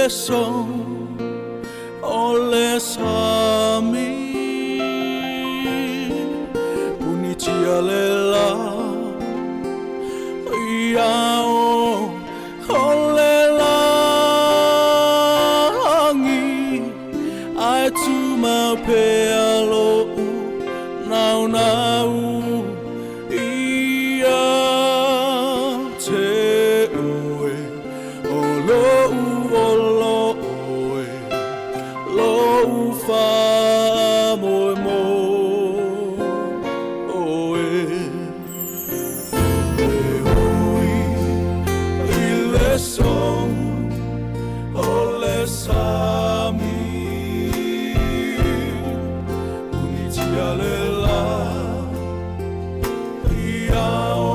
Son ole sami unitia lela iao ole langi ai tu ma pe alo nau nau ia te oe olo Sāmoa oe e hui I le son o le sami unitia le la iao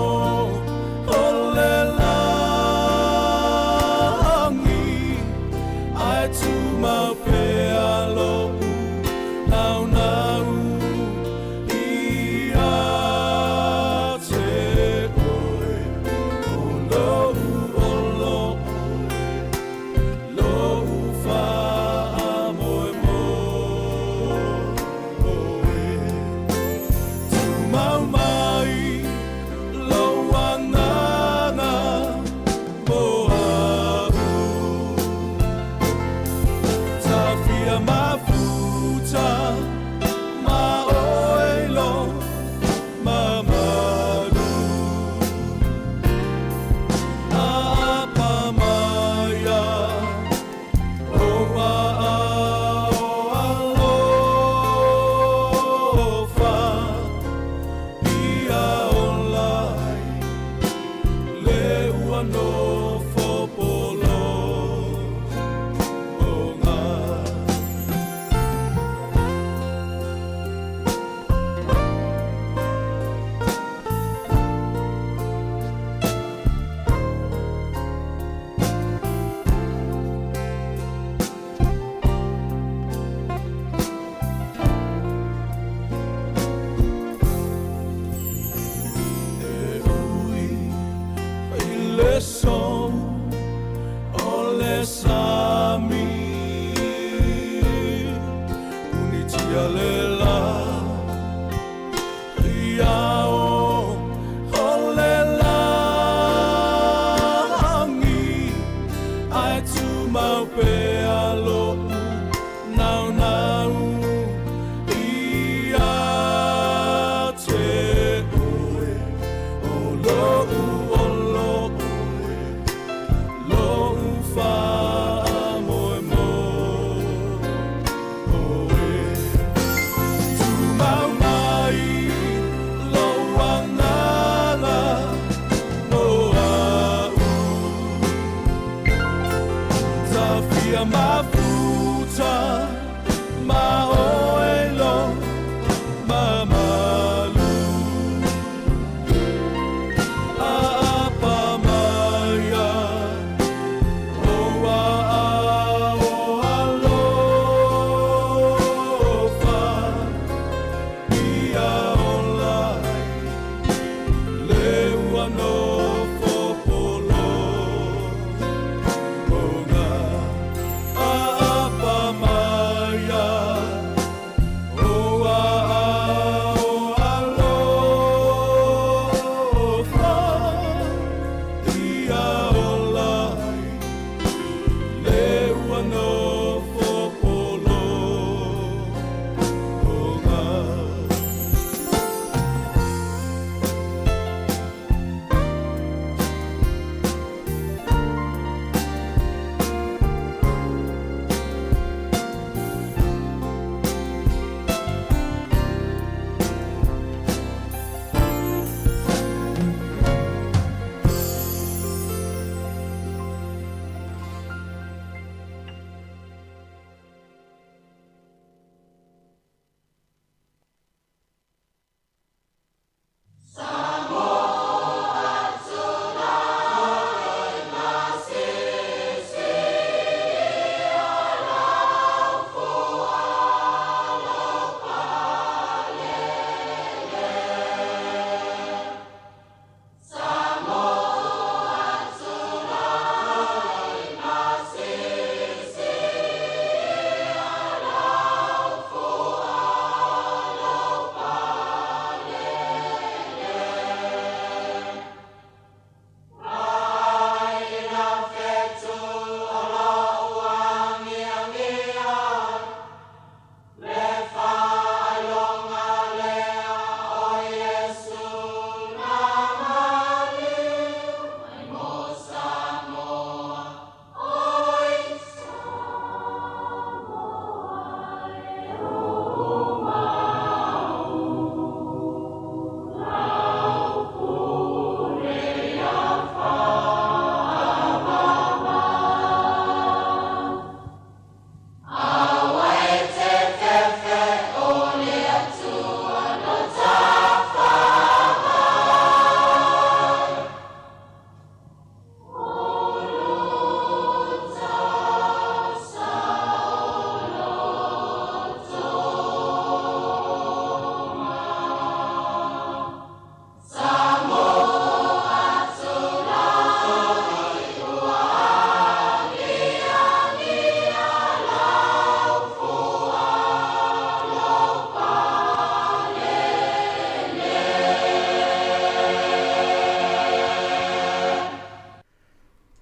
o le langi ai tu mau pe alo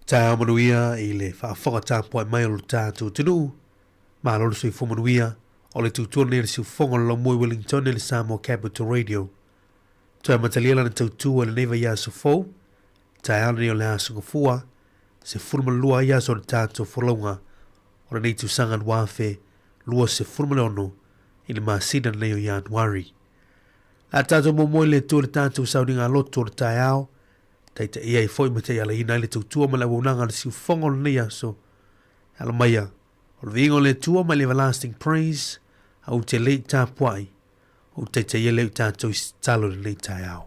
Ta manuia i le whakatapo mai o tātou tunu. Ma lolo sui fo manuia o le tutuone le siufonga lo mui Wellington le Sāmoa Capital Radio. Ta matalia lana tautua le neva ia so fo. Ta ana o le asunga fua. Se furma lua ia so le tātou forlaunga. O le neitu sangan wafe lua se furma le ono i le masina leo ia Januari. La tātou momoe le tū le tātou sauninga loto le tai ao. Taita ia I foi mate ala ina le tautua ma le waunanga le siufonga o le nei aso. Ala maia, o le vingo le tua ma le everlasting praise, au te lei tāpuai, o taita ia leo tātou talo le nei tai ao.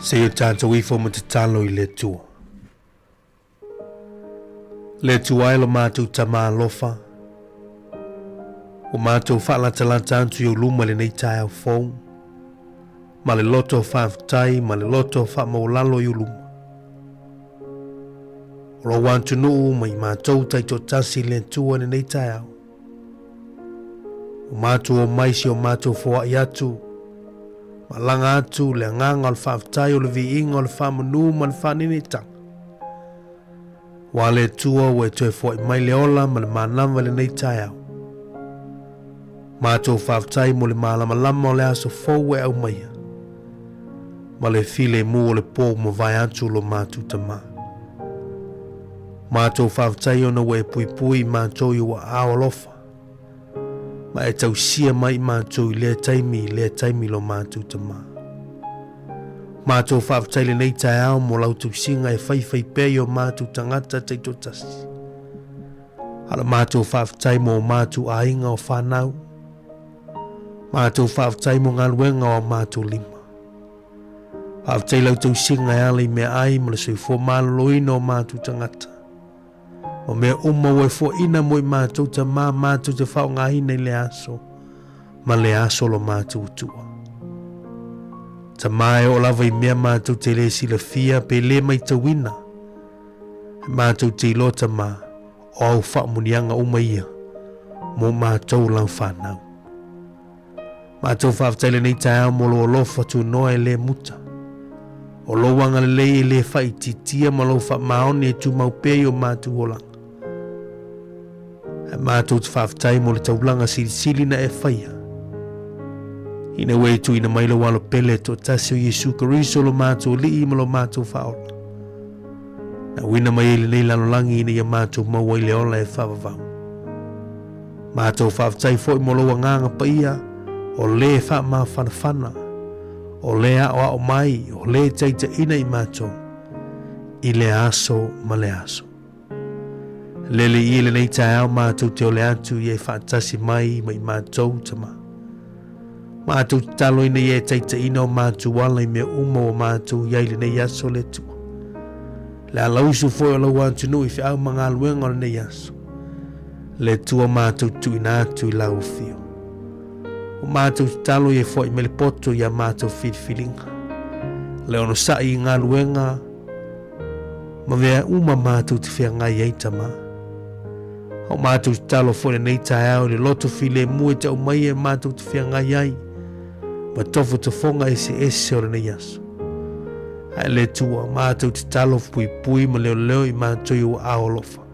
Se yo tātou I fo ma te talo I le tua. Le tua e lo mātou ta mā lofa. O mātou whaalatala antu yo luma le nei tai au fōu. Ma le loto whaaftai, ma le loto whaamaulalo yo luma. Ro wantu nuu mai mātou tai to tasi le tua le nei tai au. O mātou o maisi o mātou fōa I atu. Malanga atu le nganga o le whaaftai o le viinga o le whaamanu ma le whanini tanga. Wa le tua ue toe fo I mai le ola ma le manama le nei tai au. Mātou whaaftai mo le malama lama o le aso fōu e au maia. Ma le file mu o le pō mo vai atu lo mātou tama. Mātou whaaftai o na ue pui pui mātou I wa aolofa. Ma e tau sia mai mātou I lea taimi lo mātou tama. Mātou whaaftai le nei tai au mo lautou singa e whai pei o mātou tangata teito tasi. Ala mātou whaaftai mo mātou ainga o whanau. Mātou whaaftai mo ngaluenga o mātou lima. Whaaftai lautou singa e alai mea ai mo le soi fo māloina o mātou tangata. O mea uma ue fo ina mo I mātou ta mātou te whao ngahina I le aso, ma le aso lo mātou tua. Ta mai o lava I mea mātou te le sila fia pe le mai tawina. Mātou te ilota mā, o au wha munianga uma ia, mo mātou lau whanau. Mātou whaaftaile nei tai au mo lo lofa tu noa e le muta. O lo wanga le le whai titia ma lo wha maone e tu maupei o mātou o langa. E mātou te whaaftai mo le taulanga sili na e whaia. Ina wei tu ina mailo walo pele to tasi o Yesu Kariso lo mātou li ima lo mātou whaola. Na wina mai ele nei lalo langi ina ia mātou maua I le ola e whavavau. Mātou whaaftai fo I mo lo wanganga pa ia, o le wha maa whanawhana, o le a o mai, o le taita ina I mātou, I le aso ma le aso. Lele I le nei tai au mātou te ole atu I e whaatasi mai mai mātou tama. Mātou talo ina I e taita ina o mātou wala I mea uma o mātou I le nei aso le tua. Le alausu fo o lau atu nu I whiau mga aluenga o le nei aso. Le tua mātou tu ina atu I lau fio. O mātou talo I e fo I mele poto I a mātou whiriwhiringa. Le ono sa I ngā aluenga ma vea uma mātou te whia ngai ei tama. O mātou talo fo le nei tai au le loto file mua tau mai e mātou te whia ngai ai. Ma tofo te fonga ese o le nei aso. Ai le tua mātou te talo pui ma leo I mātou I o aolofa.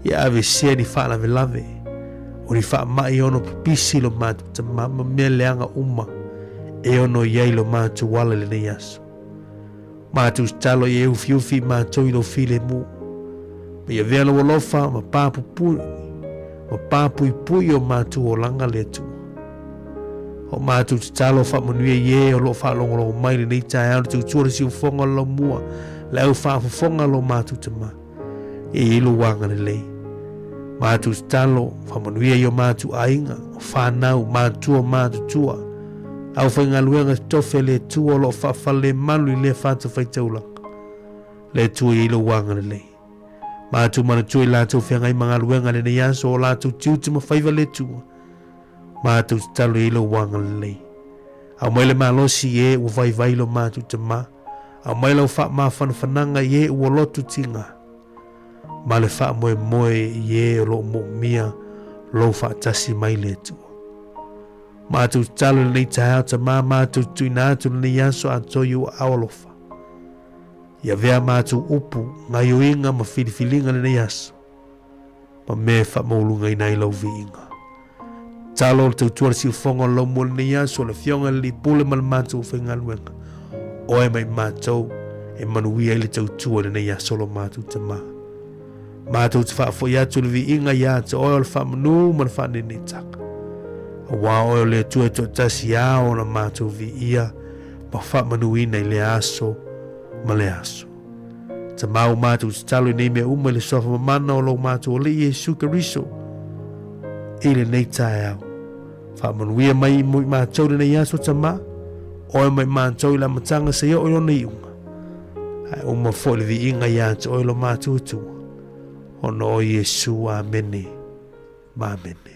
Ia ave sea ni wha lave lave. O ni wha mai ono pipisi lo mātou ta mama mea leanga uma. E ono iei lo mātou wala le nei aso. Mātou talo I e ufi mātou I lo file mua. Me ia vea lawa lofa ma pāpu pui o mātou o langa le tua. O mātou te talo wha manuia ie o lo wha longo mai le nei tai au tu tuara si ufonga lo mua le au wha fonga lo mātou te ma. E ilo wanga le lei. Mātou te talo wha manuia I o mātou ainga o whanau mātou tua. Au whainga luenga tofe le tua o lo wha le malu I le whata whaitaulanga. Le tua I ilo wanga le lei. Mātou mana tui lātou whiangai mga luenga le nei aso o lātou tiuti ma whaiva le tua. Mātou te talo ilo wanga le lei. Au maile malosi e ua vai lo mātou te ma. Au maile au wha maa whanawhananga e ua lotu tinga. Ma le wha moe e o lo mo mia lo wha tasi mai le tua. Mātou talo nei tahao ta mātou tuina atu nei aso anto yu awalofa. Ia vea mātou upu ngai o inga ma filifilinga nei aso. Ma me wha maulunga i nei lau vi inga. Talo le tautua si ufonga lau mua nei aso le fionga li pule ma le mātou whenga luenga. Oe mai mātou e manuia i le tautua nei aso lo mātou ta maa. Mātou te whaafo i atu le vi inga i atu oe o le wha manu ma le wha nene taka. Wa oe o le tua to tasi ao na mātou vi ia ma wha manu ina i le aso ma le aso. Ta mau mātou te talo i nei mea uma i le sofa mamana o lau mātou o le Iesu Keriso. I le nei tae au. Wha manu ia mai i mui mātou le nei aso ta maa. Oe mai mātou i la matanga se o ilo nei unga. Ai uma fo le vi inga i atu oe lo mātou tua. Ono o Iesu, amene, ma amene.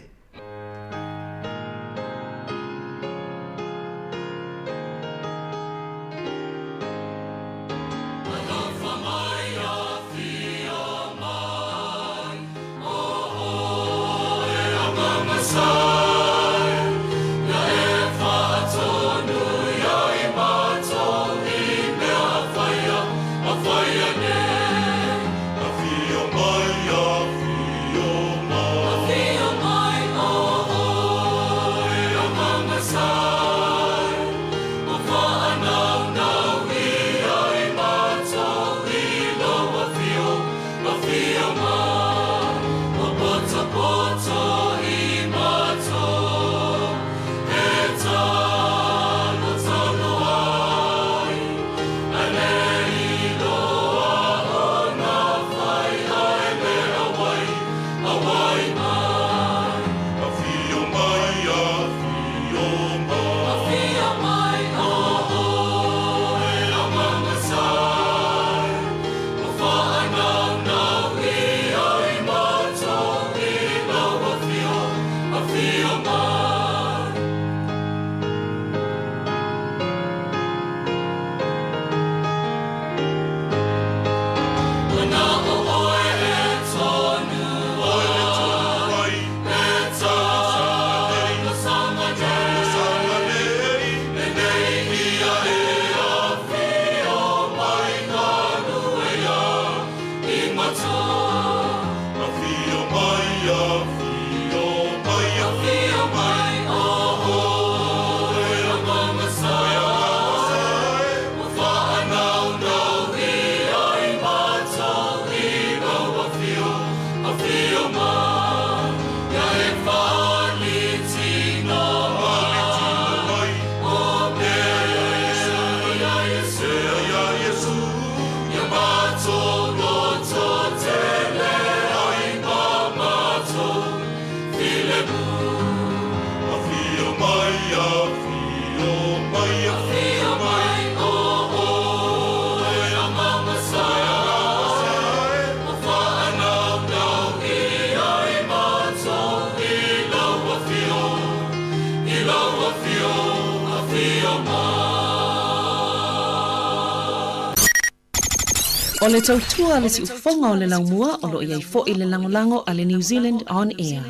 O le tautua le si ufonga o le laumua o lo iai fo i le langolango a le New Zealand On Air.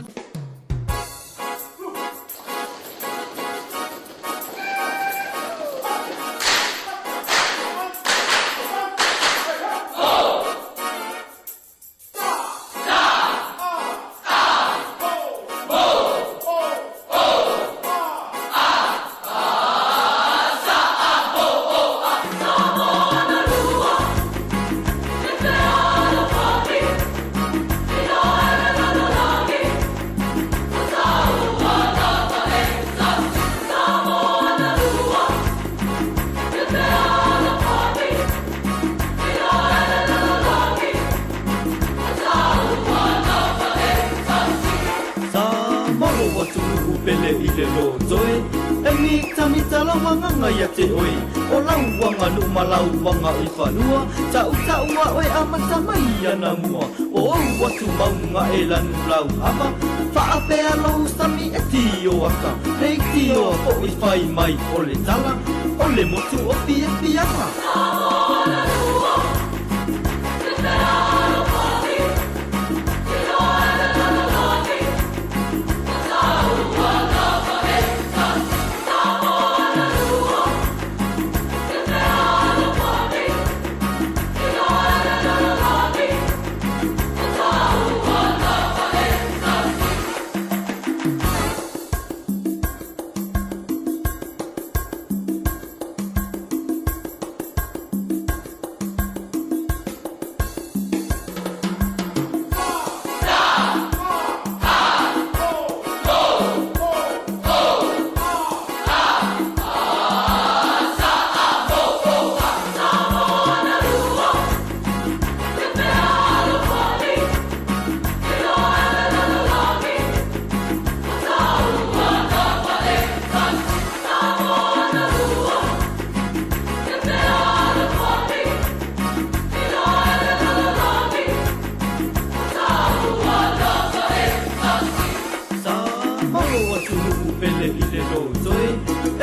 Mai o le tala, o le motu o pia piama.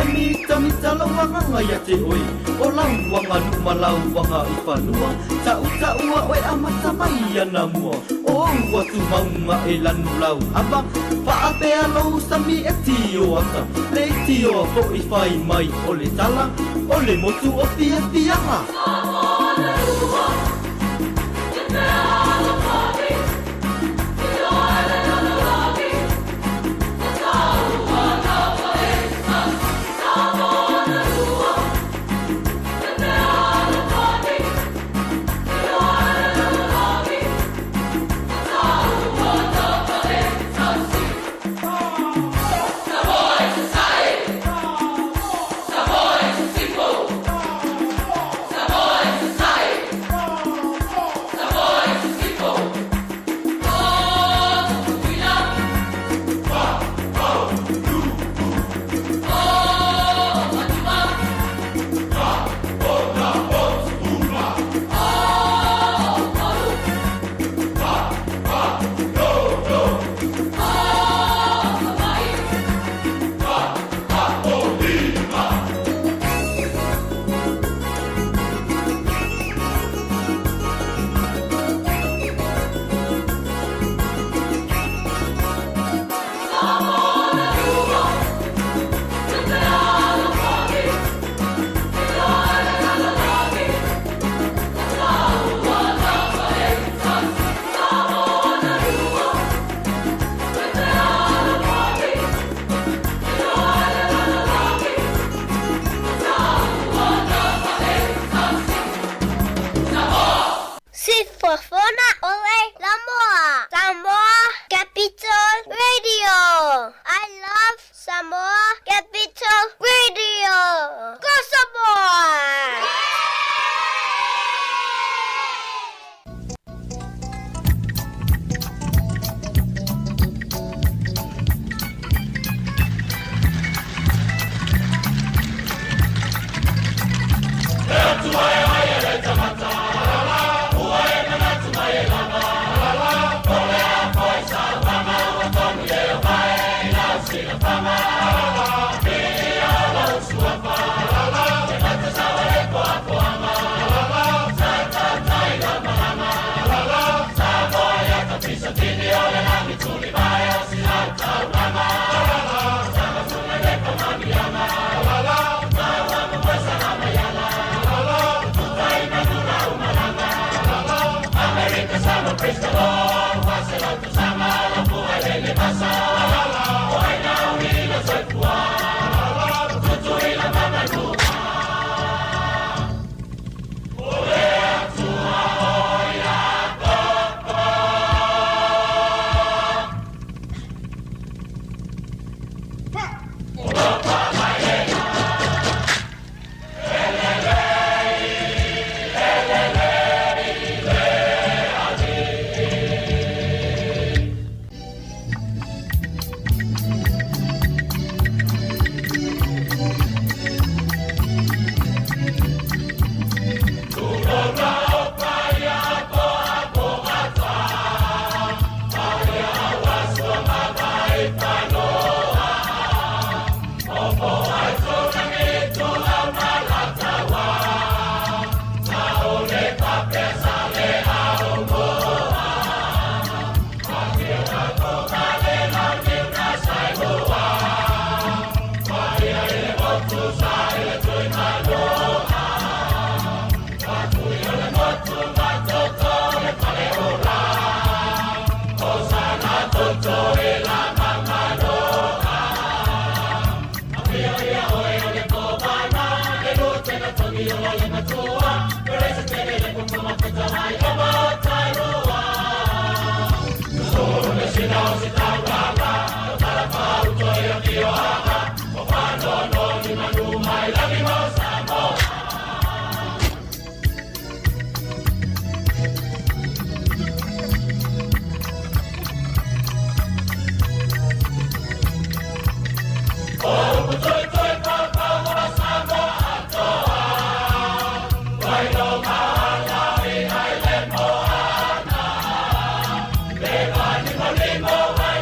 mita mita lau wanga ia te oi o lau wanga luma lau wanga I whanua tau ua oe amata mai ana mua o watu maunga e lanu lau aba whaapea lau sami e tio ata le tio a fo I whai mai o le tala o le motu o fia fianga Sāmoa Capital Radio. I love Sāmoa Capital Radio. Go Sāmoa! Lima,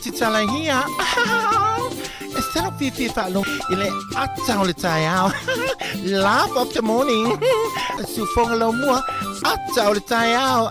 ti tala hia. Instead of fifi falong ile atang le tayao. Laugh of the morning. Su fong lo mua atang le tayao.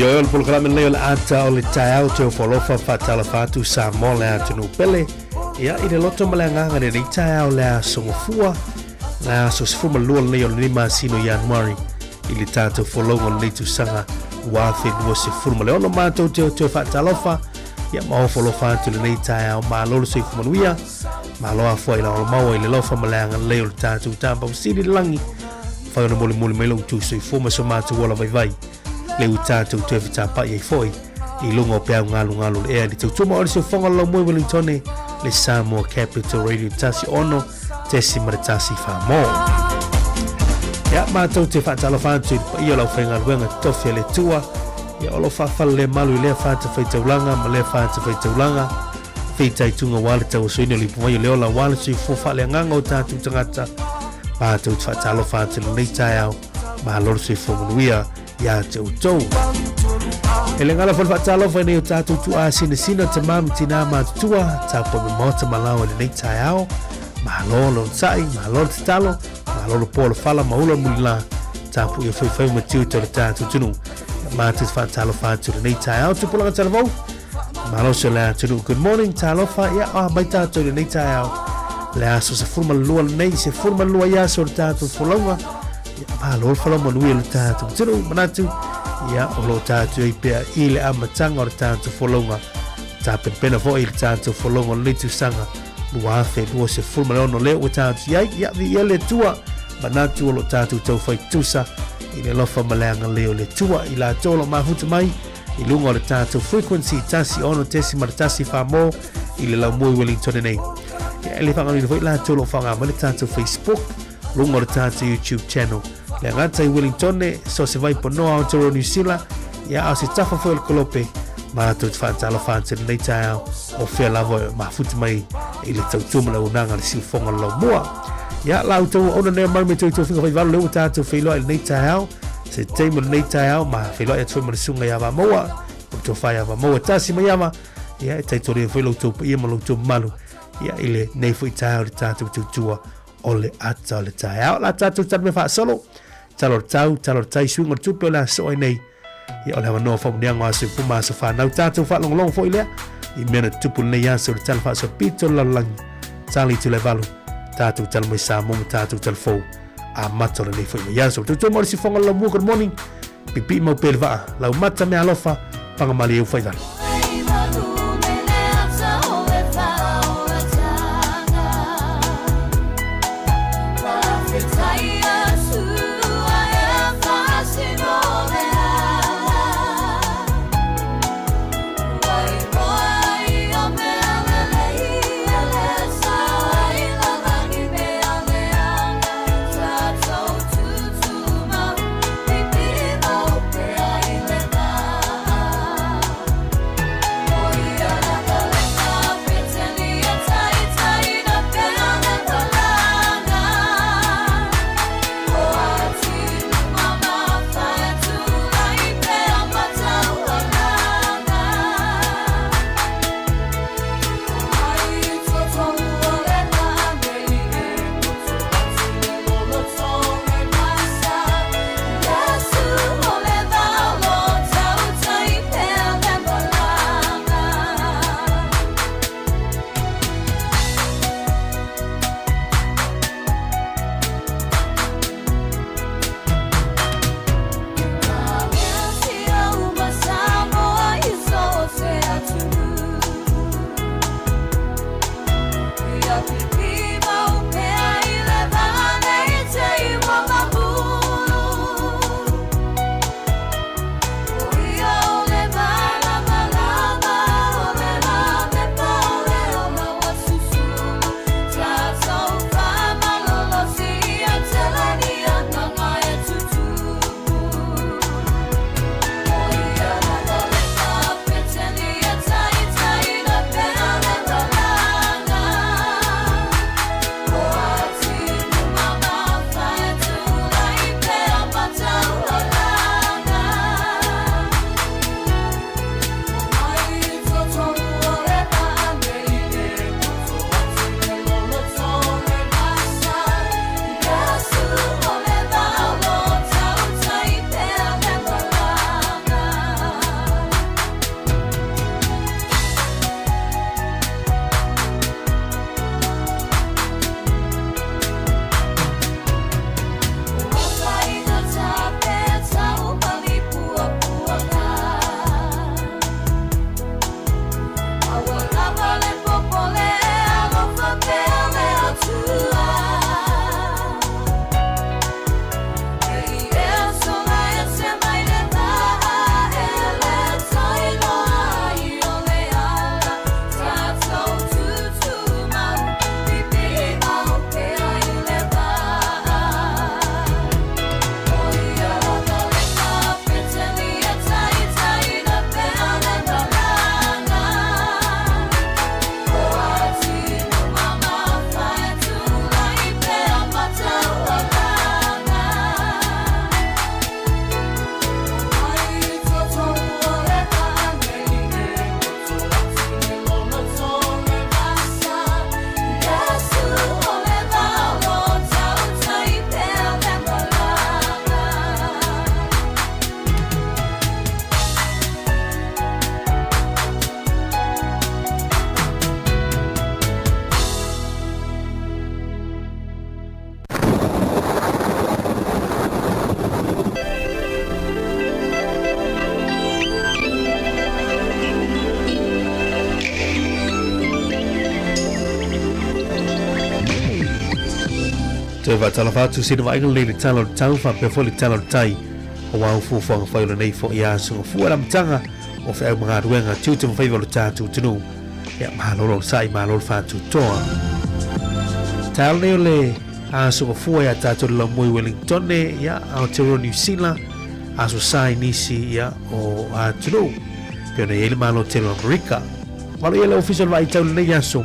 Yo pul kala men leo ata o le tai au te folofa fatala fatu Sāmoa le atunu pele ia i le loto malanga ngane ni tai au le songo fua na so sfuma lua leo ni masino Januari i le tato folongo le tu sanga wa fe no se fuma le ono mato te fatalofa ia ma folofa tu le tai au ma lo se fuma nuia ma lo afo ila o ma le lofa malanga leo le tato tampa sidi langi fa no mole melo tu se fuma so mato wala vai le utata te fitapa ye foi i lungo pe ngalu e di tuma o se fonga lo mo Wellington le Sāmoa Capital Radio tasi ono tesi maritasi fa mo ya ma te fatalo fantu io lo fenga wenga tofia le tua ya lo fa le malu le fa te feitulanga ma le fa te feitulanga feitai tunga wale tau so ino li po le ola wale so fo fa le nganga o tatu tangata pa te fatalo fantu le taiao ma lo se fo muia ya tau ele ngala fo fatalo fa ne tatu tu sina te mam tina ma tua ta po me mota malao le taiao ma lo sai ma lo talo ma lo polo fala ma ulo mulila ta pu ye foi ma tiu te tatu tunu ma te fatalo fa tu le taiao tu pola talo ma lo se la tunu good morning talo fa ya mai tatu le taiao le aso se forma lua nei se forma lua ya so tatu folonga ma lo fala mo lui le tatu tunu manatu ya o lo tatu i pe ile amatanga o tatu folonga ta pena fo il tatu folonga le tu sanga lua fe lua se forma lo no le o tatu ya vi ele tua manatu o lo tatu tau fai tusa ile lo fa malanga le le tua ila tolo ma futa mai i lunga le tatu frequency tasi ono tesi martasi fa mo ile la mo Wellington nei ya ele fa ngani fo ila tolo fa ngama le tatu Facebook lunga le tatu YouTube channel le ngata i Wellington so se vai pono a Aotearoa New Zealand ya a se tafa fo el kolope ma to fa tala fa se nei tau o fe lavo ma futi mai i le tau tuma la unanga le siu fonga lo mua ya lau tau ona ne mai me tu finga fai valu ta tu fe lo nei tau se te mo nei tau ma fe lo ya tu mo sunga ya va moa o to fa ya va moa tasi mai ama ya te to le fe lo tu ia mo lo tu malu ya ile nei fu tau le tatu tu o le ata le tau la tatu tan me fa solo talo tai swing o tupe la so nei ia o le no fa dia ngwa se puma se fa na tatu fa long fo ile i mena tupu nei ya so tal fa so pito la lang tali tu le valu tatu tal mai sa mo tatu tal fo a mato le fo ya so tu mo si fonga lo good morning pipi mo pelva la mata me alofa panga mali u fa dal Te va tala fatu sina va ingal le talo tau fa pe fo le talo tai o wa fu fo fa le nei fo ya so fu la mtanga o fa mga ruenga tu tu fa le tatu tunu ya ma lo sai ma lo fatu toa tal le a so fu ya tatu lo moi Wellington ne ya Aotearoa New Zealand a so sai nisi ya o a tunu pe ona ele malo te America malo ele official vai tau nei aso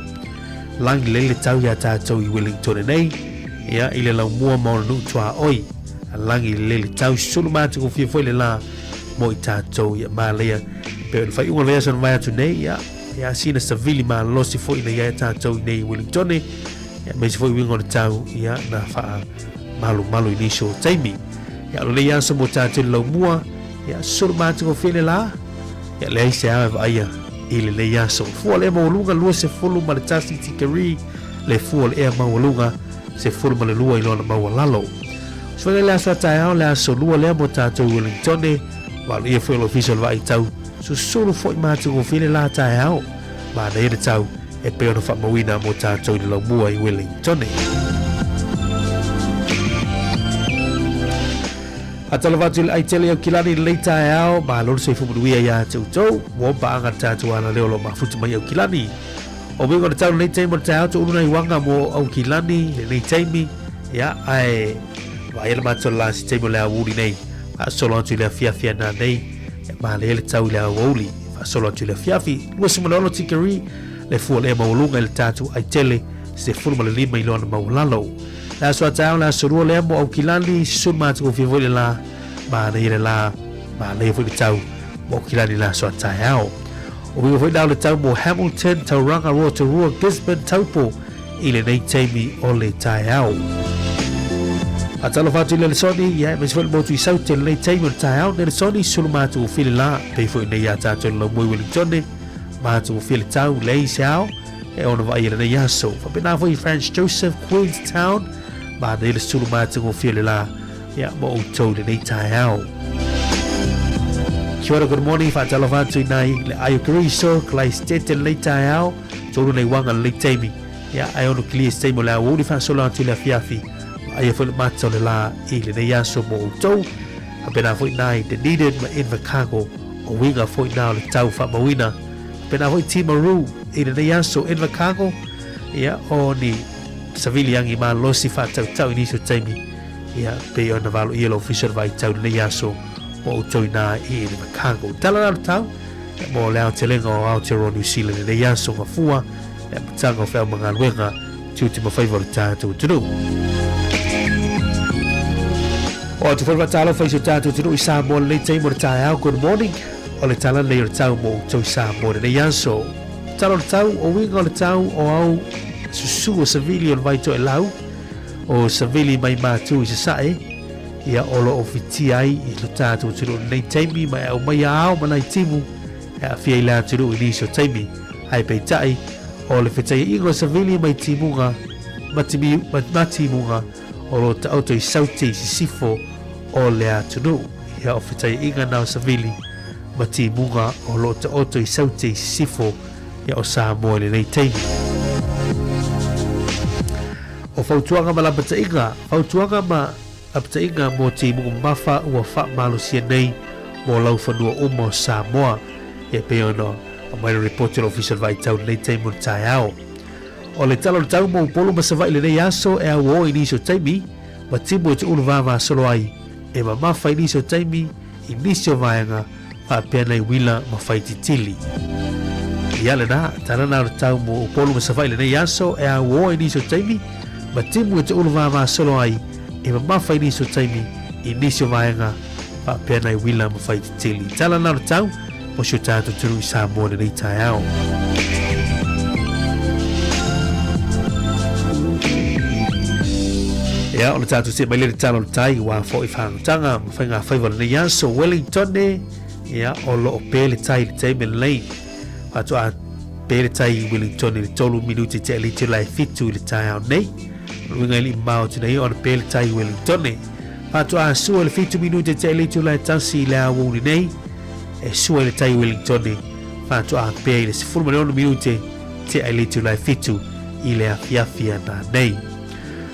lang le tau ya ta tau I Wellington nei ia ile la mua mo nu tua oi lang le tau sulu ma te ko fi foi le la mo I ta tau ya ma le pe fai un le son vai tu nei ya sina savili ma lo si foi nei ya ta tau nei Wellington ya me si foi wingo tau ya na fa malu initial taimi ya le ya so mo ta te lo mua ya sulu ma te ko fi le la ya le se vai ya ile le ya so fu le mo lunga lu se fu lu ma le tasi tikeri le fu le ma lunga se fu ma le lu I lo ma lalo so le la so ta le so lu le mo ta to Wellington va le fu official vai tau so solo foi ma te ko fi le la ta ma le tau e pe ona fa mawina mo ta to le mo I Wellington Atalavatul ai tele o kilani leita ao ma lor se fu buia ya tau mo ba anga tatu ana leo lo mafutu mai o kilani o me ngona tau leita mo tau to una iwanga mo o kilani le taimi ya ai va ele ma tola si temo le awuri nei a solo tu le fia na nei ma le tau le awuli fa solo tu le fiafi lo se mo lo tikeri le fu le mo lunga le tatu ai tele se fu mo le lima I lo na mo lalo la so tau la so le mo o kilani so ma to fi vo la ma le la ma le vo tau mo kilani la so tau o vi vo dau le tau mo Hamilton Tauranga Rotorua Gisborne Taupo ile nei taimi o le tau atalo fatu le soni ya me so mo tu sau te le taimi o tau le soni so ma to fi la pe vo nei ya ta to lo mo Wellington ma to fi le tau le sao e ona vai le ya so fa bena vo French Joseph Queenstown ma le sulu ma te ko fi le la ya mo to le nei tau Kia ora, good morning, whaatalo whātui nai, le aio kariso, klai stete le tau, tōru nei wanga le teimi, ya ai ono clear steimo le au uri whaasolo atu le fiafi, ai fo le matau le la, I le nei aso mo utou, a pena fo nai, the needed ma Invercargill, o winga fo nao le tau wha mawina, a pena fo Timaru, I le nei aso Invercargill, ya o ni savili angi ma losi whaatau tau iniso teimi, ya pe o na valo I lo official vai tau le nei aso, o toi na I le makango tala na tau mo le te lenga o Aotearoa New Zealand le yaso nga fua e matanga o whao mga luenga tuti ma whaivori tātou tunu o tu whaivori tālo whaiso tātou tunu I Sāmoa le teimo le tāi au good morning o le tala le tau mo toi Sāmoa le yaso tala le tau o winga le tau o au susu o savili o vai to e lau o savili mai mātu I se sae ia olo ofiti ai I lo tātou tunu nei taimi mai au mai au manai timu e a fia I la tunu I niso taimi ai pei tai o le whetai ingo savili mai timunga matimunga o lo ta auto I sauti si sifo o le a tunu ia o whetai inga nao savili matimunga o lo ta auto I sauti si sifo ia o Sāmoa le nei taimi o fautuanga ma la bata inga fautuanga ma apta inga mo te mungu mafa ua wha malusia nei mo lau whanua umo Sāmoa e peono a maina reporter official vai tau nei teimu tai ao o le talo tau mo polo masawai le nei aso e au o iniso taimi ma timu e te unu vava solo ai e ma mafa iniso taimi iniso vaenga a pia nei wila ma fai titili ia le na tanana tau mo polo masawai le nei aso e au o iniso taimi ma timu e te unu vava solo ai e mamafa iniso taimi iniso vaenga pa pena I wila ma fai tili tala na tau mo sio tātou turu I Sāmoa nei tai au ia o le tātou se mai le talo le tai wa fo I whangtanga ma whainga whaivala nei aso Wellington ne ia o lo o pele tai le taimi lei ato a pele tai Wellington le tolu minuti te aliti lai fitu le tai au nei Winga ili mau tina I o na pele tai Wellington ne Pato a sua le fitu minute te elitu lai tansi le awuni nei e sua le tai Wellington ne Pato a pele se fulma le ono minute te elitu lai fitu I le afiafia na nei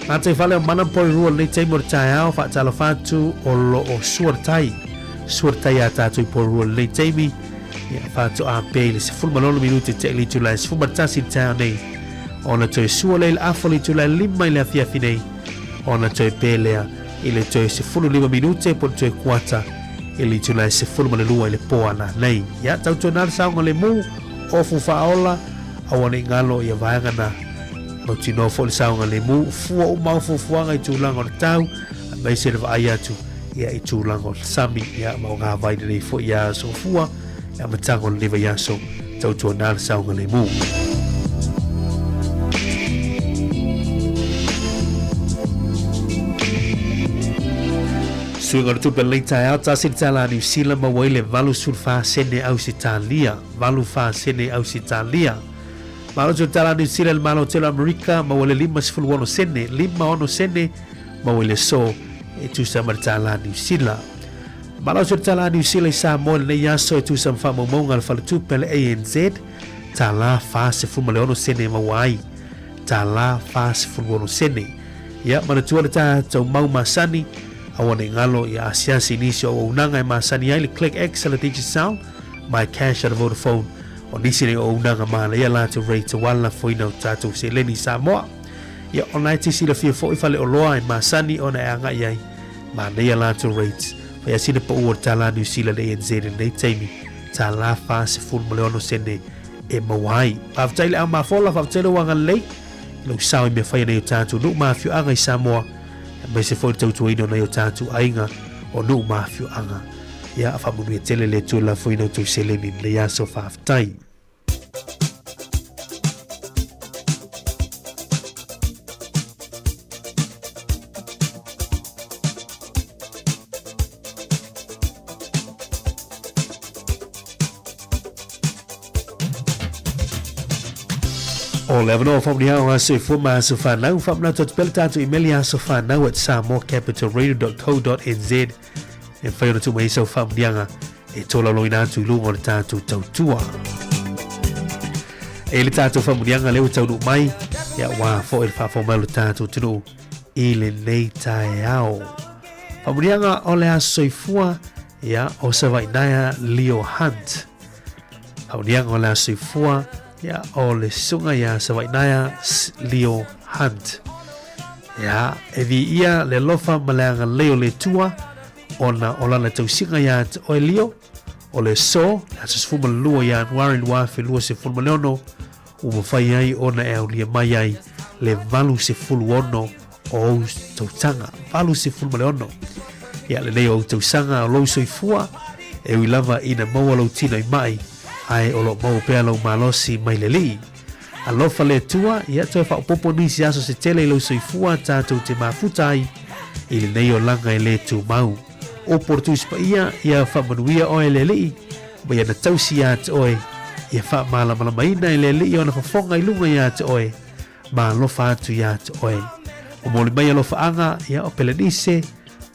Pato I fale o manampori rua nei tai mora tai au Fatalo fatu o lo o sua tai a tato I pori rua nei taimi Pato a pele se fulma le ono minute te elitu lai se fulma tansi tai nei ona toi sua le afoli tu la lima I le afiafi nei ona toi pelea I le toi se fulu 5 minute po toi kuata ili tuna se fulu ma le lua i le poa na nei ia tau tona le saunga le mu o fu faola awane ngalo ia vaenga na no tino fo le saunga le mu fua o mau fuanga i tūlanga o le tau mai se le vai atu ia i tūlanga o le sami ia mau ngā vai nei fo ia so fua ia matango le leva ia so tau tona le saunga le mu Suinga tupe leita au ta sitala New Zealand ma wale valu sulfa sene au sitalia valu fa sene au sitalia malo tala New Zealand malo tela Amerika ma wale 5 sene 5 sene ma wale so e tu sama tala New Zealand malo tala New Zealand Sāmoa ne yaso e tu sama fa monga al falu tupe le ANZ tala fa se fumale sene ma wai tala fa se fumale sene ya mana tu ta tau mau masani awane ngalo ya asiasi nisi o unanga e masani ai le click X la DJ sound my cash at Vodafone o nisi le o unanga mala ya la to rate wala foina tatu se leni Sāmoa ya online tisi la fia fo ifale o loa e masani ona e anga iai ma ne ya la to rate fa ya sina pa uor tala New Zealand ANZ nei taimi tala fa se full maleono sene e mawai aftaile a mafola aftaile wanga lei lo sao me fa nei tatu no ma fiu anga i Sāmoa mai se foi tau tuino na yo tatu ainga o no mafiu anga ya fa munu tele le tu la foi no tu seleni le ya so fa tai O le avano fa mnia o se fuma so fa na fa na tot pelta to email so fa na at samocapitalradio.co.nz e fa yo tu mai so fa mnia e tola loina tu lu o tatu tau tua e le tatu fa mnia le tau lu mai ya wa fo el fa fo mal tatu tu ile nei tai ao fa mnia o le aso fua ya o se vai na Leo Hunt fa mnia o le aso fua ya o le sunga ya sa wainaya Leo Hunt ya e vi ia le lofa malanga leo le tua ona ola le tau singa ya o Leo o le so ya sa fuma lua ya warin wa fe lua se fuma leono u mo fai ai ona e ulia mai ai le valu se fulu ono o tau tanga valu se fuma leono ya le leo tau sanga o lo soifua e wilava ina maua lo tina i mai ai o lo mau pea lo malosi mai le li alofa le tua ia toi fa popo nisi aso se tele lo soifua tātou te mafutai ili nei o langa e le tu mau o portus pa ia fa manuia o e le li ma ia na tausi ia te oe ia fa malama maina e le li o na fafonga i lunga ia te oe ma alofa atu ia te oe o moli mai alofa anga ia o pelenise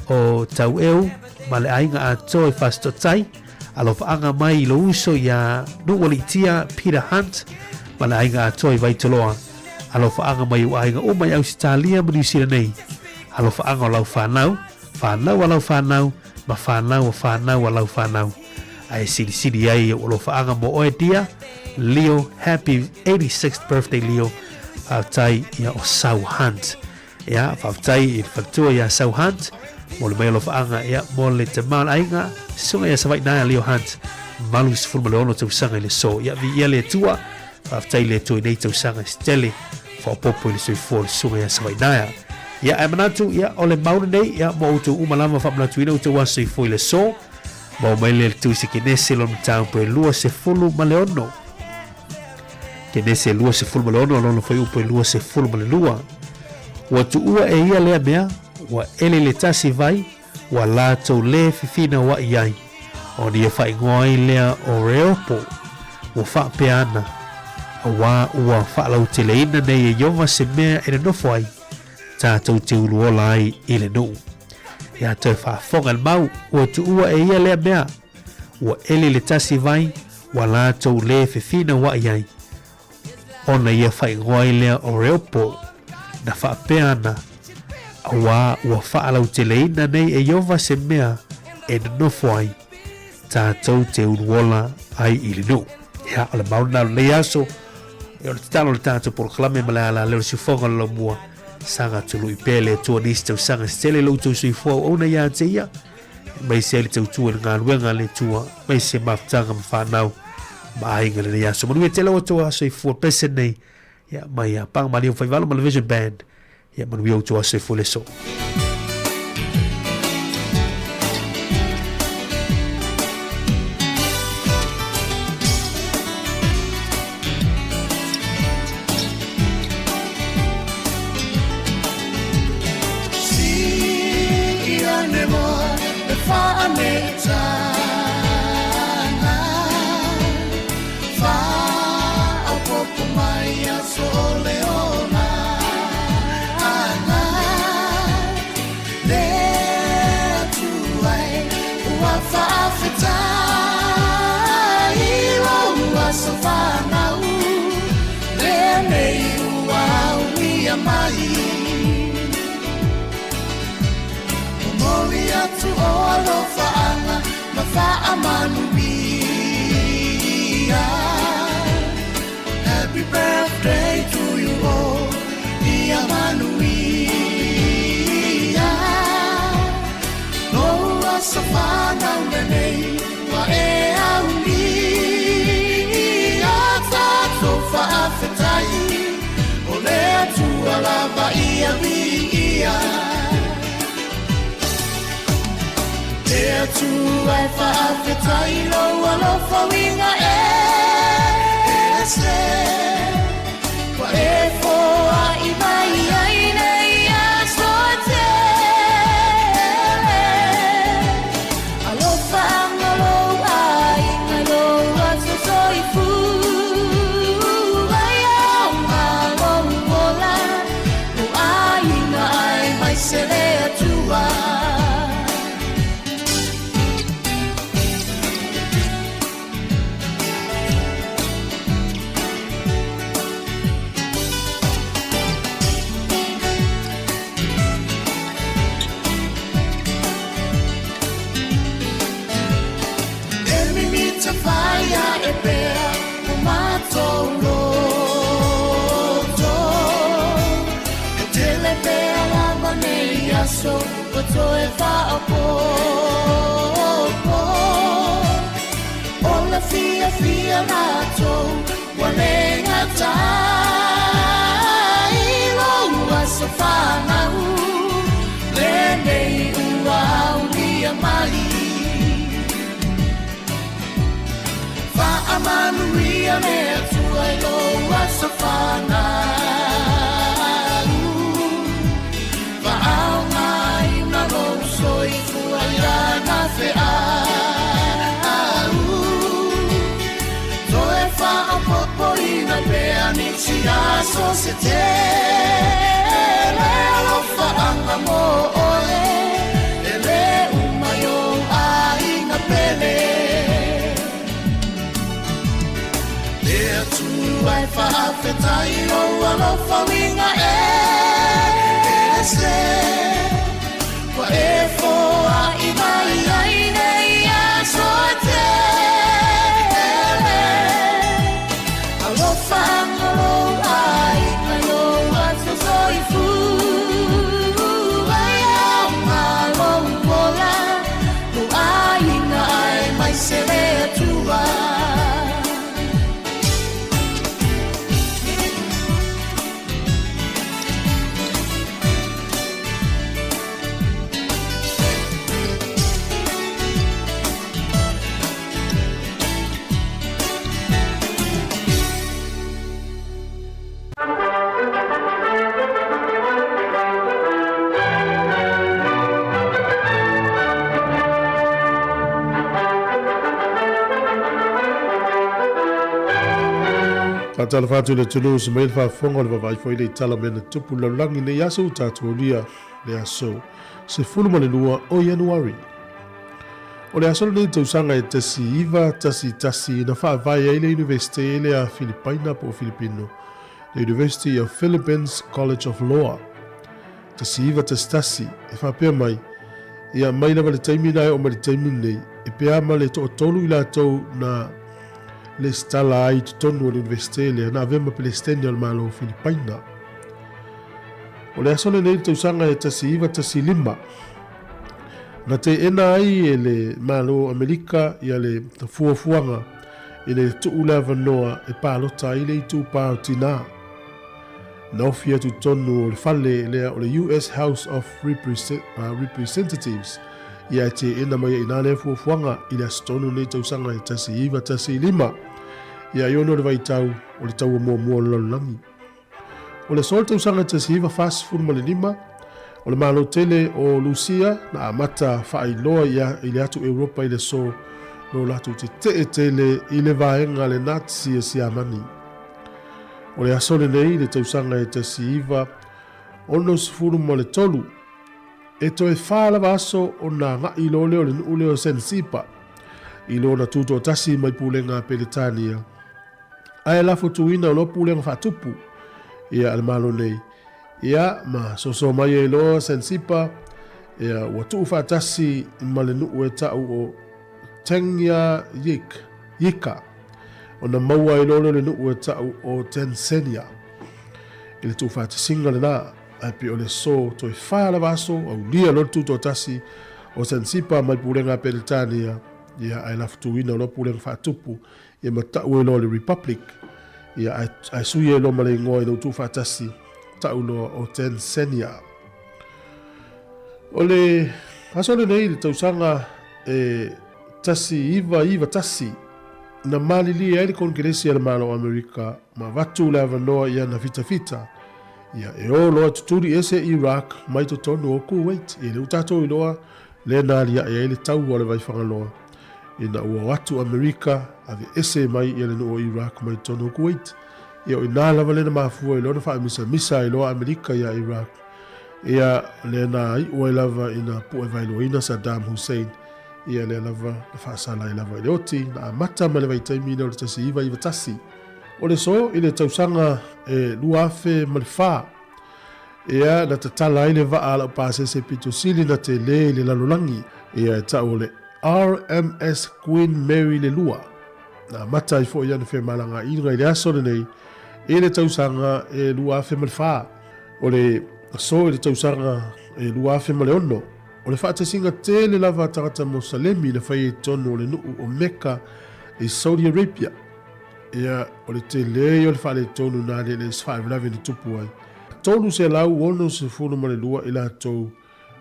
o tau eu ma le ainga a toi fastotai alofa anga mai lo uso ya nuwalitia Peter Hunt ma le ainga a toi vai toloa alofa anga mai u ainga o mai au Italia ma New Zealand nei alofa anga o lau whanau a lau whanau ma whanau a lau whanau ai siri ai o alofa anga mo oe dia Leo happy 86th birthday Leo whautai ia o Sau Hunt ia whautai i whatua ia Sau Hunt mo le mai alofa anga ia mo le te mal ainga sunga ia savai nai Leo Hunt malu se fulma le ono tau sanga le so ia vi ia le tua whautai le tua nei tau sanga stele whaopopo le soi fōle sunga ia savai nai ia e manatu ia o le mauna nei ia mo utu umalama whamanatu ina utu wa soi fōi le so mo mai le tu se kenese lon tau pe lua se fulu ma le ono kenese lua se fulu ma le ono lono fai upo lua se fulu ma le lua wa tu ua e ia lea mea wa ele le tasi vai wa lato le fifina wa iai o ni e fai ngoi lea o reopo wa fa peana wa ua fa lau te leina nei e yonga se mea e nofo ai tātou te uruola ai i le nuu ia toi fa fonga mau ua tu ua e ia lea mea wa ele le tasi vai wa lato le fifina wa iai ona ia fai ngoi lea o reopo na fa peana wa ua whaalau te leina nei e yova se mea e nofo ai tātou te unuola ai i linu ia ole mauna le aso e ole titalo le tātou por klame malala leo si fonga lo mua sanga tulu i pele tua nisi tau sanga stele lo tau sui fua ona ia te ia mai se le tautua le galuega le tua mai se mafutaga ma fanau ma aiga le aso manuia te lau atoa aso i fua pese nei ia mai a pagamali faivalo ma le vision band ia manuia outou aso i fua le so Happy birthday to you all, Ia Manuia. Noa safana unanei, wa e aunia. Tato faafetai, o lea tua lava ia via. Lea tua e faafetai, loa lofa winga wa e foa i mai ai nei a sote alofa angalo ai ngalo a so i fu ai au ngalo mola o ai na ai mai se le atua so to e fa po ola fia na to wale ngata ilo wa so fa na u le nei wa ulia mai fa amanu ria me tu ilo wa so fa na soy fuayana fe au Zoe fa a popolina pe anicia societe Le alo fa anga mo oe Ele umayo a ina pele Lea tu ai fa a fetai lo alo fa winga se Wa e foa i mai ai nei a sote Alofa angalo ai ngalo a so i fu Ai au ngalo mola O ai na ai mai se le atua Tala fatu le tulu se mai fa fonga le vai foi le tala mena tupu la langi ne yaso tatu lia le aso se fulu male lua o Januari. O le aso le tausanga e tasi iva tasi na fa vai ai le universite le a Filipaina po Filipino the University of Philippines College of Law. Tasi iva tasi e fa pe mai ia mai na le taimi nai o mai taimi nei e pe ama le to tolu ila to na le stala ai tonu le investile na vema palestina al malo Filipaina. O le asole nei tausanga e tasi iva tasi lima. Na te ena ai e le malo Amerika ia le fuafuanga i le tuulava noa e pālota i le i tū pāo tina. Na ofia tu tonu o le fale lea o le US House of Representatives ia te ena mai ina le fuafuanga i le astonu nei tausanga e tasi iwa tasi lima. Ia iono le vaitau o le tau mua mua lalangi. O le sol tausanga tasi iwa fast food ma le lima. O le malo tele o Lucia na amata whaailoa ia i le atu Europa i le so no latu te tele i le vaenga le Nazi e siamani. O le asole nei le tausanga e tasi iwa ono sifuru mo le tolu. E to e whaala vaso o na nga i lo leo le ule o sensipa. I lo na tuto tasi mai pulenga Peletania. Ae lafo tuina o lo pulenga whatupu. Ia al malo nei. Ia ma so mai e lo sensipa. Ia watu whatasi ma le nuu e tau o Tengia Yika. O na maua i lo le nuu e tau o Tanzania. I le tu whatasinga le na. Api o le so to e whaala vaso au lia lo tuto tasi o sensipa mai pulenga Peletania. Ia ai lafo tuina o lo pulenga whatupu. Ia ma tau e lo le Republic. Ia ai sui e lo ma le ngoi lo tu whatasi. Tau lo o Tanzania. O le asole nei le tausanga e tasi iwa tasi. Na mali li e le kongresi ala malo Amerika. Ma vatu lava noa ia na fita. Ia e o loa tuturi ese Iraq mai to tonu o Kuwait. E le utato i loa le nalia e le tau o le vaifanga loa. E na ua watu Amerika ave ese mai i le no o Iraq mai tonu o Kuwait. Ia o ina lava lena mafua i lona wha misa i loa Amerika ia Iraq. Ia lena i ua i lava ina pu e vailo ina Saddam Hussein. Ia le lava na whaasala i lava i le oti na amata ma le vaitaimi na o le tasi iwa tasi. O le so i le tausanga e luafe ma le wha. Ia na tatala i le vaa ala o pāsese pito sili na te le lalolangi. Ia e tau le RMS Queen Mary le lua. Na mata i fo i ane whi malanga inga i le aso nei. E le tausanga e luafe ma le wha. O le so i le tausanga e luafe ma le ono. O le whaatasinga te le lava tangata Mosalemi na whai e tonu o le nuu o Mecca e Saudi Arabia. Ia o le te le o le whaale tonu na le sfaivlavi ni tupu ai. Tonu se lau ono se funu ma le lua i la tau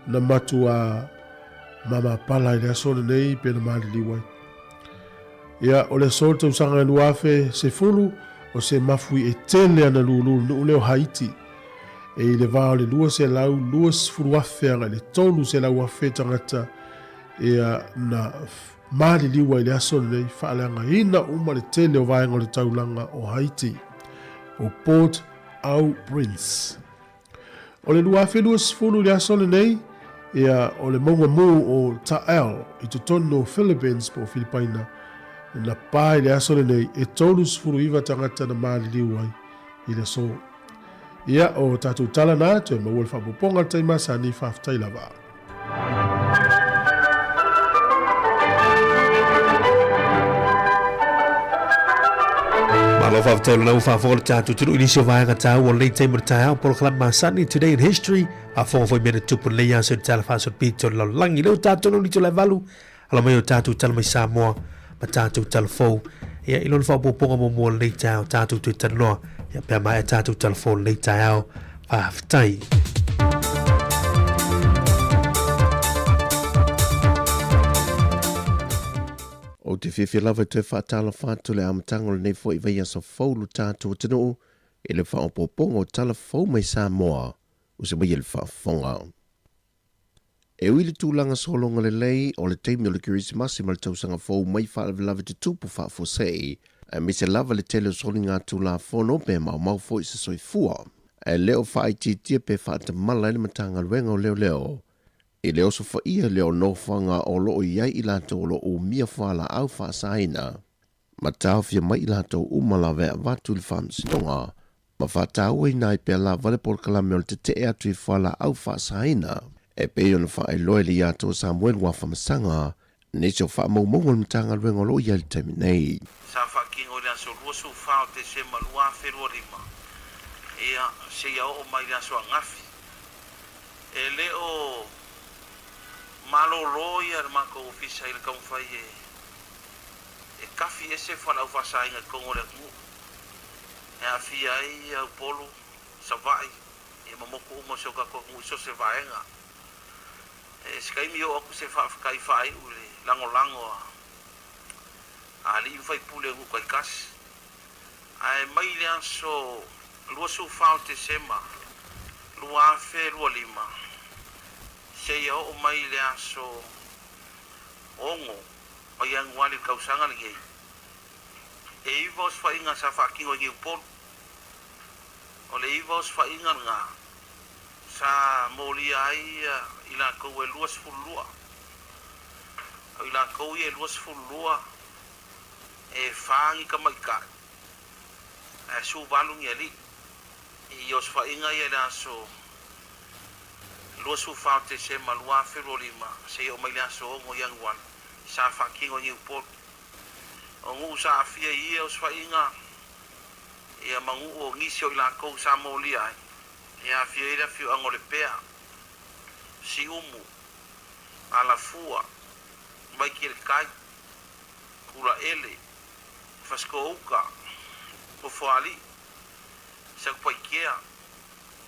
na matu a mama pala i le asone nei pe na maali liwai. Ia o le sol tausanga e luafe se funu o se mafui e tele ana lulu nuu leo Haiti. E i le vao le lua se lau lua sifuru afeanga le tonu se lau afe tangata ia na maali liwa i le asone nei whaaleanga ina uma le tele o vaenga o le taulanga o Haiti o Port au Prince. O le lua afe lua sifuru le asone nei ia o le maunga mu o Ta'el i te tonu o Philippines po Filipaina na pai le asone nei e tonu sifuru iwa tangata na maali liwa i le so. Ia o tatu tala na te mawal whapoponga taima sa ni whaftai lava. Malo whaftai lana uwhawhore tatu tunu inisio vaenga tau o lei taimur tae au polo kalama Sunday Today in History a whawhoi mena tupu lei aso tala whaso pito lau langi leo tatu no nito lai valu ala mai o tatu tala mai Sāmoa ma tatu tala fau ia ilon whapoponga mo mua lei tau tatu tui tala noa ia pia mai tatu telefon lei tai au whaftai. O te whiwhi lava te whaatala whātu le amatanga le nei fo i vei aso whaulu tātu o tino e le whaopoponga o tala whau mai Sāmoa o se mai e le whaafonga. E ui le tūlanga solonga le lei o le teimi o le Kirismasi ma le tausanga whau mai whaalawe lava te tupu whaafosei e mi se lava le tele o soli ngā tūla whono pe mau fo i se soifua. E leo whaititia pe whaatamala ele matanga ruenga o leo. E leo so whaia leo no whanga o loo iai i lato o loo mia whala au whaasaina. Ma tau fia mai i lato umala vea watu il whamsitonga. Ma whatau e nai pe la vale por kalame o te te atu i whala au whaasaina. E pe yon whae loe li ato Samuel wa whamasanga. Nesio wha maumau al matanga ruenga o loo iai li taimi nei. Sa whaking o rea so ruosu whao te se malua wherua rima. Ea se ia o mai rea so ngafi. E leo malolo ia mako ofisa ile kau fai e kafi ese fala u fasa inga kongo le mu e afia ai au polo savai e mamoko mo so ka ko mu so se vaenga e skai mi o ku se fa kai fai ule lango ali fai pule ku kai kas ai mai le so lua su faute sema lua fe lua lima se o mai le so ongo o yang wali kausanga le e vos fa inga sa fa kingo ki pol o le vos fa inga nga sa moli ai ila ko e luas fulua o ila ko e luas fulua e fangi ka mai ka e su balung ali e os fa inga ia la so luas su faute se malua ferolima se o mai la so ngo yang wan sa fa kingo ni pol o ngu sa afia ia os fa inga ia mangu o ngisi o ila ko sa moli ai ia afia ira fiu angole pea si umu ala fua mai ki el kai kula ele fasko uka o foali sa pai kia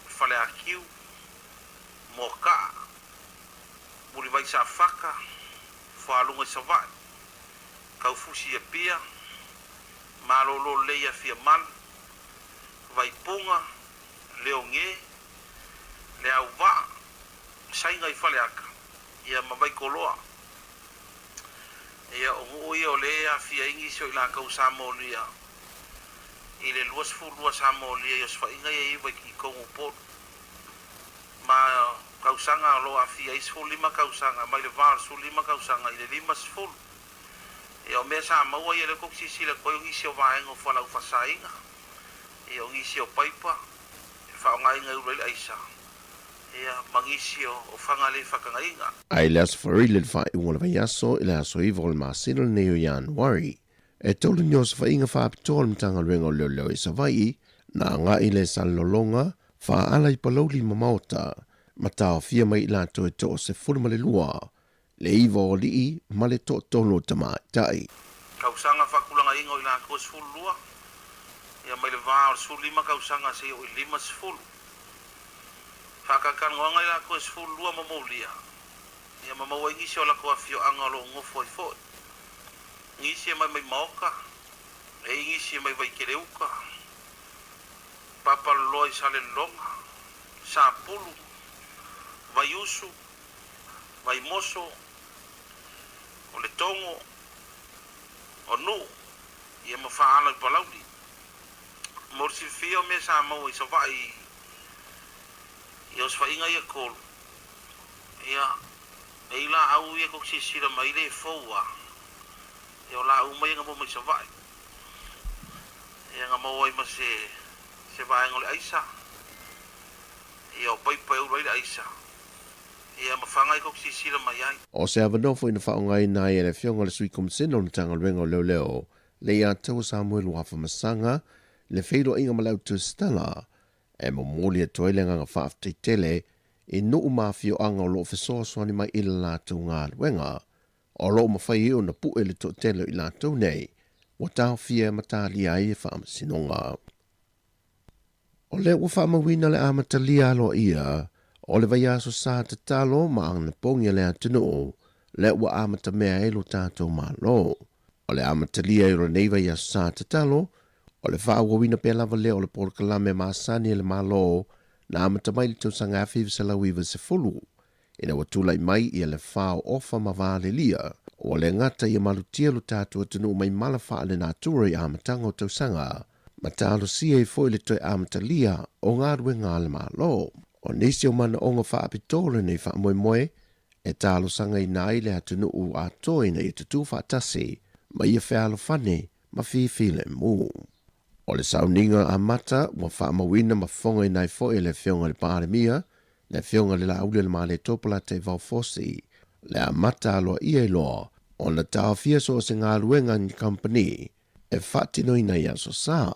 fale akiu moka muri vai sa faka foalunga sa vai kau fusi e pia malolo leia fia man vai punga leonge le au va sainga I fale aka ia mawai koloa ia o ia o le a fia ingi so ila kau Sāmoa ile luas fulua Sāmoa ia sfa inga ia vai ki kongu pot ma kausanga lo a fia isful lima kausanga mai le var sul lima kausanga ile lima sful ia o me Sāmoa ia le koksi sila koyo ngisi o vaengo fala u fasainga ia o ngisi o paipa fa ngai ngai ule aisa ia mangisio o fangale fakangainga ai las farile fa I wona vai aso ila so I vol masino neo January e tolu nyos fa inga fa tol mtanga rengo lolo I savai na nga ile salolonga fa ala I paloli mamauta mata fia mai la to to se fulmale lua le ivo li male to tolo tama tai kausanga fakulanga ingo ila ko fulua ia mai le va sulima kausanga se o lima sful Fakakan ngonga ila ko sful lua mamolia. Ia mamawa ngisi ola ko afio angalo ngofo ifo. Ngisi mai mai moka. E ngisi mai vai kereuka. Papa loi sale longa. Sa pulu. Vai usu. Vai moso. O le tongo. O nu. Ia mafaala I palauli. Morsi fio me Sāmoa I so vai ia os fa inga ia kol ia e la au ia ko sisira mai le foa ia la u mai nga mo mai savai ia nga mo ai ma se vai ngole aisa ia o pai pai rai aisa ia ma fanga ko sisira mai ai o se avano fo ina fa ngai na ia le fionga le sui kom sino na tanga rengo leo le ia tau Samuel wa fa masanga le feido inga malau tu stella e mo moli e toilenga nga whaafte tele I no umafio anga o lo fesoa swani mai ila lātou ngā luenga o lo mawhai eo na pu ele to tele I lātou nei wa tau fia matali ai e whaamasinonga. O le ua whaamawina le amatalia alo ia o le vai aso sa te talo ma ang na pongia le atunu le ua amata mea elo tātou malo. O le amatalia ero nei vai aso sa te talo o le whaawawina pe lava leo le polkalame maasani le malo na amata mai le tausanga awhiwa se lauiwa se fulu. Ina watulai mai ia le whao ofa mawale lia o le ngata ia malutia lo tātua tunu mai malafa le nātura I amatanga o tausanga ma tālo sia I foi le toi amatalia o ngādwe ngā le malo. O nisi o mana onga whaapitore nei wha moe e tālo sanga I nai le atunu u atoi na I tutu whaatasi ma ia whaalo whane ma whiwhile mu. O le sauninga a mata wa whaamawina ma whonga I nai fo le whionga le pāremia, le whionga le laule le male topala te vaufosi, le a mata aloa ia loa, o na tāwhia so se ngā ruenga ni company, e whatino ina ia so sā,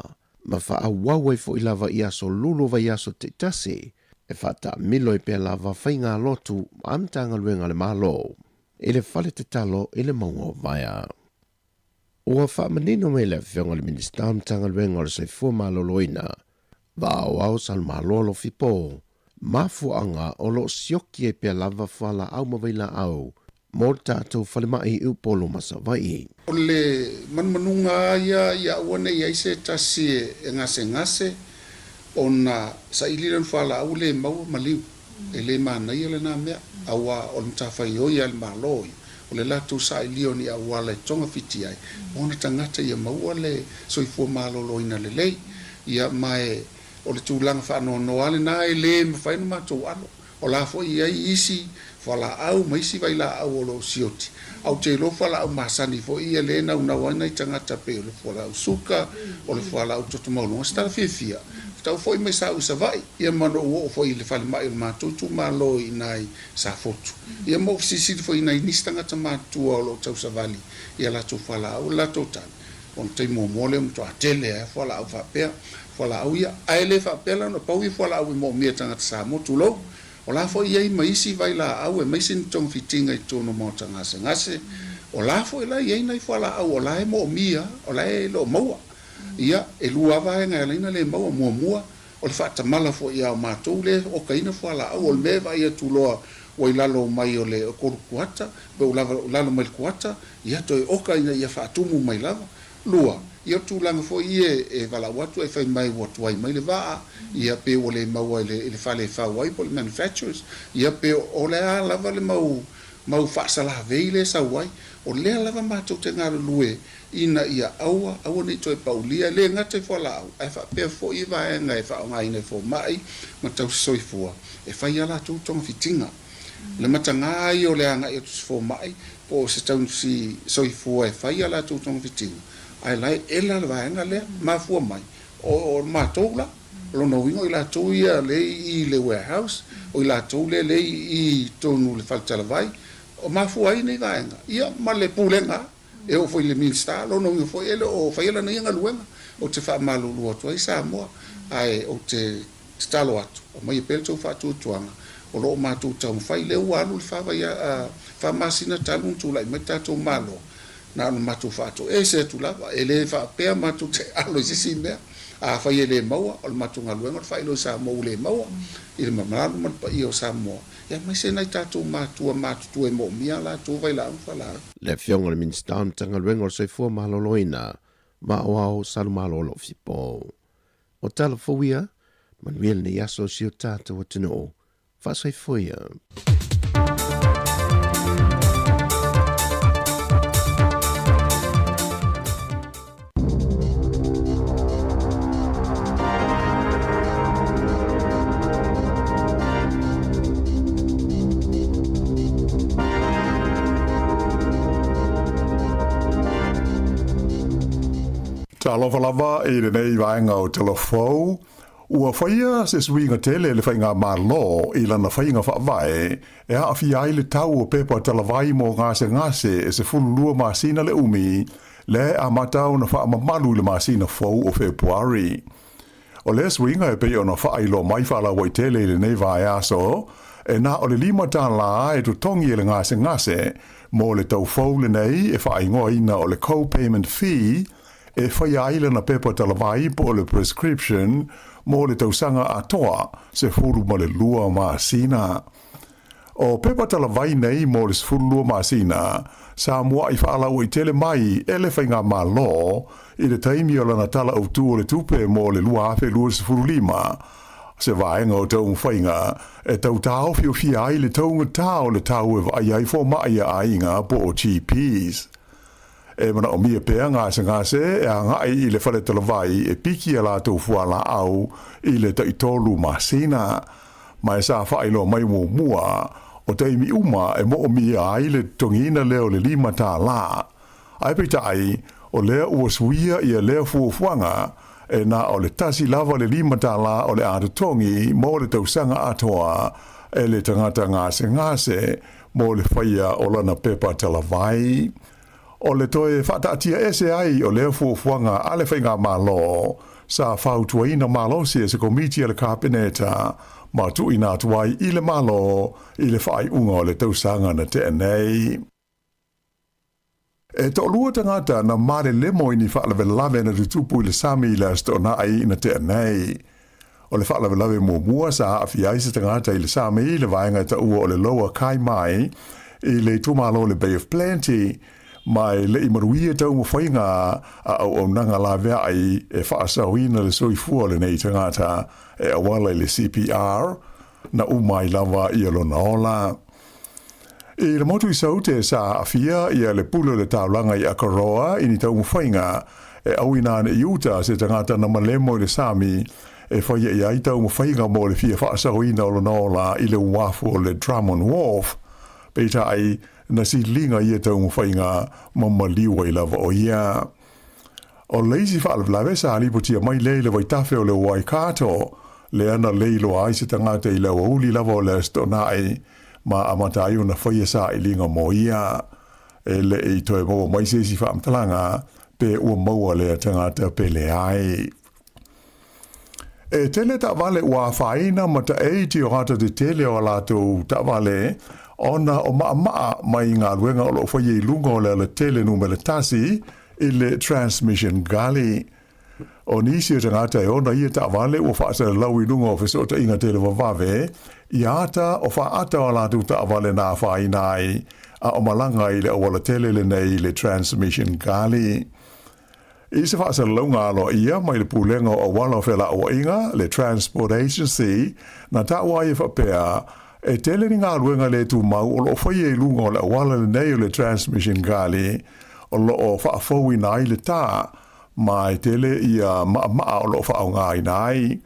ma wha awawai fo I lava ia so lulu vai aso te tasi, e whata milo i pia lava whainga lotu amtanga luenga le malo, e le whale te talo i le maunga vaia. Ua whamanino me le whionga le minista amtanga luenga le saifua maloloina, va au sal malolo fipo, mafuanga o lo sioki e pia lava whala au mawaila au, mo tātou whalemai i upolo masawai. O le manmanunga ia wane ia ise tasi e ngase, o na sa iliran whala au le maua maliu, e le mana ia le nā mea, awa o le tawhai o ia le maloi, o le latu sa ilio ni awa le tonga fiti ai, o na tangata ia maua le soifua malolo ina le lei, ia mai o le tūlanga whanau noale nā e le mawhainu mātou alo, o la fo ia isi, whala au maisi vai la au o lo sioti. Au te lo whala au masani fo ia le nau wana i tangata pe o le whala au suka, o le whala au totomaunga, stara fia. Tau foi mai sa usa vai, ia mano o foi le whale mai o mātou tu malo i nai sa fotu. Ia mo sisi foi nai nistangata mātua o lo tau sa vali, ia la tu whala au la totani. On te mo mole mto atele e whala au whapea, whala au ia, aele whapea no pau i whala au i mo mea tangata sa motu lo. O la fo ia i maisi vai la au e maisi ni tong fitinga i tono mauta ngase. O la fo ila ia ina i whala au, o la e mo mia, o la e lo maua. Ia, e lua vai ngai alaina le maua mua, o le whata mala fo ia o mātou le, o kaina whala au, o le me vai e tuloa o i lalo mai o le koru kuata, pe o lalo mai kuata, ia toi o kaina ia whatumu mai lava, lua. Ia tūlanga fo ie e wala watu e whai mai watu ai mai le waa, ia pe o le maua le whale whawai po le manufacturers, ia pe o le a lava le mau whaasala vei le sa wai, o le a lava mātou te ngāra lue, ina ia aua ni toi paulia, le ngate whala au, e whapea fo i vaenga e whaonga ina fo mai, ma tau soifua, e whai ala tū tonga fitinga. Le matangai o le anga i atus fo mai, po se tau si soifua e whai ala tū tonga fitinga. Ai lai ela le vaenga le mafua mai o mātou la lo no wingo i la tau ia le i le warehouse o i la tau le i tonu le faltala vai o mafua i nei vaenga ia ma le pulenga e o foi le minsta lo no wingo foi ele o faila na inga luenga o te wha malulu atu ai Sāmoa ai o te stalo atu o mai e pele tau whatu tuanga o lo mātou tau mwhai le ualu le whawa ia wha masina talun tūlai mai tātou malo na no matu fato e se tu lava ele fa pe matu te alo sisi mea a fa ele maua o matu ngaluenga fa ilo sa mo le maua i le mamalu man pa io Sāmoa ya mai se nai tatu matu tu e mo mia la tu vai la fa la Le fionga le minista tanga luenga o se fua maloloina ma o salu malolo fipo. O tala fowia manuel ni yaso si o tata o tino fa se foia. Alofa lava e le nei vaenga o telefou, ua whaia se suinga tele le whainga malo i lana whainga whaavae, e a awhi ai le tau o pepa talavai mo ngase e se fululua masina le umi, le a matau na wha mamalu le masina fou o Februari. O le suinga e pei o na whailo mai whala wai tele le nei vae aso, e na o le lima tāla e tu tongi e le ngase mo le tau fou le nei e whaingoa ina o le co-payment fee, e whai aile na pepa talavai po le prescription mo le tausanga atoa se furu ma le lua maasina. O pepa talavai nei mo le furu lua maasina, Sāmoa i whaalau i tele mai e le whainga malo i le taimi o lana tala au tu o le tupe mo le lua afe lua se furu lima. Se vaenga o tau mwhainga e tau tau fio fia ai le taunga tau le tau e vai ai fo mai a ainga po o GPs. E mana o mia pea ngase e a ngai i le whale talavai e piki a la tau fuala au i le taitolu masina. Mai sa whailo mai mua o teimi uma e mo o mia ai le tongina leo le lima tā la. Ai pita ai o lea ua suia i a lea fuafuanga e na o le tasi lava le lima tā la o le atotongi mo le tausanga atoa e le tangata ngase mo le whaia o lana pepa talavai. O le toe whata atia ese ai o lea fuafuanga ale whainga malo, sa fau tuai na malo se komiti le kabineta ma tu ina tuai i le malo i le whai unga o le tausanga na te nei. E to lua tangata na mare lemo ini whaalawe lawe na tutupu i le sami la sto na ai ina te nei. O le whaalawe lawe mua sa awhiai se tangata i le sami i le vaenga ta ua o le loa kai mai i le tumalo le Bay of Plenty mai le imaruia tau mo whainga a au nanga la vea ai e whaasawina le soifua le nei tangata e awala le CPR na umai lava i alona ola. I le motu i saute sa afia i le pulo le taulanga i Akaroa i ni tau mo whainga e awina ne iuta se tangata na malemo le Sami e whaia i ai tau mo whainga mo le fia whaasawina alona ola i le wafu o le Drummond Wharf. Peita ai na si linga ia tau mo whainga mamaliwa i lava o ia. O leisi whaalawlawe sa alipotia mai leile vai tafe o le Waikato, le ana leilo ai se tangata i lewa uli lava o le stonai, ma amata ai una whaia sa i linga mo ia. E le e toe maua mai se si whaamtalanga, pe ua maua le tangata pe le ai. E tele ta vale ua whaina ma ta eiti o hata te tele o lato ta vale, ona o maa mai ngā luenga o lo whaia i lunga o le tele numele tasi i le transmission gali. O nisi o tangata e ona ia ta vale o whaasa lau i lunga o whesota inga tele wawave, i ata o whaata o latu ta vale nā whainai, a o malanga i le awala tele le nei le transmission gali. I se whaasa lau ngā alo ia mai le pūlenga o wala o whela o inga, le Transport Agency, na ta wai e whapea, e tele ni ngā luenga le tu mau o lo whaia i lunga o le awala le nei o le transmission gali o lo o whaafau i nai le tā ma e tele i a maa o lo whaau ngā i nai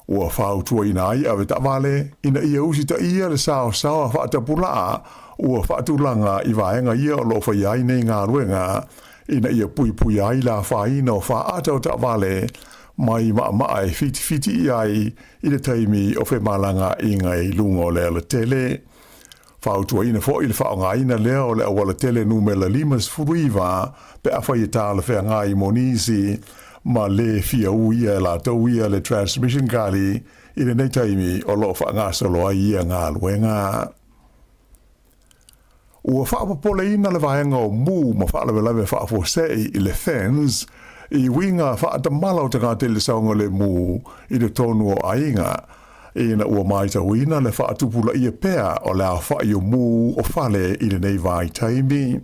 ua whaau tua i nai a ta vale ina ia usi ta ia le sao sao a whaatapulaa ua whaatulanga i vaenga ia o lo whaia i nei ngā luenga ina ia pui pui ai la whaina o whaata o ta vale mai maa e fiti i ai i le taimi o whe malanga i ngai lunga o lea le tele. Whautua ina fo i le whaonga ina lea o le awala tele numela limas furuiva pe a whai tā le whea ngai monisi ma le fia uia la tau ia le transmission gali i le nei taimi o lo whaangasalo ai ia ngā luenga. Ua whaapapole ina le vaenga o mū ma whaalawe whaafosei i le fens i winga whaatamala o te ngā tele saunga le mū i le tonu o ainga. E na ua mai tawina le whaatupula ia pea o le a whai o mū o whale i le nei vai taimi.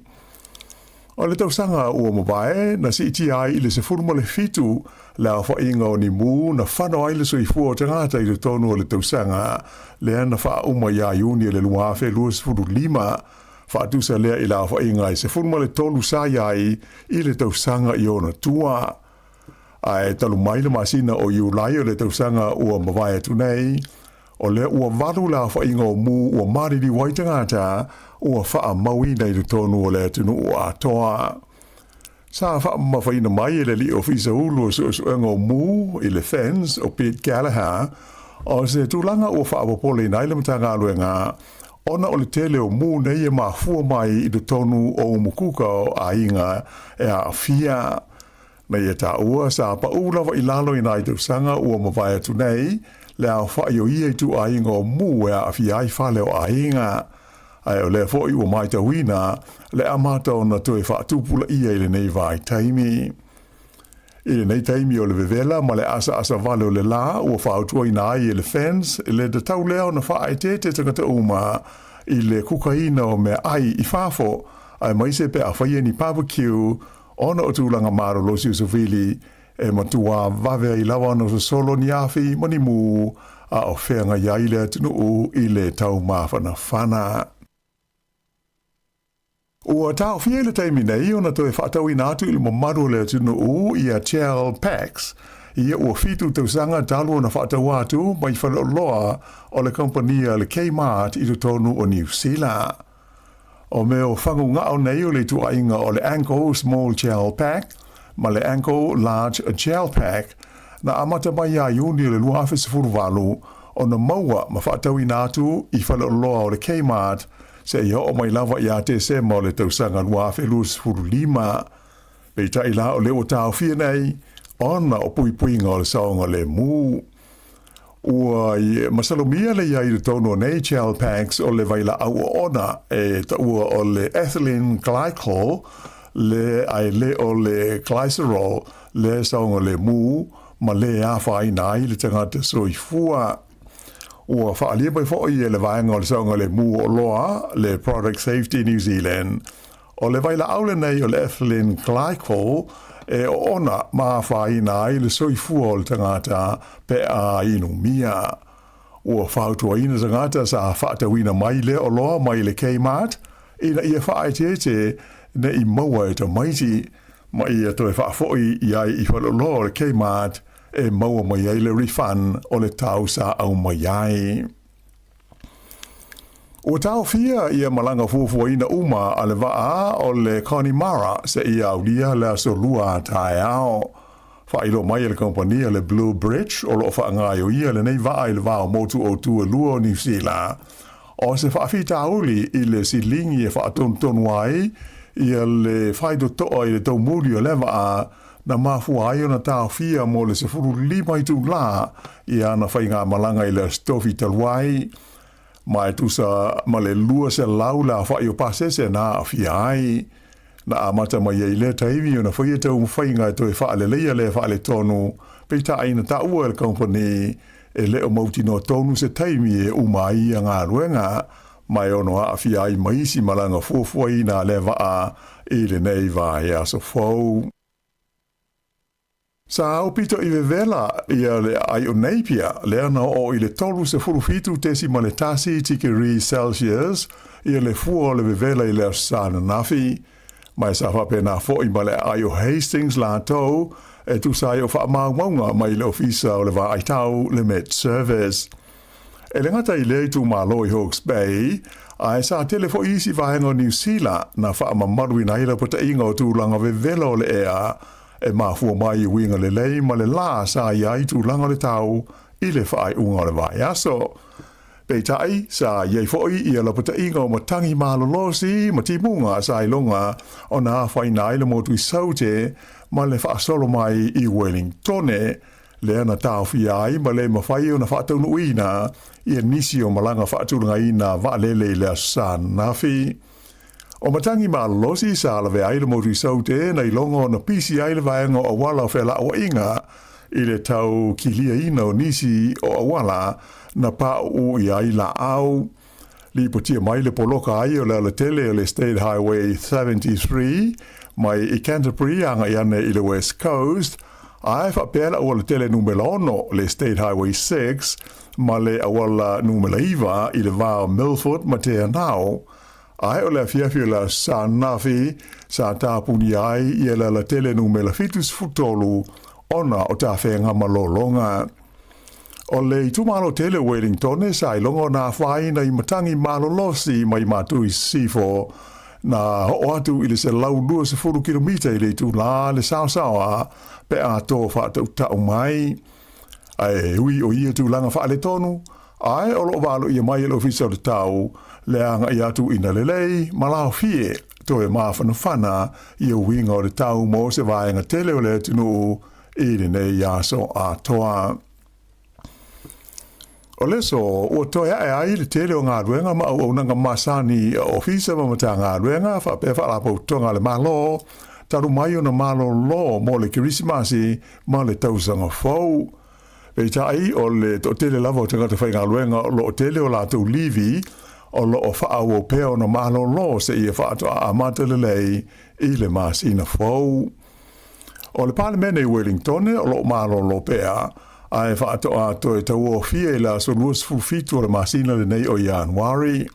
O le tausanga ua mawae na si iti ai i le se furuma le fitu le a whainga o ni mū na whano ai le soifua o te ngāta i le tonu o le tausanga le ana wha uma ia iuni le luafe luas furu lima whaatusa lea i la whainga i se furuma le tolu sa iai i le tausanga i ona tua. Ai talu mai le masina o iulai o le tausanga ua mawai atu nei, o le ua waru la whainga o mū ua mariri waitangata ua wha maui nei le tonu o le atunu ua atoa. Sa wha mawhaina mai le li ofisa ulu o suenga o mū i le fens o Pete Gallagher, o se tūlanga ua wha apopole nei le matanga aluenga, ona o le tele o mū nei e mafua mai i le tonu o umukuka o ainga e a fia. Nei e tā ua sa pa ulawa i lalo i nai tausanga ua mawai atu nei, le au whai o ia i tu ainga o mū e a fiai whale o ainga. Ai o le fo i ua mai tawina, le amata o na tue whaatupula ia i le nei vai taimi. I le nei taimi o le vevela, ma le asa vale o le la, ua whautua i nai i le fens, i le tau leo na whaai te tangata uma, i le kukaina o me ai i whafo, ai maise pe a whaia ni barbecue, ona o tūlanga maro losi usufili e matua vave i lawa no solo ni afi mani mu a o whenga iaile atunu u i le tau mawhana whana. Ua tau whiele taimi nei ona toi whaatau i nātu ili mamaru le atunu u i a Chell Packs ia ua fitu tausanga talu na whaatau atu mai whalo loa o le kompania le Kmart i tonu o New Zealand. O me o whangu ngao nei o le tuainga o le Ankle Small Gel Pack, ma le Ankle Large Gel Pack, na amata mai a iuni le luafe se furuwalu o na maua ma whaatau i nātu i whale loa o le Kmart, se ia o mai lava i a te se ma o le tausanga luafe luas furu lima. Pei ta ila o le o tau whia nei, ona o puipuinga o le saonga le mu. Ua masalomia le iai le tono NHL packs o le vaila au ona e ta ua o le ethylene glycol le ai le o le glycerol le saonga le mu ma le a whaina ai le tangata soifua. Ua whaalia pai fōi e le vaenga o le saonga le mu o loa le Product Safety New Zealand o le vaila au le nei o le ethylene glycol e ona ma whaina ai le soifua o le tangata pe a inu mia. Ua whautua ina tangata sa whaatawina mai le o loa mai le Kmart ina ia whaetete ne i maua e ta maiti ma ia toi whaafoi i ai i whaloloa le Kmart e maua mai ai le refund o le tau sa au mai ai. Ua tau fia ia malanga fuafua ina uma a le waa o le Connemara se ia aulia le asolua tae ao. Whailo mai le kompania le Blue Bridge o loo whaangaio ia le nei waa i le waa o motu o tua lua o New Zealand. O se whaafita auli i le silingi e whaatonu ai ia le whaido toa i le tau muri o le waa na mafua ai ona tau fia mo le se furu lima i tu la i ana whainga malanga i le stofi taluai. Mai tusa ma le lua se laula whai o pasese na fia ai. Na amata mai ei le taimi o na whaia tau mwhainga e toi wha le leia le wha le tonu peita aina ta ua le company e le o mauti no tonu se taimi e umai a ngā ruenga mai ono a fia ai maisi malanga fuafua ina le waa i le nei vai aso fau. Sa au pito i vevela ia le ai o neipia le ana o i le tolu se furufitu tesi ma le tasi tikiri Celsius ia le fua le vevela i le sana nafi. Mai sa whapena fo i ma le ai o Hastings la tau e tu sa i o wha maunga mai le ofisa o le wa aitau le Met Service. E le ngata i le tu malo i Hawke's Bay ai sa telefo isi vahenga o New Zealand na wha mamaru ina ira pata inga o tūlanga vevela o le ea e mafua mai i winga le lei ma le la sa iai tu langa le tau i le whaai unga le vai aso. Peitai sa iei foi i ala pata inga o matangi malolosi ma timunga sa ilonga o na whaina ile motu i saute ma le whaasolo mai i Wellingtone le ana tau fiai ma le mawhai o na whaataunu ina i a nisi o malanga whaatulanga ina waalele le asan nafi. O matangi malolosi sa ala ve aile motu i saute na ilonga o na pisi aile vaenga o wala o whela o inga i le tau kilia ina o nisi o awala na pa u i aila au. Li potia mai le poloka ai o le tele o le State Highway 73 mai i Canterbury anga i ane i le West Coast ai whapela o le tele numela ono le State Highway 6 ma le awala numela iwa i le vao Milford ma te anao. Ai o le fiafio la sa nafi sa tāpuni ai i la tele numela fitus futolu ona o tā whenga malolonga. O le i tumalo tele Wellington sa i longo na whaina i matangi malolosi mai matui sifo na o atu i le se lau 2 kilomita i le tu la le Sāmoa pe a tō whaatau tau mai. Ai hui o ia tu langa wha le tonu ai o lo walo i mai le ofisa o le tau le anga i atu ina lelei malao fie to e mawhanawhana i o winga o le tau mo se vaenga tele o le tunu i le nei aso a toa. O leso, o toi e ai le tele o ngā ruenga ma au nanga masani ofisa ma mata ngā ruenga whapewa la pautonga le malo taru mai o na malo lo mo le kirisimasi ma le tausanga fau. Pei tai o le to tele lava o tangata whai ngā ruenga o lo tele o la tau livi o lo o whaau o peo na malo lo se ia whaato a amata le lei i le masina fau. O le palemene i Wellington o lo malo lo pea ai whaato a toi tau o fie la so luas fufitu o le masina le nei o Januari.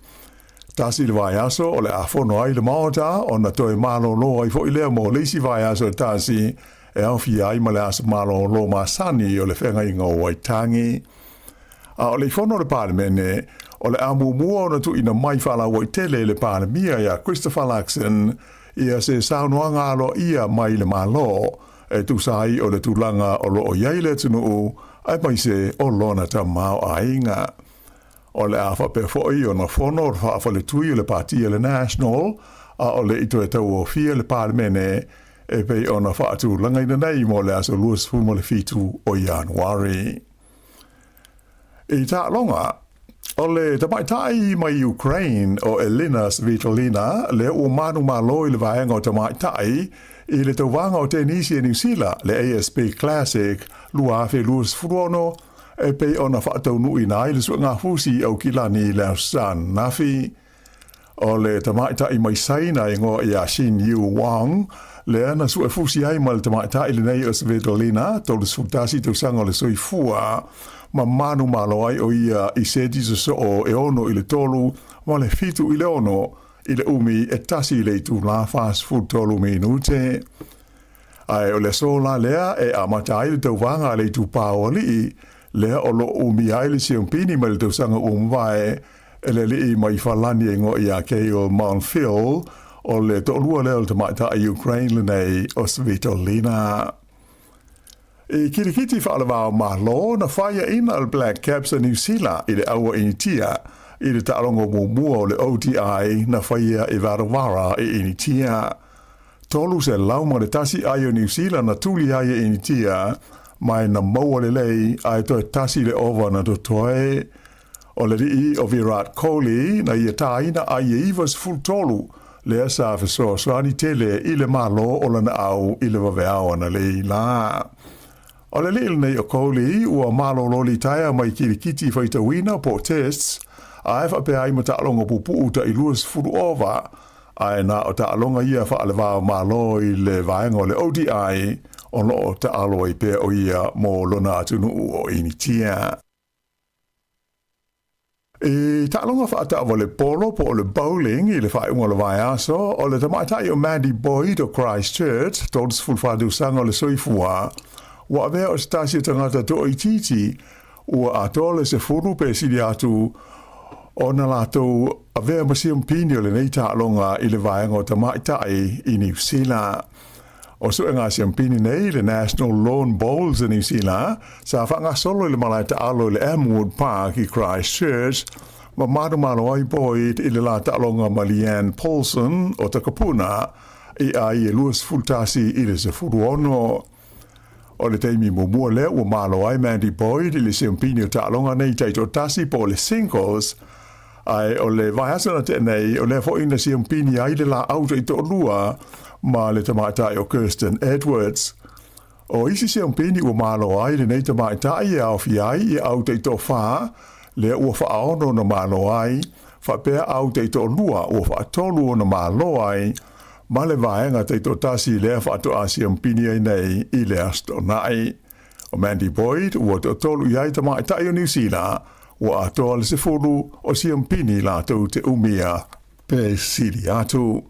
Tasi le vai aso o le afono ai le maota o na toi malo lo ai fo i lea mo leisi vai aso tasi e au fi ai ma le aso malo lo masani o le whenga inga o Waitangi. A o le fono le palemene o le amumua o na tu ina mai whala o tele le palemia ia Christopher Luxon ia se saunoanga alo ia mai le malo e tu sai o le tulanga o lo o yaile tunu ai mai se o lona ta mau a inga. O le afa pe foi o na fono o fa le tui o le partia le National a o le ito e tau o fia le palemene e pei ona whaatu langa ina nei mo le aso luas fu mo le fitu o Januari. I ta longa, o le tamaitai mai Ukraine o Elena Svitolina le o manu malo i le vaenga o tamaitai i le tauwanga o tenisi e New Zealand le ASP Classic lua fe luas furono e pei ona whaatau nui nai le suanga fusi au kilani le San Nafi. O le tamaitai mai saina i ngo i a Shin Yu Wang le ana su e fusi ai ma le tamaitai le nei o Svitolina tolu sfutasi tau sanga le soifua ma manu malo ai o ia i sedi so o e ono i le tolu ma le fitu i le ono i le umi e tasi le tu la fast food tolu minute. Ai o le sola lea e amata i le tau wanga le tu paoli lea o lo umi ai le siompini ma le tau sanga umwae e le li mai falani e ngo i a keo Mount Phil o le tolua leo le tamata a Ukraine le nei o Svitolina. E kirikiti whaalawao mahlo na whaia ina al Black Caps a New Zealand i le aua initia i le taongo mua o le ODI na whaia i warawara i initia. Tolu se lauma le tasi ai o New Zealand na tuli ai i initia mai na maua le lei ai toi tasi le ova na totoe. O le rii o Virat Kohli na ia taina ai e ivas full tolu le asa fesoa swani tele i le malo o lana au i le waweao na lei la. O le leel nei o Kohli ua malo loli taia mai kirikiti whaitawina po tests a e whape ai ma taalonga pupu ta i luas furu ova a e na o taalonga ia whaalewao malo i le vaenga o le ODI o lo taalo i pe o ia mo lona atunu o initia. E taalonga whaatao le polo po o le bowling i le whaeunga le vai aso o le tamaitai o Mandy Boyd o Christchurch todos fulfadu sanga o le soifua wa vea o stasi tangata to i titi ua atole se furu pe sili atu o na lato a vea masiam pini o le nei taalonga i le vaenga o tamaitai i New Zealand. O su ngā siampini nei le National Lawn Bowls in New Zealand, sa whanga solo le malai taalo le Amwood Park i Christchurch, ma mano ai Boyd i le la taalonga ma Leanne Paulson o Takapuna i ai e luas fultasi i le se furu ono. O le teimi mumua lea ua malo ai Mandy Boyd i le siampini o taalonga nei taito tasi po le singles, ai o le vaiasana te nei o le fo ina siampini ai le la auto i to lua, ma le tamaitai o Kirsten Edwards. O isi siampini ua malo ai le nei tamaitai e au fiai i au te ito wha, le ua whaono na malo ai, whapea au te ito lua ua whaatolu na malo ai, ma le vaenga te ito tasi le whaato a siampini ai nei i le asto nai. O Mandy Boyd ua te tolu iai tamaitai o New Zealand, ua atoa le se furu o siampini lato te umia pe sili atu.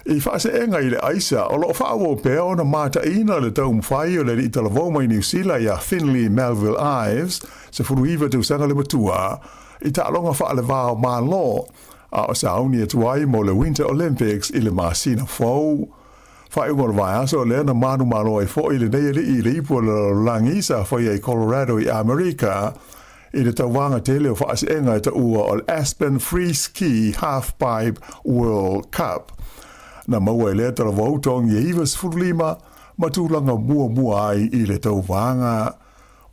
I whaase enga i le aisa, o loo whaawo pēo na mata ina le tau mwhai o le ri talavoma i New Zealand ia Finley Melville Ives, se furu iwa tau sanga le matua, i taalonga whaale vāo mā lo, a o sauni e tuai mo le Winter Olympics i le Masina Fou. Whaeunga le vai aso le na manu malo e fo i le nei li i le ipu le langisa whai i Colorado i Amerika, i le tauwanga tele o whaase enga e ta ua o Aspen Free Ski Halfpipe World Cup. Na maua e lea tala wautong i Ivas Furulima, ma tūlanga mua ai i le tau wanga.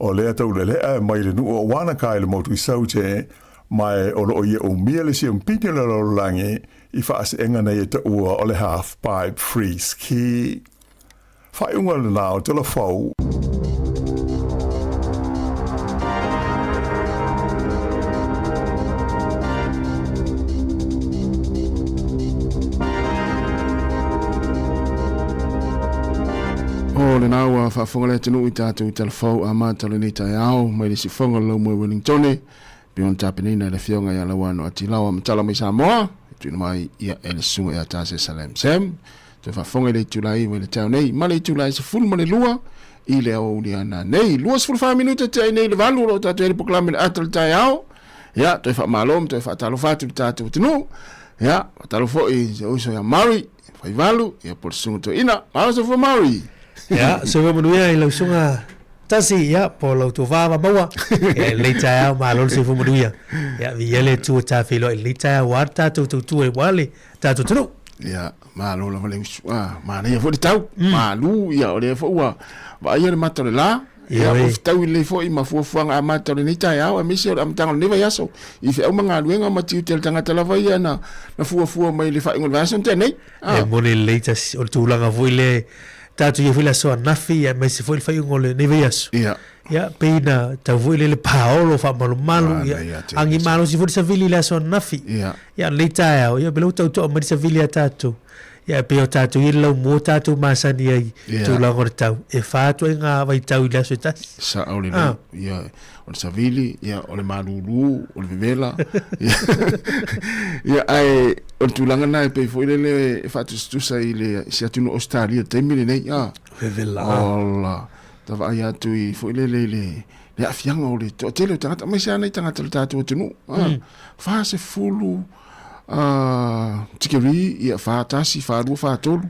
O lea tau le lea mai le nua o wanaka i le motu i saute, mai o loo i o mia le si mpini le lorangi i whaase enga nei e ta ua o le half-pipe free ski. Whaiunga le nao tala whau. O le naua whaafonga le tenu i tātou i talafau a mātalo ni tai ao, mai le si whonga lau mui Wellington, bion tāpenina le whionga i alawano ati lawa matala mai Sāmoa, tuina mai ia ele sunga i a tāse Salem Sam, tu whaafonga le tulai mai le tau nei, ma le tulai se fulu ma le lua, i le au ni ana nei, lua se fulu 5 minuta te ai nei le valu, lo tātou e le poklame le atala tai ao, ia, tu e wha malom, tu e wha talo fatu le tātou tenu, ia, talo fo i se oiso ia Maui, whai valu, ia por sunga to ina, maro se fo Maui. Ya, so we manuia i lau sunga tasi ya po lau tu vava maua. Ya leita ya malol se fu manuia. Ya vi ele tu ta filo leita ya warta tu e wale ta tu tru. Ya, Malo la vale ma ne fo tau malu ia o le fo wa ia le mata le la ia o tau le fo i ma fo nga mata le nita ia o misi o am tanga le vai aso i fe o manga luenga ma tiu tel tanga tala vai na fu mai le fa ngol vason te nei e mo le leita o tu langa fo le tatu ia fila so nafi ia mai se fo le fa ngol le vai aso ia peina tau fo le paolo fa malu ia angi malo si fo sa vili la so nafi ia leita ia belo tau to ma sa vili tatu ia pe o tatu i lau mo tatu masani ai tu langor tau e fatu nga vai tau i laso tas sa ole ia o sa vili ia o le malulu o le vela ia ai o tu langa na pe foi le fatu tu sai le sia tu no Australia te mili nei ia vela ola tava ia tu i foi le afianga o le to tele tanga mai sa nei tanga tatu tu no fa se fulu tikeri ia fatasi faru fatolu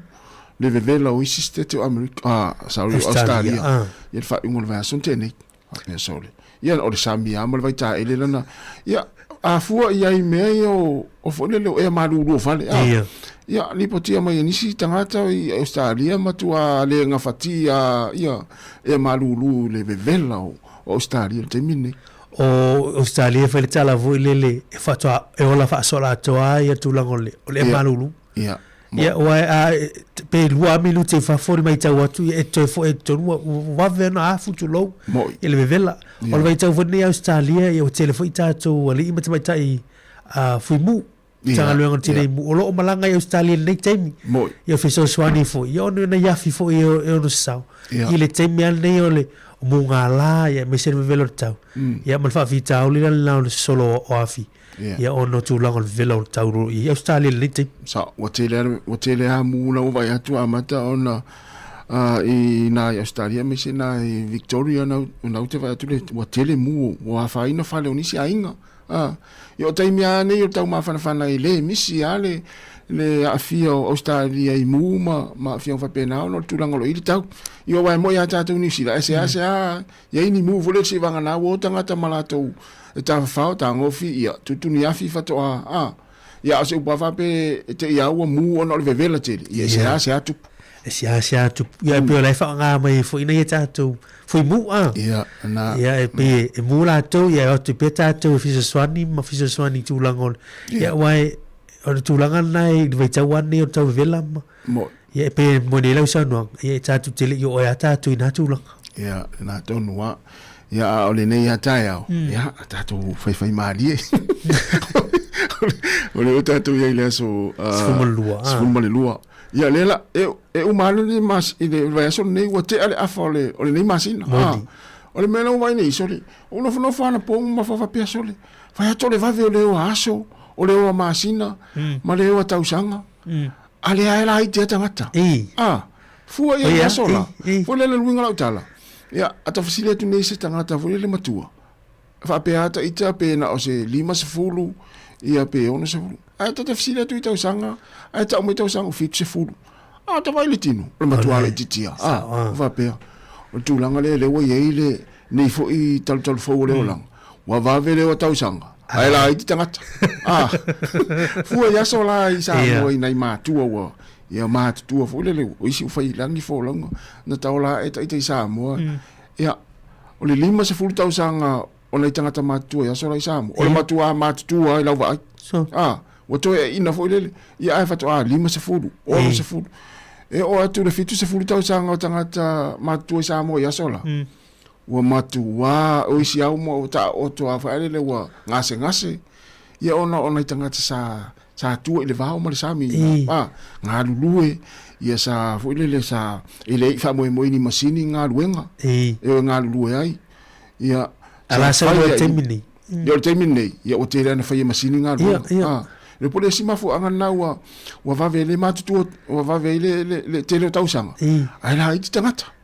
le vevela o isiste te America Australia ia fa ngol va sonte nei a sole ia o le sami amal vai ta ele lana ia a fua ia i me o fole le e malu lo fale ia li potia mai ni si tangata i Australia matua le nga fatia ia e malu lu le vevela o Australia te mine o Australia fa le tala vo le e fa toa e ola fa sola toa ia tu langole o le malulu ia wa pe lua milu te fa for mai tau atu e to fo e to wa vena a futu lo ele vevela o vai tau vone Australia e o telefone tato ali ima mai tai a fuimu tanga luenga tine mu o lo malanga Australia nei taimi ia fi so swani fo ia no na ia fi fo e no sao ile taimi al nei ole mungala ia me se velo tau ia mal fa vita o le la solo o afi ia ono tu lang velo tau i Australia lite sa o tele ha mu la o vai atu amata ona i na Australia me se na Victoria na te vai atu le o tele mu o afa ina fa le onisi ainga ia tai mia nei o tau ma fa na ile misi ale le afia o Australia i muma ma fia fa pena no tu lang lo i tau io vai mo ya tatu ni sila esa ya ini mu vole si vanga na wo tanga ta malato ta fa ta ngofi ia tu ni afi fa to ia se pa fa pe te ia o mu ono le vevela te ia se atu ia pe la fa nga mai fo ina tatu foi mu ia na ia pe mu la to ia o te pe tatu fi so swani tu langol ia wai o tu langan nai vai tawan ni o tau vela mo ia pe mo ni lau sa no ia tatu tele yo ia tatu ina tu lang ia na to noa ia o le nei ata ia tatu fai mali o le tatu ia le so lua ia lela e o malo ni mas ile vai so nei o te ale afole o le nei masina o le mena vai nei sole o no fa na po ma fa pe sole vai to le va ve le o aso o le o masina ma le o tausanga ale ai la i te tangata fua ia sola fua le luinga la utala ia ata fasile tu nei se tangata fua le matua fa pe ata ita pe na o se lima se fulu ia pe ona se fulu ai ta fasile tu ita usanga ai ta o usanga fit se fulu ta vai le tino le matua le titia va pe o tu langa le o ye le nei fo i tal fo le olang wa va vele o ta usanga ai la i tangata fua ia sola i sa mo i nai matua wa ia matua fo le o isi fai langi fo longa na taola e tai Sāmoa ia o le lima se fulu tausanga o nei tangata matua ia sola i Sāmoa o le matua matua i lau vai o to e ina fo le ia ai fato lima se fulu o se fulu e o atu le fitu se fulu tausanga o tangata matua i Sāmoa ia sola wa matua o isi au mo ta o to afa le wa ngase ia ona tangata sa tu ile va o mo sami nga lulue ia sa fo ile sa ile fa mo ni masini nga luenga nga lulue ai ia ala sa o termini ia o te na fa masini nga luenga le polisi ma fo anga na wa va vele matu wa va vele le tele tausanga ai la i tangata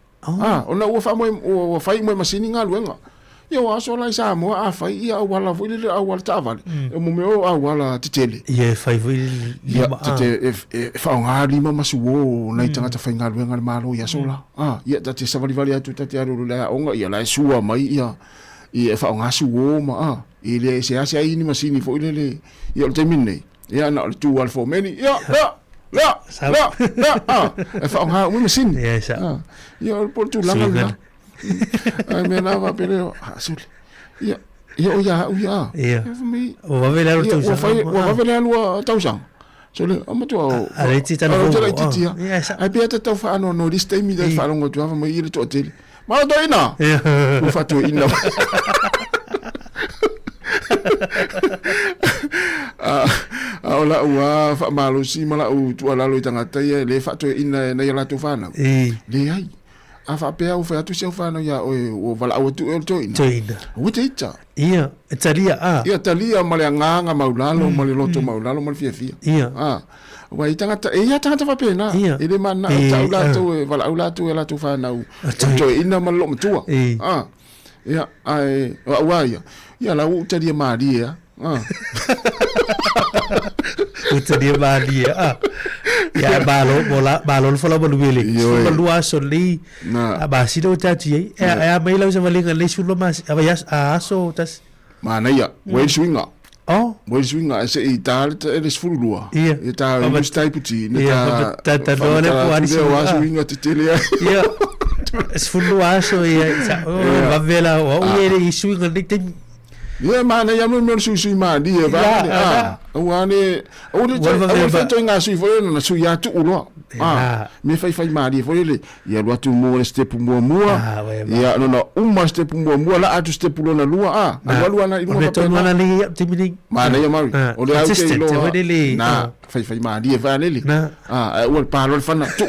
ona o fa mo o fa mo masini nga luenga ia wa so la Sāmoa fa ia wala vile wala taval mo me o wala tele ia fa vile te fa nga lima masuo na tangata fa nga luenga malo ia so la ia te savali vale atu te aru la onga ia la sua mai ia fa nga suo ma ile se ai ni masini fo ile ia te minne ia na tu al fo meni ia La. E fa nga u mesin. Ya sa. Ya por tu langa la. Ai me lava pele asul. Ya. Ya o ya. Ya. O va ver algo tu. O va ver algo tau sang. So le ama tu. Ale ti tana vo. Ya sa. Ai pia tau fa no this time mi da fa longo tu ava mo ile to hotel. Ma do ina. O fa tu ina. Ola ua fa malu si mala u tu ala lo tangata ia le fa to ina na ia tu fana le ai a fa pe au fa tu se fana ia o vala o tu el join o te ita ia talia ia talia male nganga maulalo male loto maulalo male fia ia wa tangata ia tangata fa pe na ile mana ta ula tu vala ula tu ela tu fana u to ina malo mtua ia ai wa ia la u talia maria Uta dia balia ya balon fola bolubele so lua so li abasi do tati e mai la usava linga le sulo mas avas aso tas mana ia we swinga we swinga se ital ele sfulua ia ta staiputi ta dole puani se was swinga tele ia sfulua so ia va vela o ele swinga dikten ia mana ia no sui ma dia ba wane o le to nga sui foi na sui atu ulo me fai ma dia foi le ia lo atu mo step mo ia no uma step mo la atu step lo na lua na lua na ino pa na li timini mana ia mari o le au ke lo na fai ma dia va le o pa lo fa na tu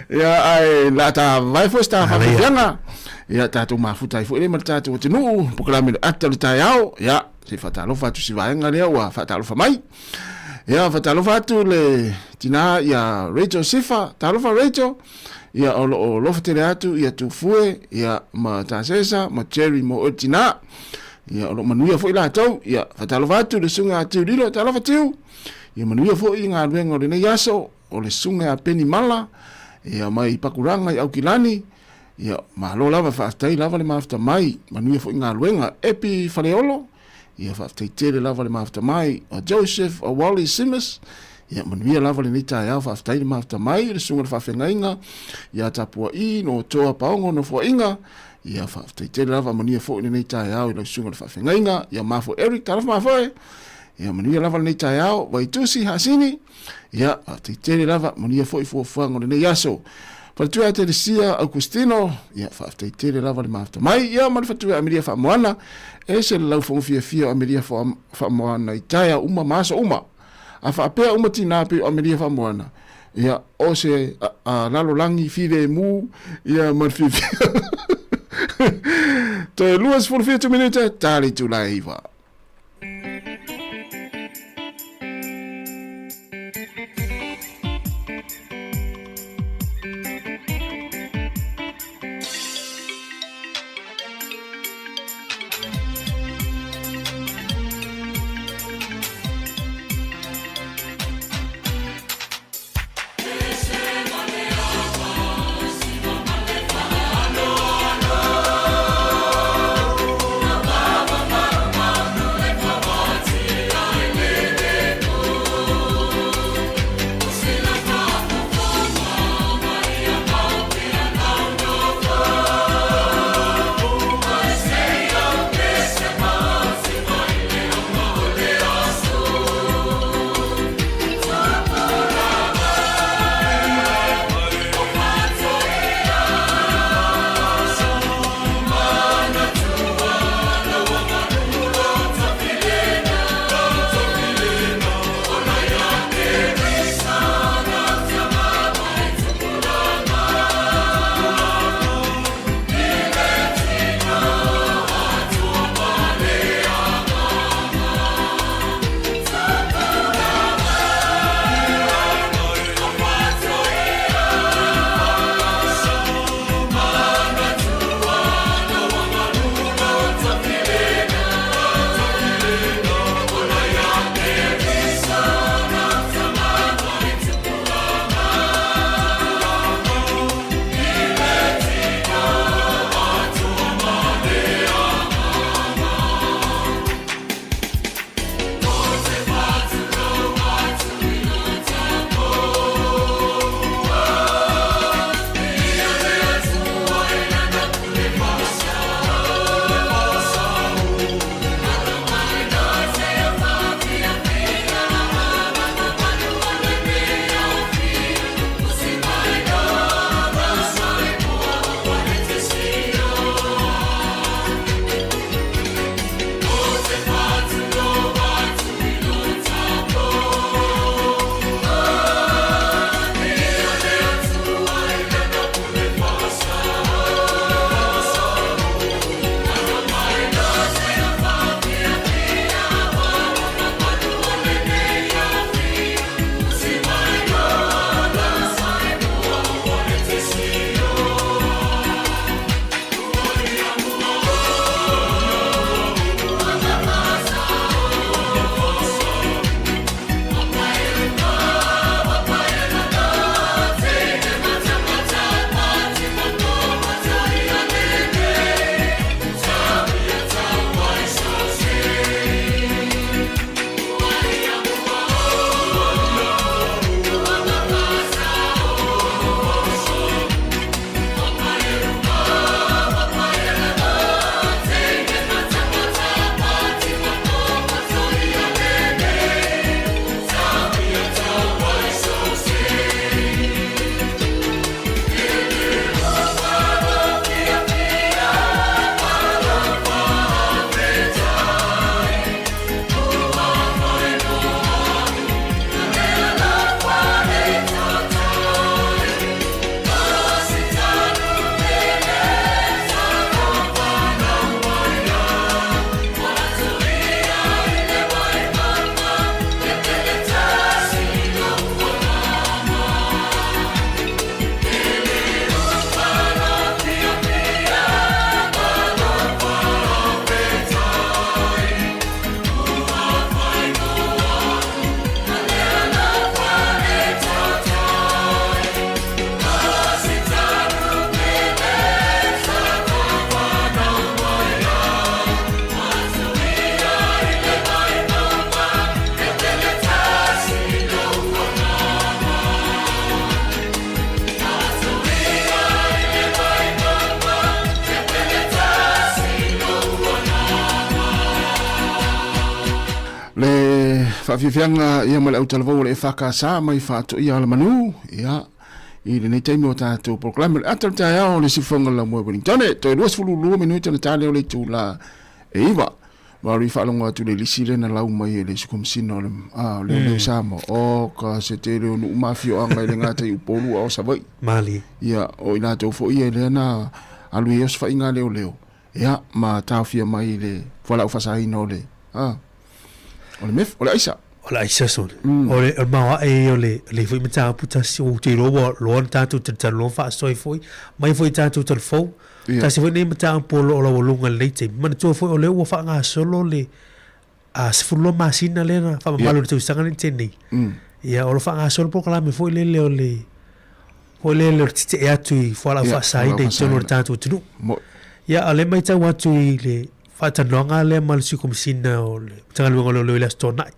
ia ai la ta vai foi sta fa fianga ia tatou mafutai foi le ma tatou te no proklame ata le tai ao ia se fatalo fatu si vaenga le wa fatalo fa mai ia fatalo fatu le tina ia Rachel Sifa talo fa Rachel ia o lo fatele atu ia tu fue ia ma tasesa ma Cherry mo tina ia o manuia foi la tau ia fatalo fatu le sunga atu dilo talo fatu ia manuia foi nga vengo le yaso o le sunga a peni mala ia mai pakuranga i au kilani ia malo lava faaftai lava le mafta mai manuia fo inga luenga epi faleolo ia faaftai tele lava le mafta mai o Joseph o Wally Simmons ia manuia lava le nita ia faaftai le mafta mai le sunga le faafengainga ia tapua i no toa paongo no fo inga ia faaftai tele lava manuia fo le nita ia le sunga le faafengainga ia mafo Eric taraf mafo ia manuia lava le nita ia Waitusi Hasini ia faaftai tele lava manuia fo i fuafuanga le yaso Fatua te sia Augustino ia faaftai tele lava le mafta mai ia ma fatua Amelia fa moana e se lau fo fia Amelia fa moana itaia uma maso uma a fa pe uma tina pe Amelia fa moana ia o se lalo langi fide mu ia ma fi te luas for 2 minute tali tu laiva whawhiwhianga ia male au talawau le whakasa mai whātu ia ala manu. Ia, i le nei taimi o tātou proklame le atal tai ao le sifonga la mua Wellingtone. Toi luas fulu lua minuta na tāle o le tū la e iwa. Wari whaalonga atu le lisi le na lau mai e le sukomsina o le leo Sāmoa. O ka se te leo nu umawhio anga i le ngātai upolu o Savai. Mali. Ia, o i nātou fo ia le na alu i os whainga leo leo. Ia, ma tāwhia mai le whala ufasahina o le. O le mef, o le aisa. O le aisa son. O le mawa e o le fui mata puta si o te roa loan tātou te loan wha soi fui. Mai fui tātou te fau. Ta se fui nei mata polo o la walunga le te. Mana tua fui o le ua wha ngā solo le a sifulo masina le na wha mamalo le tau sanga le te nei. Ia o le wha ngā solo proklame fui le le o le o le le tite e atu i wha lau wha sai nei tono le tātou tunu. Ia a le mai tau atu i le whatanonga le malisi komisina o le tangaluanga lo le stona.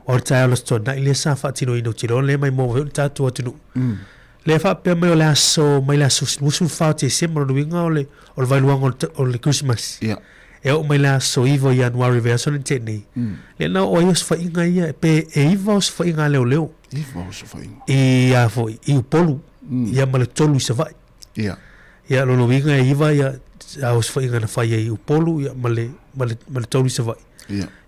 O le tai o le stona i le sa whatino ino tiro le mai mo le tātou atunu. Le whapea mai o le aso mai le aso musu whaute se maro nuinga o le vailuanga o le Christmas. E o mai le aso iwa i Januari vea son te nei. Le na o ios whainga ia pe e iwa os whainga leo leo. Iwa os whainga. I a foi i upolu. Ia ma le tolu i sa vai. Ia lo nuinga e iwa ia a os whainga na whai i upolu ia ma le tolu i sa vai.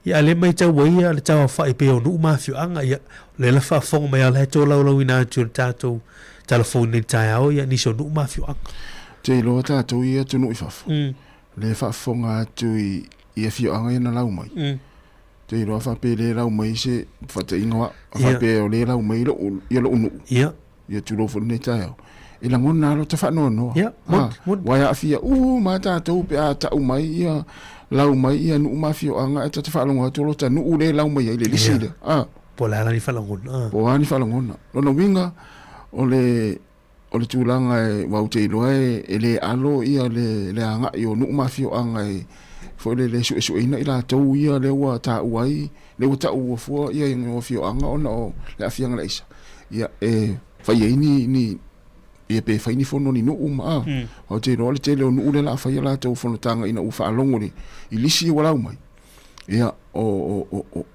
Ia le mai tau waia le tau whai pe o nuu mawhio anga ia le la whaafonga mai ala he tō lau ina atu le tātou telefoni ni tai au ia niso nuu mawhio anga. Te iloa tātou ia tunu i whafo. Le whaafonga atu i whio anga ia na lau mai. Te iloa whape le lau mai se whata ingoa. Whape o le lau mai ia lo unu. Ia tulofu ni tai au. I la ngona alo te whanua noa. Wai a whia ma tātou pe a tau mai ia lau mai ia nuu mawhio anga e te whalonga tolo ta nuu le lau mai ia le lisi le. Po la ni whalongona. Po la ni whalongona. Lona winga o le tūlanga e wau te iloa e le alo ia le anga i o nuu mawhio anga e fo le su ina i la tau ia le ua ta uai le ua ta ua fua ia i ngā whio anga ona o le awhianga la isa. Ia e whai e ni ia pe fai ni fono ni nuu maa. O te iloa le te leo nuu le la whai la tau fono tanga ina ufa alongo ni i lisi i walau mai. Ia o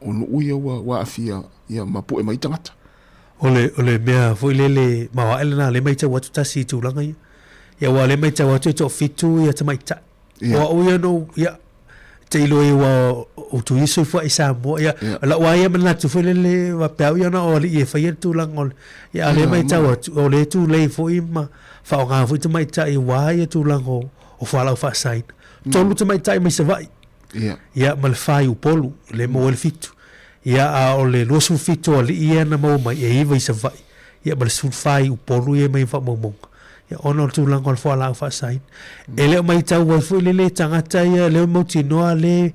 nuu ia wa awhia ia mapu e mai tangata. O le mea foi le mawa ele na le mai tau watu tasi tūlanga ia. Ia wa le mai tau watu e tō fitu ia ta mai ta. Wa o ia no ia te ilo e wa o tu iso fua i Sāmoa ia. La wa ia mana tu foi le wa peau ia na o li e whai tūlanga o ia le mai tau watu o le tu le foi ma wha o ngā foi ta mai ta i wa ia tūlanga o whalau wha sain. Tolu ta mai ta i mai sa vai. Ia ma le whai upolu le mo le fitu. Ia a o le losu fitu o li ia na mau mai e iwa i sa vai. Ia ma le sun whai upolu ia mai wha maumonga. Ia ono tu lang on whalau wha sain. E leo mai tau wai fui le tangata ia leo mauti noa le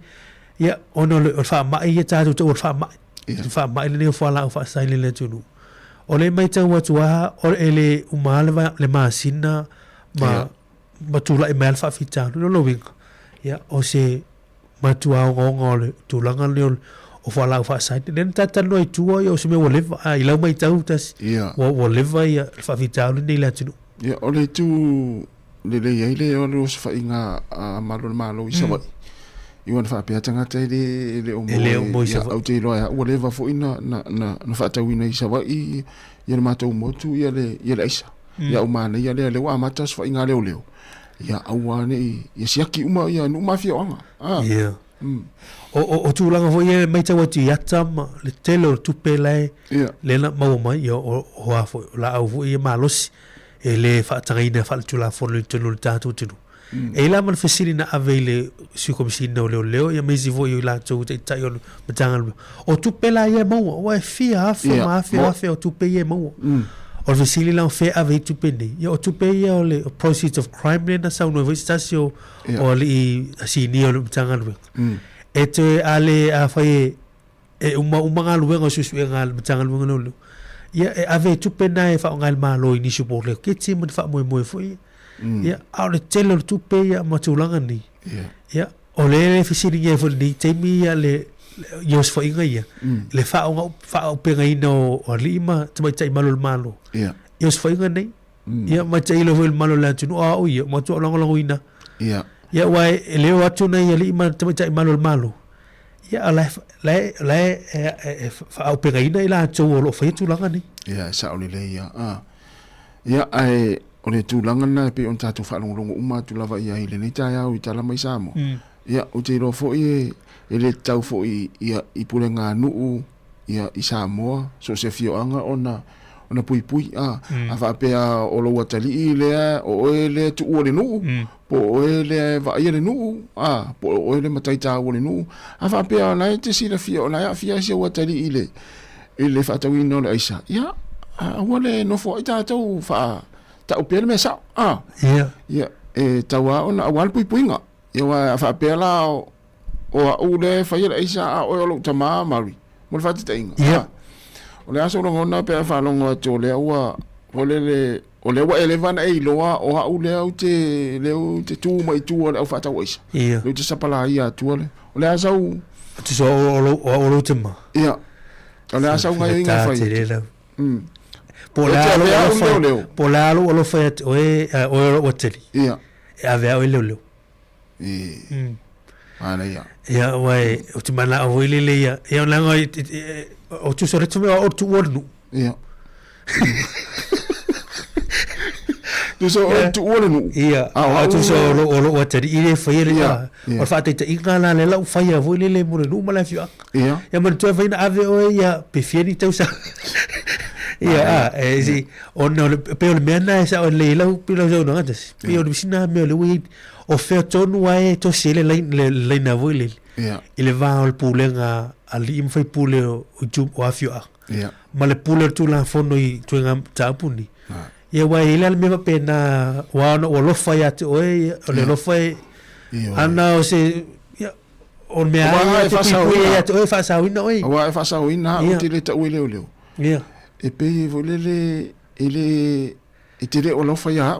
ia ono le wha mai ia tātou tau wha mai. Wha mai le neo whalau wha sain le tunu. O le mai tau watu aha o le umalewa le maasina ma tula i mea wha fitanu no lo winga. Ia o se matua o ngonga o le tūlanga leo o whalau wha sain. Nen tatano i tua i o se me o lewa. I lau mai tau tas. O lewa i wha fitanu nei le tunu. Ia o le tu le iai le o le o se whainga malo i Savai. Iwan whapea tangata i le omo i Savai. Au te iloa ua lewa fo ina na whaatauina i Savai i le mātou motu i le aisa. Ia umana i le wa amata se whainga leo leo. Ia awane i siaki uma ia nu mafia anga. Ia. O tūlanga fo ia mai tau atu i atama le tele o tupe lai le na mau mai o hoa fo la au fo ia malosi. E le whaatagaina whaatula fono i tunu le tātou tunu. E la man fesiri na ave le sukomisina o leo ia meisi vo i la tau te tai onu matanga. O tupe la ia maua, o e fia hafo ma hafe o tupe ia maua. O fesiri la o fe ave i tupe nei. Ia o tupe ia o le proceeds of crime le na saunu e vistasi o li i asini o le matanga. E te ale a whai e umanga luenga o susu e ngā matanga luenga leo. Ia e ave tupe na e wha o ngai malo i nisu por leo. Ke te mani wha moe fo ia. Ia au le tele o tupe ia matulanga ni. Ia o le fisiri ia fo ni teimi ia le ios wha inga ia. Le wha o penga ina o lima tamai tai malo le malo. Ios wha inga nei. Ia mai tai ilo le malo le antunu a o ia matua lango ina. Ia wai leo atu na ia lima tamai tai malo le malo. ia le fa au pega ina ila tau o lo fai tu langa ni ia sa o le ia ia ai o le tu langa na pe on tatu fa longo uma tu lava ia ile ni tai au i tala mai Sāmoa ia o te ro fo i ele tau fo ia i pulenga nuu ia i Sāmoa so se fio anga ona pui a fa pe o lo watali ile o ele tu o le nuu po ele va ia le nuu po o ele matai ta o le nuu a fa pe na te si le fio na ia fia se watali ile fa tau ino le aisa ia a wale no fo ita tau fa ta o pele me sa ia e tawa ona wal pui nga ia wa fa pe la o le fa ia aisa o lo tama mari mo fa te inga o le aso longa pe fa longa to le wa o le wa elevan e loa o ha u le te tu mai tu o fa ta wais le te sapala ia tu o le aso tu so o lo tema ia o le aso nga inga fa po la o lo fa o teli ia e ave o le ana ia wai o te mana o ile ia e ona nga o tu sore tu o tu ornu ia tu so tu ornu ia o tu so o wateri ile faile ia o fa te ingala le la faia vo le mo no mala fio ia man tu vai na ave o ia pe fieni tau sa ia si on pe o mena sa o le la pilo zo no antes pe o bisina me le wi o fe tonu ai to sele le na vo le ile va o pulenga ali fai pule o tu o afio ma le pule tu la fono i tu nga tapuni ia wa ile al me pena wa no lo fai at o le lo fai ana o se o me ai fa sa wina oi wa fa sa wina o te le ta o le ia e pe volele ele e te re o lo fai ia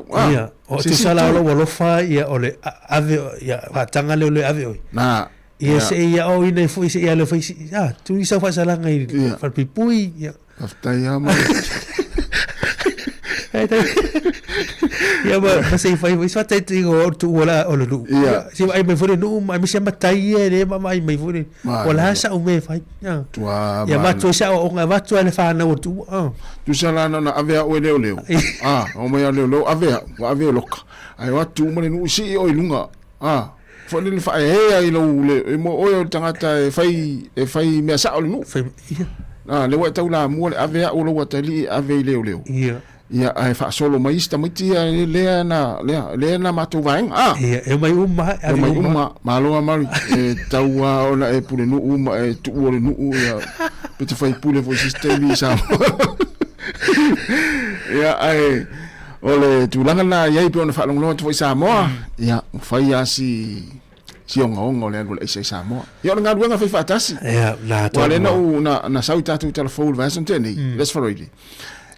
o te sala o lo fai ia o le ave ia va tanga le ave oi na ia se ia o ina foi se ia le foi tu isa fa sala ngai fa pipui ia afta ia ma ia ma se fai foi te o tu ola o lu ia se ai me foi no mai me chama tai ele mai me foi ola sa o me fai ia ma tu sa o nga va tu ele fa na o tu tu sala na ave o le o mai le ave loka ai wa tu mo no si o ilunga foi le fa ai lo le mo o tangata e fai me sa o no le wa tau la mo ave o lo watali ave le ia ai fa solo mai sta mai tia le na matu vain e mai uma malo mari tau o la e pule no uma e tu o no ia pete fai pule vo sistemi sa ia ai ole tu langa na ia pe ona fa long tu Sāmoa ia fai asi si onga le ngol e Sāmoa ia nga duanga fai fatasi ia na to na sau tatu telefone va senteni let's for it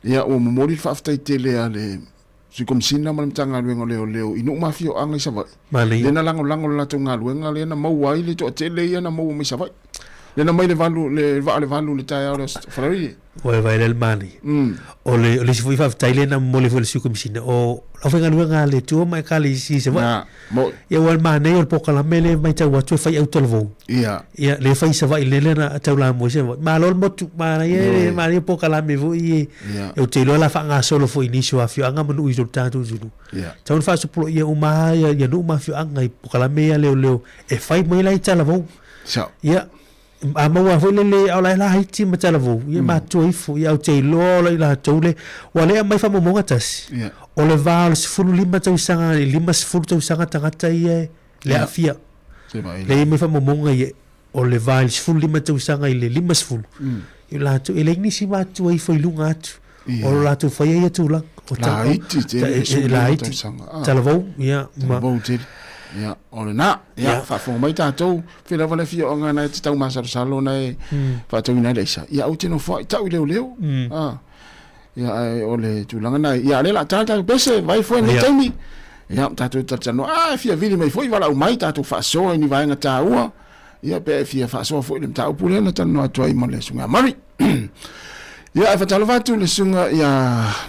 ia o momori faftai tele ale si komsina man tanga luenga leo inu mafio anga sa vai le na lango la tunga luenga le na mau ai le to tele ia na mau mi sa vai le na mai le valu le tai ora farari o vai le mani o le si foi faftai le na mo le foi si komsina o venga luenga le tu mai kali si se vai ia wal mane o pokala mele mai tau atu fai au telvo ia le fai sa vai le na tau la mo se ma lo mo tu ma ia ma ni pokala me vo ia o te lo la fa nga solo fo inicio a fio anga manu i tatu zulu tau fa so pro ia uma ia no ma fio anga i pokala me leo e fai mai lai tala vo ia a maua foi le au la haiti ma tala vo ia ma tu ifo ia o te lo la tole wale mai fa mo mo tas o le val se fulu lima tau sanga lima se fulu tau sanga tangata ia le afia le me fa momonga ia o le val se fulu lima tau sanga ile lima se fulu i la tu ele ni si ma tu ai foi lunga atu o la tu foi ia tu la o la haiti tala vau ia ma ia o le na ia fa fo mai tatou fila vale fio nga na te tau masar salo na fa tau na leisa ia o te no fa tau leo ia o le tulanga na ia le la tata pese vai foi ni temi ia tatu tatano fia vili mai foi vala o mai tatu fa so ni vai nga taua ia pe fia fa so foi le tau pule na tano atu ai mo le sunga mari ia fa talo vatu le sunga ia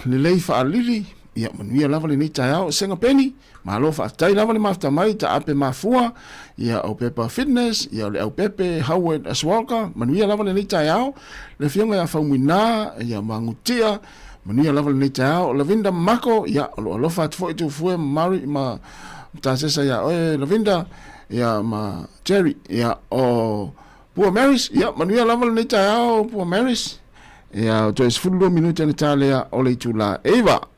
le lei fa lili ia manuia lava le nei tai au senga peni ma lo fa tai lava le mafta mai ta ape mafua ia au pepa fitness ia le au pepe Howard Aswalka manuia lava le nei tai au le fionga ia faumina ia mangutia manuia lava le nei tai au Lavinda Mako ia lo fa tfo itu fue mari ma ta sesa ia Lavinda ia ma Jerry ia o Pua Maris ia manuia lava le nei tai au Pua Maris ia to es fullo minuta le tale o le tula Eva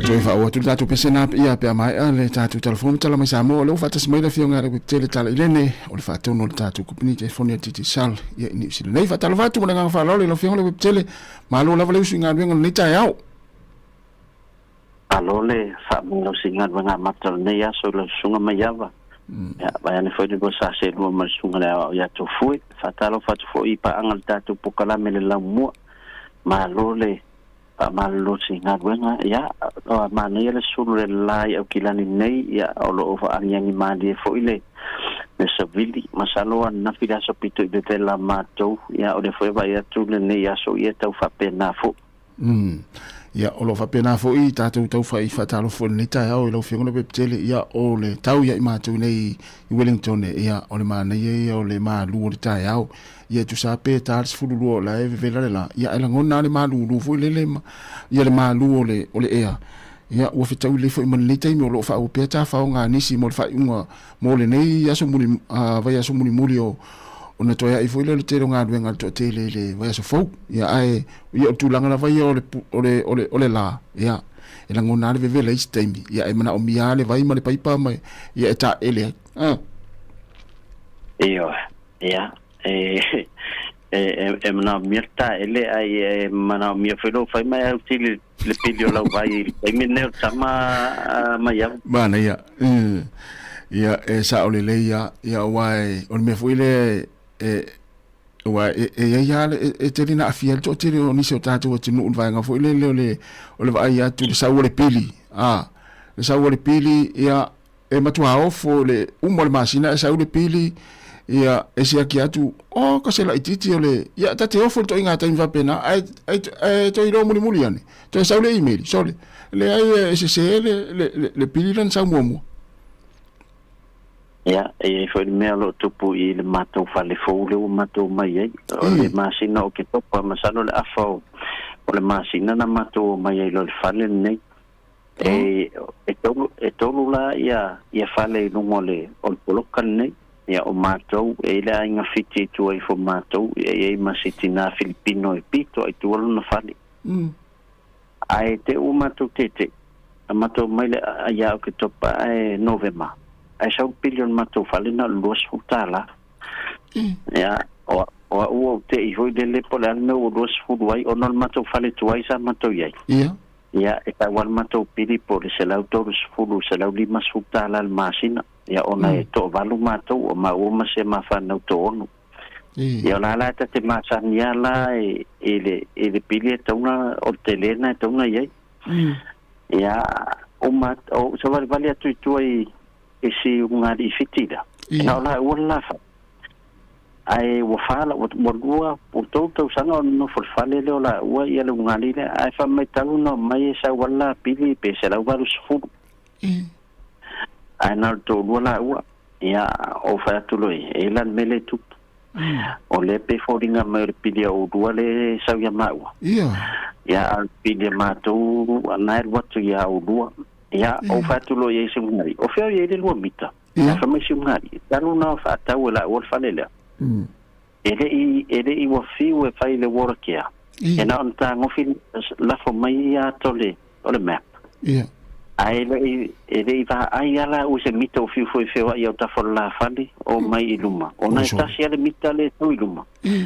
toi fa o tu tatu pesena ia pe mai ale tatu telefon tala mai Sāmoa lo fa tas mai le fionga le tele tala ilene o le fa tono le tatu kupini telefon ia titi sal ia ni sile nei fa tala fa tu nga fa lo le fionga le tele ma lo la vale usinga venga ni ta yao alole fa mo singa venga matal nei aso le sunga mai ava ya ba ne foi de bossa se lo ma sunga la ya to foi fa tala fa tu foi pa angal tatu pokala me le la mo ma lo le malo singa wenga ya o mana ele sulu lai au kilani nei ya o lo fa anyangi mandi fo ile me savili masalo na fila so pito de tela mato ya o de fo ba ya tu le nei ya so ye tau fa pena fo ya o lo fa pena fo I tatu tau fa I fa talo fo ni ta o lo fiona be tele ya o le tau ya mato nei I Wellington ya o le mana ye o le ma lu o ta ya ia tu sa pe tars fulu la e vela la ia ela ngona le malu lu fo le ia le malu o le ea ia o fita le fo man le taimi o lo fa o pe ta fa nga nisi mo fa unga mo le nei ia so muli vai so muli o na to ia I fo le te nga venga to te le vai so fo ia ai ia tu langa la vai o le la ia ela ngona le vela is taimi ia e mana o mia le vai ma le paipa mai ia ta ele ia mana mirta ele ai mana mi felo fai mai au tili le pidio la vai ai minel sama mai ya bana ya ya sa ole le ya wai on me fuile wa ya telina afia to tele oni se tatu o tinu vai nga fuile le vai ya tu sa ole pili le sa ole pili ya matua ofo le umol masina sa ole pili ia ese aki atu o ka se la ititi ole ia tate ofo to inga ta inva pena ai to iro muli ane to sa le email sole le ai ese le piliran sa momo ia e foi me lo tupu I le mato fale fo le mato mai ai o le masina o ke topa masano le afo o le masina na mato mai ai lo le fale nei e tolu la ia fale no mole o polokan nei ia o matou e la inga fiti tu ai fo matou e masitina Filipino e pito ai tu na fali ai te o matou tete a matou mai le ia o ke topa e November ai sa billion matou fali na los futala ia o te I foi dele pola no los fudu ai o no matou fali tu ai sa matou ia ia e ta wal matou pili por se la autors fudu se la lima futala al masina ia ona e to valu matou o ma uma se ma fa no to onu ia la te masania la ele pili tona o telena tona ia ia o ma o se vale tu ai esi unga di fitida na la wala fa ai wo fala o morgua o to sanga no for fale le la wa ia le unga le ai fa mai tau no mai sa wala pili pe se la valu sfu ana to wala wa ia o fa tu loi elan mele tu o le pe foringa mai pili o duale sa ya mawa ia al pili ma tu ana er watu ya o dua ia o fa tu loi e se ngari o fa ye le mita fa mai se ngari tanu na fa ta wala o fa le ele I wa fiu e fai le workia e na on ta ngofi la fo mai ya tole o le map ai ele va ai ala o se mita o fiu foi feo ia ta for la fali o mai iluma o na ta sia le mita le tu iluma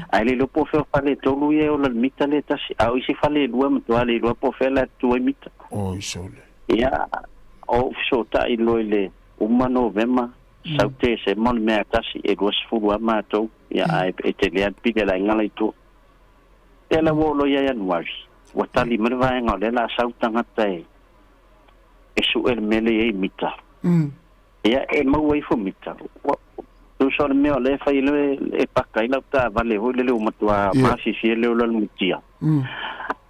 ai le po feo fale to lu ye o le mita le ta si au si fale lu mo to ale lu po fela tu mita o sole ia o so ta I loile umano vema saute se mon me tasi e dos fulu amato ia ai e le pide la ngala itu e la volo ia januari wa tali merva ngale la sauta ngate e su el mele e mita ia e mau ai fo mita tu so me ole fa ile e pakai la ta vale ho le matua ma si si le lo mutia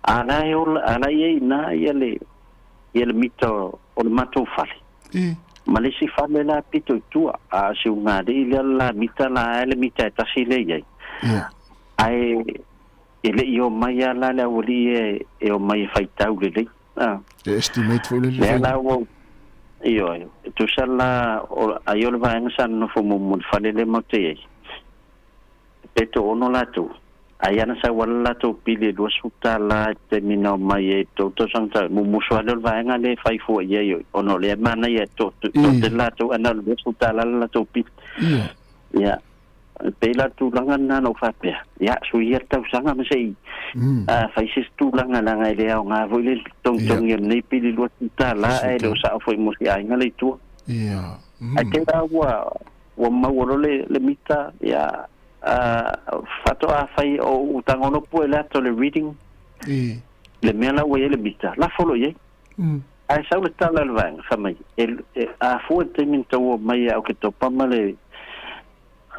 ana ye na ye le mita o mato fale malisi fale la pito tua a se unga de la mita la ele mita ta sile ye ai ele io mai la la woli e o mai faita ule estimate for le la wo io tu sala ayo va en san no fo mo fale le mote peto ono la tu Ayana sa wala to pili do sutala terminal mai to santa mumuswa do vaenga le fai fu ye ono le mana ye to de la to ana do sutala la to pi ya pela tu langan na no fa pe ya su ye ta sanga me sei fai sis tu langan na ngai le nga vo le tong ye nei pili do sutala e do sa foi mo ya ngale tu ya ake da wa ma le mita ya fato a fai o utangono pu ele ato le reading le mela we le bita la folo ye ai sa le tala le vang fa mai a fu te min to mai au ke to pama le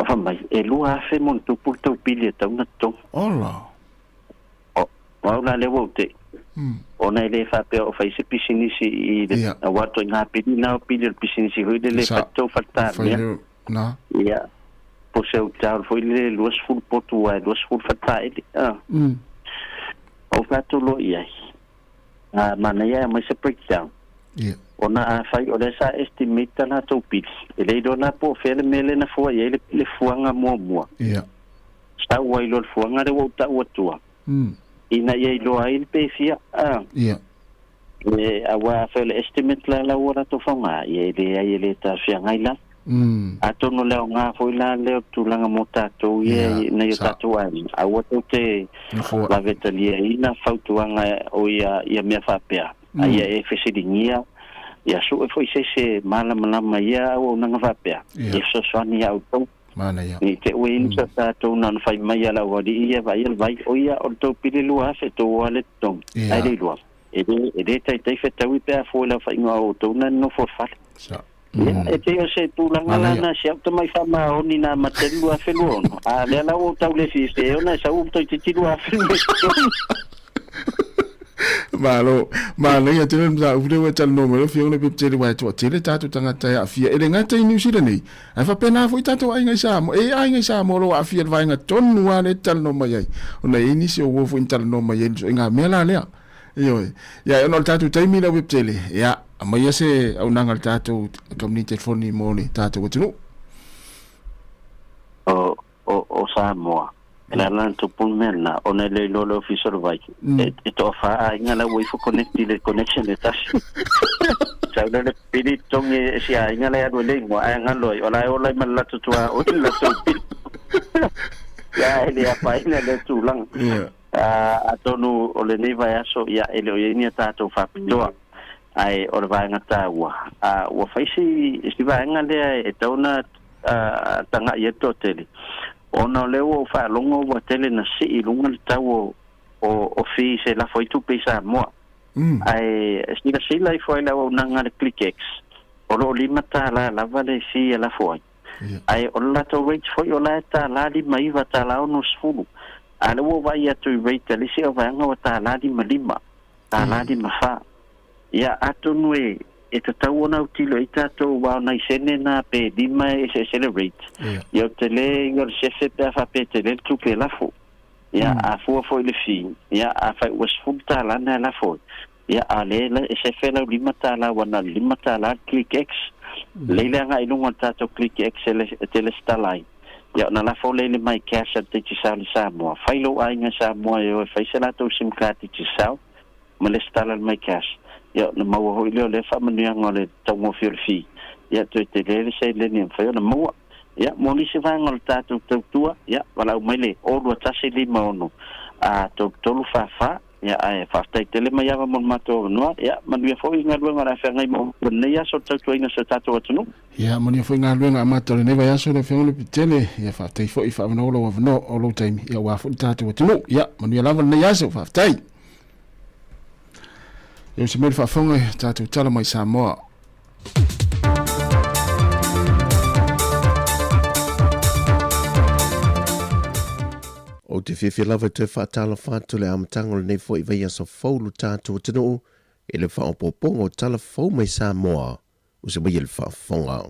fa mai e lu a fe mon tu pu to pili ta una to ola wa la le wote ona le fa pe o fai se pisini si i a wato nga pili na pili pisini si ho le fa to falta na ya po seu tau foi le luas ful potu ai luas ful fatai o fato lo ia mana ia mai se breakdown ona a fai o desa estimate na to pits ele dona po fele mele na fo ia le fuanga mo sta wai lo fuanga de wota wotua ina ia lo ai pe fia e awa fele estimate la ora to fanga ia le ta fia ngaila atono leo nga foi la leo tulanga motato ye na yo tato ai a woto te la vetalia ina fautuanga o ia me fapea ai e fesiringia ia so foi se mala mala ia o nanga fapea e so swani auto mana ia ni te win sa tato nan fai mai ala wadi ia vai o ia o to pililua se to wale tong ai de lua e de tai fetawi pe fo la fai nga o to nan no for fat e te o se tu langa lana se auto mai fama oni na matelu a felo a le la o tau le fiste e ona sa o to te tiru a felo malo ia te mza ule we tal no me fio le pipte wa to te le tatu tanga ta a fia ele ngata i New Zealand ni ai fa pena foi tatu ai ngai sa mo ai ngai sa mo lo a fia vai nga tonu wa le tal no mai ona ini se o wo tal no mai so nga mela le yo ya no tatu tai mi la pipte le ya mai se au nanga tatu community phone mo ni tatu ko tunu o Sāmoa la lan to pulmena ona le lo official vai e to fa ngala we for connected connection le tas sa le pili tonge si ai ngala ya le ngo ai ngalo ola mala tu o la to ya ele apa ina le tulang atonu ole ne vai aso ya ele o ni tato fa pilo ai o vai ngata wa faisi estiva ngale e tona tanga yeto tele ona leo fa longo wa tele na si lunga tawo o fi se la foi tu pesa mo ai estiva si la foi la nanga click x o lo limata la vale si la foi ai o la to reach foi o la ta la di mai va ta la no sfulu ale wo vai atu rate le si o va nga ta la di malima ta la di mafa ya atonue e te tau ona utilo i tātou wao nei sene nā pe dima e se celebrate. Iau te le ingar sefe pe a whape te le tupe lafo. Ia a fua foi le fi. Ia a whai was fumta lana lafo. Ia a le e sefe lau lima tāla wana lima tāla click X. Leile anga ilunga tātou click X te le stalai. Ia na lafo leile mai casha te tisau le Sāmoa. Whailo ainga Sāmoa e o e whaise lātou simkati tisau. Ma le stalai mai casha. Ya na mau ho ile le fa mani ngale tongo fi ya te le se le ni fa na mau ya moni se va ngal tatu tua ya wala mai o do tasi li mono a to lu fa ya ai fa te le mai ya mon mato no ya manu fo ngal ngala fa ngai mo ne ya so tatu ina so tatu tunu ya moni fo ngal ngala mato le ne va ya so le fe le pitele ya fa te fo I fa no lo no o lo time ya wa fo tatu tunu ya manu ya lava ne ya so fa tai yo se mele whaafonga tātou tala mai Sāmoa. O te whiwhi lava te whaatala whātu le amatango le nei fo I veia sa whaulu tātou tino e le whaopopongo tala whau mai Sāmoa o se mai le whaafonga.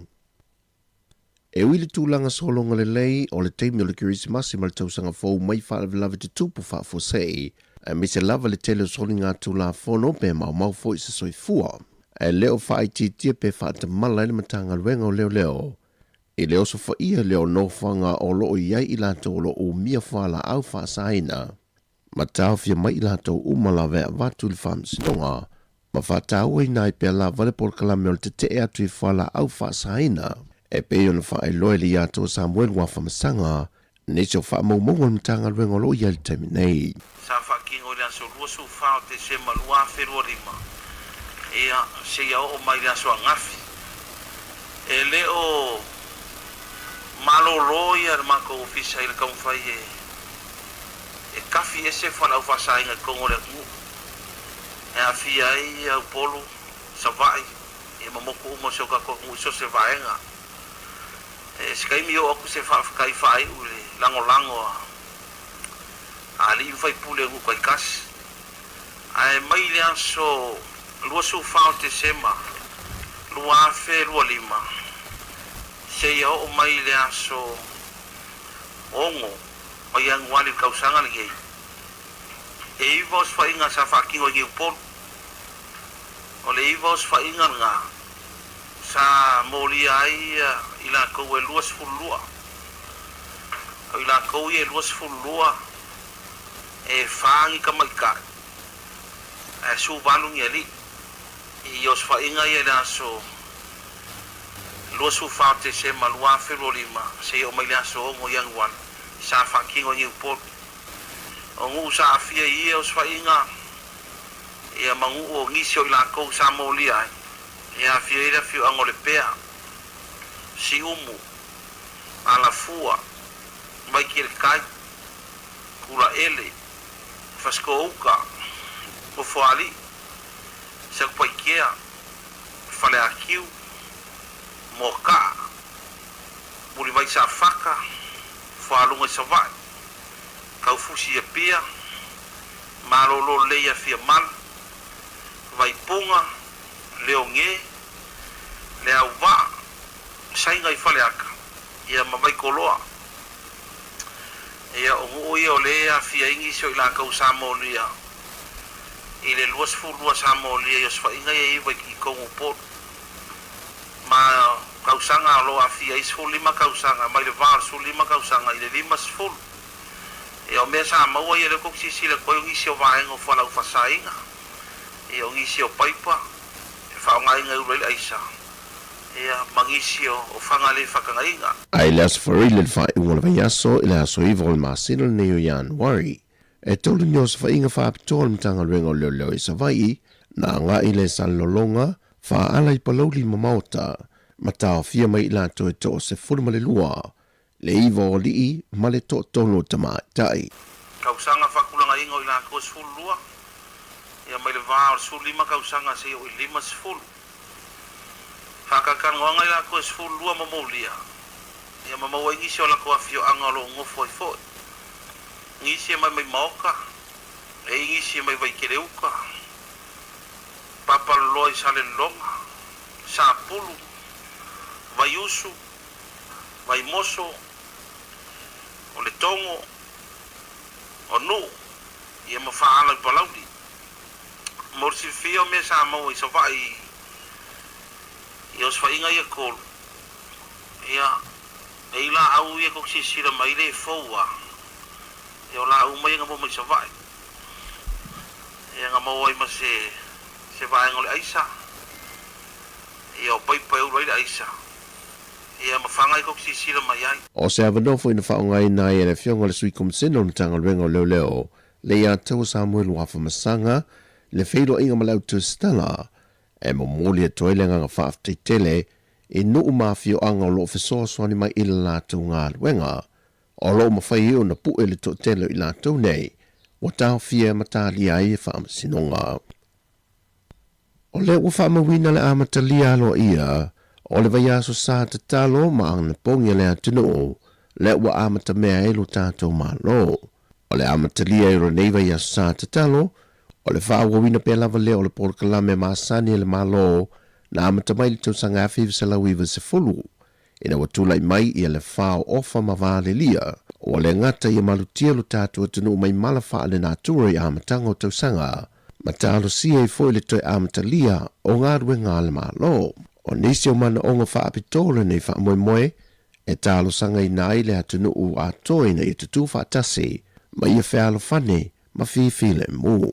E ui le tūlanga solonga le lei o le teimi o le Kirismasi ma le tausanga whau mai whaalava te tupu whaafosei e me se lava le tele o soli ngā tūla whono pe mau fo I se soi fua. E leo whaai titia pe whaata mala le matanga luenga o leo. I leo so fa ia leo no whanga o loo iai I lātou lo o mia whala au whaasaina. Ma tau fia mai I lātou umala vea watu li whamsinonga. Ma whatau ai nai pia la vale por kalame o te te atu I whala au whaasaina. E peo na wha e loe li ato Samuel wa whamasanga. Nese o wha maumongo na tanga ruenga lo iai temi nei. Sa wha kingo rea so lua su whao te se malua wherua rima. Ea se ia o mai rea so a ngafi. E leo malo roia ar mako ofisa I le kaumwhai e kafi ese whala au whasainga kongo le ngu. E a fia ai au polo sa vai e mamoko umo se o kako ngu so se vaenga. E skai mi o aku se whaafakai whai ule lango lango a li whai pule ngu kai kasi. A e mai lea so lua su whao te sema lua afe lua lima. Se ia o mai lea so ongo o ia nguali kausanga ni ei. E iwa os whainga sa whakingo i upolu. O le iwa os whainga nga sa moli ai I la kou e luas fulua. O I la kou e luas fulua e whaangi ka maikai. E su valungi e li. I os whainga I lea so lua su whao te se malua whiro lima se o mai lea so ongo yang wan sa whakingo i upolu. O ngu sa afia I os whainga ia mangu o ngisi o I la kou sa moli ai. Ia afia ira fiu ango le pea. Si umu ala fua mai ki le kai kula ele fasko uka o foali sa kupaikea fale akiu moka muli mai sa faka foalunga sa vai kau fusi e pia malolo leia fia mal vai punga leonge le au va sainga I fale aka ia mamai koloa ia o ia o lea fia ingi so I la kau Samoa I le luas fulua Samoa ia os whainga ia iwa I kongu pot ma kausanga lo a fia is full lima kausanga mai le var sul lima kausanga I le lima full ia o mea Samoa ia le koksisi le koe ngisi o vaenga o whalau whasainga ia o ngisi o paipa e whaongainga urele aisa ia mangisi o whangale whakangainga. Ai leas wharile wha I wana vai aso I le aso iwa o le masino neo Januari. E tolu nio sa whainga whaapitoa mtanga ruenga o leo leo I sa vai na ngā I le salolonga wha ala I palauli mamaota ma tau fia mai I lato e to se furma le lua le iwa o lii ma le to tono tamai tai. Kausanga whakulanga ingo I la kos full lua ia mai le vā o sul lima kausanga se o I lima full. Whakakangoanga I la kos full lua mamaulia. Ia mamau ngisi o la ko afio anga lo ngofo I foi. Ngisi mai mai maoka. E ngisi mai vai kereuka. Papa loi sale longa. Sa pulu. Vai usu. Vai moso. O le tongo. O nu. Ia mawhaala I palauli. Morsi fio me sa mau I sa vai. Ia os whainga ia kolu. Ia, e la au ia kok sisira mai le foua. Ia la au mai ngamo mai sa vai. Ia ngamo ai ma se vai ngole aisa. Ia o pai pai ura ila aisa. Ia mawhanga I kok sisira mai ai. O se avanofo ina whaongai nai e le fionga le sui kumsino na tanga ruenga o leo leo. Le ia tau Samuel wafa masanga, le feiro inga malau tu stala. E momoli e toilenga nga whaaftai tele, e nuu mafio anga o lo fesoa swani mai ila lātou ngā luenga. O lo mawhai eo na pu e le to tele I lātou nei, wa tau fia matali ai e whaamasinonga. O le ua whaamawina le amatalia alo ia, o le vai aso sa te talo ma ang na pongi le atunu, le ua amata mea elu tātou malo. O le amatalia e ronei vai aso sa te talo, o le whaawawina pe lava leo o le porkalame maasani e le malo na amata mai le tausanga awhiwa se lauiwa se fulu. Ina watulai mai I le whao ofa mawale lia o le ngata I malutia lo tātua tunu mai malafa le nātura I amatanga o tausanga. Ma tālo sia I foi le toi amata lia o ngā rue ngā le malo. O nisi o mana onga whaapitole nei whaamoe moe e talo sanga I nai le atunu u a toi na I tutu whaatase, ma ia whealo whane, ma whiwhile mu.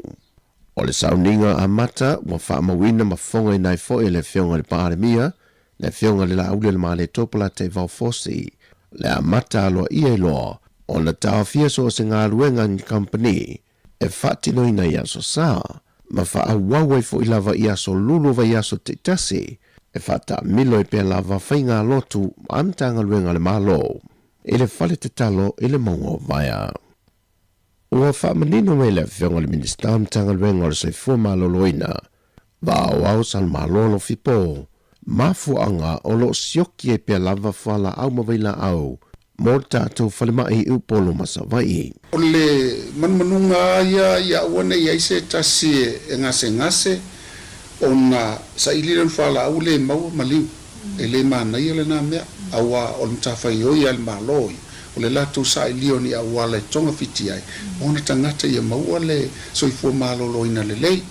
O le sauninga a mata, wa whaamawina ma whonga I nai foe le whionga le pāremia, le whionga le laule le male topala te vaufosi, le a mata aloa ia loa, o na tawhia so se ngā luenga ni company, e whatino ina ia so sa, ma wha wawai fo I lava ia so lulu va ia so te tasi, e whata milo I pia lava whainga lotu amtanga luenga le malo, e le whale te talo I le mongo vaya. Ua whamanino me le whionga le minista amtanga luenga le sei fuma loloina, va au sal malolo fipo, mafuanga o lo sioki e pia lava whala au mawaila au, mo tātou whalemai upolo masawai. O le manmanunga ia wane ia ise tasi e ngase o na sa iliran whala au le maua maliu. E le mana ia le nā mea, awa o le mtawhai oi al maloi. O le lato sa ilio ni awa le tonga fiti ai. O na tangata ia maua le soifua malolo ina le lei.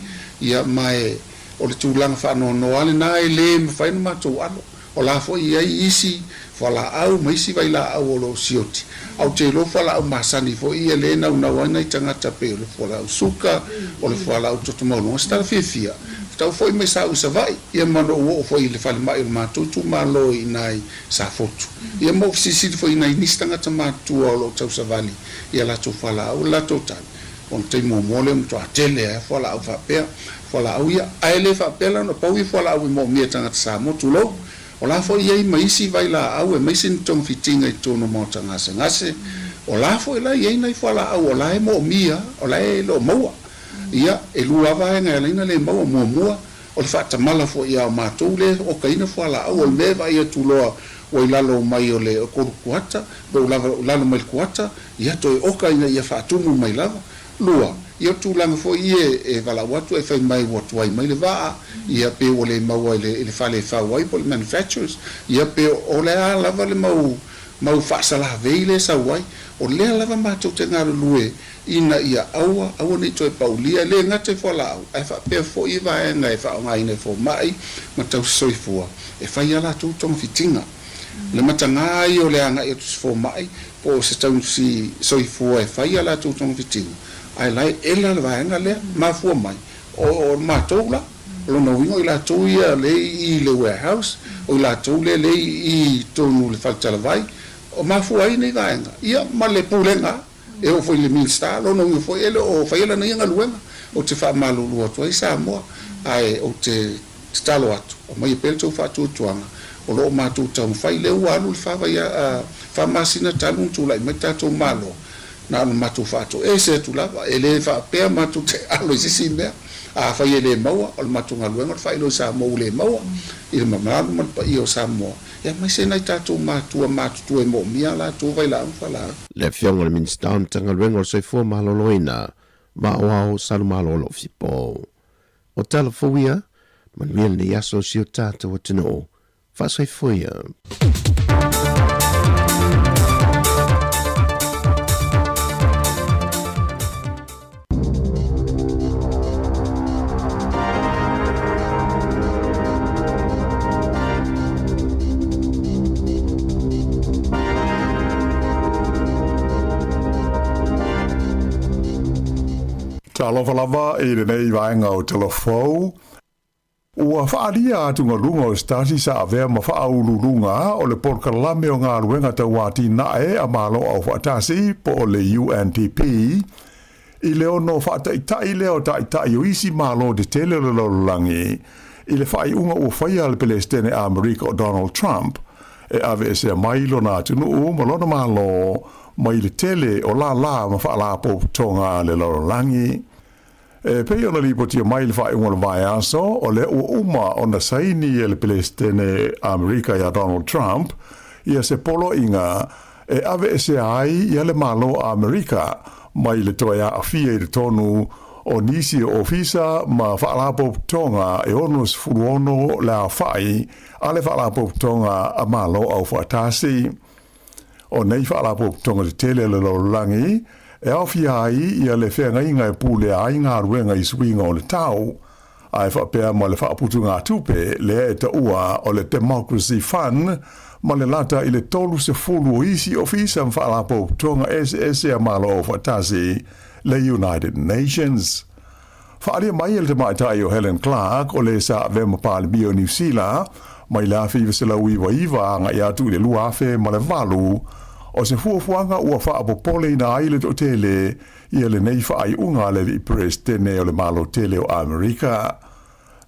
Ia mai o le tūlanga whanau noale nā e le mawhainu mātou alo. O la fo ia isi whala au maisi vai la au o lo sioti. Au te lo whala au masani fo ia le nau wana I tangata pe o le whala au suka o le whala au totomauno. O stala fia. Tau foi mai sa usavai. Ia mano o foi le whale mai o mātou tu malo I nai sa fotu. Ia mo sisi foi nai nistangata mātou o lo tau savali. Ia la tu whala au la total. On te mo mole mto atele e whala au whapea. Whala au ia aele whapea no pau I whala au I mo mia tangata Sāmoa tu lo. O la fo ia I maisi vai la au e maisi nitong fitinga I tono mota ngase. O la fo ila ia nai whala au o la e mo mia, o la e lo maua. Ia e lua vaenga e leina le maua mua. O le whata mala fo ia o mātou le o kaina whala au o le mewa ia tuloa o I lalo mai o le koru kuata, o lalo mai kuata, ia toi o kaina ia whatumu mai lava. Lua, ia tūlanga fo ia e wala watu e whai mai watu ai mai le waa, ia pe o le maua le whale whawai po le manufacturers, ia pe o le a lava le mau whaasala veile sa wai, o le a lava mātou te ngāru lue, ina ia aua nei toi paulia, le ngate whala au, e whapea fo I vaenga e whaonga ina fo mai, ma tau soifua, e whai ala tū tonga fitinga. Le matanga ai o le anga e tusi fo mai, po se tau si soifua e whai ala tū tonga fitinga. Ai lai ela le vaenga le mafua mai o mātou la lo no wingo I la tau ia le I le warehouse o I la tau le I tonu le faltala vai o mafua ai nei vaenga ia ma le pulenga e o foi le minsta lo no wingo foi ele o fai ele na inga luenga o te wha malulu atu ai Sāmoa ai o te talo atu o mai pele tau whatu tuanga o lo mātou tau fai le ualu le whawa ia whamasina talu tūlai mai tātou malo na no matu fato e se tu lava ele fa pe matu te alo sisi me a fa ele maua o matu ngaluenga fa ilo Sāmoa le maua il mama man pa io Sāmoa e mai se nai tatu matu tu e mo mia la tu vai la fala le fiong le minsta tanga luenga se fo maloloina ma o sal malolo fipo o telefonia man miel ni aso si o tata o tino fa se foia. Talofa lava e le nei vaenga o telefou. Ua whaaria atunga lunga o stasi sa avea ma whaaululunga o le porkalame o ngā ruenga tau wāti nae a malo au whaatasi po o le UNDP. I le ono whaataitai leo taitai o isi malo de tele le lololangi. I le whai unga ua whaia le Palestine Amerika o Donald Trump. E ave se mailo na tunu u malona malo mai le tele o la ma whaalapo tonga le lololangi. E pei ona li poti mai le whae unga le vai aso o le uma o na saini e le Palestine Amerika ya Donald Trump ia se polo inga e ave se ai ia le malo Amerika mai le toia a fia i le tonu o nisi o ofisa ma whaalapo tonga e onus furuono le a whai a le whaalapo tonga a malo au whaatasi. O nei whaalapo tonga te tele le lololangi e au fia ai ia le whenga inga e pūle a inga ruenga I swinga o le tau ai whapea ma le whaaputu ngā tupe le e ta ua o le Democracy Fund ma le lata i le tolu se fulu o isi ofisa mwhaalapo tonga SS a malo o whatasi le United Nations. Whaalia mai e le te maitai o Helen Clark o le sa vema pāle bio New Zealand mai la whiwa se lau iwa nga i atu le luafe ma le valu o se fuafuanga ua whaapopole na aile to tele i le nei whaai unga le i presidente o le malo tele o Amerika.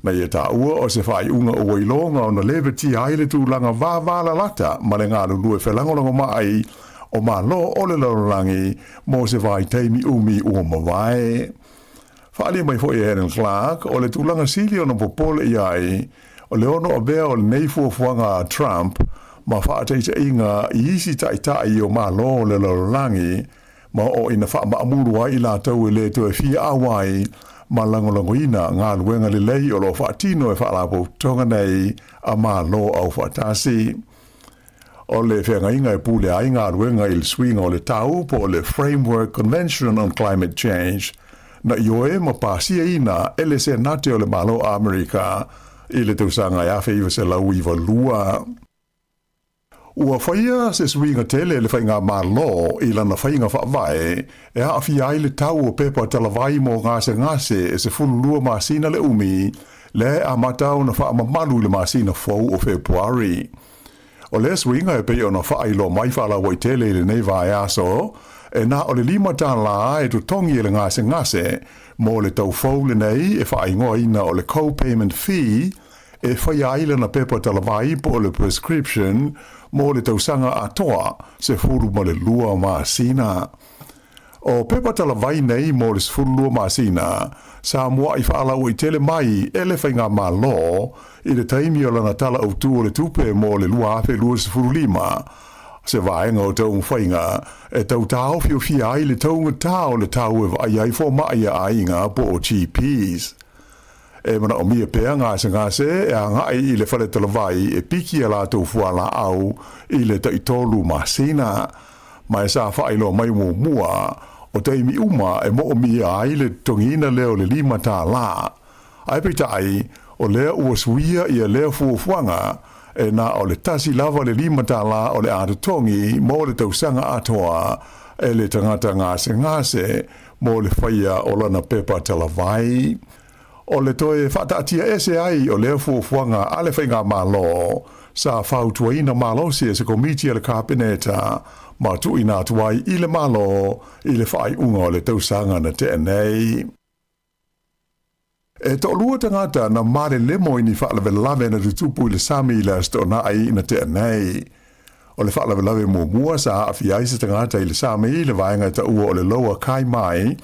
Na ia tā ua o se whaai unga o wailonga o na leveti aile tu langa vāvala lata ma le ngā lulue whelangolongo mai o malo o le lorolangi mo se vai teimi umi ua mawai. Whaali mai fo i Helen Clark o le tūlanga sili o na popole i ai o le ono o bea o le nei fuafuanga Trump ma whaateita inga i isi tai o malo le lorolangi ma o ina wha maamuru ai la tau e le to e fia awai ma langolango ina ngā luenga le lei o lo whaatino e whaalapo tonga nei a malo au whaatasi. O le whenga inga e pule ai ngā luenga il swinga o le tau po le Framework Convention on Climate Change na ioe ma pasia ina ele se nate o le malo Amerika i le tausanga e awhi iwa se lau iwa lua. Ua whaia se swinga tele le whainga malo i lana whainga whaavae e hawhi ai le tau o pepa talawai mo ngase e se fulu lua masina le umi le a matau na wha mamalu le masina fau o Februari. O le swinga e pei o na wha lo mai whala wai tele le nei vai aso e na o le lima tā la e tu tongi e le ngase mo le tau fau le nei e wha ingoa ina o le co-payment fee e whaia aile na pepa talawai po le prescription mo le tausanga atoa se furu ma le lua masina. O pepa talawai nei mo le furu lua masina, Sāmoa i whaalau i tele mai e le whainga malo i le taimi o lana tala au tu o le tupe mo le lua afe lua se furu lima. Se vaenga o tau mwhainga e tau tau fio fia ai le taunga tau le tau e vai ai fo mai a ainga po o GPs. E mana o mia pea ngase e a ngai i le whale talawai e piki a la tau fuala au i le taitolu masina. Mai sa whailo mai mua o teimi uma e mo o mia ai le tongina leo le lima tā la. Ai pita ai o lea ua suia i a lea fuafuanga e na o le tasi lava le lima tā la o le atotongi mo le tausanga atoa e le tangata ngase mo le whaia o lana pepa talawai. O le toe whataatia ese ai o lea fuafuanga a le whainga malo sa whautuaina malo se komiti a le kabineta ma tuina tuai i le malo i le whai unga o le tausanga na te nei. E to lua tangata na mare lemo ini whaalawe lawe na tutupu i le sami i la stona ai na te nei. O le whaalawe lawe mua sa awhi aise tangata i le sami i le vaenga ta ua o le loa kai mai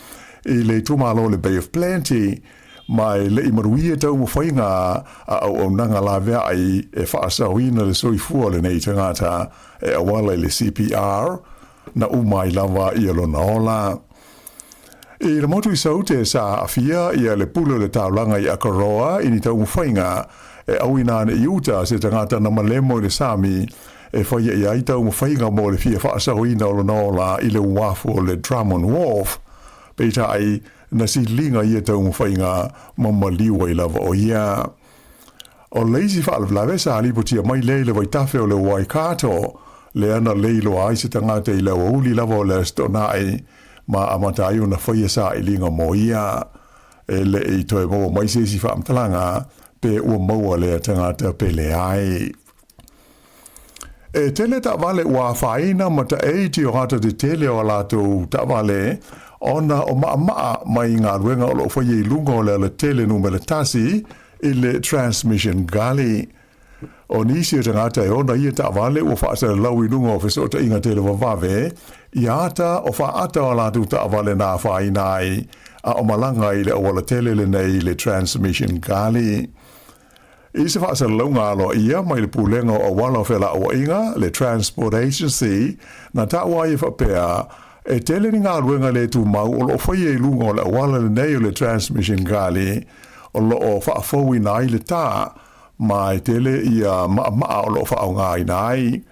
i le tumalo le Bay of Plenty mai le imaruia tau mo whainga a au nanga la vea ai e whaasawina le soifua le nei tangata e awala le CPR na umai lava i alona ola. I le motu i saute sa afia i le pulo le taulanga i Akaroa i ni tau mo whainga e awina ne iuta se tangata na malemo le sami e whaia i ai tau mo whainga mo le fia whaasawina alona ola i le wafu o le Drummond Wharf. Peita ai na si linga ia tau mwhainga mamaliwa i lava o ia. O leisi whaalawlawe sa alipotia mai leile vai tafe o le Waikato, le ana leilo ai se tangata i lewa uli lava o le stonai, ma amatayu na whaia sa i linga mo ia. E le i toe mo mai se si whaamtalanga, pe ua maua le tangata pele ai. E tele ta vale ua whaina ma ta eiti o hata te tele o alato ta vale, ona o maa mai ngā ruenga o lo whaia i lunga o le tele numele tasi i le transmission gali. O nisi o tangata e ona ia ta vale o whaasa lau i lunga o whesota inga tele wawave, i ata o whaata o latu ta vale nā whainai, a o malanga i le awala tele le nei le transmission gali. I se whaasa lau ngā alo ia mai le pūlenga o wala o whela o inga, le Transport Agency, na ta wai e whapea, e tele ni ngā ruenga le tu mau o lo whaia i lunga o le awala le nei o le transmission gali, o lo o whaafau i nai le tā, ma e tele i a maa o lo whaau ngā i nai.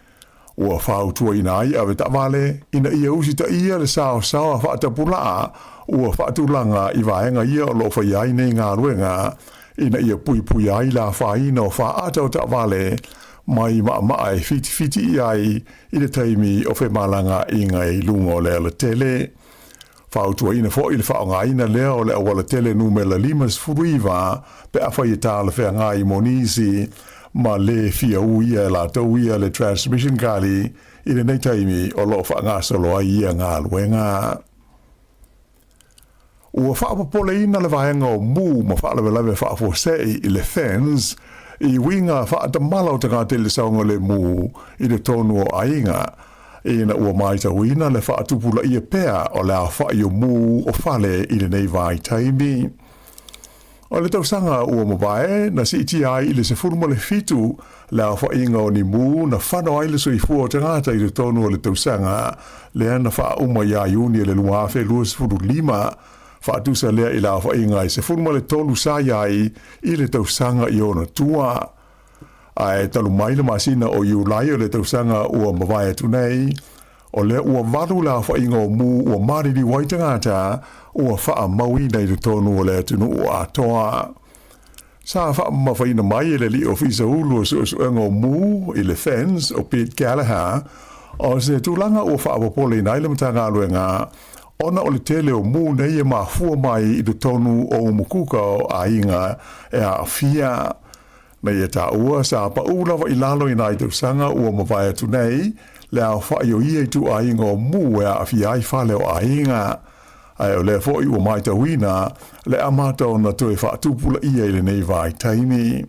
Ua whaau tua i nai a we ta vale, ina ia usi ta ia le sao whaatapulaa, ua whaatulanga i vaenga ia o lo whaia i nei ngā ruenga, ina ia pui ai la whaina o wha atau ta wale mai ai fiti ai i le taimi o whe malanga i ngai lungo le ala tele. Whautua ina fo i le whaonga ina lea o le awala tele numela 5 pe a whai tāla whea ngai monisi ma le fia uia la tau ia le transmission kali i le nei taimi o lo whaanga solo ai ia ngā luenga. Ua whaapapole ina le vahenga o mū ma whaalawe whaafosei i le fans i winga whaatamala o tanga te le saunga le mū i le tonu o ainga ina ua maita wina le whaatupula ia pea o le a whai o mū o whale i le nei vai taimi. O le tausanga ua mabae na si iti ai i le se furuma le fitu le a whainga o ni mū na whano ai le soifua o tangata i le tonu o le tausanga le ana wha uma ia iuni le luafe lua se furu 5 whaatusa lea i la whainga i se furuma le tolu sa iai i le tausanga i ona tua. Ai talu mai le masina o iulai o le tausanga ua mawai atu nei, o le ua waru la whainga o mū ua mariri waitangata ua wha maui nei le tonu o le atunu o atoa. Sa wha mawhaina mai le li ofisa ulu o suenga o mū i le fans o Pete Gallagher, o se tūlanga ua wha apopole nai le matanga aluenga, ona o le tele o mū nei e mafua mai i le tonu o umukuka o ainga e a fia. Nei e tā ua sa pa ulawa i lalo i nai tausanga ua mawai atu nei, le a whai o ia i tu ainga o mū e a fia i whale o ainga. Ai o le fōi ua mai tawina, le amata o na toe whaatupula ia i le nei vai taimi.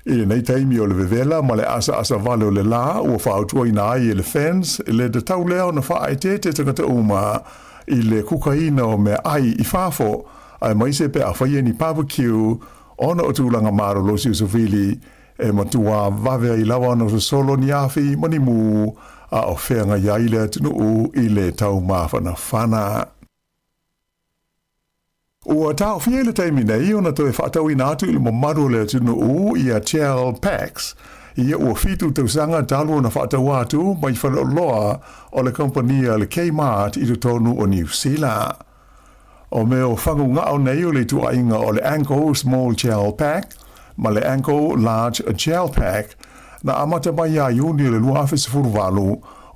I le nei taimi o le vevela, ma le asa vale o le la, ua whautua i nai i le fans, le de tau leo na whaai te tangata uma, i le kukaina o mea ai i whafo, ai maise pe a whaia ni barbecue, ona o tūlanga maro losi o sofili, e matua vavea i lawa no solo ni afi manimu, a o whenga iaile atunu i le tau mawhana whana. Ua tau whiele taimi nei o na toe whaatau i nātu i le mamaru le atunu i a Chell Packs, ia ua fitu tausanga talu na whaatau atu mai whana loa o le kompania le Kmart i le tonu o New Zealand. O meo whangu ngao nei o le tuainga o le Ankle Small Gel Pack, ma le Ankle Large Gel Pack, na amata mai a iuni le luafe sefuru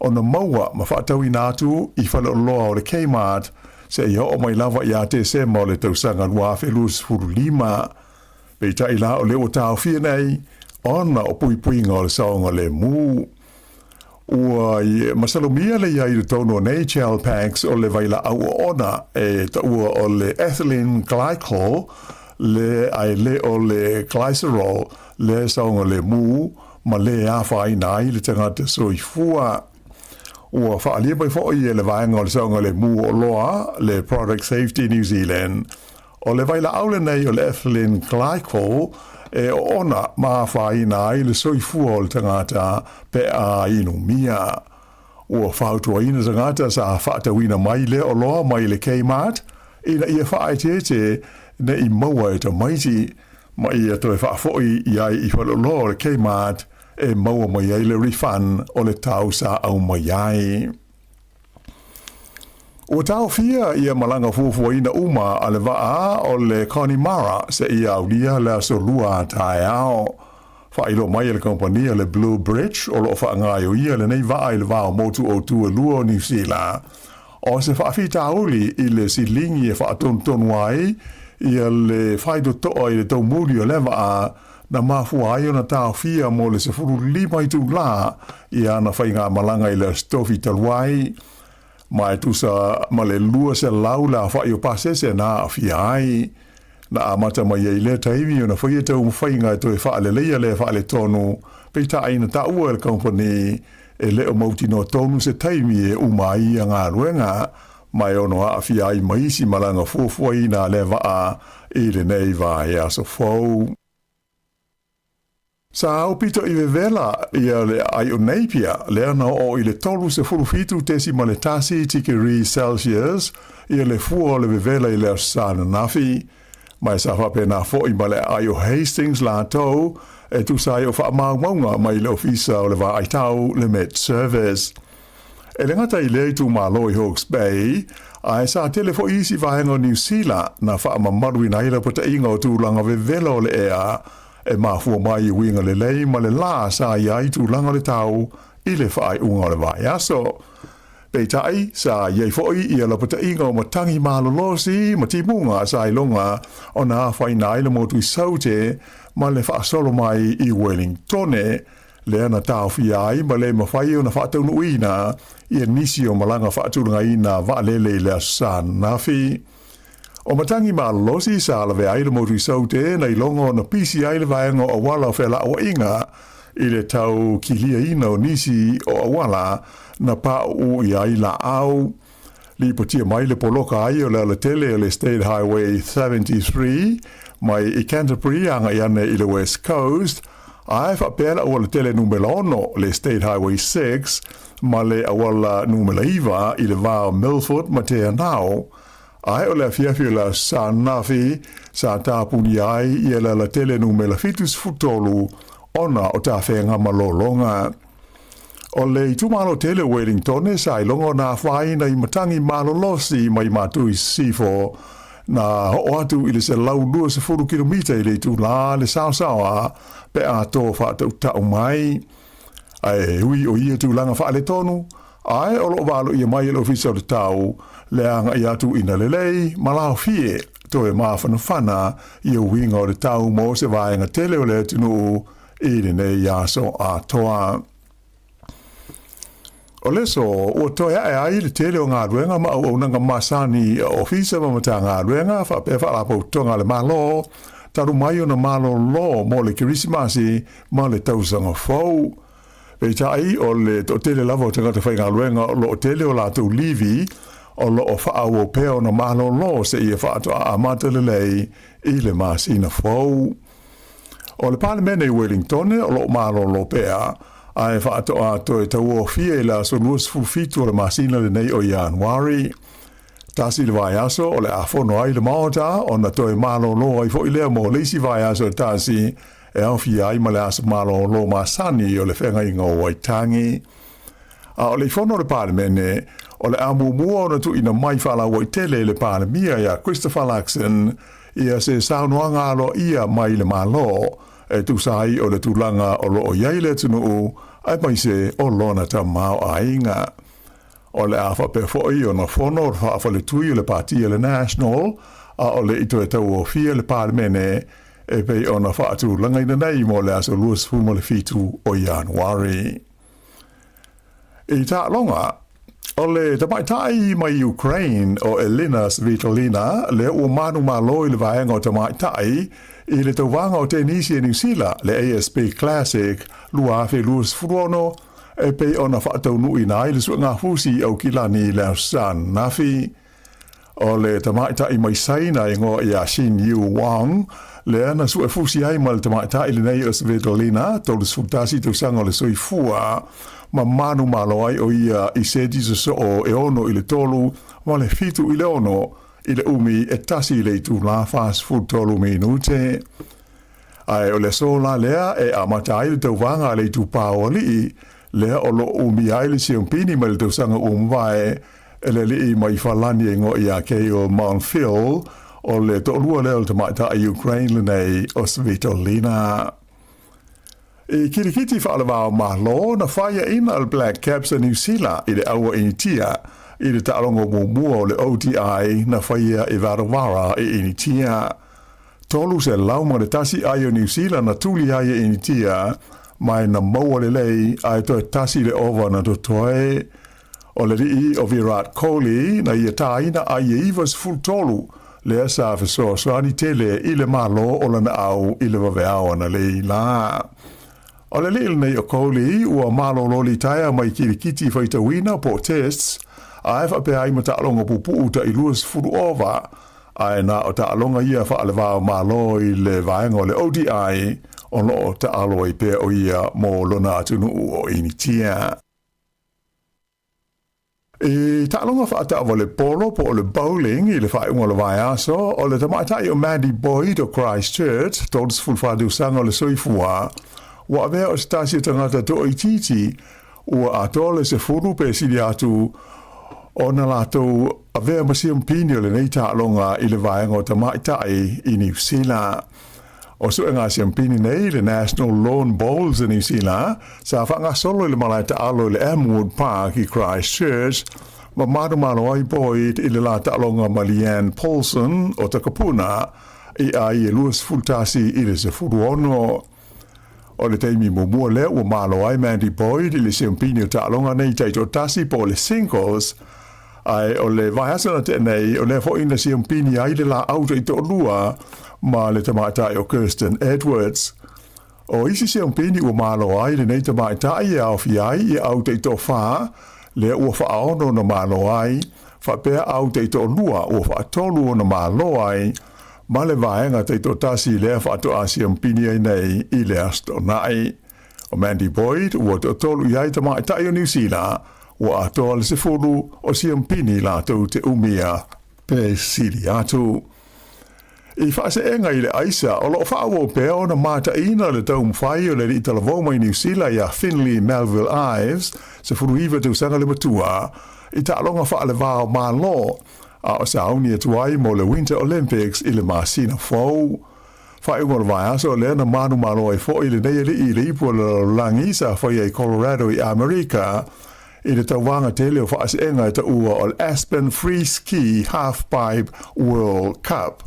o na maua ma whaatau i nātu i whana loa o le Kmart, se ia o mai lava i a te se ma o le tausanga luafe lua sefuru 5. Peita i la o le o tau fia nei, ona o puipuinga o le saonga le mū. Ua i masalomia le ia i le tono nei gel packs o le vaila au ona e ta ua o le ethylene glycol le ai le o le glycerol le saunga le mū ma le a whai nai le tangata soifua. Ua whaalia pai fōi e le vaenga o le saunga le mū o loa le Product Safety New Zealand o le vaila au le nei o le ethylene glycol e ona ma whai nai le soifua o le tangata pe a inu mia. Ua whautua ina tangata sa whaatawina mai le o loa mai le Kmart, ina ia whaai te ne i maua e ta maiti, ma ia toi whaafoi i ai i whaloloa le Kmart e maua mai ai le refund o le tau sa au mai ai. Ua tau fia ia malanga fuafuaina uma a le waa o le Connemara se ia aulia le asolua tae ao. Whailo mai le kompania le Blue Bridge o lo whaangai o ia le nei waa i le waa o motu o tua lua o New Zealand. O se whaafita auli i le silingi e whaatontonu ai ia le whaido toa i le tau muri o le waa na mafua ai o na tau fia mo le se furu 5 i tu la i ana whainga malanga i le stofi taluai. Mai tusa ma le lua se laula whai o pasese na a fia ai. Na amata mai ei le taimi o na whaia tau mwhainga e toi wha le leia le wha le tonu, pei ta aina ta ua le company e leo mauti no tonu se taimi e umai a ngā ruenga, mai ono a fia ai maisi malanga fuafuaina le waa i le nei vai aso fau. Sa au pito i vela ia le ai o neipia, le ana o i le tolu se furufitu tesi ma le tasi tikiri Celsius, ia le fua o le vela i le sana nafi, mai sa whape na fo i ma le ai o Hastings la tau, e tu sa i o wha maunga mai le ofisa o le wa aitau le Met Service. E le ngata I lei tu malo I Hawke's Bay, ai sa tele fo isi vahenga New Zealand na wha mamaru ina ila pata inga o tūlanga ve velo le ea, e mafua mai I winga le lei ma le la sa iai tūlanga le tau I le whaai unga le vai aso. Peitai sa iei foi I ala pata inga o matangi malolosi ma timunga sa ilonga o na whaina ila motu I saute ma le wha solo mai I Wellingtone, le ana tau fiai ma le mawhai o na whaataunu ina I nisi o malanga whaatulanga ina waalele le asan nafi. O matangi malolosi sa ala ve aile motu I saute na ilonga o na pisi aile vaenga o wala o whela awa inga I le tau kilia ina o nisi o awala na pau I aila au. Li patia mai le poloka ai o le tele o le State Highway 73 mai I Canterbury anga iane I le West Coast. Ai whapera o le tele numero ono le State Highway 6 ma le awala numero iwa I le vao Milford ma te anao. Ai o le fiafio la Sanafi sa tāpuni ai I la tele numero fitus futolu ona o tā whenga malolonga. O le itumalo tele Wellington sa ilongo na whaina I matangi malolosi mai mātui sifo na ho atu I le se lau 2 kilomita I le tu la le Sāmoa pe a tō whātau tau mai. Ai hui o ia tu langa whaale tonu, ai o lo walo ia mai le ofisa o le tau le anga I atu ina lelei malau fie to e mawhana whana I o winga o le tau mo se vaenga tele o le tunu I le nei yaso a toa. O leso, o toia e ai le tele o ngā ruenga ma au nanga masani ofisa ma mata ngā ruenga whapewa lapo tonga le malo, taru mai o na malo lo mo le kirisimasi ma le tausanga fau. Peita ai o le to tele lava o tangata whai ngā ruenga o lo tele o la tau livi o lo o whaau o peo na malo lo se ia whaato a amata le lei I le masina fau. O le Parliament I Wellington o lo malo lo pea, ai whaato a toi tau o fie la so luas fufitu o le masina le nei o Januari. Tasi le vai aso o le afono ai le maota o na toi malo lo ai fo I lea mo leisi vai aso tasi e au fi ai ma le aso malo lo masani o le whenga I ngā waitangi. A o le fono le Parliament o le amu mua o na tu ina mai whala waitele le Parliament ia Christopher Luxon ia se saunoanga alo ia mai le malo e tu sai o le tulanga o lo o yaile tunu ai mai se o lona ta mau ainga. O le afa pe foi o na fono o fa le tui le partia le National a o le ito e tau o fia le Parliament e pe o na fa tu langa ina nei mo le aso luas fu mo le fitu o Januari. E ta longa o le tamaitai mai Ukraine o Elena Svitolina le o manu malo I le vaenga o tamaitai I le tauwanga o tenisi e New Zealand le ASP Classic lua fe luas furono e pe ona whaatau nui nai le sua ngā fusi au kilani le san nafi. O le tamaitai mai saina I ngō ia Xin Yu Wang le ana sua fusi ai ma le tamaitai le nei o Svitolina tau le sfutasi tau sanga le soifua ma manu malo ai o ia I sedi so o e ono I le tolu ma le fitu I le ono I le umi e tasi le tu la fast food tolu minute. Ai o le sola lea e amata ai le tauwanga le tu paoli lea o lo umi ai le siompini ma le tausanga umwae e le li mai falani e ngo ia kei o Mount Phil o le tolua leo le tamaita a Ukraine le nei o Svitolina. E kirikiti whaalawao mahlo na whaia ina al Black Caps a New Zealand I le aua initia I le ta'alongo mua o le ODI na whaia I warawara I initia. Tolu se lauma le tasi ai o New Zealand na tuli ai I initia mai na maua le lei ai toi tasi le ova na totoe. O le rii o Virat Kohli na ia taina ai e ivas full tolu le asa feso soani tele I le malo o lana au I le waweao na lei la. O le leel nei o Kohli ua malo loli taia mai kirikiti whaitawina po tests a e whape ai ma ta'alonga pupu ta I luas furu ova a e na o ta'alonga ia whaalewao malo I le vaenga o le ODI o lo ta'alo I pe o ia mo lona atunu o initia. E ta'alonga whaata'awa le polo po o le bowling I le whaeunga le vai aso o le tamaitai o Mandy Boyd o Christchurch todas fulwhadu sanga o le soifua wa avea o stasi tangata to o Ititi ua atoa le se furu pe sili atu ona lātou a vea masiam pini o le nei tālonga i le vaenga o tamaitai i New Zealand. O su ngā siampini nei le National Lawn Bowls in New Zealand, sa whanga solo le malai alo le Amwood Park i Christchurch, ma maru ai boid i le la tālonga ma Leanne Paulson o Takapuna i ai e luas fultasi i le se furuono. O le teimi mumua leo ua malo ai Mandy Boyd i le siampini o tālonga nei taito tasi po le singles, ai o le vaihasana te nei o le fo ina siampini ai le la auto i to lua, ma le tamatai o Kirsten Edwards. O isi siampini ua malo ai le nei tamatai e au fiai i au te ito wha, le ua whaono na malo ai, whapea au te ito lua ua whaatolu na malo ai, ma le vaenga te ito tasi le whaato a siampini ai nei i le asto nai. O Mandy Boyd ua te tolu iai tamatai o New Zealand, ua atoa le se fulu o siampini lātou te umia pe siri atu. I whaase enga i le aisa, o lo whaawo pēo na mata ina le tau mwhai o le i talavoma i New Zealand ia Finley Melville Ives, se furu iwa tu sanga le matua, i tālonga wha le vāo mā lo, a o sauni e tuai mo le Winter Olympics i le Masina Fou. Whai ungo le vai aso le na manu malo e fo i le nei i le ipu le langisa whai e Colorado i Amerika, i le tauwanga tele o whaase enga e ta ua o Aspen Free Ski Halfpipe World Cup.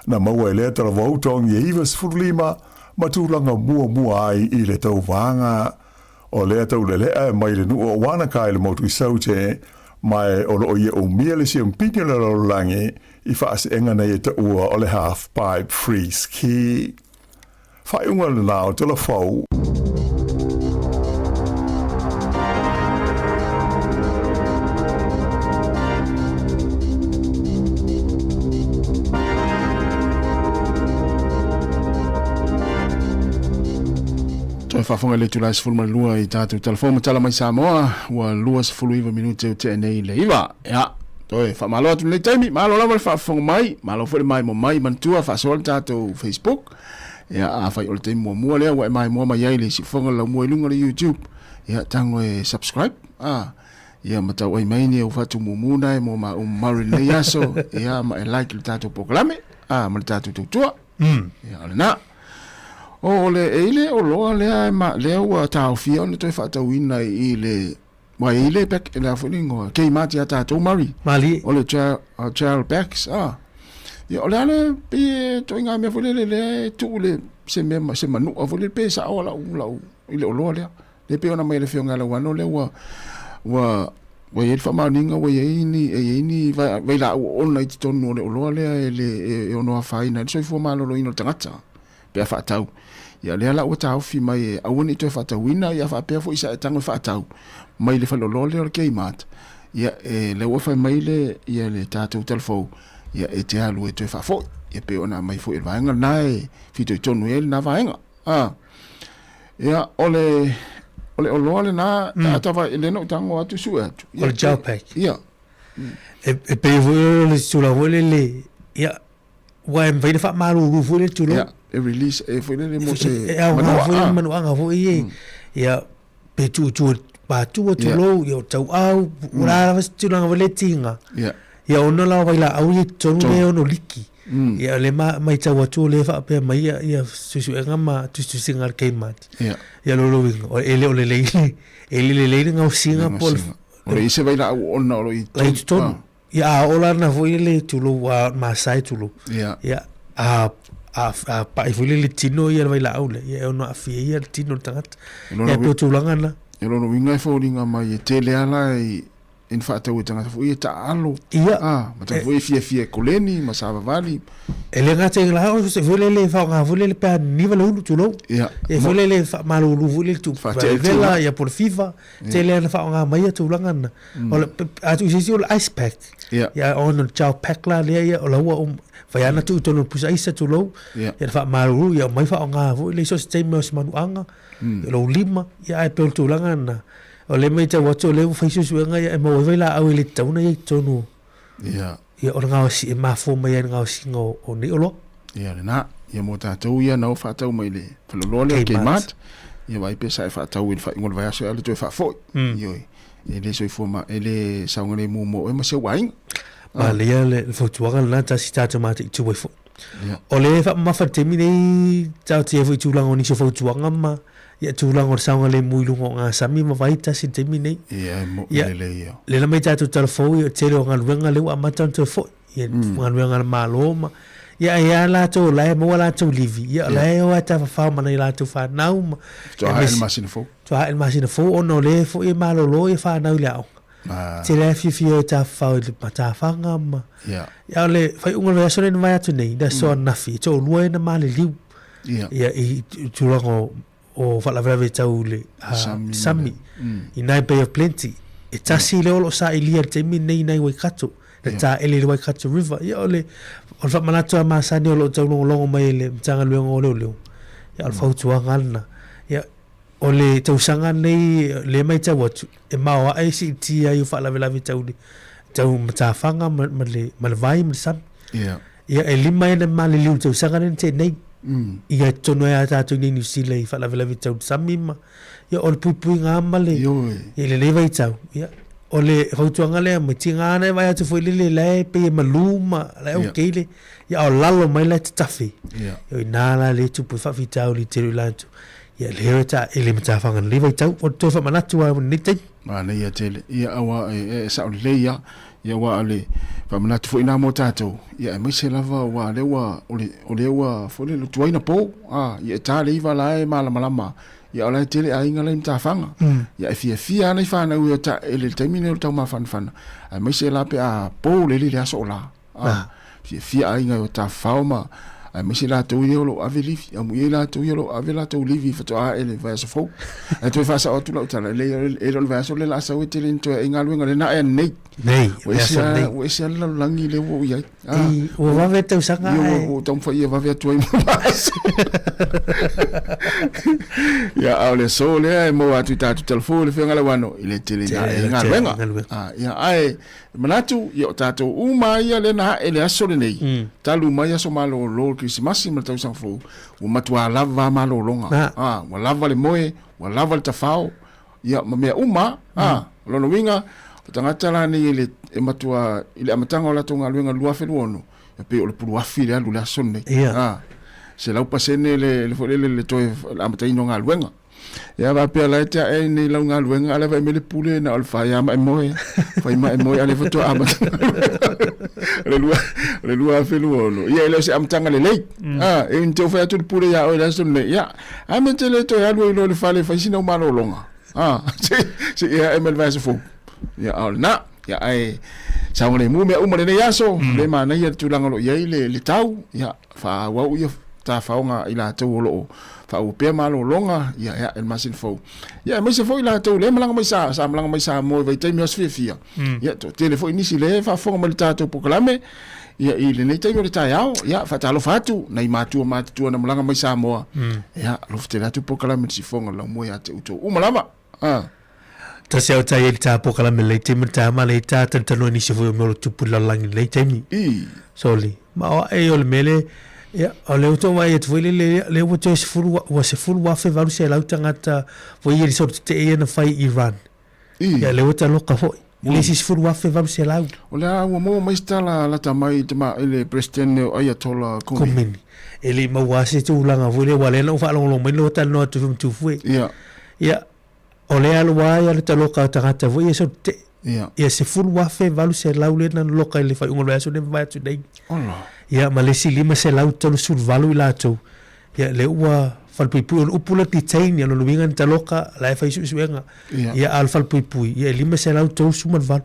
Na maua e lea tala vautong i iwas furulima, ma tūlanga mua ai i le tau vanga. O lea tau le lea mai le nua o wanakai le motu i saute, mai o lo o ia o mia le siampini le lolangi, i whaase enga nei e ta ua o le half-pipe free ski. Whai unga le nao tala fau. Whafonga le tulai sefulu lua i tātou telefona tala mai Sāmoa, ua lua sefulu iwa minute o te nei le iwa. Ia, toi, whamalo atu le taimi, malo lawa le whafonga mai, malo fwere mai mo mai mantua, whasoa le tātou Facebook. Ia, a whai o le taimi mua lea, wa e mai mua mai ai le sifonga la mua ilunga le YouTube. Ia, tango e subscribe. Ia, matau ai mai ni au whatu mumuna e mo ma umari le yaso. Ia, ma e like le tātou pokalame. Ma le tātou tautua. Ia, ole na. O le eile o loa lea ma lea ua tau fia o le toi whaatauina i le wa eile pek e lea funingo kei mati a tātou mari Mali o le Charles Backs ia o lea le pe toi ngā mea fulele le tu le se manu a fulele pe sa o lau i le o loa lea le pe ona mai le fionga la wano le wa e whamauninga wa e ini vai la ona i tonu o le o loa lea e ono a whaina le soifua malolo ino tangata pe a whaatau ia lea la ua taufi mai e aua ni toi whaatauina ia whaapea fo isa e tango whaatau mai le whalolole o le kei mata ia le ua whai mai le ia le tātou telefou ia e te alu e toi whaafo ia pe ona mai fo e vaenga na e fito i tonu e na vaenga ia ole o loa le na atawa e leno tango atu su atu o le Jalpak ia e pe vo le sula vole le ia wa em vai fa maru ru le tulo e release e foi le mo se manuanga vo ia pe tu pa tu tulo yo tau au ura vas tulanga vole tinga ia ona la vai la au i tonu le ono liki ia le mai tau tu le fa pe mai ia susu ngama tu singa ke mat ia lo wingo o ele o le ngau singa pol o ise vai la ona o i tonu ia ola na vo ile tulo wa masai tulo ia a pa i le tino ia vai la aule ia ona afia ia tino tangata ia pe tulanga na e lo winga fo ringa mai e tele ala in fact o tangata fo ia ta alo ia mata fo fia koleni masava vali ele ngata la o se vole le fa nga vole le pa nivel ulu tulo ia e vole le fa malu vole tu vela ia por fifa tele na fa nga mai tulanga na o atu sisi o ice pack ia on chao pack la le ia o la vai ana tu tonu pusa isa tulo ia fa malu ia mai fa nga vole so se mo manu anga lo lima ia e pe tulanga na o le mai tau atu le fa isu nga ia mo vai la au le tauna ia tonu ia o nga si e mafo mai nga si ngo o ni olo ia na ia mo tātou ia nau whātau mai le whalolole ke mat ia vai pe sai fa tau in fa ngol vai so ale to fa foi yo ele so forma ele saunga le mo e ma se wai ma le fotuanga na ta si ta tomate tu we fo o le fa ma fa te mini ta te fu tu lang oni so fotuanga ma ia tu lang o saunga le muilu nga sami ma vai ta si te mini ia mo le la mai ta tu telefo ia te lo nga le wa ma ta tu fo ia nga ma lo ma ia la to la mo la to livi ia la o ta fa ma la to fa nau ma to ha el masina fo ono le fo e ma lo e fa nau le au te le fi ta fa ma ta fa nga ma ia le fa unga le so le vai atu nei da so na fi to lu e na ma le liu ia i tu la o fa la vera tau le sami i nai bay of plenty e tasi le o sa ilia te mi nei nai wai katu ta ele le wai katu river ia ole o fa manatu ma sa ni o lo tau longo mai le tanga le ngo le ia al fa tu ngana ia ole tau sanga nei le mai tau watu e ma ai si ti ai fa la vera tau ni tau mata fanga ma le vai ma sam ia e lima ena ma le liu tau sanga nei te nei ia tono ya ta tu ni New Zealand fa la vera tau samima ia ol pui nga male ia le vai tau ia ole hautuanga le ma tinga na vai atu foi le le pe maluma le o kele ia o lalo mai le tafi ia na la le tu pu fa vitau li te lantu ia le ta ele mata fanga le vai tau o to fa manatu wa ni te ma le ia tele ia awa e sa le ia wa ale fa manatu foi na motato ia mai se lava wa le wa ole wa fo le tu ina po ia ta le va la e mala malama ia ola tele a inga le mta fanga ia fia nei fa na u ta ele termine o tau ma fan a mai se la pe a po le aso la fia a inga o ta fauma a mai se la tu yo aveli a mu la tu yo avela tu livi fa to a ele va so fo e tu fa sa o tu la ta le e lo va so le la sa o tele into inga lu inga le na e nei we se la langi le wo ia o va ve te sanga yo tom fa ia va ve tu ia ole so le mo atu ta tu telefone fe ngala wano ile tele nga wenga ia ai manatu yo tato uma ia le na ele aso le nei talu mai aso malo lo Christmas ma tau sang fo o matua lava malo longa wa lava le moe wa lava le tafao ia ma me uma lo no winga tangata la ni ile e matua ile amatanga o la tonga luenga lua fe luono e pe o le pulu afi le alu la sonne se lau pasene le fo le toe amataino nga luenga ia va pe la tia e ni lau nga luenga ala va me le pule na al fa ya ma moe ale foto amata le lua fe luono ia ile se amtanga le lei e into fa tu pule ya o la sonne ia amete le to ya lu le fa le fa sino malo longa se ia emel va se fo ya na ya ai sa ngole mu me umare ne yaso le mana ia tu langalo ia le tau ya fa wa ia ta fa nga ila tu lo fa u pe malo longa ya el masin fo ya me se fo ila tu le malanga mai sa malanga mai sa mo vai te mi osfia ya to telefo inisi le fa fo mal ta to proclame ya ile ne te yo ta ya fa ta lo fatu na matu na malanga mai sa mo ya lo ftela tu proclame si fo ngala mo ya te uto umalama ta se o tai ta po kala me le te mata ma le ta tantano ni se vo mo tu pu la lang le te mi soli ma o e o le mele ya o le to vai et foi le o te se fulu wa fe valu se la tangata foi ele so te e na fai Iran ya le o ta loka foi le se fulu wa fe valu se la o la o mo mai sta la ta mai te ma ele president Ayatollah Khomeini ele ma wa se tu langa vo le wa le no fa lo mai lo ta no tu foi ya o le alua ia le taloka tagata voi e so te ia se fulu afe valu se lau le na loka i le fai unga so ne vai tu nei ia ma le silima se lau tolu sur valu i latou ia le ua falpuipui o upula titaini ano luinga ni taloka la e fai suenga ia al falpuipui ia lima se lau tolu suman valu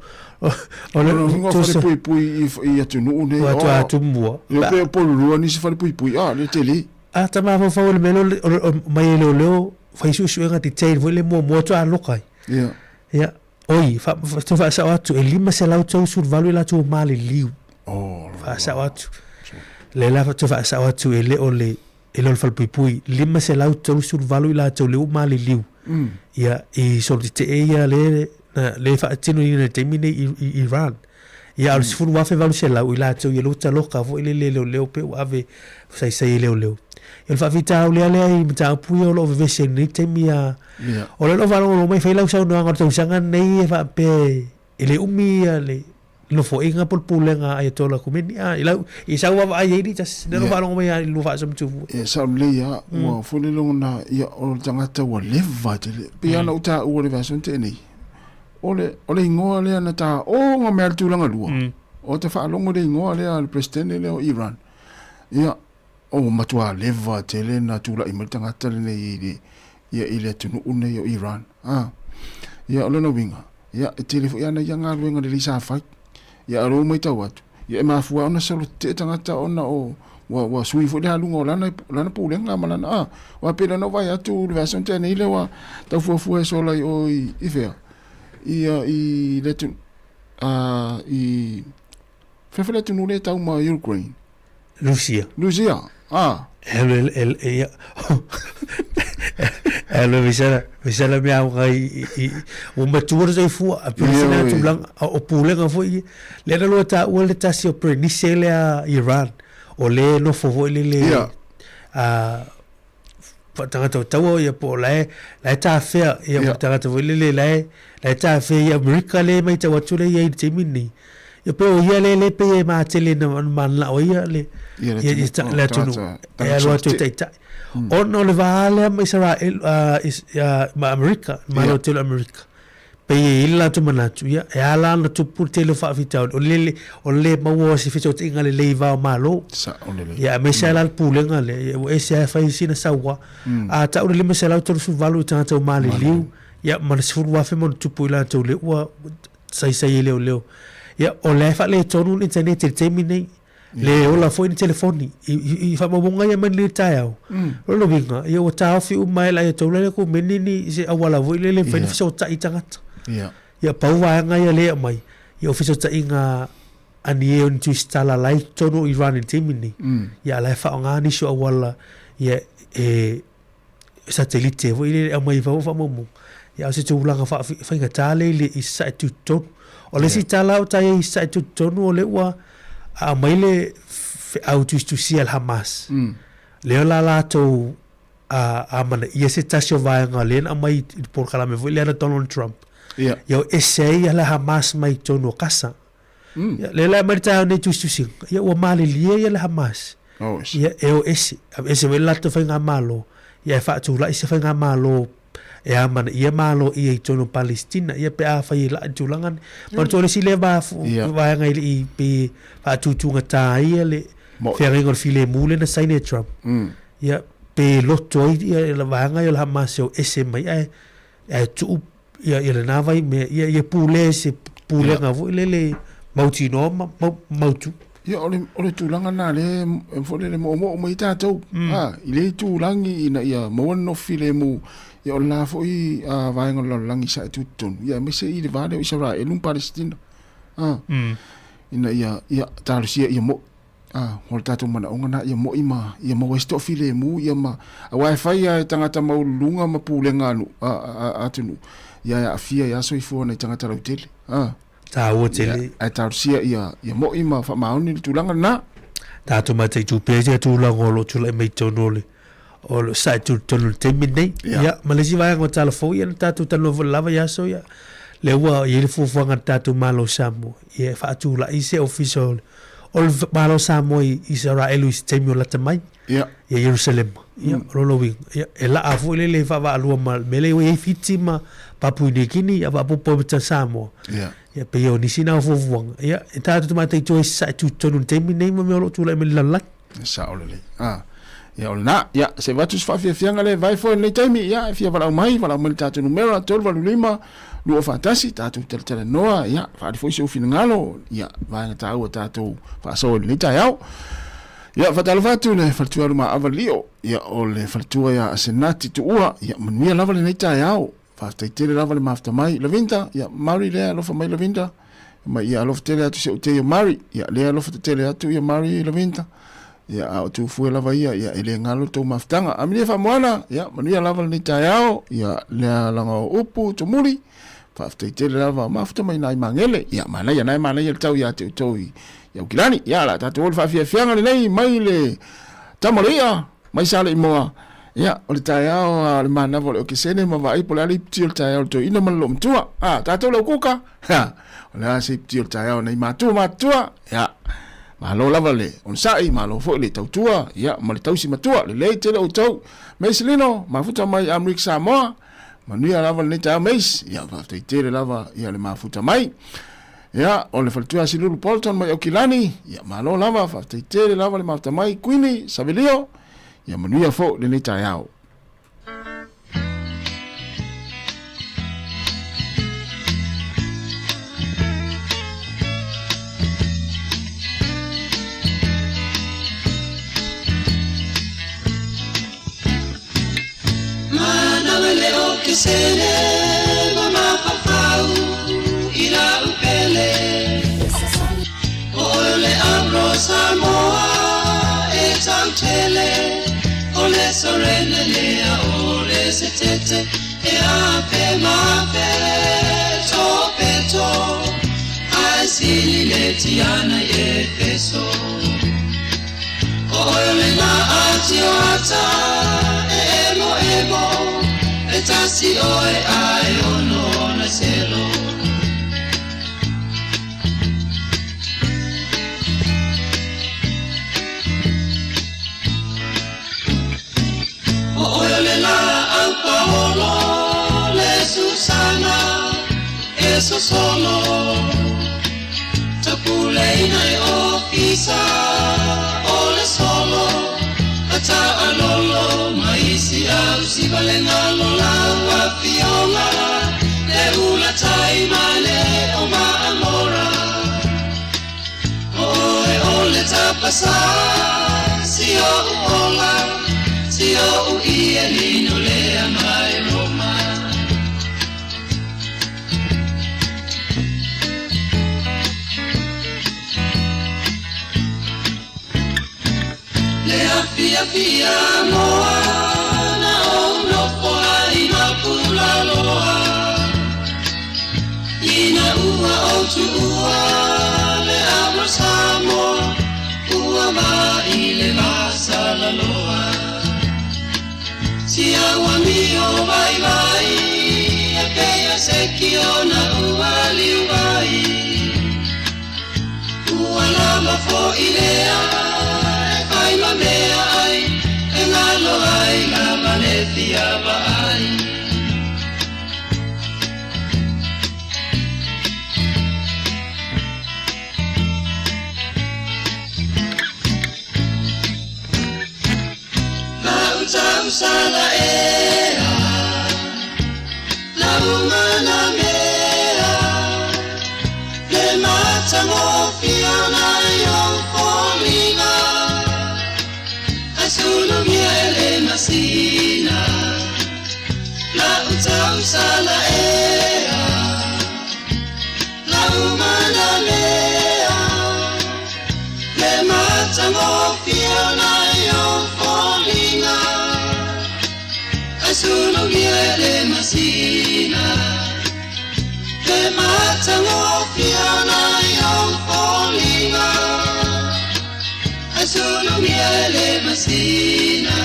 o le falpuipui ia tunu ne o atu mua ia pe polua ni se falpuipui le teli tama fa o le melo mai leo fai suenga titaini voi le mua tu a loka ia oi fa sa watu e lima se lau tolu sur valu i latou mali liu fa sa watu le la fa sa watu e le o le ele fal pui lima se lau tau sur valu la tau le mali liu ia e so te ia le na le fa tino ni te mine Iran ia o sifunu wafe valu se lau ila tau ia luta loka fo ile leo pe ave sai leo il fa vita o le i mta pui o lo vese ni temia o le lo valo lo mai fai lau sa no ngor tau sanga nei fa pe ile umia le no fo inga pol pulenga ai tola kumeni ila isa wa ai ni tas no valo mai lu fa sam tu sa le ya wa fo le lo na ya o tangata wa leva te pe ana uta o le vason te nei ole ingoa le na ta o nga mer tu langa lua o te fa longo le ingoa le al president le o Iran ya o matua leva te le na tu la i tangata le nei ya ile tu no une o Iran ya ole no winga ya telefo ya na yanga winga le sa fa ya ro mai ta wat ya ma fu ona solo te tangata ona o wa sui fo le lungo lana pu le nga malana wa pe no vai atu le vason te nei le wa ta fu so la o i fe i le tu i fefele tu nule tau ma Ukraine Rusia elo visala me au ngai o matua sai fu a pisina tu blanc o pulenga fu le lo ta o le ta si o prenisele a Iran o le no fo le tangata tau ia po lai ta fe ia tangata le lai ta fe ia America le mai ta watu le ia te mini ia pe o ia le pe ma tele na man la o ia le ia ta la tu ia lo tu ta ono le vale ma Israel ma America ma lo te America pe illa tu manatu ia ala na tu pu te lo fa vita o le ma wo si fito tinga le leva malo ia me sala pu lenga le o ese fa sina sawa a ta o le me sala tu su valu ta ta mali liu ia ma se fu wa fe mon tu pu la tu le wa sai le ia o le fa le tonu internet te mini le o la foi ni telefoni i fa mo bonga ia man le tao lo vinga ia o tao fi mai la to le ko menini se awala voi le fa ni so ta itangata ia pau wa nga ia le mai ia ofiso ta inga ani on tu stala lai tono Iran timini ia la fa nga ni so awala ia satellite voi le mai fa mo ia se tu langa fa nga tale le isa tu ton o le si tala o ta isa tu ton o le wa a maile au tu si al Hamas le la to a mana ia se tasio vai nga len a mai por kala me voi le Donald Trump ia ese ala Hamas mai tono kasa le la marta ne tu si ia o mali ia la Hamas ia ese vela to fa nga malo ia fa tu la ese fa nga malo ia mana ia malo ia tono Palestina ia pe a fa la tulangan por to le si le va nga i pe fa tu ngata ia le fere gol file mule na saine Trump ia pe lotto ia la va nga ia la Hamas ese mai tu ia le navai me ia pule se pule nga vo le mauti no mautu ia ole tulanga na le fo le mo mai ta tau ile tulangi ina ia mo no file mu ia la fo i vai ngol langi sa tu ton ia me se i le vale Israel lum Palestina ina ia tarusia ia mo hol tatu mana onga na ia mo ima ia mo westo file mu ia ma wifi ia tangata mau lunga ma pule nganu atunu ia afia ia so ifo na tangata hotel ta hotel ai tarusia ia mo ima fa mauni tulanga na ta to mate tu pese tu la ngolo tu le mai tonole o lo sai tu tonu temine ia malesi vai ngo telefon ia ta tu tanu lava ia so ia le wa ia le fufu ngata tu malo Sāmoa ia fa tu la ise official o malo Sāmoa Israel is temio la tamai ia Jerusalem ia rolowi ia ela afu le fa va lu mal mele we fitima papu ni kini aba popo ta Sāmoa ia pe yo ni sina fufu ia ta tu mate tu sai tu tonu temine mo lo tu le la sa ole ia olna ia se vatus fa fianga le vai fo nei taimi ia fia vala mai vala mo tatu numero tol valu lima lu fantasi tatu tel noa ia fa di fo se finangalo ia vai ta o tatu fa so ni ta yao ia fa tal fatu le fatu ma avalio ia ole fatu ia senati tu ua ia manuia lava le nei ta yao fa tele lava le mafta mai la vinta ia mari le lo fa mai la vinta ma ia lo tele atu se te mari ia le lo fa tele atu ia mari la vinta ia au tu fu lava ia ele ngalo to maftanga amile fa moana ia mania lava ni tayao ia le langa upu to muri whaaftai te lava mafuta mai nai mangele ia mana ia nai mana ia tau ia te utoi ia ukilani ia la tatu ol whaafiafianga le nei mai le tamaria mai sale imoa ia o le tai au le mana vole o kisene ma vai pola li pti o tai au to ina man lo mtua tatu lo kuka o le ase pti o tai au nei matua ia ma lo lava le on sai ma lo fo le tautua ia ma le tausi matua le te le utau meslino mafuta mai Amrik Sāmoa Manuia lava le neta meis, ia whaftai tere lava ia le mafuta mai. Ia, o le whaltua si Lulu Polton mai au kilani, ia malo lava whaftai tere lava le mafuta mai, Queenie, Savelio, ia manuia fo le neta iau. Kisene mama papau ira upele ole amro Sāmoa e tantele ole sorene lea ole setete e ape mape topeto asili letiana e peso ole na atioata emo Tasi oe ai ono na selo O oe la au paolo le Susana eso solo Tapuleina e ofisa ole solo Ata alolo maisi au si valenga lola wa fiola le ula taimane o ma amora Oe ole tapasa si o uola si o uie lino le amai Roma Fia moa na o no poa ina pula loa Ina ua o tu ua le abra Sāmoa Ua ma i le vasa la loa Si awa mi o vai vai E pea se ki o na ua liu vai Ua lama fo i lea E vai ma mea Engalo ai la Valencia vai La usa ea La umana mea Le matango fiona yon folinga Sulu miele masina La utausa la ea La umana lea Le matango fiona yon folinga Sulu miele masina Le matango fiona yon folinga Solo miele masina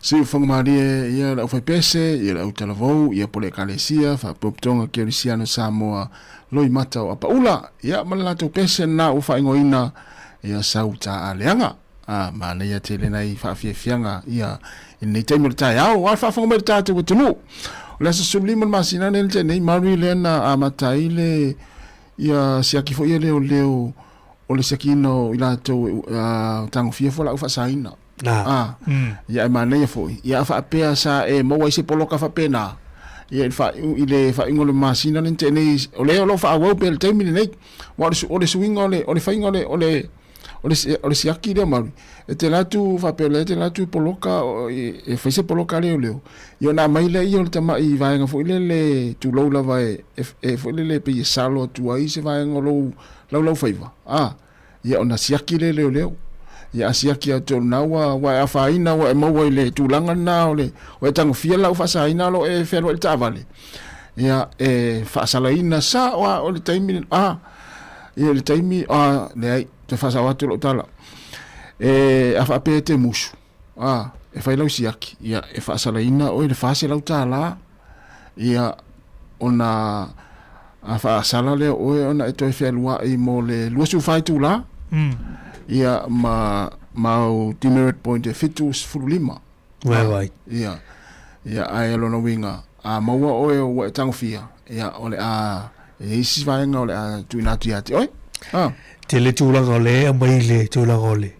Si fong marie ia la fa pese ia la utalavo ia pole kalesia fa poptonga kerisiano Sāmoa loi mata o apa ula ia mala to pese na u fa ngoina ia sauta aleanga mana ia tele nai fa fianga ia in te mo ta ia wa fa fong mo ta tu tunu la suliman masina nel te nei mari lena amata ile ia siaki fo ia leo o le sakino ila to tango fia fo la fa saina ya mana ya fo ya fa pe sa mo wa se poloka fa pena ya fa ile fa ingolo masina nte nei o le lo fa wa pe te mini nei wa o le swing o le fa ingole o le siaki de mari te la tu fa pe le te la tu poloka e fa se poloka le yo na mai le yo te mai va nga fo le tu lo la vai e fo le pe salo tu ai se va ngolo lo fa ya ona siaki le ya siaki atu na wa afaina wa mo wa le tu langa na le o tang fia la fa saina lo e fe lo ta vale ya fa salaina sa wa o le taimi ya le taimi le te fa sa wa tu lo tala afa pe te musu e fa lo siaki ya e fa salaina o le fa se lo tala ya ona afa sala le o ona to fe lua I mo le lu su fa tu la ia mau demerit point e fitus fulima right ia ai lo no winga mau o tangfia ia ole e si vaenga ole tu inatu ati oi te le tūlanga ole mai le tūlanga ole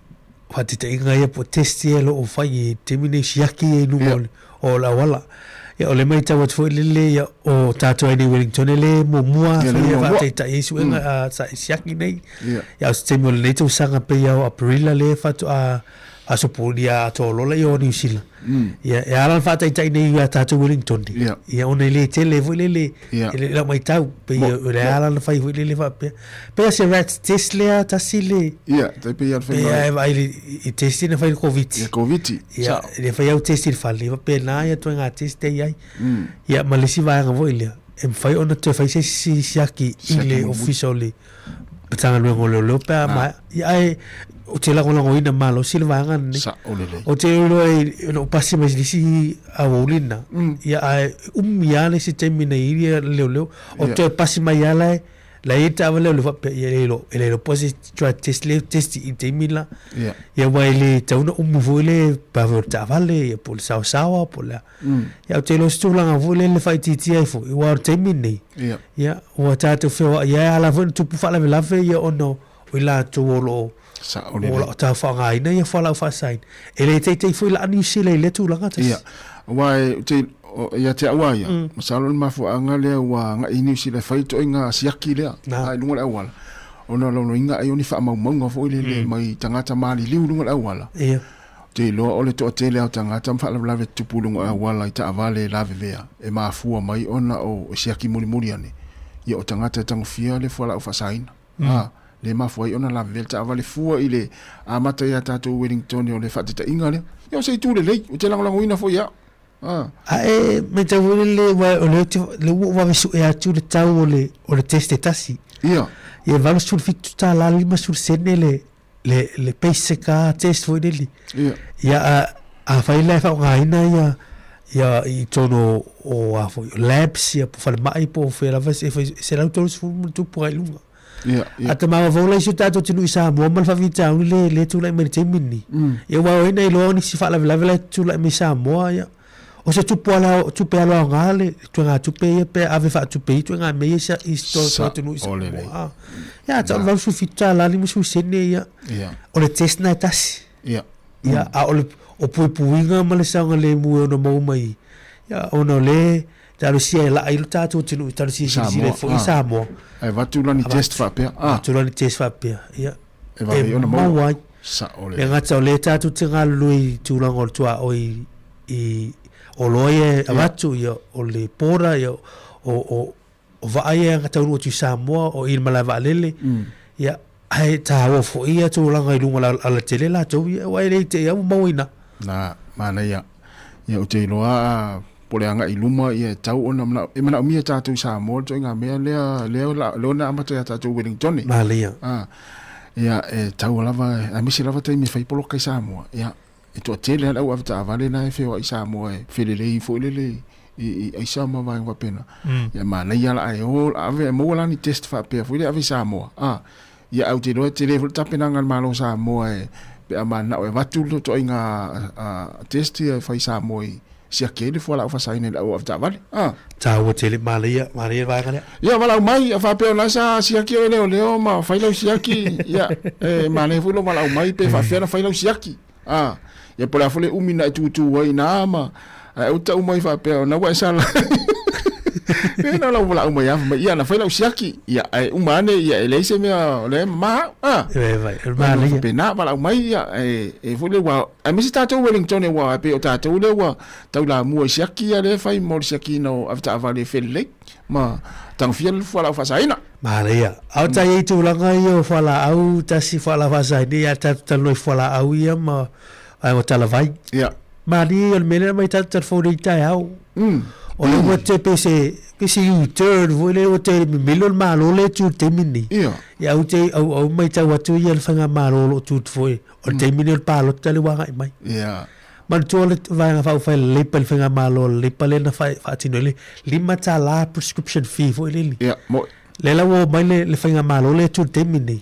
whati te inga ia po testi e lo o whai te mine siaki e nunga ole o la wala ia ole mai tawa tfo lele ia o tātua ni Wellington ele mo mua whai whate ta esu enga sa siaki nei ia o te mo le neito sanga pe ia o aprila le whatu a sopoli a to lola I o New Zealand ia e alan whate ta nei ia tātua Wellington ia o nei le tele vo lele ele la mai tau pe ia o le alan whai vo lele wha pe a se rat test lea tasi le ia te pe ia pe ia e vai I testi na whai COVID ia le whai au testi le whale pe na ia tu ngā testi ai ia ma le si vaenga vo ilia e mwhai ona te whai se si siaki I le official le patanga luengo leo pe a ma ia e o te lango ina malo si le vaenga ni o te loe o pasi mai si a wolina ia ai ia le si te mina iria leo o te pasi mai ala la ita vale le fa ele lo posi try test I te mina ia wai le tauna vole pa volta vale por sao por la ia te lo stulanga vole le fa titi ai fo wa te mini ia o tatu fe ia ala von tu fa la lave ia ono o la tu lo sa o la ta fa ngai na ia fa la fa sain ele te foi la ni sile le tu langa ta ia wai te ia te awa ia masalo mafu anga le wa nga ini sile fai to inga siaki le ai lunga awala ona lo inga ai oni fa mau fo le mai tangata mali liu lunga awala ia te lo ole to te le tangata fa la lave tupu lunga awala ta avale lave vea e mafu mai ona o siaki muri ane ia o tangata tangfia le fo la fa saina le mafu ai ona lave ta avale fu ile amata ia tatu Wellington o le fa te inga le yo sei tu le o te lango ina fo ia me te wole wa le wa su e atu le tau o le teste tasi ia va sul fitu ta la lima sul senele le pese ka test foi dele ia a fai le fa ngaina ia I tono o a foi labs ia po fa mai po fe la se la todos fu tu po ai lunga ata ma vola su tato tinu sa mo mal fa vita le tu la me te mini ia wa ina I lo ni si fa la tu la me sa mo ia o se tupu ala ngale tu nga tupe pe ave fa tupe tu nga me isa isto tu nu isa ya ta va su fita la ni musu sene ya o le test na tas ya a o puinga ma le sanga le mu no mo mai ya ono le ta lo sia la il ta tu nu ta lo sia si le fo Sāmoa ai va tu la ni test fa pe tu la ni test fa pe ya e va yo no mo sa ole nga ta le ta tu tinga lui tu la ngol tua I o loie avatu ia o le pora ia o vaia nga tau tu Sāmoa o il malava lele ia ai ta o fo ia tu langa I lunga ala tele la tu ia wai le te ia mauina na mana ia o te loa pole anga I luma ia tau ona mana mia tatu Sāmoa to nga mea lea lona amata ia tatu Wellington malia ia tau lava a misi lava te mi fai polo kai Sāmoa ia to tele la wa ta vale na fe wa Sāmoa e felele fo lele I Sāmoa vai wa pena ya ma na ya la ai o ave mo la ni test fa pe fo le ave Sāmoa ya au te no tele fo tapena ngal malo Sāmoa e pe ama na o vatu to inga test fa Sāmoa sia kele fo la fa saine la o ta vale ta o tele malia vai kana ya wala mai fa pe na sa sia ke leo ma fa lo sia ki ya ma ne fo lo wala mai pe fa fe na fa lo sia ki ya pola fole umina tu wai na ma o ta umai fa pe na wa sala na la wala umai ya na fa lo sia ki ya umane ya le se me le ma vai malia pe na wala umai ya fole wa a mi sta to Wellington e wa pe o ta to le wa ta la mu sia ki ya le fa mo sia ki no afta vale fele ma tang fiel fala fa saina malia au ta ye tu la ngai fala au ta si fala fa saina ya ta no fala au ya ma ai o tala vai ya mani o mele mai ta telefone tai au o le mo te pese u turn vole o te milon malo le tu te mini ya o te au mai ta watu ya fanga malo lo tu foi o te mini palo tele wa mai ya man tu le vai fa fa le pel fanga malo le pel na fa tino le lima ta la prescription fee foi le ya mo le la wo mai le fanga malo le tu te mini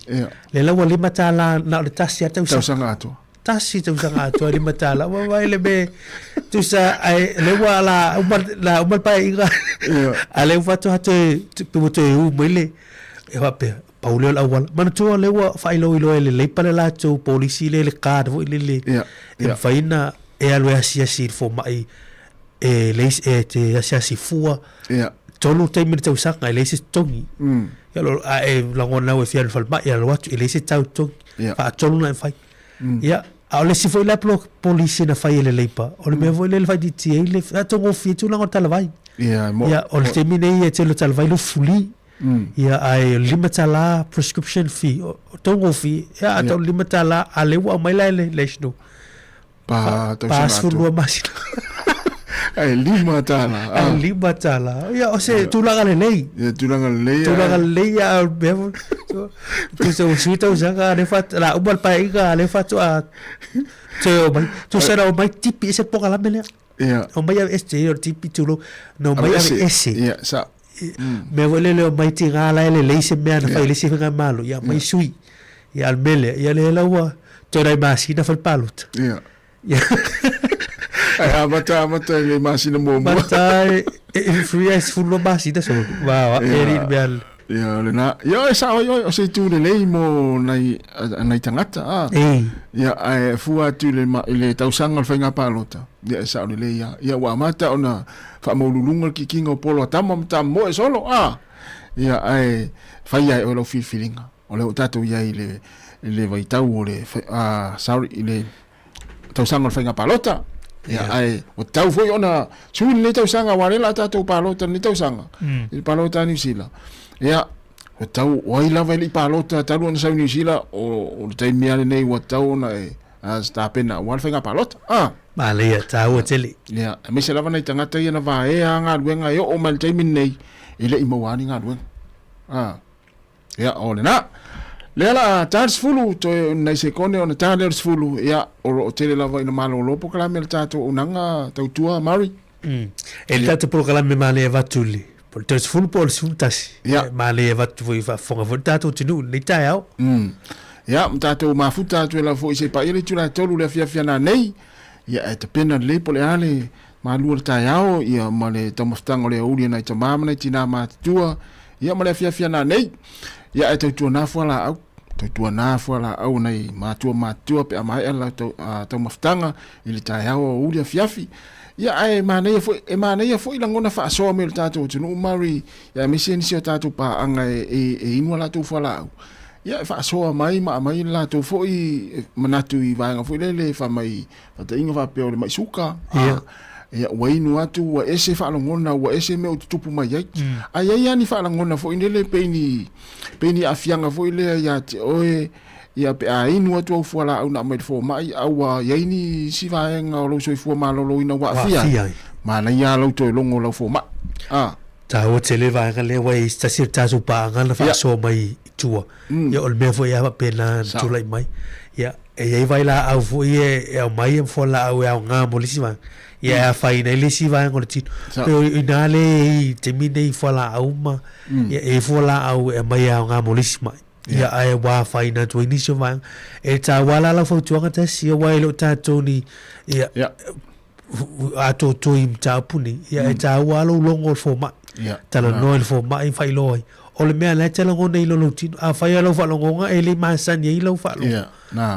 le la wo lima ta la na le tasia ta usanga ato tasi tu sanga tu di matala wa vai le be tu sa ai le wa la umar pa inga ale wa tu hate tu mo te u mele e wa pe paulo la wala man tu le wa fa ilo le pa la tu polici le card vo le e faina e alo asia si fo mai e le te asia si fua tolu te mi te usanga le si tongi ya lo e la ngona we fian fal ba ya lo wa le si tau tongi fa tolu na fa ya a le si foi la police na fai le leipa o le me voi le fai di ti le to go fitu la ngota vai ya o le termine ia te lo tal vai lo fuli ya ai limita la prescription fee to go fi ya to limita la ale wa mai la le no pa to pa su lo masina ai lima tala ya o se tu la lei ya tu la lei ya bevo tu se usita usanga le fat la ubal pa iga le fat tu será o mai tipi ese poca la mele ya o mai este o tipi tu lo no mai ese ya sa me vuelve le mai tinga la le se me na fa le se nga malo ya mai sui ya al mele ya le la wa tu dai masina fal palut ya ai mata le masina mo mata free as full lo masina so wow eri bel ya le na yo sa o se tu le mo nai tangata ya ai fua tu le tausanga fenga palota ya sa le ya wa mata ona fa mo lulunga kikinga polo tamo mo solo ya ai fa ya o lo feelinga o le tato ya le vai tau le sorry le tausanga fenga palota ya ai o tau foi ona tu le tausanga wale la tato palota ni tausanga il palota ni sila ya o tau oi lava li palota talu na sa ni sila o te miale nei o tau na sta pena wal fenga palota vale ya tau tele ya me se lava na tangata ia na va e nga luenga yo o mal te min nei ile imo wani nga luenga ya o na le la tars fulu to na se kone ona tars fulu ya o tele lava ina malo lopo kala mel tato unanga tautua mari el tato por kala me male vatuli por tars fulu por sultas male vat voi fa fonga tato tinu ni tai au ya tato mafuta to la fo se pa ile tula tolu le fia na nei ya et pena le pole ale malu tai au ya male tomastanga le uli na tama na tina ma tua ya male fia na nei ya et tu na fo la au tu na fo la au nei matua pe ama ela to maftanga ile tai au uli fiafi ya ai mana ya fo ila ngona fa so me tato tu no mari ya misen si tato pa anga inwa la tu fo la ya fa so mai la tu fo i manatu i va fo le fa mai fa te inga fa pe o mai suka ya wainu atu wa ese fa ngona wa ese me o tupu mai ai ai ni fa ngona fo indele peni afianga fo ile ya oe ya pe ai nu atu fo la una mai fo mai au ya ni si va nga lo so fo ma lo ina wa afia mana ya lo to longo lo fo ma ta o tele va nga le wai sta sir ta su pa nga fa so mai tua ya ol me fo ya pena tu lai mai ya e vai la au fu e mai fo la au nga mo lisi va ia fai nei lisi va ngol ti pero inale te mine fo la au ma e fo la au e mai nga mo lisi mai ia ai wa fai na tu inisio va e ta wala la fo tuanga te si wa lo ta toni ia a to im ta puni ia e ta wala longo fo ma tala no fo ma i fai loi o le mea le tala ngone ilo lo tino a fai alo fa longonga e le masani e ilo fa longa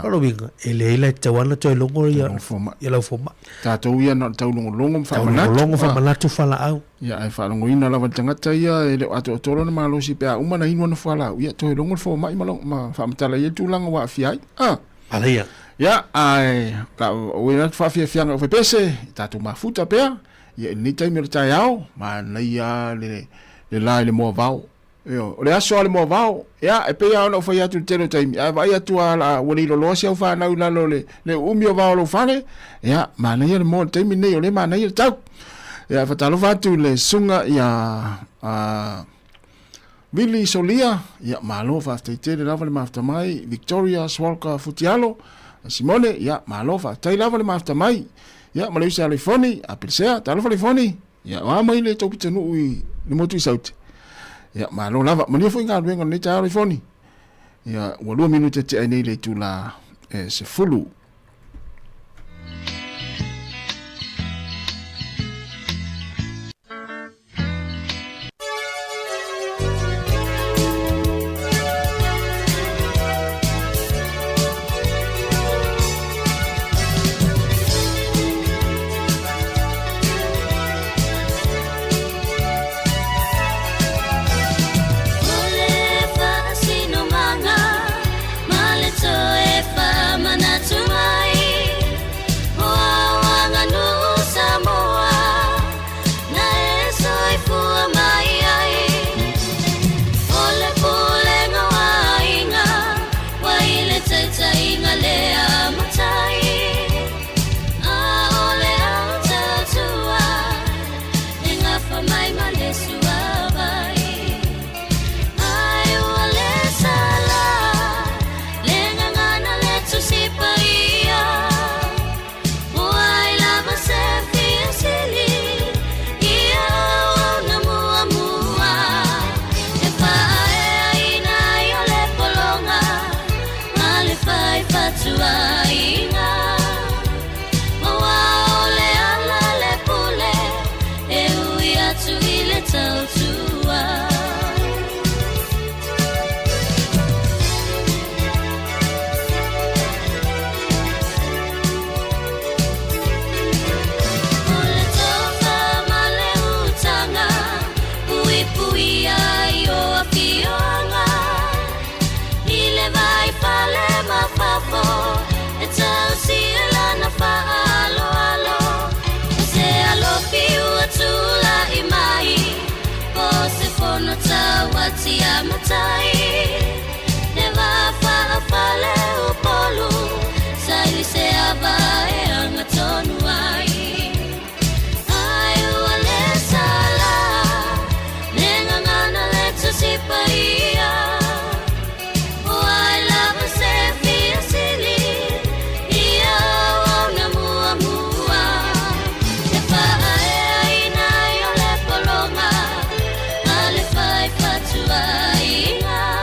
alo winga e le ila te wana toi longo ia ilo fo ma tātou ia na tau longo fa manatu fa la au ia ai fa longo ina lava tangata ia e le ato otoro na malo si pea umana hinu na fa la ia toi longo fo ma malong ma fa mtala ia tulanga wa fiai ala ia ia ai la o ina fa fianga o pese tātou mafuta pea ia ni taimi le tai au ma na ia le lai le mo vau o le aso ale mo vao ia e pe ia no foi atu telo taimi ai vai atu ala woni lo lo sia fa na ula lo le umio vao lo fale ia ma na ia le mo taimi nei o le ma na ia tau ia fa talo fatu le sunga ia Billy Solia ia ma lo fa te le lava le mafta mai Victoria Swalka Futialo Simone ia ma lo fa te lava le mafta mai ia ma le usa le foni a persea talo fa le foni ia wa mai le topi tenu ni mo tu sauti ya ma lo lava mani fo inga wenga ni ta telefoni ya wa 2 minute te nei le tu la se fulu Tua inga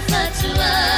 Fatua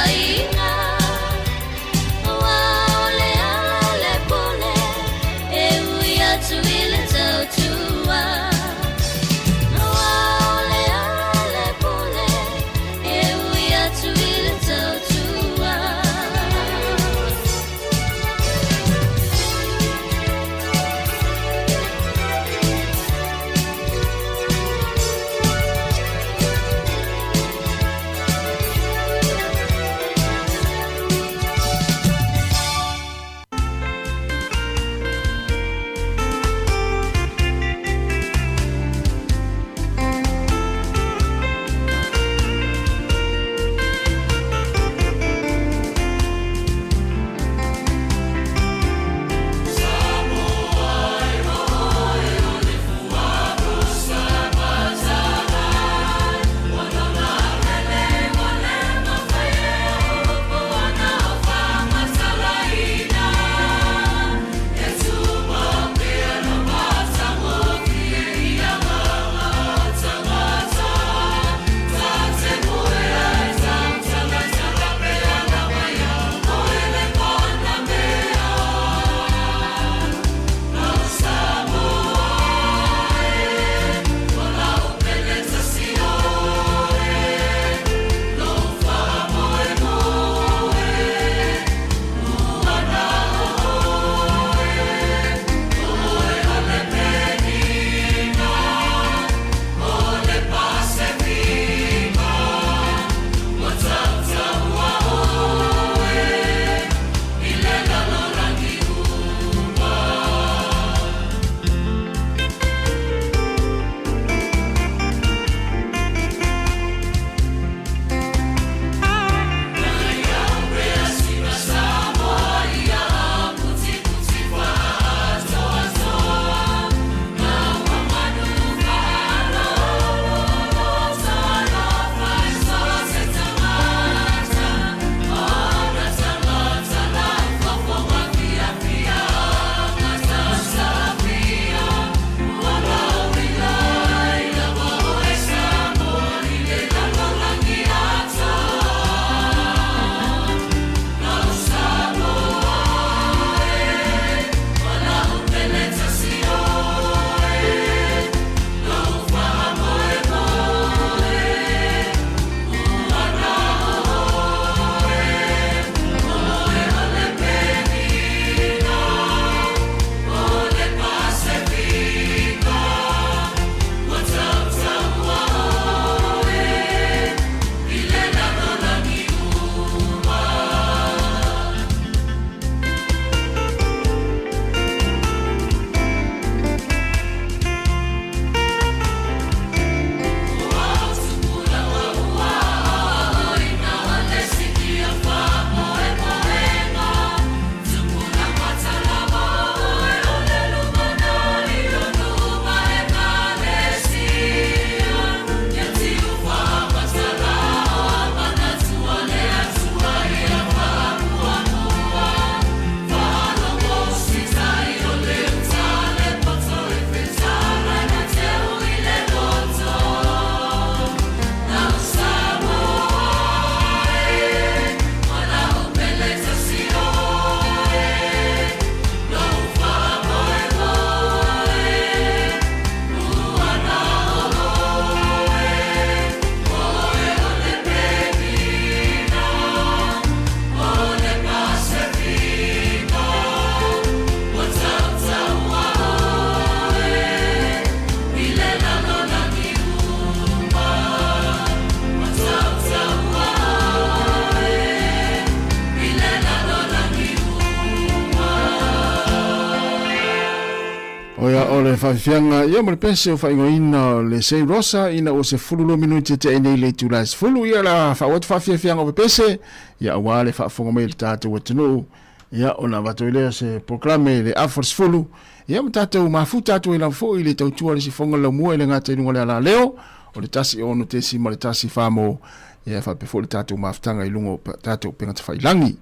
o le whawhianga, ia mo le pese o whaingoina le sei rosa, ina o se fulu minuti te enei le tūlai se fulu, ia la whawhianga o pese, ia awa le whaafonga mai le tātou wa tunu, ia o na watu ilea se programe le afar se fulu, ia mo tātou mafu tātou i lamfo i le tautua le si fonga la mua i le ngata inunga le ala leo, o le tasi ono te si ma le tasi whamo, ia whapefo le tātou maftanga i lungo tātou pengata whailangi,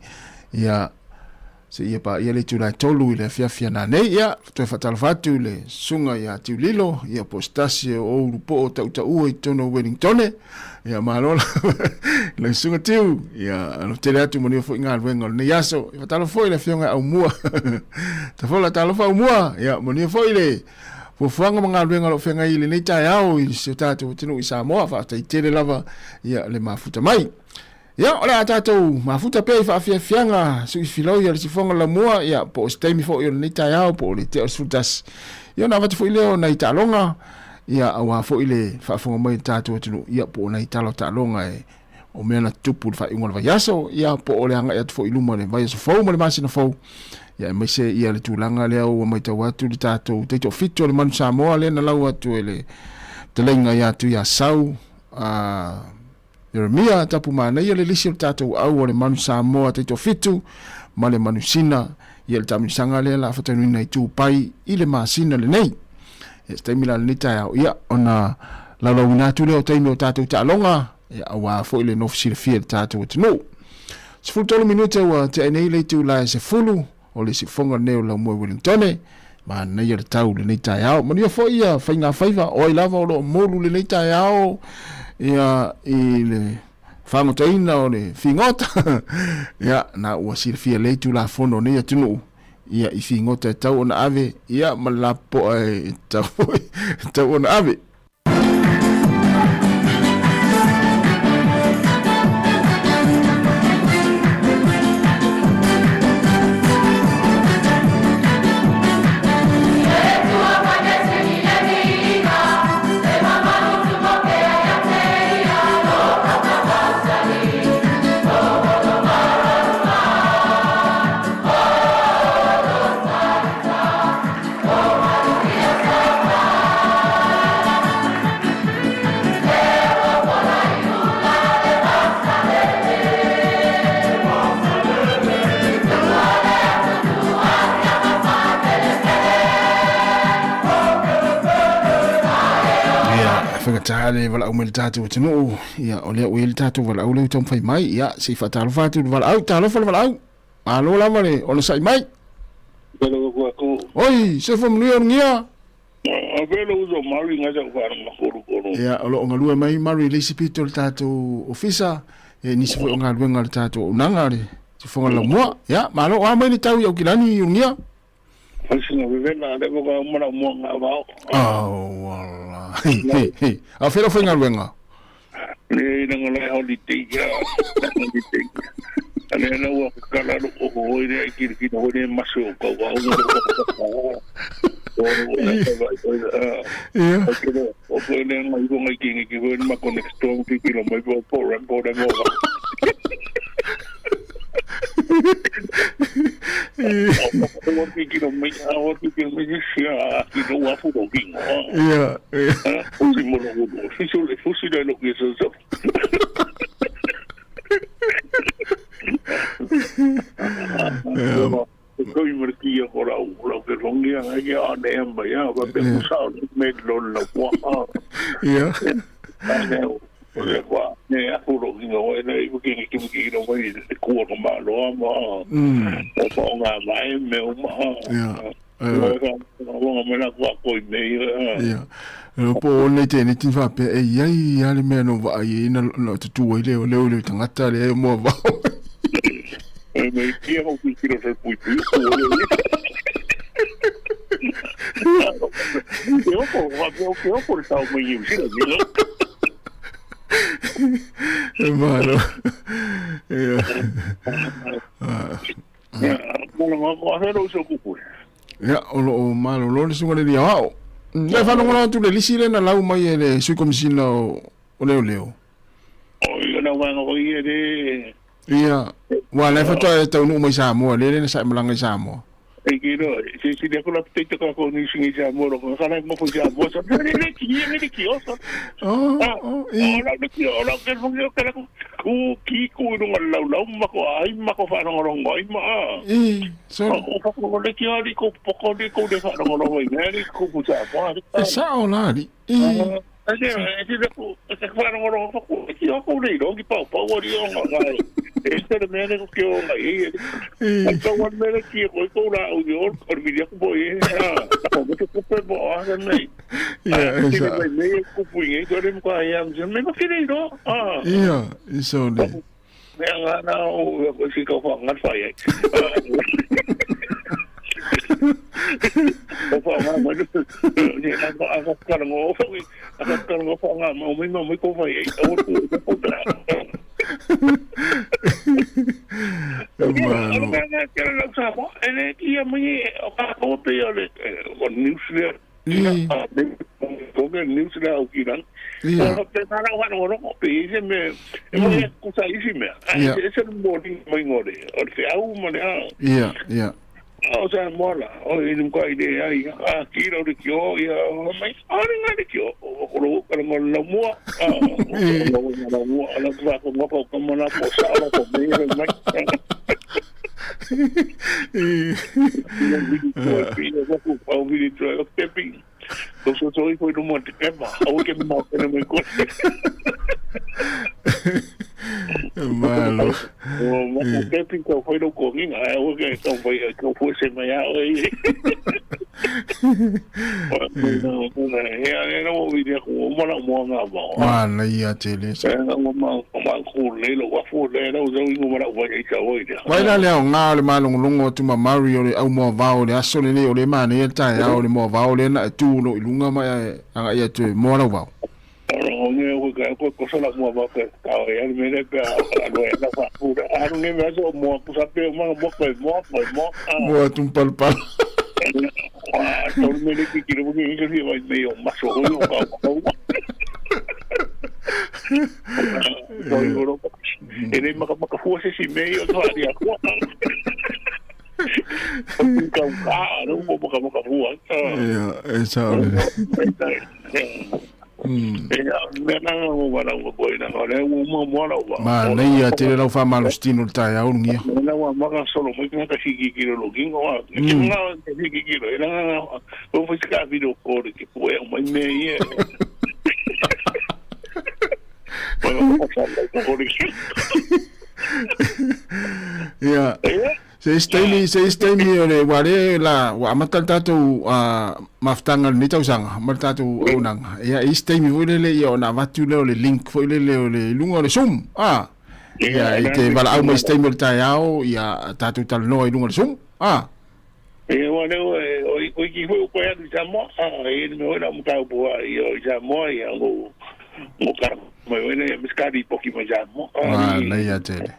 ia se ia pa ia le tūlai tolu i le fiafia nā nei, ia toi whatalawhatu le sunga ia tiu lilo, ia postasi o urupo o tauta ua i tono Wellingtone, ia mahalola le sunga tiu, ia anu tere atu moni o fo inga alwenga le yaso, i whatalawhoi le fionga au mua, ta fola talawha au mua, ia moni o fo i le fuanga mga alwenga lo fionga i le nei tai au, i se tātou tinu i Sāmoa, whata i tere lava, ia le mafuta mai. Ia, ole a tātou mafuta pei whaafianga sui filau ia le sifonga la mua, ia po o steimi fo i o nei tai au, po o le te o sutas. Ia na watu fo i leo na i talonga, ia awa fo i le whaafonga mai tātou atunu, ia po o na i talo talonga e o mea na tupu le whaingola vai aso, ia po o le hanga ia tu fo i luma le vai aso fau, ma le masina fau. Ia mai se ia le tūlanga le au, mai tau atu le tātou, teito fito le manu Sāmoa le na lau atu e le te lenga ia tu ia sau, Jeremia tapu mana ia le lisi o tātou au o le manu Sāmoa teito fitu, ma le manu sina, ia le taminisanga le la whatanuina i tūpai i le masina le nei. Ia staimila le nita au, ia ona laulau inatu leo taimi o tātou tālonga, ia awa fo i le nofisi le fia le tātou o tino. Se fulu tolu minute ua te enei le tu la se fulu, o le si fonga neo la mua Wellingtone, ma nei le tau le nita au. Ma nia fo ia whainga whaiva, o i lava o lo molu le nita au, ia i le whangotaina o le whingota, ia na ua si le fia le tu la fono nei atunu, ia i whingota e tau o na ave, ia ma lapo e tau o na ave. Tale wala umel tatu tinu ia ole wel tatu wala ule tom fai mai ia si fatal fatu wala au talo wala au alo la male ona sai mai pelo ko oi se fo mlio ngia a velo uzo mari nga ja fara ma koru ia olo ngalu mai mari le sipito tatu ofisa e ni se fo ngalu ngal tatu nangare se fo ngala mo ia malo wa mai ni tau yo kilani ngia Fasina vivena de boga mona monga ba. Wala. Hey. A fero foi ngalwenga. Le ngala holiday ya. Holiday. Ale na wa kala lo o ire ki no ne maso ko wa. Yeah. O ko ne mai go ngai ki go ma connection ki lo mai go por mo. Ne apuro no e buki ki no vai ko no malo ma o nga mai me ma no me la ko me po ne te ne tin fa pe e ai ale me no va ai no tu le tangata le mo va me ki o ki ro ser pui eu por tal me Malo. Ya, o malo lo le sunga le dia ao. Le fa no tu le lisile na lau mai le sui komisina o leo. O na wa no ie de. Ia. Wa le fa to e tau no mai Sāmoa le sa malanga Sāmoa. e kiro si dia ko la te ka ko ni singi ja mo ro ka na mo fu ja mo so ne ki o so la de ki o la ke mo ke ku ki ku no la ma ko ai ma ko fa no ro ai ma so ko le ki ali ko ko de fa no ro ai ko pu ja po sa o la di ko fa no ro ko ki o ko le ro ki pa o ri o ngai este de mene ko o ngai ko wan mene ki ko la o yo ko mi dia ko boy ko ko ko bo nei exactly me ko pu ngai ko dem ko ai am je me ko ki le ro so de me ana o ko si ko fa ngat fa ye ko fa ma ni ana ka ngo fa wi ana ka ngo fa nga mo mi ko fa ye o ko Mano. Yeah. O sa mola o ni ko ide ai ki ro de kyo ya mai ari nga de kyo o ro ka mo la mo ala tra ko mo ko mo na ko sa ala ko me mai o vi tro o tepi ko so foi no monte que ma o que me mata no meu corpo malo o tepi ko foi no cominho o que então foi que eu fosse meia oi era o vídeo com uma na mão na mão mana ia tele era uma khule lo wa fu le lo zo ngo mara wa ia oi vai lá le nga le malung lungo tu ma Mario le au mo va o le aso le le mana ia ta ya o le mo va o le na tu no ilunga ma anga ia tu mo la va o nge ko sala mo ba ka ya me le ka lo na fa fu a no me so mo ku sa pe mo mo tu pal no me le ki ro ni que va medio más o yo ka ele maka fu se si medio to dia ko no maka fu esa ma nei a te lau fa malo stino ta ya ungia na wa maka solo mo ka sigi kilo lo kingo wa kinga sigi kilo ina o fo ska video ko ke po e mo me ye ya se stay le wale la wa matata tu maftanga ni tau sanga matata onang ya stay mi le yo na vatu le link fo le lungo le sum ya ite vala au mai stay mo ta yao ya tatu tal no lungo le sum wale o ki fo ko ya Sāmoa e me ora mo ka bo yo Sāmoa ya mo ka mo ene miskadi poki mo Sāmoa na ya tele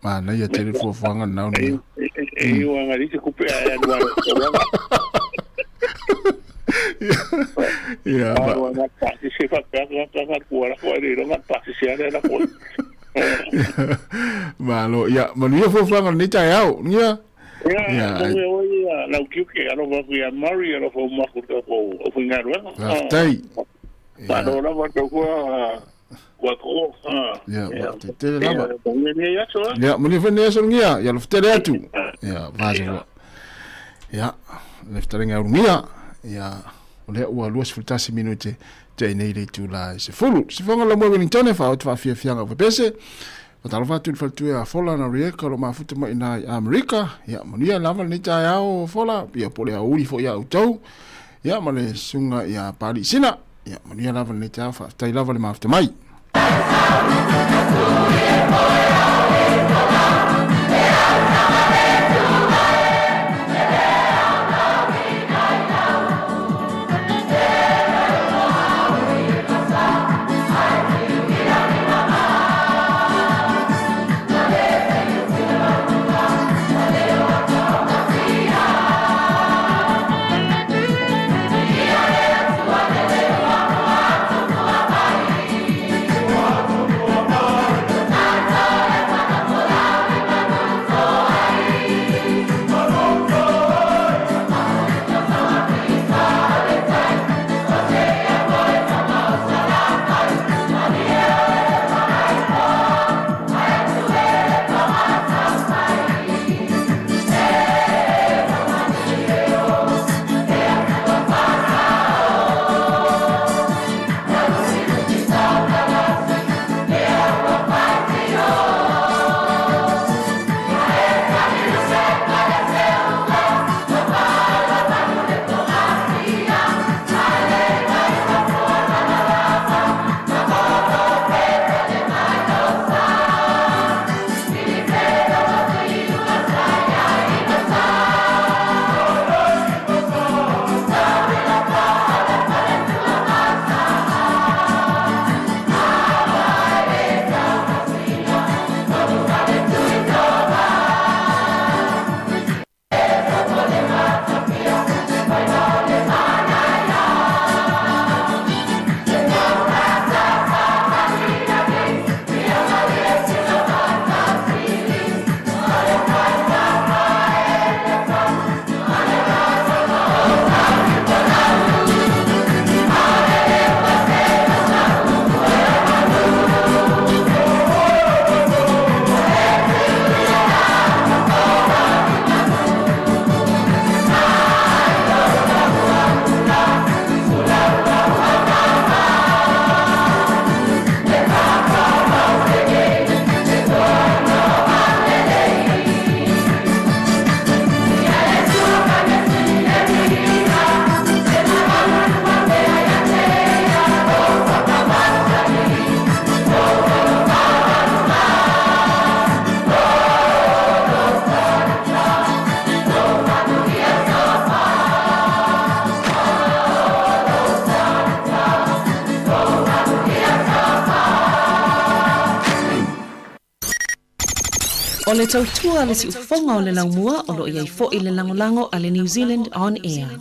mana ia tele fuanga na ni wa ngari se kupe ya wa ya wa na pa se fa ka ko ri ro na pa se ya na ko malo ya manu ia fuanga ni ta yao nia ya na ki ke ano va ya Mario no fo ma ko o finga ro tai pa no na va ko Wako ya te lava ya muni fene so ngia ya lo ftere atu ya vazo ya le ftere ngia ya ole wa luas futasi minute te nei le tu la se fulu se fonga la mo Wellington fa o fa fianga fa pese o talo fa tu fa tu a fola na rieka lo ma futu mai na America ya muni ya lava ni ta ya o fola ya pole a uri fo ya utau ya male sunga ya pali sina ya muni ya lava ni ta fa tai lava le ma futu mai O le tautua le si ufonga o le laumua o lo iai fo i le langolango a le New Zealand On Air.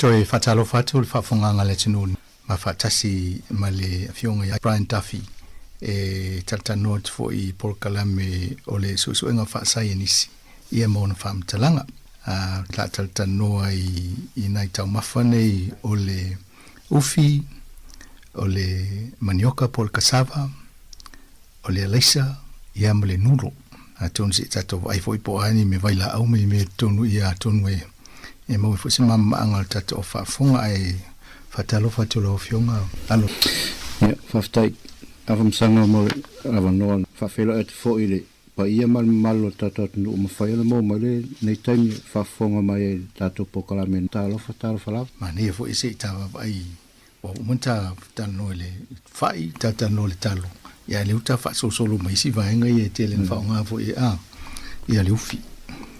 Toi fatalo fatu fa funganga le tinun ma fatasi male fionga ya Brian Duffy tata note for I porkalame ole susu enga fa sayenisi ia mon fam talanga tata no I naita mafane ole ufi ole manioka por cassava ole leisa ia male nuro atonsi tato ai foi po ani me vai la au me tonu ia tonu e mo fu se mam angal tato o fa funga ai fatalo fatolo fionga alo ya faftai avam sanga mo avanon fa felo et fo ile pa ia mal tato no mo fa ile mo male nei time fa funga mai tato pokalamenta lo fatalo fala mani fu ise tava ai o monta tano le fai tano le talo ya le uta fa so solo mai si va nga ye tele fa nga fo ya le ufi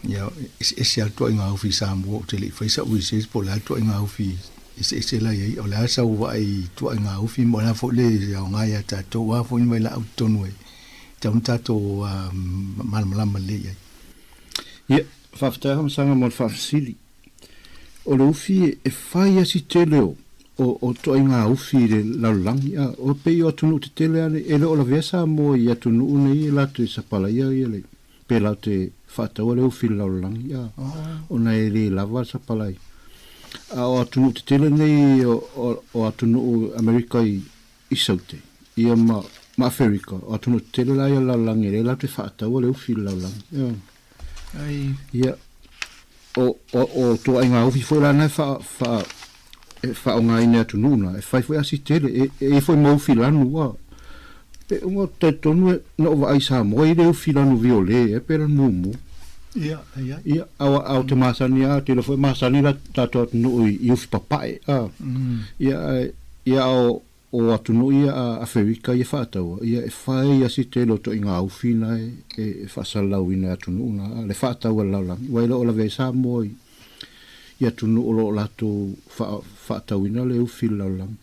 ya ese alto nga ufi Sāmoa tele fa sa u ise po la alto nga ufi ese la ye o la sa u vai to nga ufi mo na fo le ya nga ya tato wa fo ni la auto no ta un tato mal le ya fa ftam sanga mo fa sili o le ufi e fa ya si tele o to inga ufi le laulangi o pe o tunu te tele ane ele o la vesa mo ia tunu une la tu sa pala ia le pe la te fata o le ufi le laulangi o na ele lava sa pala o tunu te tele nei o tunu Amerika I saute ia ma Afrika o tunu te tele la ia laulangi le la te fata o le ufi le laulangi ai ia o to inga ufi foi la na fa fa onga ina tu nuna e fai foi asitele e foi mo filanu wa e o te tonu no va ai Sāmoa I le filanu viole e per numu ia au te masania te lo foi masani la tato no I ufi papai ia o atu no ia a Afrika ia fatau ia e fai asitele to inga ufi na e fa salau ina tu nuna le fatau la la wa lo la ve Sāmoa ia tunu o lato fa tawina le ufi laulang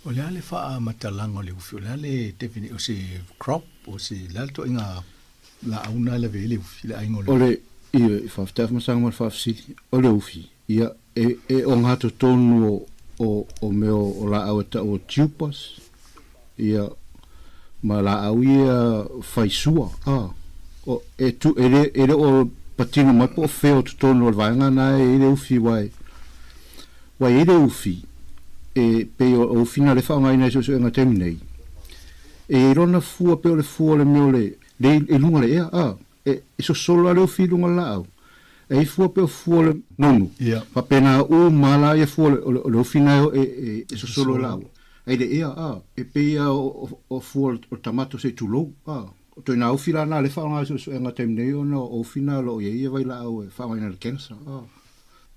o le ale fa matalango le ufi o le ale defini o se crop o se lalto inga la auna le vele ufi le aingo o le ia fa taf masang mal fa si o le ufi ia e o ngato tonu o meo o la awata o tupas ia ma la au ia faisua o ele o patino mai po feo to tono o vanga na ele ufi wai ele ufi e pe o fina le fa ngai na so nga terminei e rona fu pe le fu le mole le lunga le e so solo le ufi lunga la au e fu pe fu le nonu fa pena o mala e fu le ufi na e so solo la e le e pe o fu o tamato se tulo to na ufila na le fa nga so nga terminei o no o fina lo ye vai la o fa nga na kensa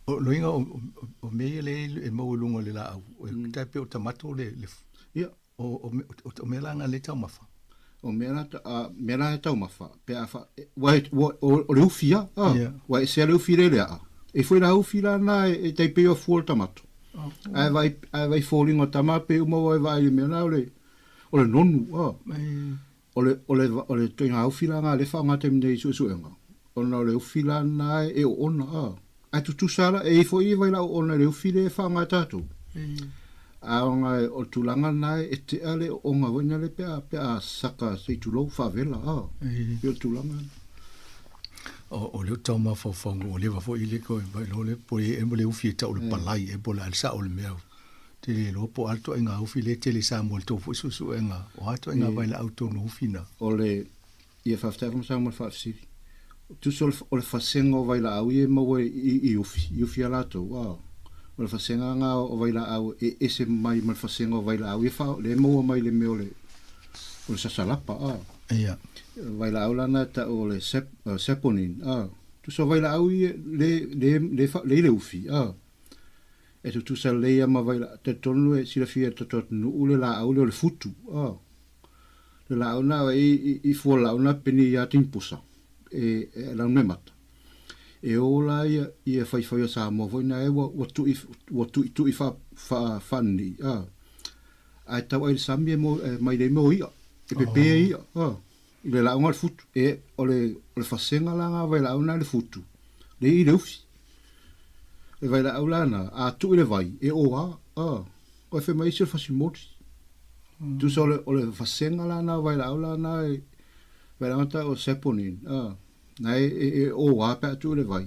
o loinga o me le mo lunga le la o ta pe o tamato le o me la nga le tau mafa o me la tau mafa pe afa o le ufia wa se le ufile le e foi la ufila na e te pe o fu o tamato ai vai falling o tamape o mo vai me na o le nonu o le toinga aufila nga le wha ngate mnei suenga. O na le ufila na e o ona ai tu sala e fo i vai la o na le ufile e wha ngate atu. A o nga o tulanga na e te ale o nga wena le pea saka se tu lo favela pe o tulanga. O le tau ma o le wafo i le ko vai lo le po e mo le ufi tau le palai e po la alsa o le mea. Te le lopo alto e ngā ufi le tele Sāmoa le tofu susu e ngā o ato e ngā vai la auto no ufi na. O le ia whaftakum Sāmoa whafsiri. Tu so o le whasenga o vai la au e maua i ufi alato. O le whasenga ngā o vai la au e ese mai ma le whasenga o vai la au e whao le maua mai le meo le o le sasalapa. Ia. Vai la au lana ta o le seponin. Tu so vai la au i le ufi. E tu sa leia ma vai la te tonu e sila fia te tonu ule la au le futu. Le la au na i fua la au na peni ia timpusa. E la une mata. E o la ia fai o Sāmoa voi na e wa tu i whani. Ai tau ai sami e mai le mo ia. E pepe ia. I le la au ngal futu. E o le whasenga la ngā vai la au na le futu. Le i le ufi. E vai la aulana a tu le vai e o o fe mai se fasi moti tu so o le fasenga la na vai la aulana e vai la anta o seponin na e o pa tu le vai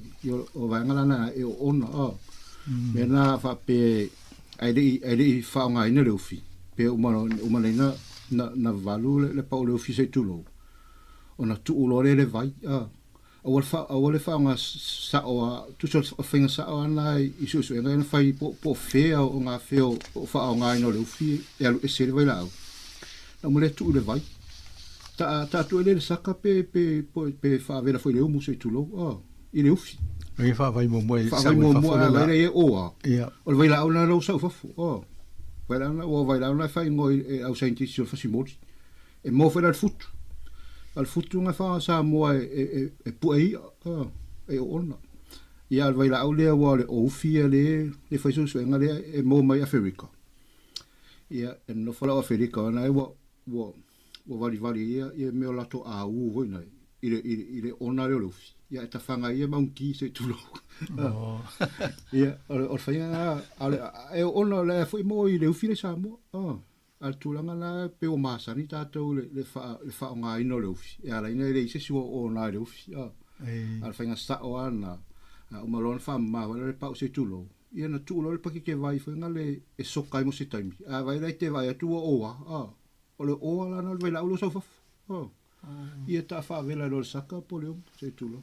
o vai ngala na e ona me na fa pe ai fa nga ina le ufi pe o mana na valu le pa le ufi se tu lo ona tu lo le vai o le fa nga sa o tu so finga sa o na isu nga fai po fe o nga fe o fa nga no le ufi e se le vai la na mo le tu le vai ta tu le saka pe fa vera foi le o muso tu lo i le ufi e fa vai mo fa mo la e o o vai la na lo sa fa vai la na fai ngo au senti so fa si mo e mo fa la futu al futu nga fa Sāmoa e puei e ona ia vai la aule wa le ofia le fai so nga le e mo mai Africa ia e no fala Africa na e wa vali ia e me la to a u voi na ile ona le ofi ia e ta fanga ia maunki se tulo ia o fai nga e ona le foi mo ile ofi le Sāmoa al tulanga na pe o masani tatou le fa nga ino le ufi e ala ina le se o na le ufi al fainga sta o ana o malon fa ma le pa se tulo ia na tulo le pakike vai foi nga le e sokai mo se taimi a vai le te vai tu o le o ala na vai la ulo so fa ia ta fa vela lo saka po le se tulo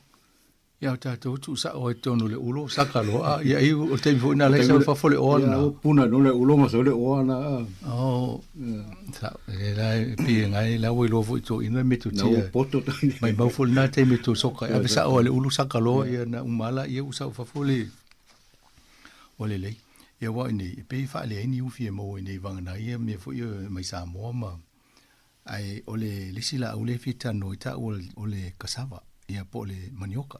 ia tatou tu sa o tonu le ulo saka lo ia i o te fu na le fa fo le o na puna no le ulo mo so le o na sa la pi ngai la wo lo fu to ina me tu tia mai ba fo na te me tu soka ia sa o le ulo saka lo ia na umala ia usa fa fo le o le ia wa ni pe fa le ni u fi mo ni vanga na ia me fo ia mai Sāmoa ma ai o le sila o le fita no ita o le kasava ia po le manioka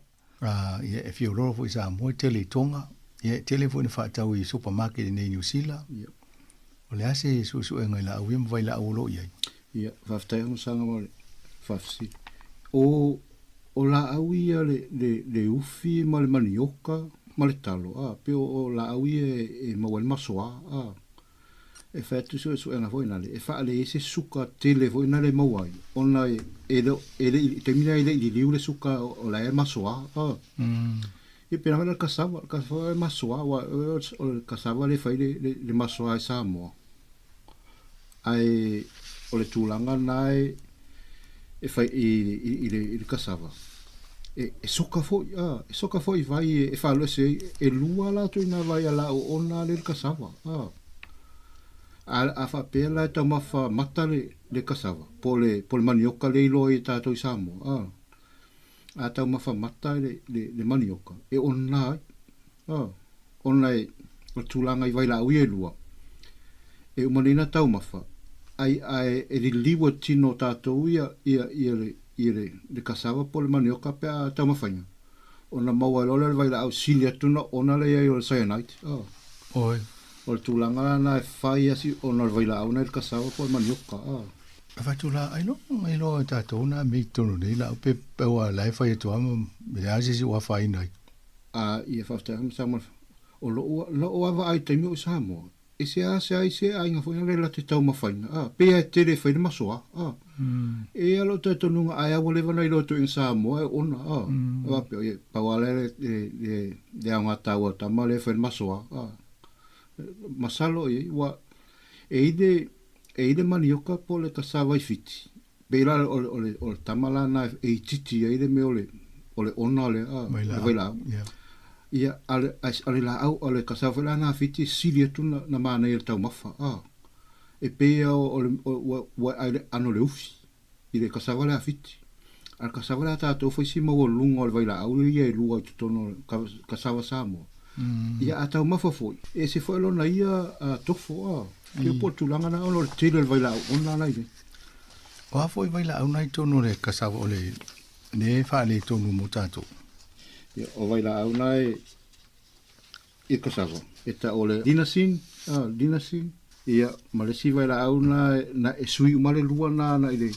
ia e fio loro fo Sāmoa tele tonga ia telefone fa tau i supermarket nei New Zealand o le ase su ngai la u vai la o lo ia fa ftai mo sanga mo fa si o la au ia le ufi ma le manioka ma le talo pe o la au e ma wal masoa e fa tu so nga foi na le e fa le se suka tele foi na le mawai ona e te mina ile i liu le suka o la e masoa e pena na kasava e masoa o kasava le fai le masoa e Sāmoa ai o le tūlanga nai e fai i le kasava e soka foi vai e fa lo se e lua la tu ina vai ala o ona le kasava a fa pela ta ma fa mata le kasava po le manioka le lo i ta to Sāmoa a ta ma fa mata le manioka e ona ona o tūlanga i vai la ui e lua e umanina tau mafa ai e li liwa tino tātou ia le kasava po le manioka pe a tau mawhainga ona maua lola le vai la au sili atuna ona le ai o le cyanide oi o le tūlanga na e whai asi ona le vai la au na le kasava po le manioka Fatula ai no mai lo tātou na me tonu nei la pe wa lai fai tu am me asi si wa fai nai ia fafta sama o lo ava ai te mi Sāmoa e se ai nga foi na te tau mawhainga pe e tere whai masoa e alo te tonunga ai awa lewa nei loto in Sāmoa e ona wape e pawale le anga taua tama le whai masoa masalo e wa e ide manioka po le kasava i fiti beila o le tamala na e titi e ide me o le ona le vai la ia ale la au ale kasava la na fiti sili tu na mana i tau mafa e pe o ale ano le ufi i le kasava la fiti al kasava la tatou foi sima o lunga o le vai la au ia e lua i tutono kasava Sāmoa ia a tau mafa foi e se foi lona ia tofo ke po tūlanga na ono le tele le vai la ona nai wa foi vai la una i tonu le kasava o le ne fa le tonu mo tātou o vai la una e kasava e ta ole dinasin ia malesi vai la una na e sui male lua na ile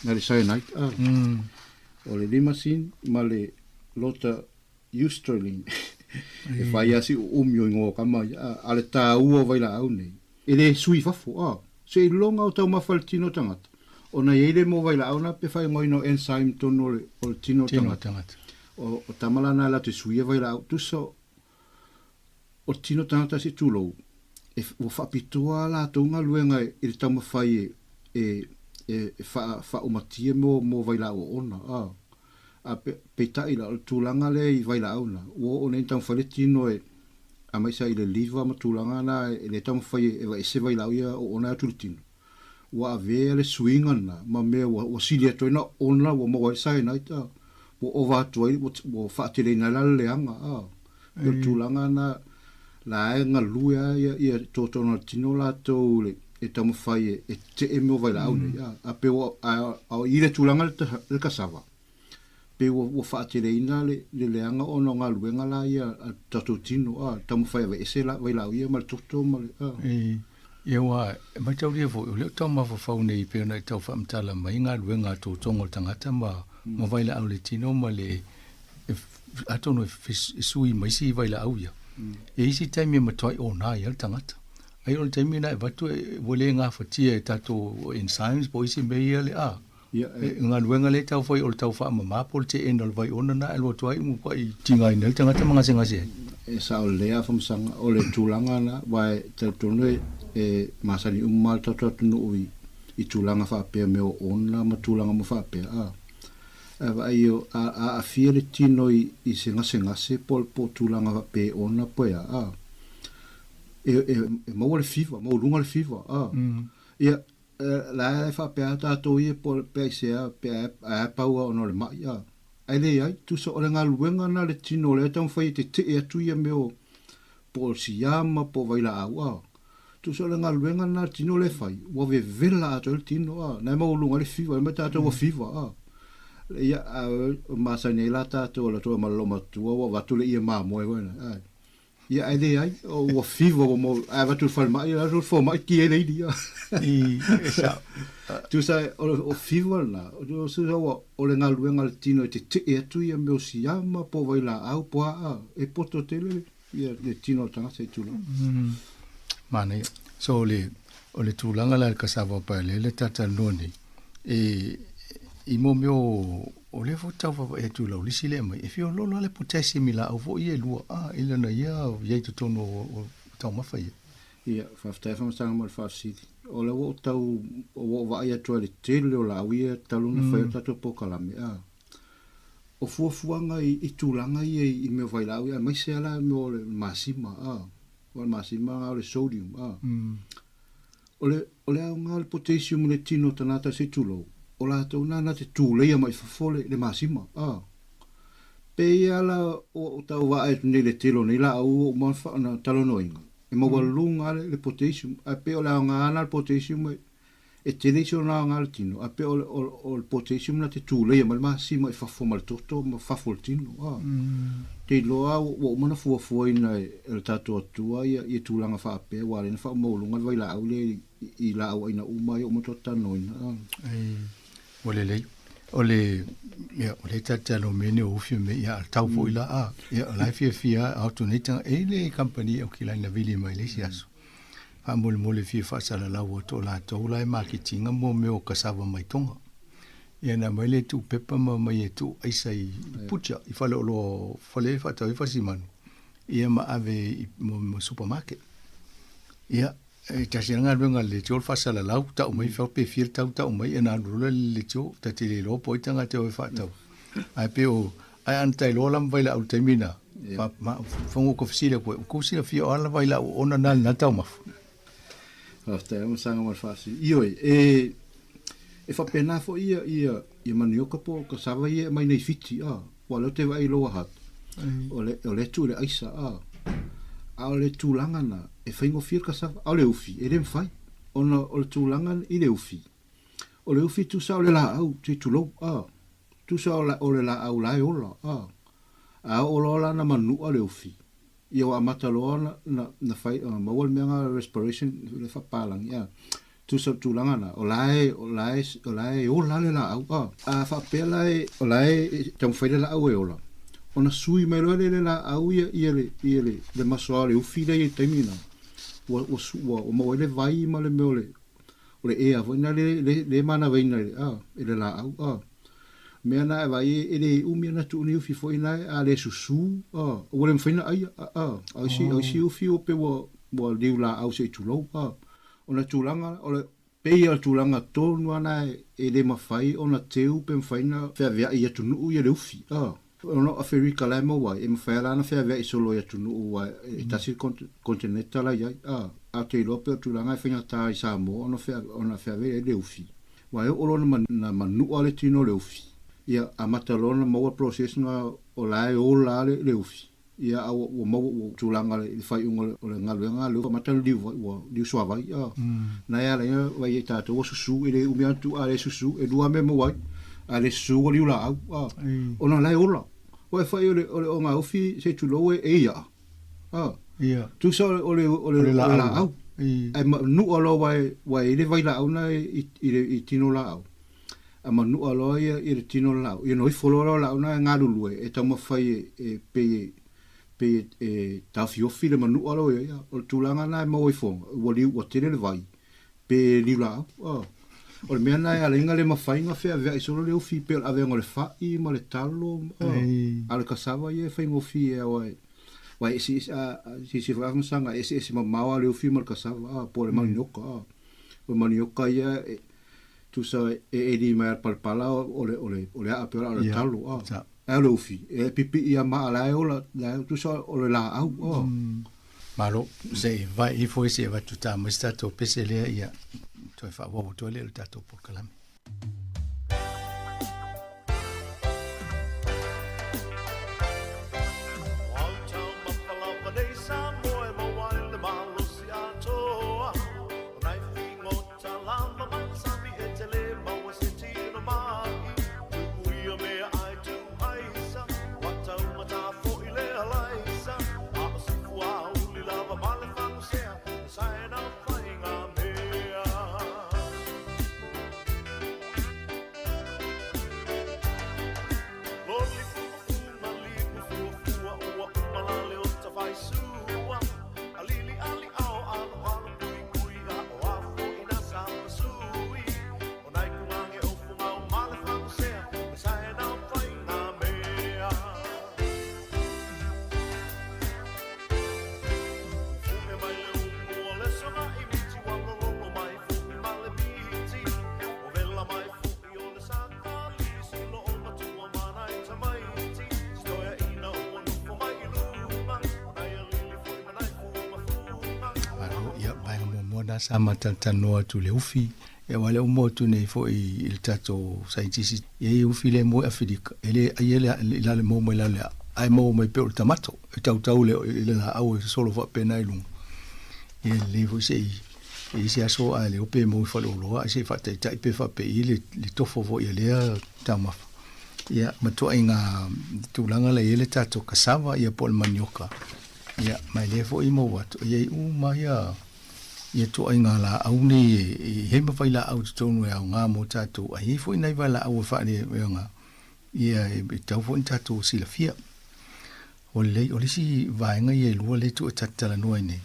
na le cyanide ole limasin male lota eustrolin e fai asi umio ngo kama ale ta uo vai la une ele sui fafo se longa o tau mafaltino tangata ona ele mo vai la una pe fai ngoino enzyme tono o tino tangata o tamalana la te suia vai la tu so o tino tangata si tulo e o fa pitua la tonga luenga e tama fai fa o matie mo vai la ona a pe tai la tulanga le vai la una o ne tang faletino e a mai sai le liva ma tulanga na le tama fai e se vai la ia o ona tultino wa ave le swinga na ma me o silia to na ona o mo sai na ita o va to o fa tele na la leanga o tulanga na la nga luia ia to na tino la to le e tama fai e te e mo vai la una a pe o ile tulanga le kasava pe o fa tele ina le leanga ona nga luenga la ia to tino tama fai ve se la vai la ia ma to ma ia wa ma tau ria fo le tau ma fo fau nei pe na tau fa mtala mai nga luenga to tongo tangata ma vai la au le tino ma le atono sui mai si vai la au ia e isi taimi ma toi o na ia tangata ai o taimi na vatu vole nga fatia tato in science bo isi me ia le nga luenga le tau foi o tau fa ma pol te enol vai ona na elo toi mu pai tinga inel tangata manga senga se e sa o lea fam sanga o le tulanga na vai te tonu e masani ummal toto tunu ui i tulanga fa pe me o ona ma tulanga mo fa pe ai a fiele tino i senga se pol po tulanga fa pe ona po e mo le fiva mo lunga le fiva ia la fa pe ata to i pol pe se pe a pa o no le mai ai le ai tu so le ngaluenga na le tino le tan fai te e tu ia me o pol si ama po vai la au tu so le ngaluenga na tino le fai o ve vela to le tino na mo lunga le fiva me ta to fiva ia masa nei la ta to la to maloma tu o va tu le ia ma mo e ia ai dei ai o fiva mo a va tu fal mai la fo mai ki e dia tu sai o fiva na o so o le ngaluenga le tino te e tu ia me o si ama po vai la au po e poto tele ia le tino tanga se tu mane so le o le tūlanga la kasava pa le tata noni I mo meo o le fo tau fa e tu la lisi le mai e fio lolo le potassium la o vo ie lua ile na ia ye to tono o tau mafa ia fa sta fa mastanga mo fa siti o le o tau o va ia to le tele o la ia talu na fa tatu po kala me o fuanga I tūlanga I me vai la ia mai se ala mo le masima o le masima o le sodium o le nga le potassium le tino tanata se tulo o la tau nana te tūleia mai fafole le masima pe ia la o tau va e ni le telo ni la o mo fa na talo noinga e mo lunga le potassium a pe o la nga na le potassium e tele so na nga le tino a pe o le potassium na te tūleia mai masima e fafo mal toto mo fafol tino te loa o mo na fu ina el tato tua ia I tūlanga fa pe wa le fa mo lunga vai la au le I la au ina uma o mo tota noina o le tata lo mene o fi me ia tau fo ila ia la fia autonita e le company o kila na vili mai le siaso fa mo le fia fa sala la o to la to la marketing mo me o kasava mai tonga ia na mai le tu pepa mai tu ai sai pucha I fa lo fa le fa tau fa simanu ia ma ave mo supermarket ia e tasiranga venga le tio fa sala la ta o mai fa pe fir ta o mai na rula le tio ta te le lo poitanga te o fa ta ai pe o ai antai lo lam vai la o termina fa ma fongo ko fsile ko sila fi o ala vai la ona na ta ma hasta mo sanga mo fasi io e fa pena fo ia manioka po ko sava ia mai nei fiti wala te vai lo hat o le tu le aisa a le tūlanga na e whaingo whir kasava a le ufi e rem whai ona o le tūlanga I le ufi o le ufi tu sa o le la au te tūlou tu sa o le la au lai ola a o lola na manu a le ufi ia wa amata loa na whai mawal meanga respiration le whapalang tu sa tūlanga na o lai ola le la au a whapela o lai tam whaile la au e ola ona sui mai loa le la au ia le masoa le ufi le taimina o mo le vai ma le meo le ea voina le mana veina le la au mea na vai le umi na tu ni ufi foi na a le susu o le mfina ai ai si ufi o pe wo le la au se tulo ona tulanga o le peia tulanga tonu ana e le mafai ona teu pe mfaina fe via ia tunu ia le ufi ono a feri kala mo wa e mfera na fe via solo ia tunu wa e tasi continental la ia a te lo pe tulanga fina ta Sāmoa ona fe via le ufi wa e olo na manu ale tino le ufi ia a matalona mo process na o la le ufi ia o mo tulanga le fai un o le ngaluenga le matal di suava na ia le vai ta to susu ile umia tu ale susu e dua me mo vai ale su o liula ona la ola o fai o nga ufi se tulo e ia ia tu so o le la au e nu o lo vai ile vai la una i tino la au a manu alo ia i tino la au ia no i folora la una ngalulu e tamo fai e pe ta fiofi le manu alo ia o tulanga na mo i fo o li o tele le vai pe li la o le mea nai ale inga le mawhainga whea vea i solo le ufi pe a vea ngole whai ma le talo ale kasawa ia whainga ufi e wai esi si whakasanga esi ma maua le ufi ma le kasawa po le manioka o manioka ia tu sa e di mai palpala o le a pe le talo e le ufi e pipi ia ma ala e ola tu sa o le la au malo se vai i foi se va tuta ma stato pese le ia to fa wo to le tato por kalame la sa matatanoa tu le ufi e wale umo tu nei fo I il tato saitisi e ufi le mo Afrika ele aiele la le mo la le ai mo mai pe o tamato e tau le la au solo fa pena ilung e le fo sei e se aso a le ope mo fa lo a se fa te tai pe fa pe le tofo fo ia le tama ia mato inga tulanga le ele tato kasava ia pol manioka ia mai le fo I mo wat ia uma ia to inga la au ni he ma vai la au tonu e nga mo tato ai fo ina vai la au fa le nga ia e tau fo tato si la fia o le si vai nga ia lu le tu tatala no nei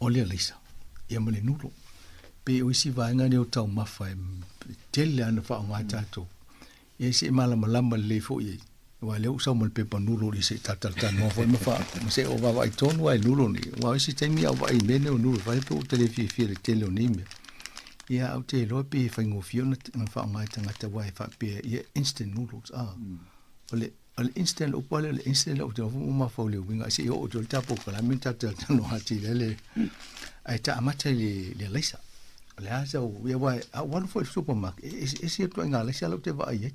o le lisa ia mo le nulo pe o si vai nga le o tau mafa tele ana fa nga tato ia si malama le fo ia wa le usa mo pe pa nulo li se tatala no fo ma fa se o va vai tonu ai nulo ni wa si te mi au vai mene o nulo vai pe o tele fi le tele o ni me ia au te lo pe fa ngo fiona fa nga tanga wa fa pe ia instant noodles ole al instant o pole le instant o te ma fa le winga si o te tapo ko la minta te no hati le ai ta amata le lisa le asa o ia wa one for supermarket e si to nga le sa lo te va ai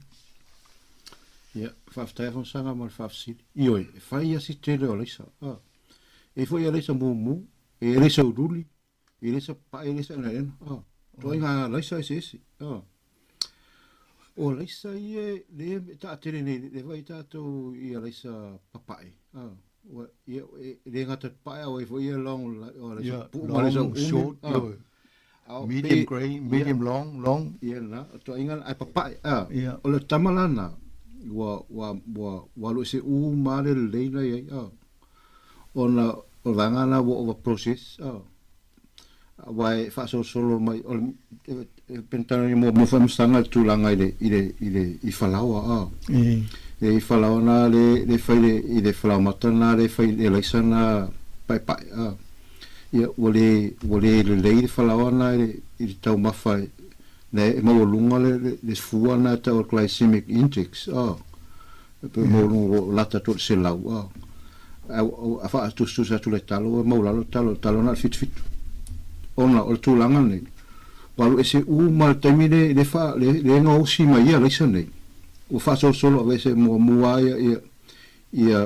ia fa sta fa sanga mo fa si io fa ia si te le lisa e foi ia lisa mu e lisa uduli e lisa pa e lisa na to nga lisa ese o lisa ie le ta tere le vai ta to ia lisa papai ia le ngata pa o foi ia long o lisa long short medium gray medium long ia na to nga ai papai o le tamalana wa lo se u mare le na ia ona o vanga na o process wai fa solo mai pentano mo fa mstanga tu langa i falawa e falawa na le fai le falawa matana le fai le laisana pai ia wole le falawa na i tau mafai ne mo lunga le fua na tau glycemic index pe mo lunga lata to se lau a fa tu sa tu le talo mo la talo na fit ona o tulanga nei walu ese uma tamine le fa le no si mai ia lesa nei o fa solo avese mo ia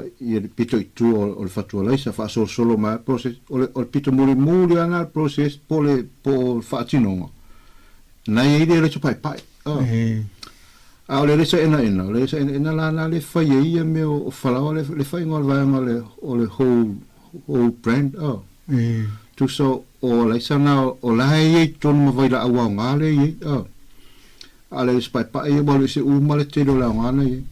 pito tu o fatu lesa fa solo ma process o pito muri ana process po fatino na ia le pai a le lesa ena la le fa ia me o fala le fa ngol va ngol o le whole brand tu so o la sana o la ye ton mo vai la awa ngale ye ale spai pa ye bo se u male te do la ngale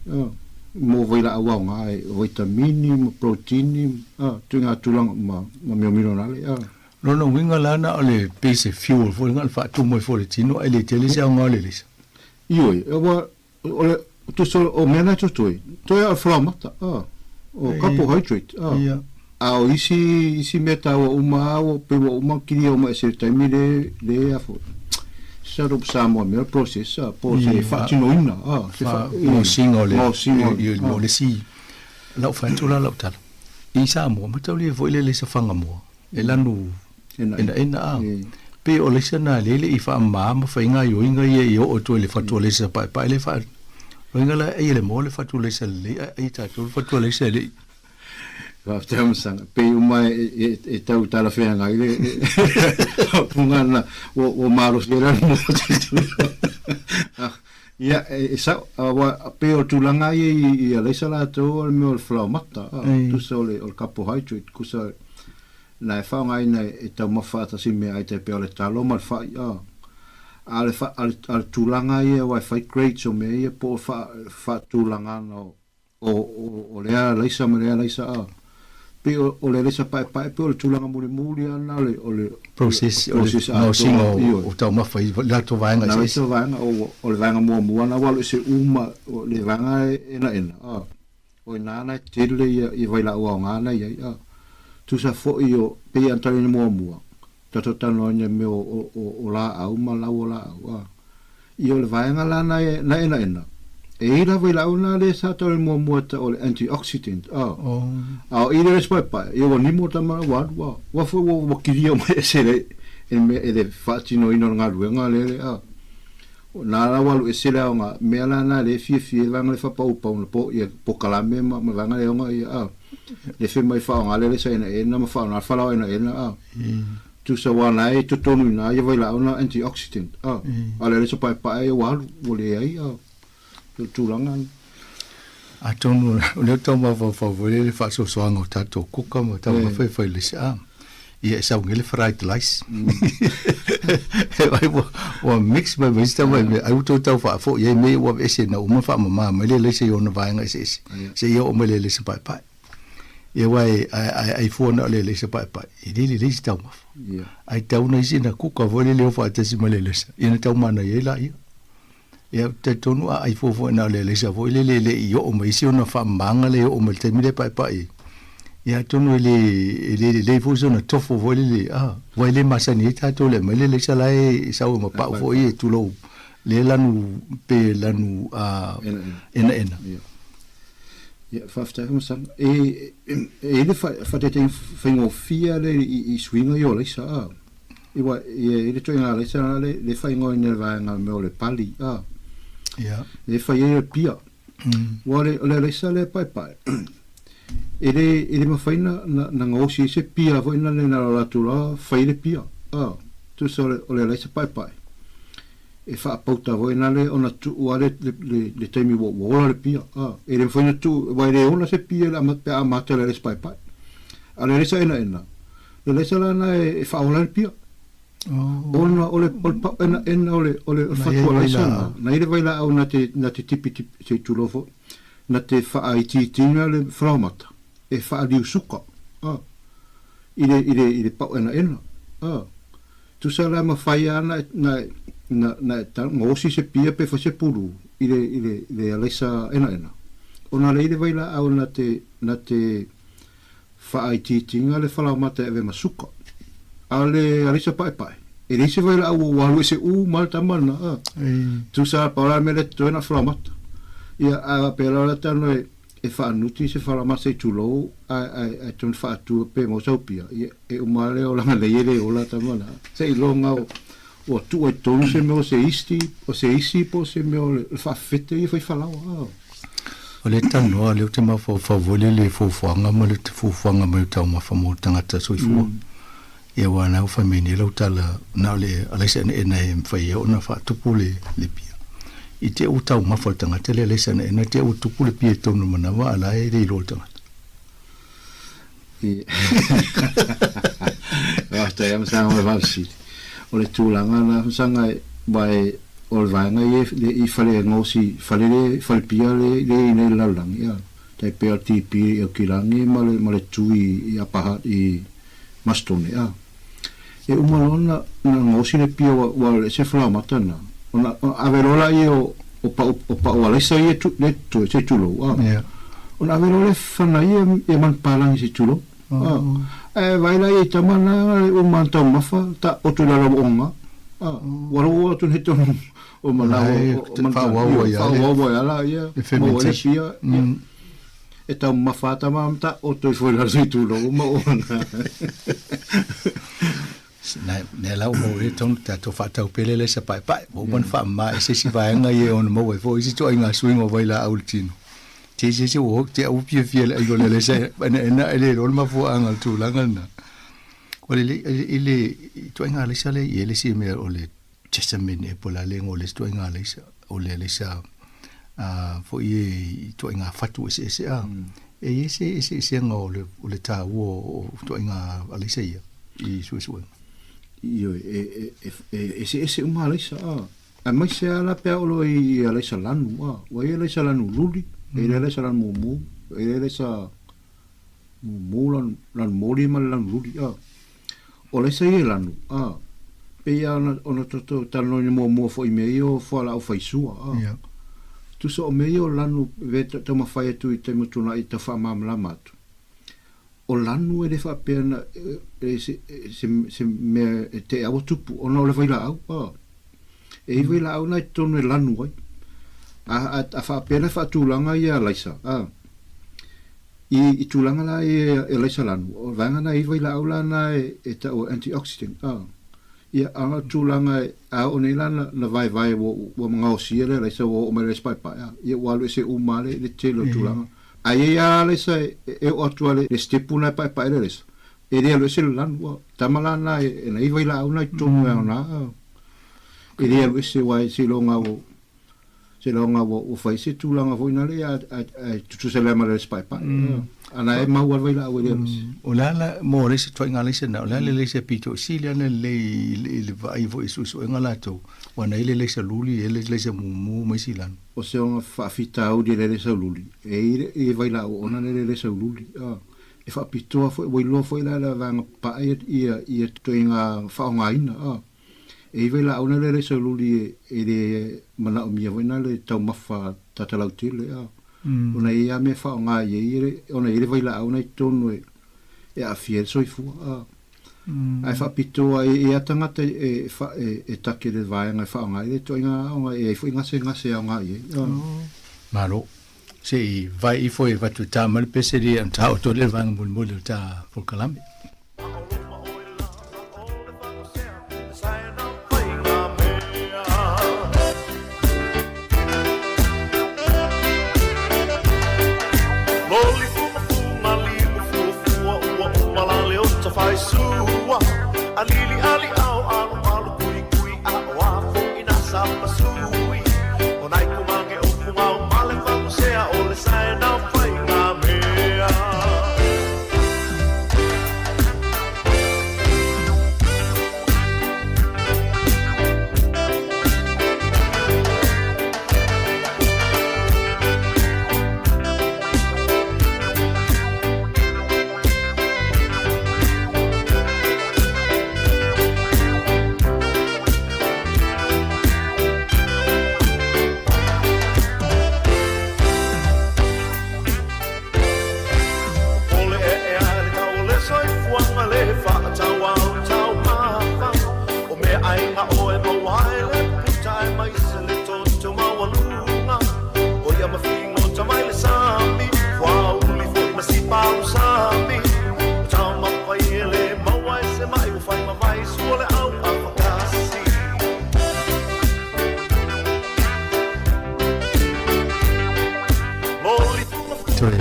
mo vai la awa ngai vitamini mo protein tu nga tu lang ma me minerale no winga lana ole base fuel fo ngal fa tu mo fo le tino ele tele se ngale lis yo o tu so o mena to ya flamata o carbohydrate au isi meta o uma o pe o uma kiri o ma se taimi le afo saro Sāmoa me process po se fatino ina se fa mo singo le si la fa tu la tal I Sāmoa ma tau le vo le se fanga mo e lanu ena pe o le sana le I fa ma fa inga yo inga ye o to le fa to le se pa le fa inga la e le mo le fa to le se le ai ta to fa to le se le va tem sang pe uma e tau tala fe nga ile pungana o maros era mo ia sa wa pe o tulanga i le sala to al me flow mata tu sole o carbohydrate kusa na fa nga ina e tau mafata si me ai te pe le talo mal fa al tulanga i wa fa great so me po fa tulanga no o le sa me le sa pe o le sa pai pe o tulanga muri ana le process no singo o tau mafa la to vanga na so vanga o le vanga mo na walo se uma o le vanga ena o nana tele i vai la o ngana ia tu sa fo io pe antale mo tato tano me o la au ma la o io le vanga la na ena e la vai la una le sa to mo mo ta o antioxidant i le spa io vo ni mo ta ma wa fo wo kirio me se le e de fatino ino nga luenga le na la wa se la nga me la na le fi la nga fa pa po e po kala me ma nga le nga le fe mai fa nga le sa na ma fa na fa la na tu sa wa na e tu tonu na ia vai la una antioxidant ale le so pa e wa le ai tu langan a tonu le toma fa le fa so ngo tato kuka mo ta fa le sa ia sa ngel fried rice ai wa mix ma vista ma ai to ta fa fo ye me wa ese na uma fa ma le se yo na va nga se yo me le se pa ia wai ai fo na le se pa i le sta ma ai ta una isina kuka vo le fa ta si ma le se ina ta ma na ye la ia te tonu ai fo na le sa vo le yo o me si ona fa manga le o me te mi le pa ia tonu le fo so na tofo vo le vai le masani ta to le me le sa la e sa o ma pa vo e tu lo le lanu pe lanu ena ia fafta mo sang le fa te fingo fia le I swinga yo le sa iwa le to nga le sa le fingo ne va nga me le pali ia le fa ye pia wale le sa le pai ele ma faina na ngosi se pia vo ina le na la tu la fa le pia tu so le sa pai e fa pauta vo ina le ona tu wale le temi wo le pia ele faina tu vai le ona se pia la mata le pai ale le sa ina le sa la na e fa ola le pia ona ole fatua la na ile vai la ona te tipi se tulofo na te fa ai tinga le framata e fa di suka ile pa ena tu sa la ma fai ana na ta ngosi se pia pe fa se puru ile alesa ena ona le ile vai la ona na te fa ai tinga le framata e masuka ale alisa pai ele se vai la o se mal tamana tu sa para me le to na framata ia a pela la tano e fa nuti se fala ma se tulo a ton fa tu pe mo sopia e o male o la le o la tamana se longa o tu e ton se me o se isi po se me o fa fete e fa fala o le tano le te ma fa vole le fo fanga mo le fo fanga mo ta ma fa mo tanga ta so fo e wa na fa me ni lo tala na le ala se na e fa ye ona fa tu pule le pia I te utau mawhautanga te le lesa na te utupu le pia tonu manawa ala e rei roltanga. Rasta ia masanga o valsi. O le tūlanga na masanga vai o le vaenga I whale ngosi, whale pia le ine laulangi. Tai pea tipi o kirangi ma le tui I apaha I mastone. E umalona na ngosi le pia wa le se whalamata na. Ona averola I o pa o alesa I le tu se tulo ona averola fana I man palang se tulo vai la I tamana o manta mafa ta o tu la onga waro tu heto o mana o manta wa ya ia mo le sia e ta mafa ta mamta o tu foi la se tulo mo ona ne la mo e ton ta to fa ta pele le sa pai o bon fa ma se si va nga ye on mo vo si to nga swing o vai la ultino ti se o te o pie fiel ai go le se na ele ro ma fu anga tu la nga o le to nga le sa le ye le si me o le testament e pola le ngo le to nga le sa o le sa fo ye to nga fatu se e ye se nga o le ta o to nga le sa ye I su io ese umalesa a mai se ala pe o I alesa lanu wa I alesa lanu luli e alesa lanu mu e alesa mu lan moli mal lan luli o lesa I lanu pe ya ona toto tano ni mo fo I meio fo ala o faisua tu so meio lanu ve to ma fai tu I te mutuna I te fa mam la matu o lanu e le fa pena se me te avo tupu ona o le vai la au e vai la au na tonu lanu ai a fa pele fa tulanga ia laisa i tulanga la e laisa lanu o vanga na i vai la aula na e ta o antioxidant ia anga tulanga a o nei lana na vai wo mga o siele laisa o mai respai pa ia walu se umale le telo tulanga ai ia laisa e o atuale le stepuna pa ele laisa e rea lo se lanu tamalana e na i vai la aula i tonu na e rea lo se wai se longa o fai se tulanga foi na le a tu se le male spai pa ana e mau vai la o le o la mo le se toi ngale se na le se pito silia na le vai vo isu ngala to wana ile le se luli ele le se mu mai silan o se on fa fita o le se luli e vai la o na le se luli e fa pito foi lo foi la vanga pa ia toinga fa nga ina e vai la ona le se luli e le mana o mia vena le tau mafa tatalau tele ona ia me fa nga ye ona ile vai la ona tonu e a fiel soifu ai fa pito e atanga e fa e takere vai nga fa nga ile toinga ona e foi nga se nga ye malo se vai foi va tu ta mal peseri am ta to le vang mul ta por calambe fai sua alili ali au alu kui a wa ina sapa sui onai kumange o kumau male fa sea o le sai na fai na mea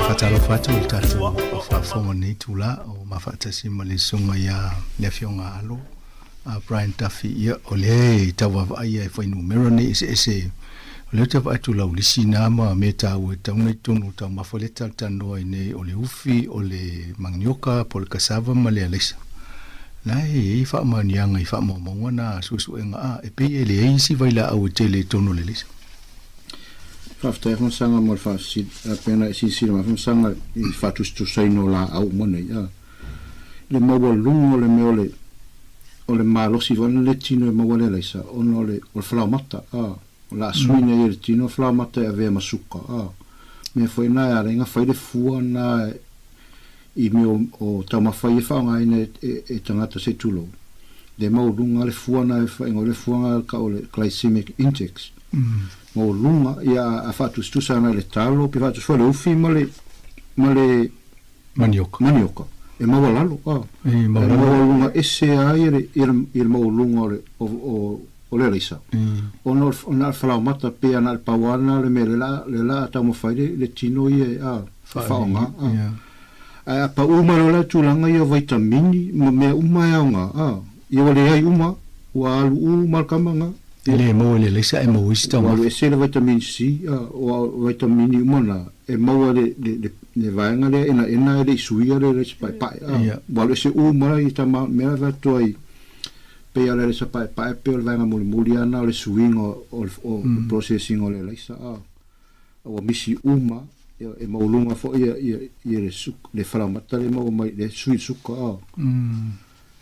fatalo fatu tatu fa fonga ni tula o mafata simale sunga ya le fionga alo a Brian Duffy ya ole tawa ai fa numero ni ese le tawa tula ulisina ma meta o tauna tunu ta mafoleta tano ine ole ufi ole manioka pol kasava male alisa lai fa manianga fa mo na susu enga e pe ele isi vai la o tele tonu le lisa Fafta fon sanga mo fa si pena si ma fon sanga I fatu stu sai no la au mona ya le mo lungo le me ole malo si von le tino mo wala la sa ono le o fla mata la suina il tino fla mata ave masuka me foi na ya renga foi de fua na I me o tama foi fa nga ine e tangata se tulo de mo lunga le fua na fa ngole fua ka ole glycemic index mo lunga ia a fatu stusana le talo pe fatu fo le ufi male manioka e mo lalo e mo lunga esse aire il mo lunga o le risa ona fala mata pe ana pawana le mele la ta mo fai le tino ie fa nga a pa uma la tulanga ia vitamini me uma nga ia le ai uma wa alu markamanga ele mo le lesa e mo ista wa le se le vitamin C o vitamini umana e mo le vaenga le ina le suia le pai wa le se uma I tama me va toi pe ale le pai pe le vaenga muli ana le swing o processing o le lesa o misi uma e mo lunga fo ia le suk le flamata le mo mai le sui suka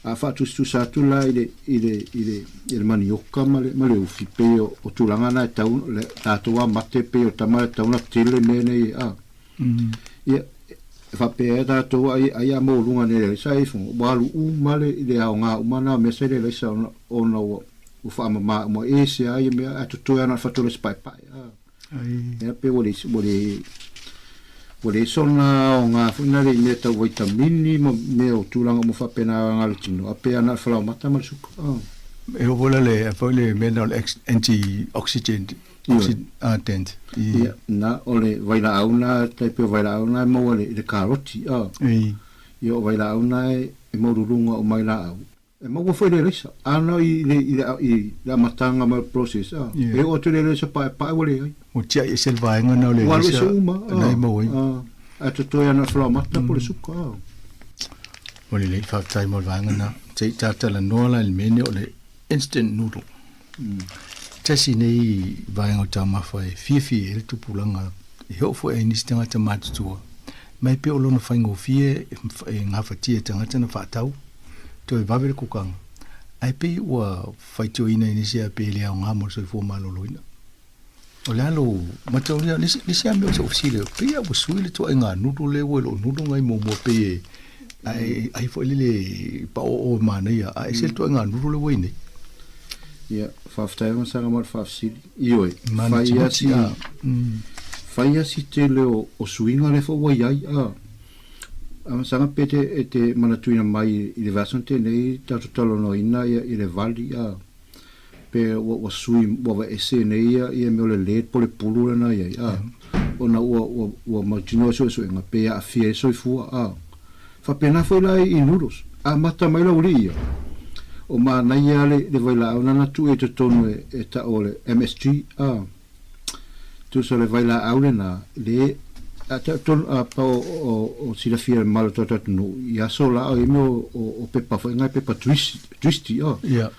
a fatu sa tu la ile manioka male ufi pe o tulanga na tau le tatua mate pe o tama tau na tele mene ia fa pe da to ai mo lunga ne sai fo balu male ile nga umana me se le sa ono u fa ma mo ese ai me atu to ana fatu le spai pai Ya pe wole sona o ngā whinare me tau vitamini me o tūlanga mo whapena ngā tino. A pe ana whalau mata ma suka. E o vola le mineral anti-oxidant. Ia, na ole vaila auna, taipe vaila auna e maua le karoti. Ia o vaila auna e maururunga o maila au. E maua foi le reisa. Ana i le matanga ma process. E o te le reisa pae wale ai. O tia e selvaenga na le wale se uma. Nai maua. A te toi ana whalau mata po le suka. O le lei whaatai mo vaenga na. Te tātala noala le mene o le instant noodle. Tasi nei vaenga o tau mawhai. Fie e le tupulanga. E heo fo e nisi tangata mātutua. Mai pe o lona whaingo fie e ngā whatia tangata na whaatau. Toi vavere kukanga. Ai pe ua whaitio ina inisia pe lea o ngā mora soi fua maloloina. O le alo, matau lea, nisi a meo sa ofisile, pe a wa sui le toa ngā nudu le ua lo nudu ngai mua pe e ai fo le pa o manei a e se le toa ngā nudu le ua inei. Ia, whaftai ma sanga mar whafsili. Ioi, whai asi te leo o suinga le fo wai ai a. Ama sanga pete e te manatuina mai i le vasante nei tatu talo no ina i le vali a. Pe wa sui wa ese nei i me le le po le pulu na ia a. Ona wa martino so nga pe a fie so fu a. Fa pena foi lá i nuros. A mata mai la uri. O ma na ia le vai lá ona na tu e te tonu e ta ole MSG a. Tu so le vai lá aule na le ata ton pa o sila fia malo tota no ia so la o imo o pepa foi ngai pepa twisty yeah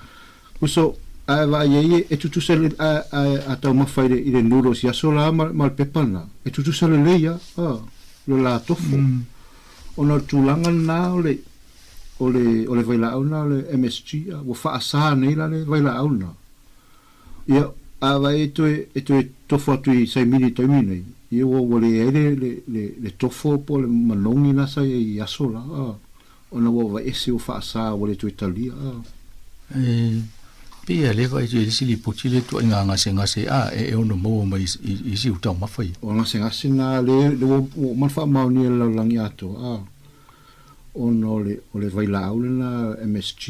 so a va ye e tu sele a ta ma fai i le nudos ia so la mal pepa na e tu sele le ia lo la tofu ona tulanga na ole vai la ona le MSG o fa sa nei la le vai la ona ia a va e tofu tu i 6 minute nei ia wale le tofo po le malongi na sa i asola ona wa ese o fa sa wale tu Italia pia le vai tu sili potile tu nga se e ono mo mai i si uta ma fai o nga se na le o man fa ma ni la langi ato ono le vai la aula na MSG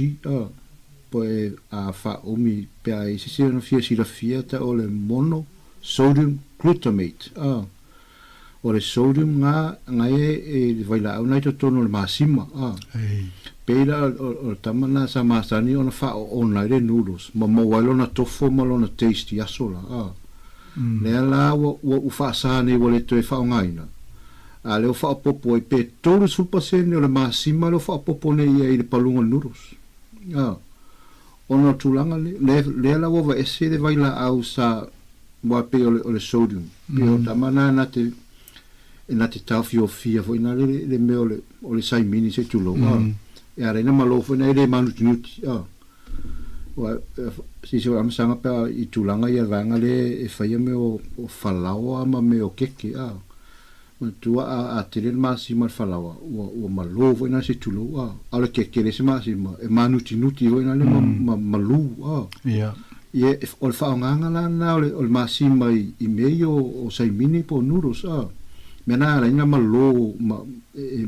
po a fa omi pe ai si no si la fiata o le mono sodium glutamate o le sodium nga e vai la una to tono le masima pela o tamana sa masani ona fa ona le noodles ma mo walo na tofu ma lo na tasty asola le la o fa sa ni wole to fa ngaina a le fa popo e pe todo sul pasene o le masima lo fa popo ne i le palunga noodles ona tulanga le la wa ese de vai la au sa mo pe o le sodium pero tamana na te tau fia foi na le me o le 6 mini se tulo e ara na malo foi na le manututi wa si se am sanga pa i tulanga ia vanga le e fai me o falao ama me o keke ma tua a tele masi mal falao o malo foi na se tulo ala keke le se masi e manututi foi na le malu ia ia o le whaonganga la na o le masi mai i meio o 6 mini po nuros mena la ina malo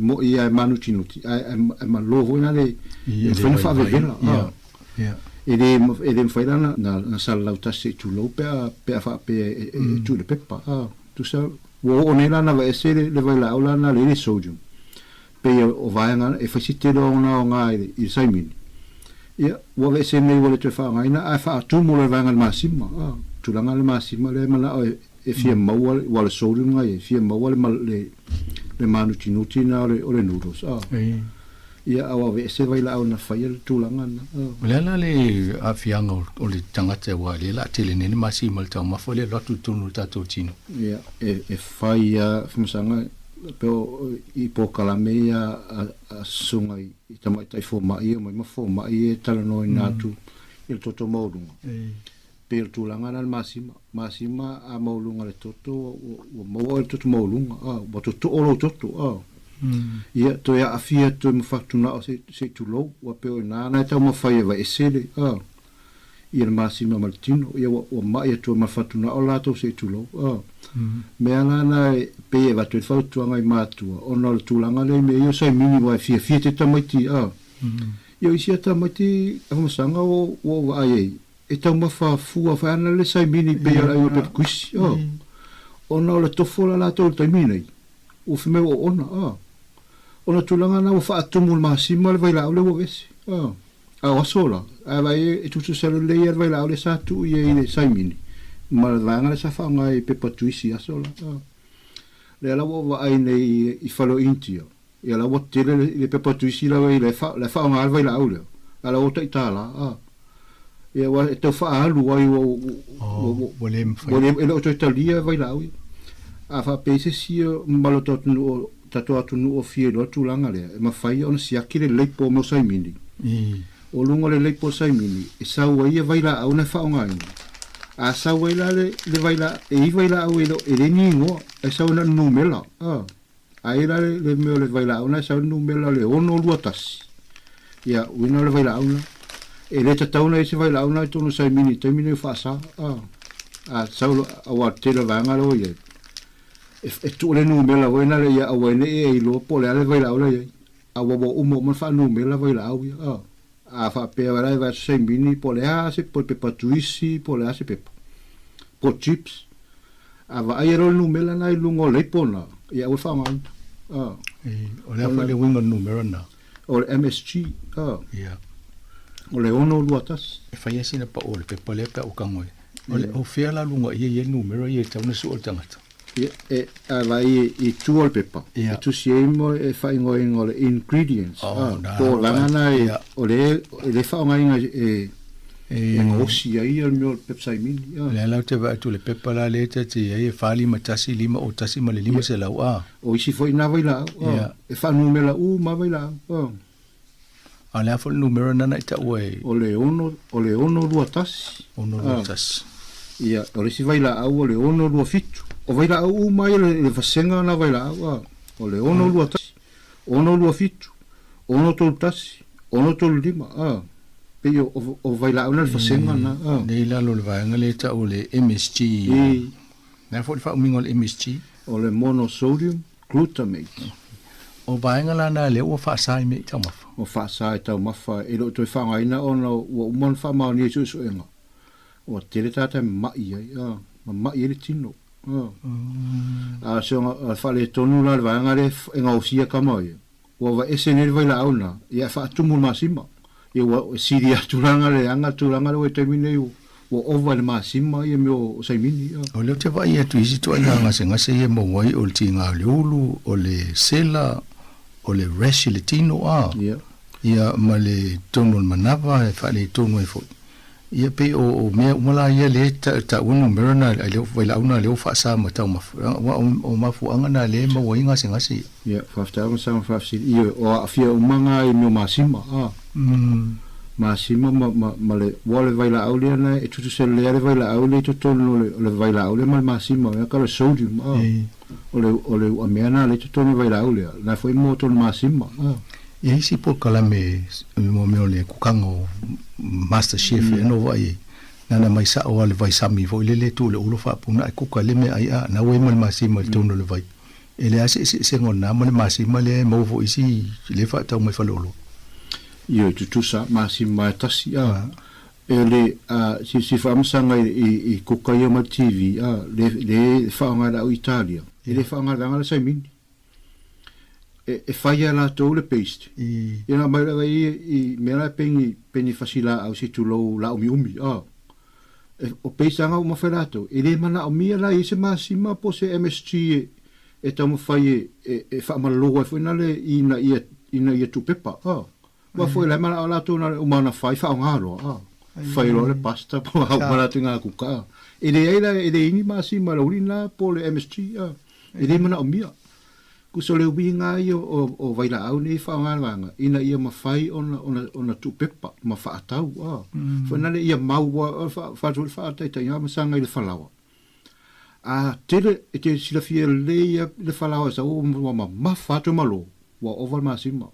mo ia manututi e malo foi na le foi fa vela ia ele foi lá na sala o tasse tu lo pe fa pe tu le pepa tu sa o nela na vai ser le vai lá ola na le sodium pe o vai na e facite lo na nga i 6 mini ia o vai ser nei vole te fa nga a fa tu mo le vai na massima tu la na le massima le mala e fia mo wala sodium nga e fia mo wala le manututi na o le noodles ia awa ve se vai la ona fai le tulanga na la le afianga o le tangata wa le la tele ne masi mal tau ma fole lo tu tunu tato tino ia e fai fumsanga pe i po kalamea a sunga i tamai tai fo mai ma fo mai tala no inatu il toto modunga per tulanga na masima a molunga le toto o mo le toto molunga o toto o toto ia to ia afia to mo fatuna se tu lo wa pe na na ta mo fai va esele ia masima maltino ia o mai to mafatuna o lato se tulo me ana pe va tu fa tu ngai matua ona le tulanga le me io sai mini vai fia te tamati io isia tamati amo sanga o ai e tau mafa fua fa ana le sai mini pe ia io pe kuisi ona le tofola la to te mini o fme o ona tulanga na fa atumul masima le vai la le o vesi a sola a vai e tutu selo le ia vai la le sa tu ia le sai mini ma la nga sa fa nga pe patuisi a sola le la wo ai nei I falo intio ia la wo tele le pe patuisi la vai le fa nga vai la ule ala o tai tala ia wa e to fa alu ai wo volem ele o to talia vai la ule a fa pese si malotot no tato atu no fie lo tu langa le ma fai ona si akile le po mo sai mini o lungo le po sai mini e sa wa ia vai la una fa nga a sa wa le vai la e vai la o ele ni ngo e sa una numela ai la le me le vai la una sa numela le ono luatas ia wina le vai la una e le tato na se vai la una tu no sai mini termine fa sa a sa wa te le vanga lo ia e tu le numela wena le ia wena e lo po le vai la una a wo umo man fa numela vai la a fa pe vai va se mini po le ase po pe patuisi po le ase pe po chips a va ai ro numela na lungo le pona ia o fa man o le fa le wingo numero na o le MSG ia o le ono luatas e fa ia sina pa o le pe le pe o kangoi o le o fia la lungo ia numero ia tau na su o tangata e vai I tuol pepa tu siemo e fai ngoi le ingredients to lana o le fa ngai ngosi ai al mio pepsai mini le la te va tu le pepa la le te e fali matasi lima o tasi ma le lima se la o isi foi na vai la e fa numela ma vai la a le fa numero na ita ue o le ono luatas ia o le si vai la o le ono lu fitu o vai la u mai le fasenga na vai la o le ono lu tasi ono lu fitu ono tol tasi ono tol lima pe o vai la una le fasenga na nei la lo vai ngale ta o le MSG na fo fa mingo le MSG o le monosodium glutamate o vai ngala na le o fa sai me ta mafa o fa sai ta mafa e lo to fa ngai na ono o mon fa ma ni su enga o tele tata mai mai le tino a so fa le tonu la va ngare en ausia kamai o va esenel vai la una ia fa tumu masima e o siria tulanga le anga tulanga le termine o over masima ia me sai mini o le te vai e tu isi tu anga nga se e mo wai o tinga le ulu o le sela o le rashi le tino ia ma le tonu manava e fa le tonu e fo ia pe o me mala ia le ta unu merna le vai la una le fa sa ma ta ma o ma fu anga na le ma winga singa si ia fa sta ma sa fa si ia o afia o manga I no masima masima ma le wale vai la au le na e tu se le vai la au le to tono le vai la au le ma masima ia ka le sodium o le o me na le to tono vai la au le na foi mo to masima ia isi po kala me mo me le kukango master chef no vai na mai sa o le vai sami vo le tu le ulo fa puna ku ka le me ai na we mo masi mo tu no le vai ele ase se ngona mo le masi mo le mo vo isi le fa ta mo fa lolo io tu sa masi ma tasi ele si fa msanga I ku ka yo ma TV le fa nga o Italia ele fa nga nga le sai mini e fai la to le paste ina mai la I me la peni facila au si tu lo la umi o paste anga o maferato ele mana o mia la ise masima po se MSG e tamo fai e fa malo e foi na le ina ia tu pepa wa foi la mana la to na o mana fai fa ngalo fai lo le pasta po mana tinga ku ka ele ini masima lo ina po le MSG ele mana o mia ku so le winga io o vai la au ni fa nganga ina ia mafai ona tu pepa ma fa tau fa na le ia mau fa ta ia masanga le falawa tele te sila fie le falawa sa o ma fa to malo wa over masima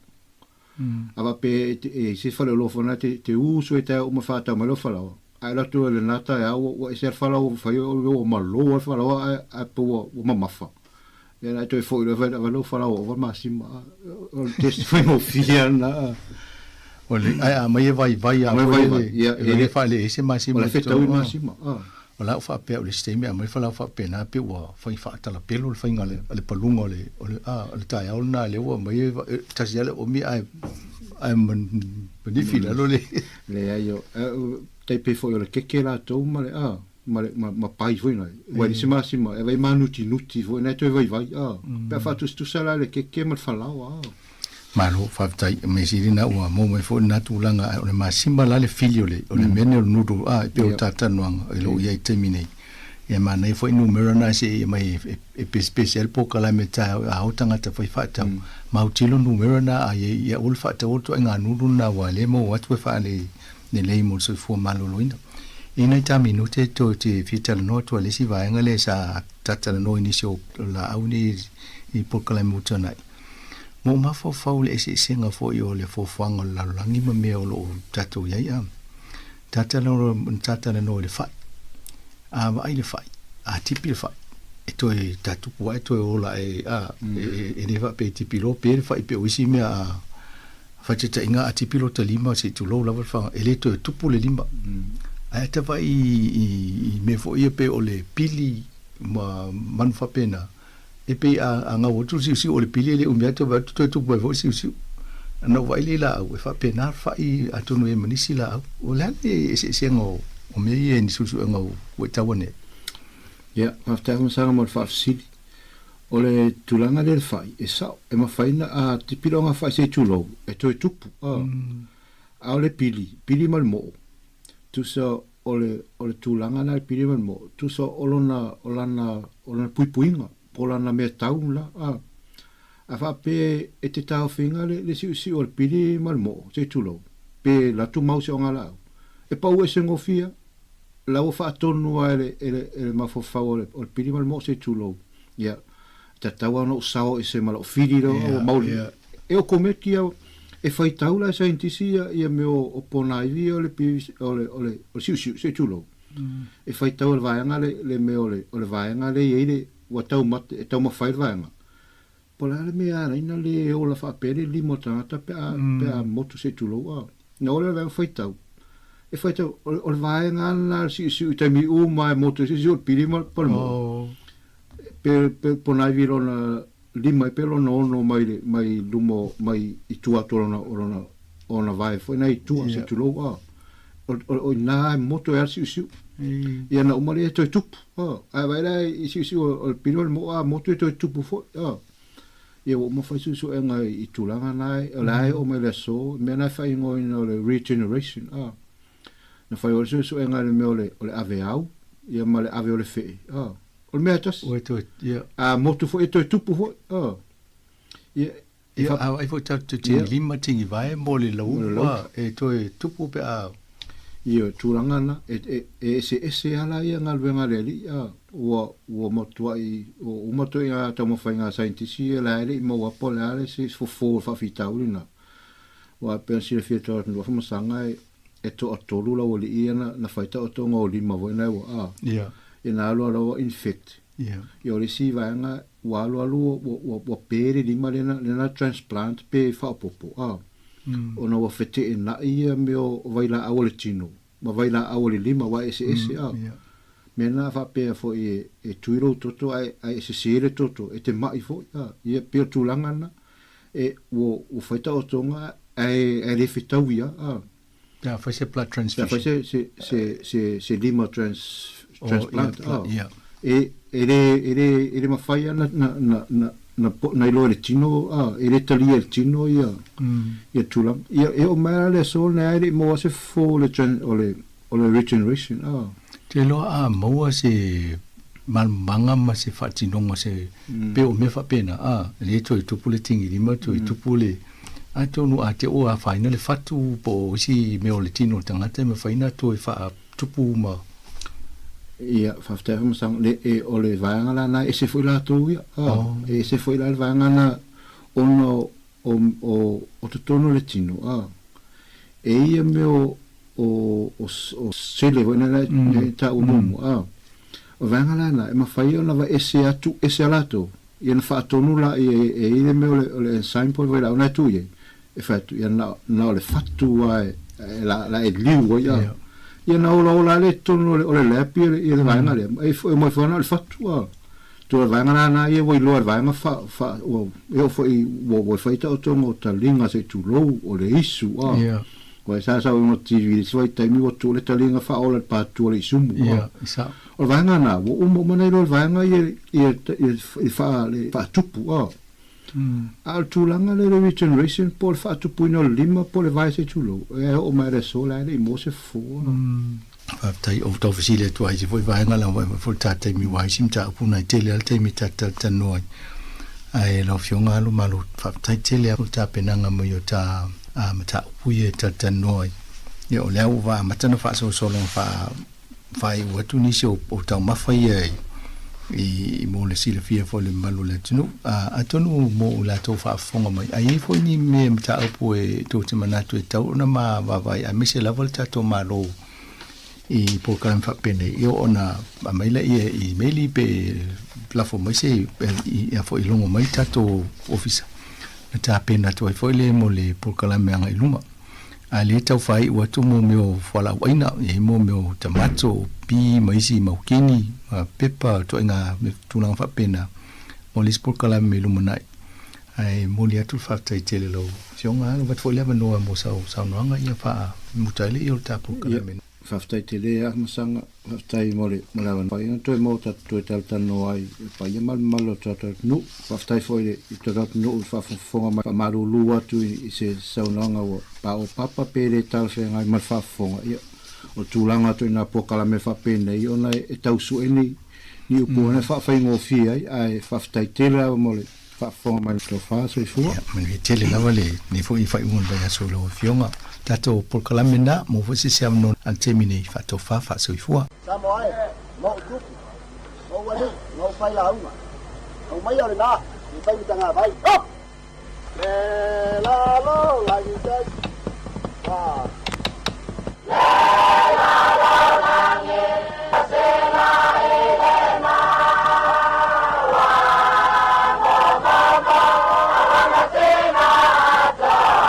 ava pe se fa lo fa na te uso e te o ma fa ta malo falawa ai la tu le nata ya o se fala o fa o malo o fala a po o mamafa e la tu fo le va lo fala o massima o testify o fiana ole ai mai vai a e fa le ese massima o feta o massima ola fa pe o le sistemi a mai fa fa pe na pe o fa fa tala pelo fa ngale le palunga le tai o na le o mai tasiale o mi ai man benefila lo le ayo tai pe fo le keke la to ma pai foi na wa si massima e vai manuti nuti foi na to vai pe fa tu sala le keke ma fa la malo fa tai me sirina o mo me fo na tu langa o le massima la le filio le o le mene o nudu pe o tata noanga e lo ia termine e mana e foi numero na se mai e special po kala meta a utanga te foi fata ma utilo numero na ia ul fata o to nga nudu na wale mo wat we fa le le mo so fo malo loina ina ta minute to te fital no to le si va ngale sa tata no inisio la au ni i po kala mutana mo ma fo faule ese singa fo yo le fo fanga la langi ma me o lo tatu ya ya tata no le fa a vai le fa a tipi le fa e to e tatu wa to o la e ne va pe tipi lo pe fa pe o si me a fa teta inga a tipi lo te lima se tu lo la fa ele to tu pu le lima a te vai i me fo ia pe o le pili ma man fa pena e pe a nga o tu si o le pili le umia to va tu vai vo si no vai le la o fa pena fa i atu no e manisi la o la se ngo o me e ni su ngo o tawone ya after mo sanga mo fa sili o le tulanga del fai e sa e ma fai na a tipilonga fai se tulo e to tupu a le pili mal mo tu so o le tulanga na pili mal mo tu so olona puipuinga polana me taula a fa pe e te tau finga le si o le pili mal mo se tulo pe la tu mau se ngala e pa u se ngofia la o fa tonu ele ma fo fa o pili mal mo se tulo ya ta tawa no sao e se malo filiro o mauli e o kometia e fai taula sa intisia ia me o pona i o le siu se tulo e fai taula vaanga le me o le vaanga le ile wa tau mat e tau ma fai vaanga pola le me ana ina le o la fa pere limo tata pe a moto se tulo no le va fai tau e fai tau o vaanga na siu te mi u mai moto se o pili mal por mo pe pona i rona lima e pelo no mai lumo mai i tua torona ona vai foi na i tua se tu lo o na moto e siu ia na umari e to tupu ai vai la i siu o pilo mo moto e to tupu fo ia o mo fai su e nga i tulanga nai lai o me le so me na fai ngo in le regeneration na fai o su e nga le me o le aveau ia ma le ave o le fe o me atas o to ia a motu fo eto tupu fo ia ai fo tatu te lima tingi vai mo le lau e to tupu pe a ia tulanga na ese ala ia ngalwenga le li o motu ai o motu ia tamo fai nga scientist la ele mo wa po la se fo fa fitaulina wa pensi le fito no fa masanga e to atolu la o li ia na faita o to ngo lima vo na ia ina alo infect io risiva nga walo wo pere di malena na transplant pe fa popo ona wo fete na ia meo vai la awole tino ma vai la awole lima wa ese mena fa pe fo e tuiro toto ai se sere toto e te mai fo ia pe tulanga na e wo faita o tonga ai le fitawia ja fa se blood transfusion fa se lima transplant ele ma fai na ilo le tino ele tali el tino ia tula ia o mai le sol na ele mo se fo le regeneration te lo mo se malmanga ma se fatinonga se pe o me fa pena le to tu pule tingi lima to tu pule ato no ate o a final fatu po si me o le tino tangata me faina to fa tupu ma ia fafta mo sang le o le vanga la na ese foi la to ia ese foi la vanga na ono o tono le tino ia me o o sele wena na ta umu o vanga lana e mafai ona va ese alato ia na faatonu la e ile me ole signpost vai la ona tu ye e fatu ia na ole fatu ai la e liu ia na ola le tonu ole le api ia le vanga le e mo fona le fatu tu vanga na ia voi lo vanga fa o eu foi wo feita o tongo talinga se tu lo o le isu ko sa no TV se vai taimi o tu le talinga fa ola pa tu le sumu isa o vanga na o mo mana lo vanga ia fa le fa tupu al tu langa le regeneration por fa tupu no lima por le vai se tu lo e o mai so la le mo se fo tai o to visile tu ai se foi vanga la foi tata mi wai sim ta puna tele al temi tata noi ai lo fionga lo malu fa tai tele o ta penanga mo yo ta mata puye tata noi yo le va matana fa so long fa fai watu ni se o ta ma fai i mo le sile fia fo le malu le tunu atonu mo la to fa fonga mai ai fo ni me mata pu e to te mana tu e tau na ma va vai a mise level ta to malo i po kan fa pene yo ona a mai le i meli pe la fo mai se i a fo i longo mai ta to office na ta pena to fo le mo le po kala me ngai luma a le tau fai wa tu mo me o fala waina e mo me o tomato pi mai si mau kini pepa to nga me tu na fa pena mo le po kala me luma nai ai mo le tu fa tai tele lo sionga no va fo le no mo sa no nga ia fa mutale yo ta po kala me faftai te lea masanga faftai mole malawan pai to mo ta to tal tano ai pai mal malo ta no faftai foi i to rat no fa fonga ma maru lua tu i se saunanga o pa o papa pere tal fe ngai mal fa fonga o tulanga to na pokala me fa pene i ona e tau su eni ni o po na fa ngo fi ai faftai te lea mole fa fonga mal to fa so fu me tele la vale ni foi fa un ba so lo fionga tato por kalamina mo fosi siam non antemine fa to fa so ifua Sāmoa mo tu mo wali mo fai la uma o mai ole na ni pai tanga bai le la lo la ni ta la la la la ni se la ele ma wa mo mo na se na ta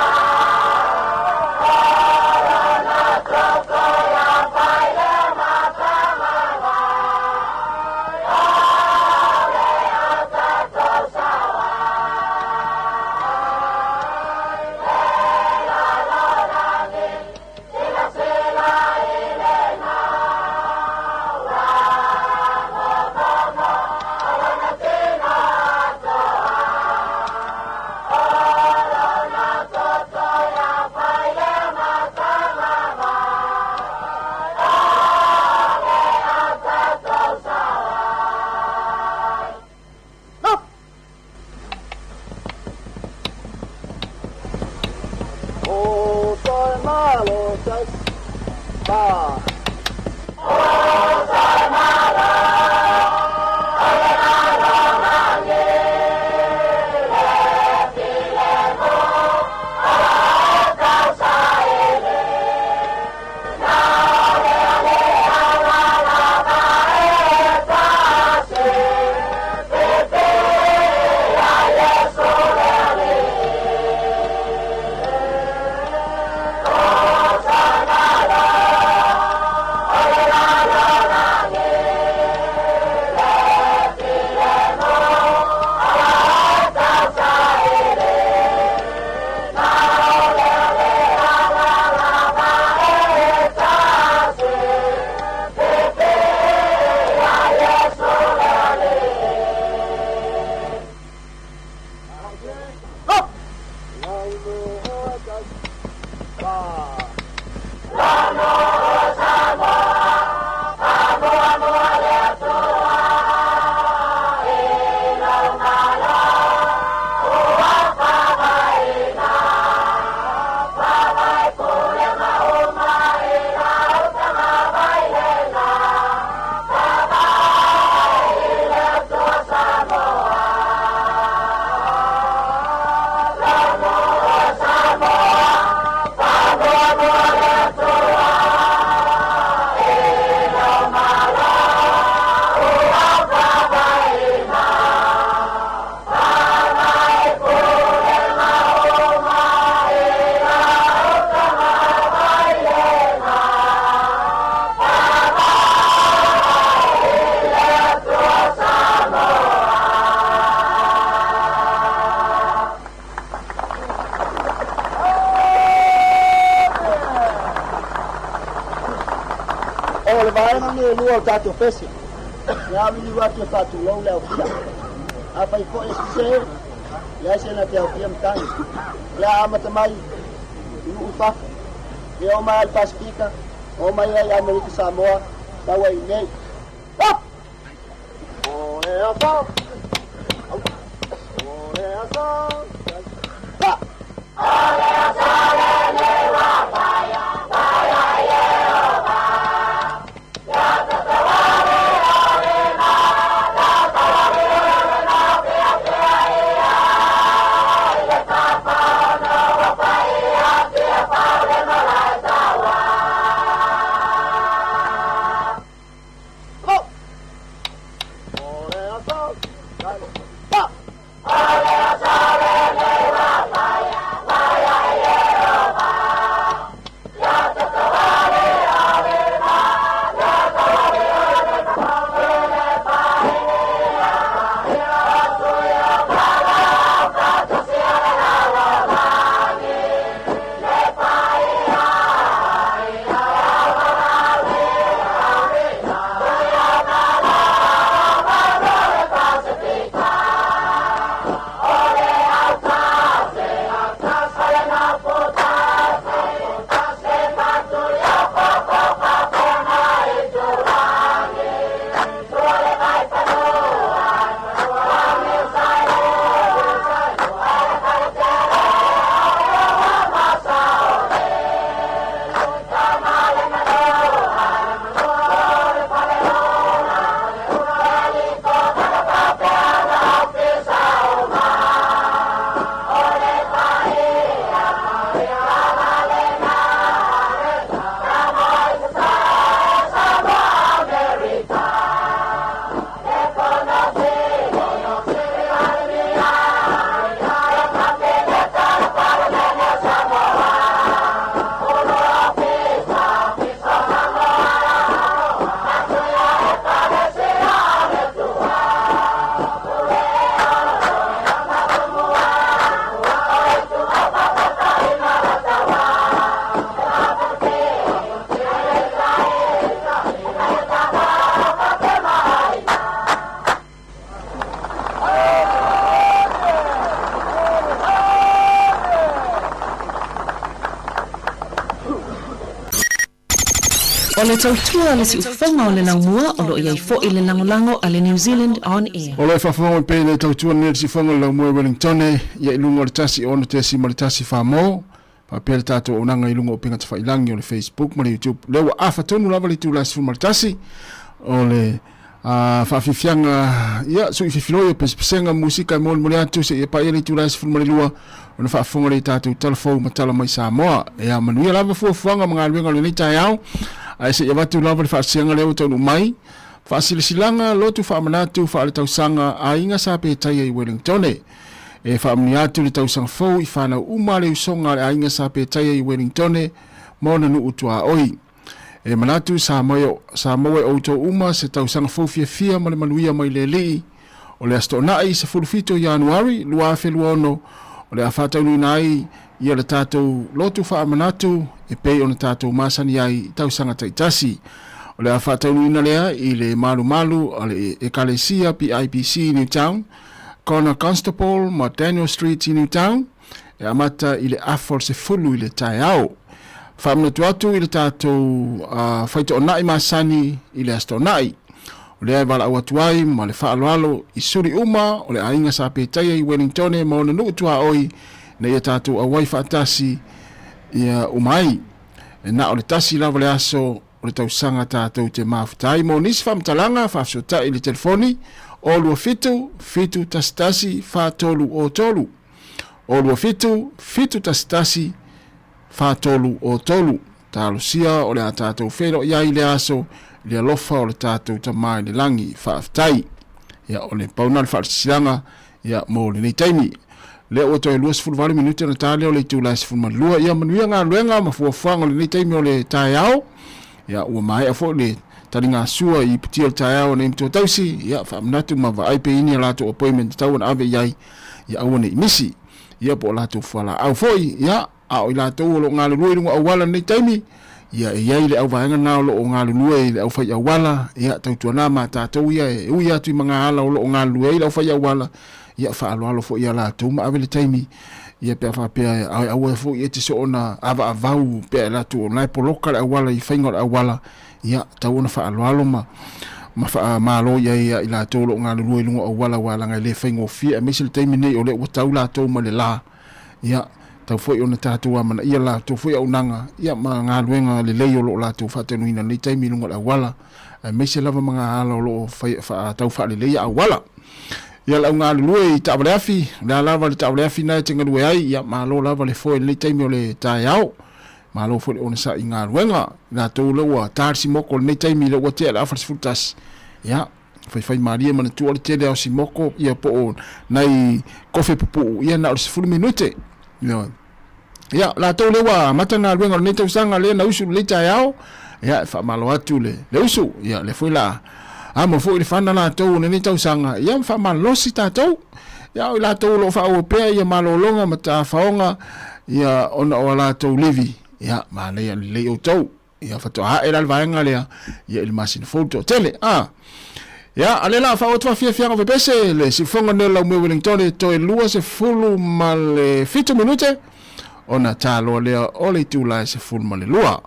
vaenga ni lua tato pesi. Ya mi watu tatu lo leo pia. Apa iko ese ya sena teo pia mtani. Ya matamai ufa. Ya o mai paspika. O mai ya Amerika Samoa. Tawa ine. Up. Oh, ya fa. Oh, ya sa. Pa. Oh, ya sa le wa fire. Fire Yehova. Ya tatawale alena. Tatawale alena pia pia ya. Ya tapana wa fire pia pale malaikawa. Oh. Oh, ya sa. Pa. Oh, ya sa le wa fire. Fire Yehova. Ya tatawale alena. Tatawale alena pia pale ya. Ya suya para patusia la wabani. Le pai ai ya wabani. Suya para le pasifika. Ole altase, altase na potase, potase matulia popo popo na idurani. Suole vai panua, panua mi sai ale paletere, ole masa ole. Tamale manua, ole palelona, ole liko na papela pisa uma. Ole paia, paia valena, Sāmoa America. Le conocí al mirar, la camioneta para venir a Sāmoa. Uno pisa Sāmoa, la tuya es parecida a la tuya. O le tautua le si ufonga o le laumua o lo iai fo i le langolango a le New Zealand on air. O le whawhongo pe le tautua nere si whonga lau mua Wellingtone, ia ilungo le tasi ono te si ma le tasi whamo, pa pere tato o nanga ilungo o pinga te whailangi o le Facebook, ma le YouTube. Lewa awha tonu lava le tu lasi ma le tasi, o le whawhiwhianga, ia so i whiwhiroi o pesenga musika i mōli mole atu, se ia pa ia le tu lasi ma le lua, o na whawhonga le tato telefou ma tala mai Sāmoa, ia manuia lava fuafuanga mga luenga le neita au, ai se ia watu lava le whaasianga leo tonu mai, whaasilasilanga lotu whaamanatu whaale tausanga a inga sa pe taia i Wellingtone. E whaamniatu le tausanga fau i whanau umale usonga a inga sa pe taia i Wellingtone, mona nu utua oi. E manatu Sāmoa outo uma se tausanga fau fia male manuia mai le lii, o le astonai se fulufito Januari, lua feluono, o le awhataunu nai, ia le tātou lotu whaamanatu e pei o na tātou masani ai tausanga taitasi. O le awhataunu ina lea i le malu o le Ekalesia PIPC Newtown, Corner Constable ma Daniel Street i Newtown, e amata i le afol se fulu i le tai au. Whaamanatu atu i le tātou whaito o nai masani i le astonai. O le ai wala au atuai ma le whaaloalo i suri uma o le ainga sa pētaia i Wellingtone ma ona nuu tua oi na ia tātou a wai whaatasi ia umai. E na o le tasi lava le aso o le tausanga tātou te mafutai. Mo nisi whamtalanga whaafsota i le telefoni o lua fitu tasitasi whaatolu o tolu. O lua fitu tasitasi whaatolu o tolu. Tālusia o le a tātou whero ia i le aso le alofa o le tātou ta mai le langi whaafutai. Ia o le paunal whaasilanga ia mo le nei taimi. Le o toi luas fulvali minuti na tale o le tūlai se fulma lua ia manuia ngā luenga ma fuafuanga le nei taimi o le tai au. Ia ua mai a fo le tari ngā sua i piti o le tai au na imtua tausi. Ia whaamanatu ma wa aipe ini a lato appointment tau na ave iai. Ia awane imisi. Ia po lato fuala au foi. Ia a o i lato o lo ngā le lua ilunga awala nei taimi. ia e ai le au vaenga na lo o ngā lua i le au whai au wala ia tau tuana ma tātou ia e ui atu i mga ala o lo o ngā lua i le au whai au wala ia whaalo alo fo ia la tau ma awele taimi ia pia whapea au au e fo ia te so ona ava avau pia la tu o nai poloka le au wala i whainga le au wala ia tau ona whaalo alo ma wha malo ia i la tau lo ngā lua i lunga au wala wala ngai le whainga o fia e mesi le taimi nei o le ua tau la tau ma le la ia tau foi ona tātou amana ia la tau foi au nanga ia ma ngā luenga le lei o lo la tau whatenuina nei taimi lunga le au wala me se lava mga ala o lo tau wha le lei au wala ia lau ngā lue i tāwale afi la lava le tāwale afi nai tenga lue ai ia ma lo lava le foi nei taimi o le tāi au ma lo foi ona sa i ngā luenga la tau leua tārsi moko nei taimi le ua tea le awhara sifutas ia fai maria mana tu o le tele au si moko ia po o nai kofe pupu ia na o le 10 minute ia la tau lewa matanga luenga le tau sanga le na usu le tai au ia fa malo atu le usu ia le foi la mo foi le fana la tau ne tau sanga ia fa malo si tau ia la tau lo fa o pe ia malo longa mata faonga ia ona o la tau livi ia ma le o tau ia fa to ha era vaenga le ia il machine foto tele ia ale la fa o twa fia o pese le si fonga ne la mo Wellington to e lua se fulu mal 5 minute ona talo lea o le tūlai se fulu ma le lua.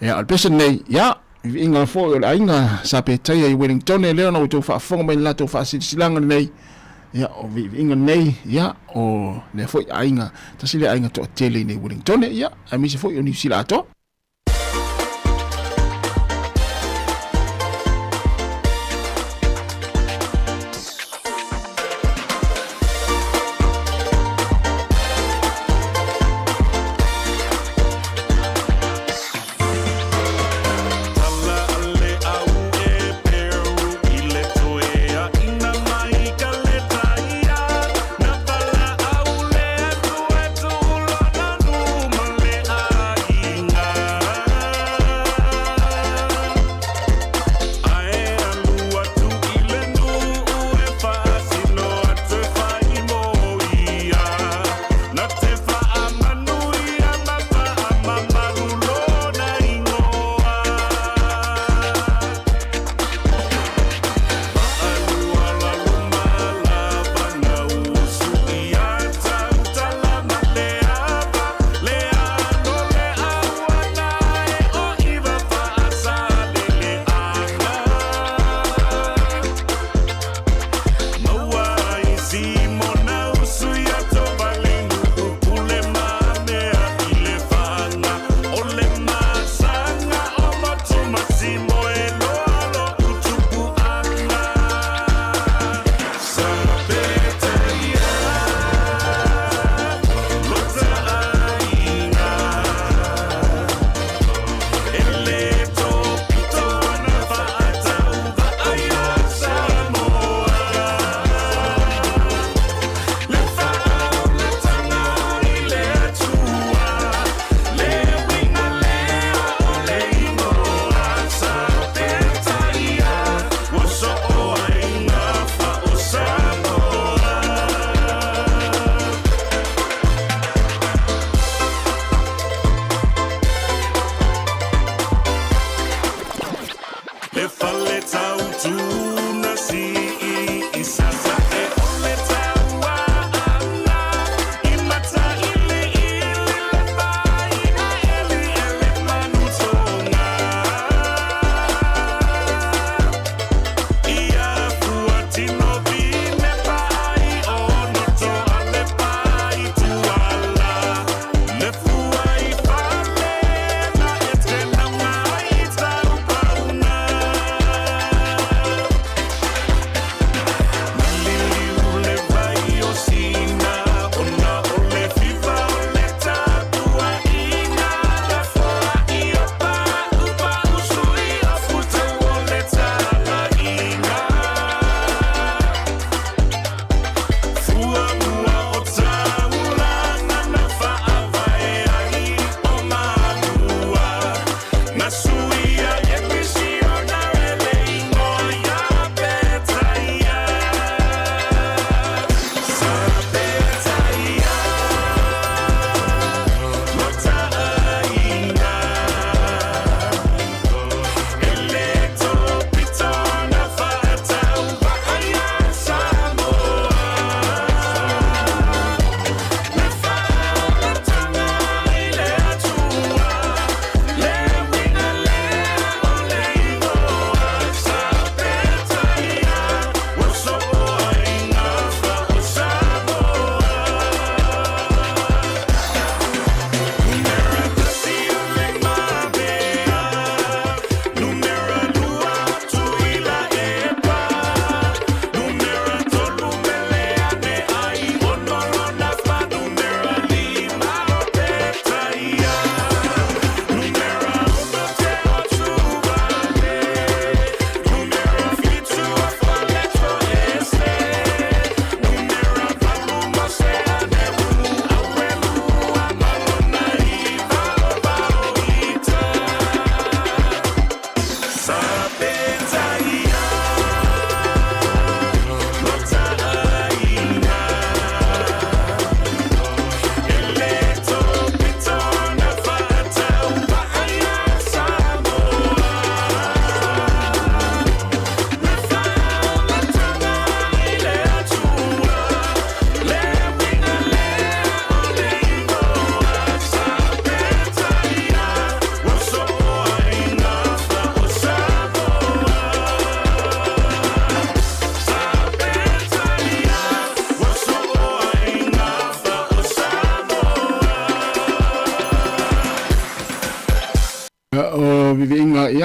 E al pesa nei, ia, inga fo o la inga sa pe taia i Wellington e leo na o tō whaafonga mai la tō whaasilanga nei. Ia, o inga nei, ia, o le fo i ainga, tasi le ainga tō tele nei Wellington e, ia, a mi se fo i o New Zealand ato. Inga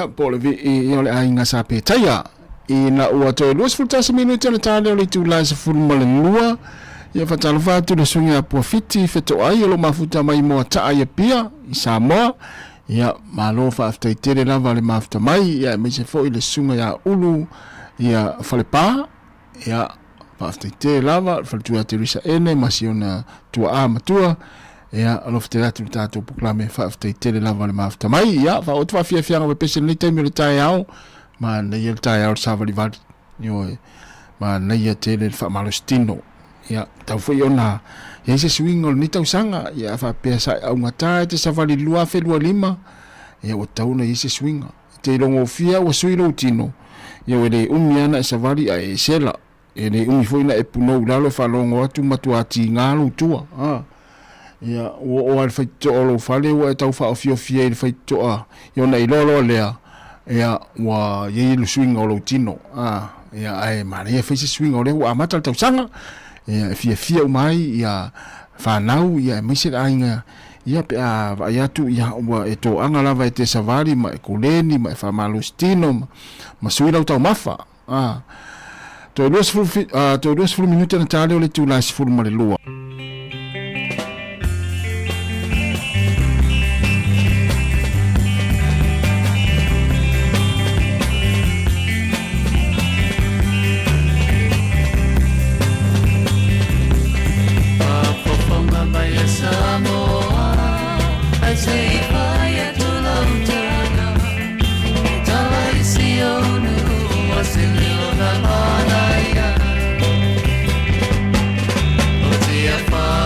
ia po le vi i ole ainga sa pe taia ina ua to luas fultasi minuti na tale ole tu la se ful malua ia fatalo fatu le sunga po fiti feto ai lo mafuta mai mo ta ia pia i Sāmoa ia malo fa after tele lava le mafuta mai ia me se fo ile sunga ya ulu ia falepa ia fa after tele lava faltu ya terisa ene masiona tua matua ia alofte atu tato proklame fa after tele lava le mafuta mai ia fa otwa fia we pesen le time le tai au ma na ia tai au savali vat yo ma na ia tele fa malostino ia tau foi ona ia se swing ol ni tau sanga ia fa pesa au ngata te savali lua fe lua lima ia o tau na ia se swing te longo fia o suilo tino ia wele umiana savali a sela ele umi foi na epuno lalo fa longo atu matuati ngalo tua ia o al fa to lo fale o tau fa ofio fie il fa to ia na ilolo lea ia wa ye lu swing o lo tino ia ai ma ia fa se swing o le wa mata tau sanga ia fia mai ia fanau ia misi ainga ia pe ia tu ia wa eto anga lava te savari ma kuleni ma fa malustino ma suila tau mafa to dos fulu minuti na tale ole tu las fulu ma le lua Sāmoa, ai sei vai a tu lautana, talai si onu, asilio na manaia, o tia fa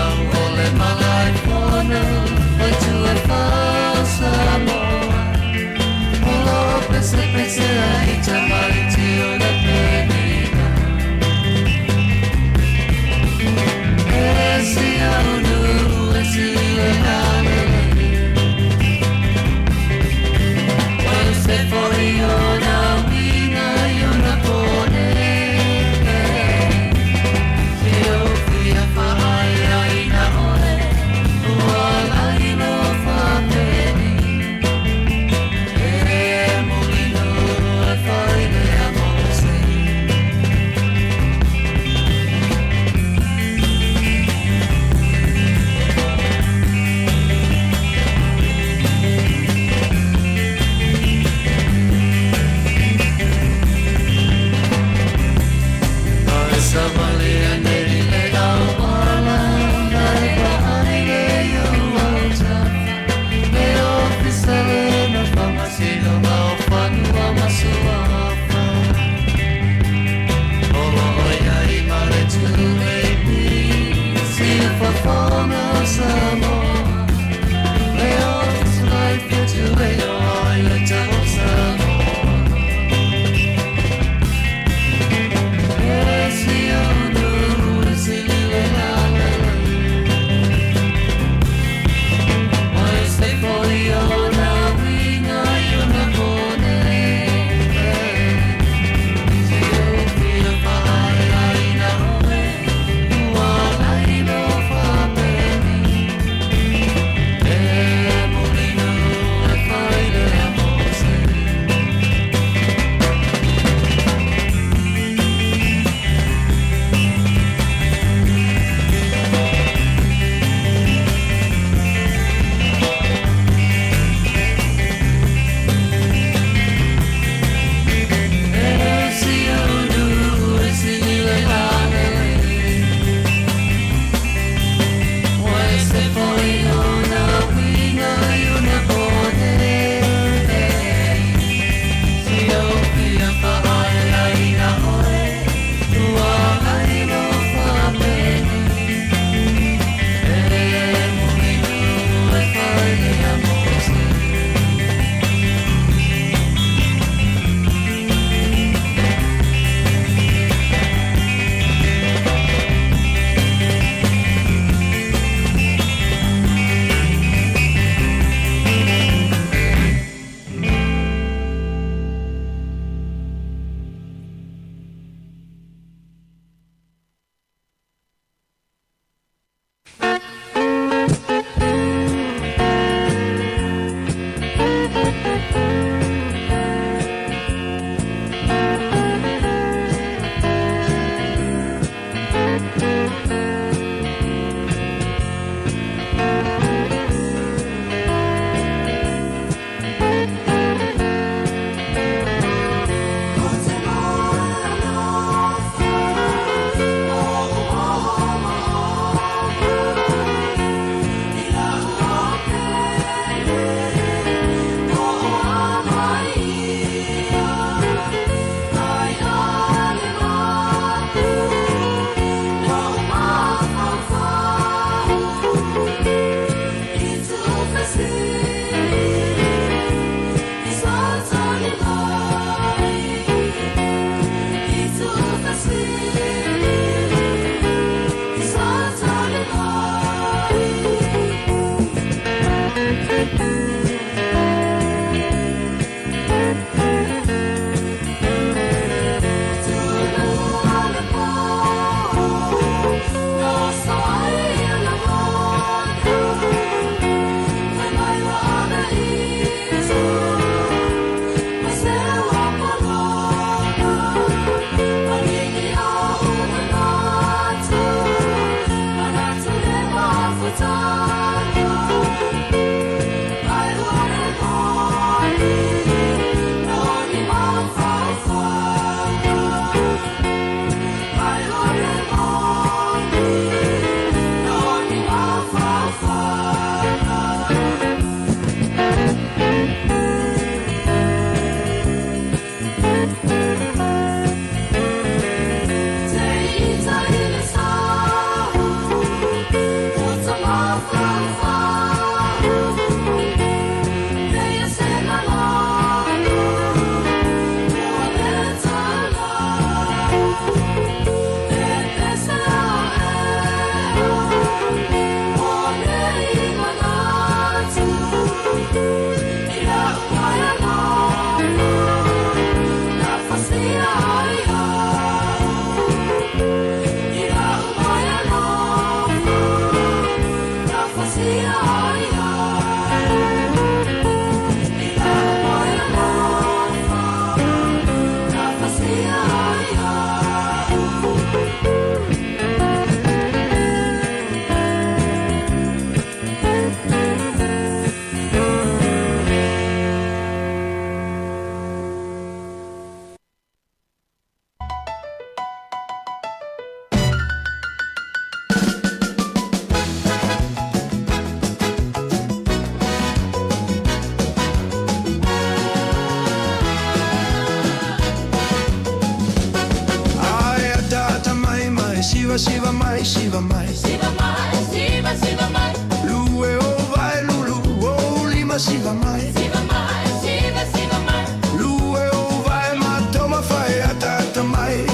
siva siva mai siva mai siva mai lue o vai lulu o lima siva mai siva mai lue o vai ma toma fai ata mai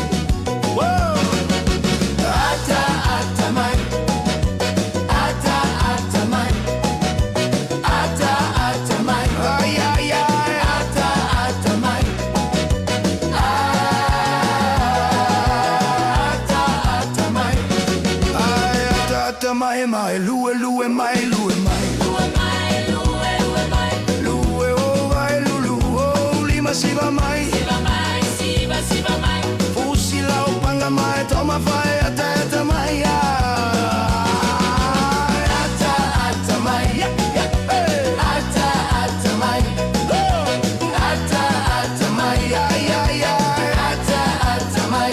ata mai ata mai ata mai ai ai ai ata mai mai mai lue lue mai lue mai lue mai lue mai lue o vai lulu o lima siva mai siva mai fusi la o panga mai toma vai ata mai ata mai ata mai ata mai ai ai ai ata mai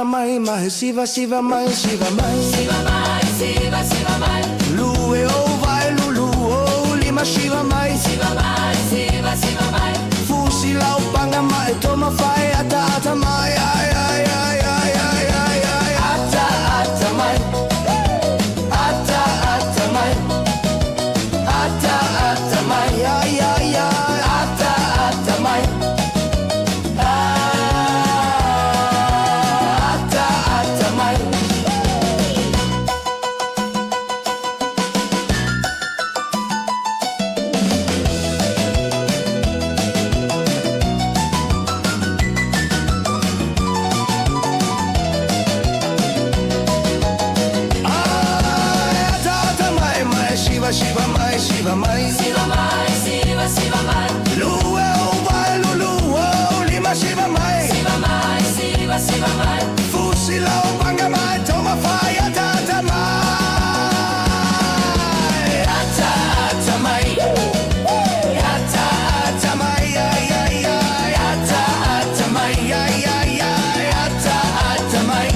mai mai siva siva mai siva mai siva mai lue o vai lulu o lima siva mai siva mai fusi la o panga mai toma fai ata mai ai ai ai ai ai ai ai ata mai ata mai ata mai ai ai ai ata mai Shiva mai, shiva mai, shiva mai, shiva mai. Lue o vai lulu o lima shiva mai, shiva mai. Fusi la o panga mai, toma fai ata mai, ata mai, ata mai, ai ai ai, ata mai, ai ai ai, ata mai.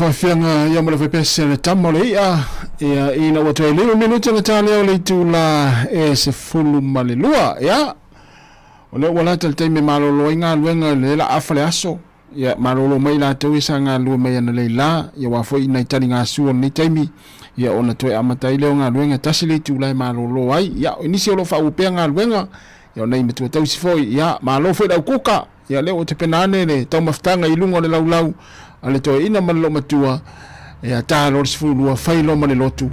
Whawhianga ia mara whapese le tamale ia ina watu e leo minuta na tale o le tula e se fulu malelua ia o le wala tal teime malolo inga luenga le la afale aso ia malolo mai la tau isa ngā lua mai ana leila ia wafo ina itani ngā suo ni teimi ia ona toe amatai leo ngā luenga tasi le tula e malolo ai ia inisi o lo wha upea ngā luenga ia ona ima tua tau sifoi ia malo fwe dau kuka ia leo o te penane le tau maftanga ilungo le laulau ale toe ina malolo matua ia tālo le sifulua whailo ma le lotu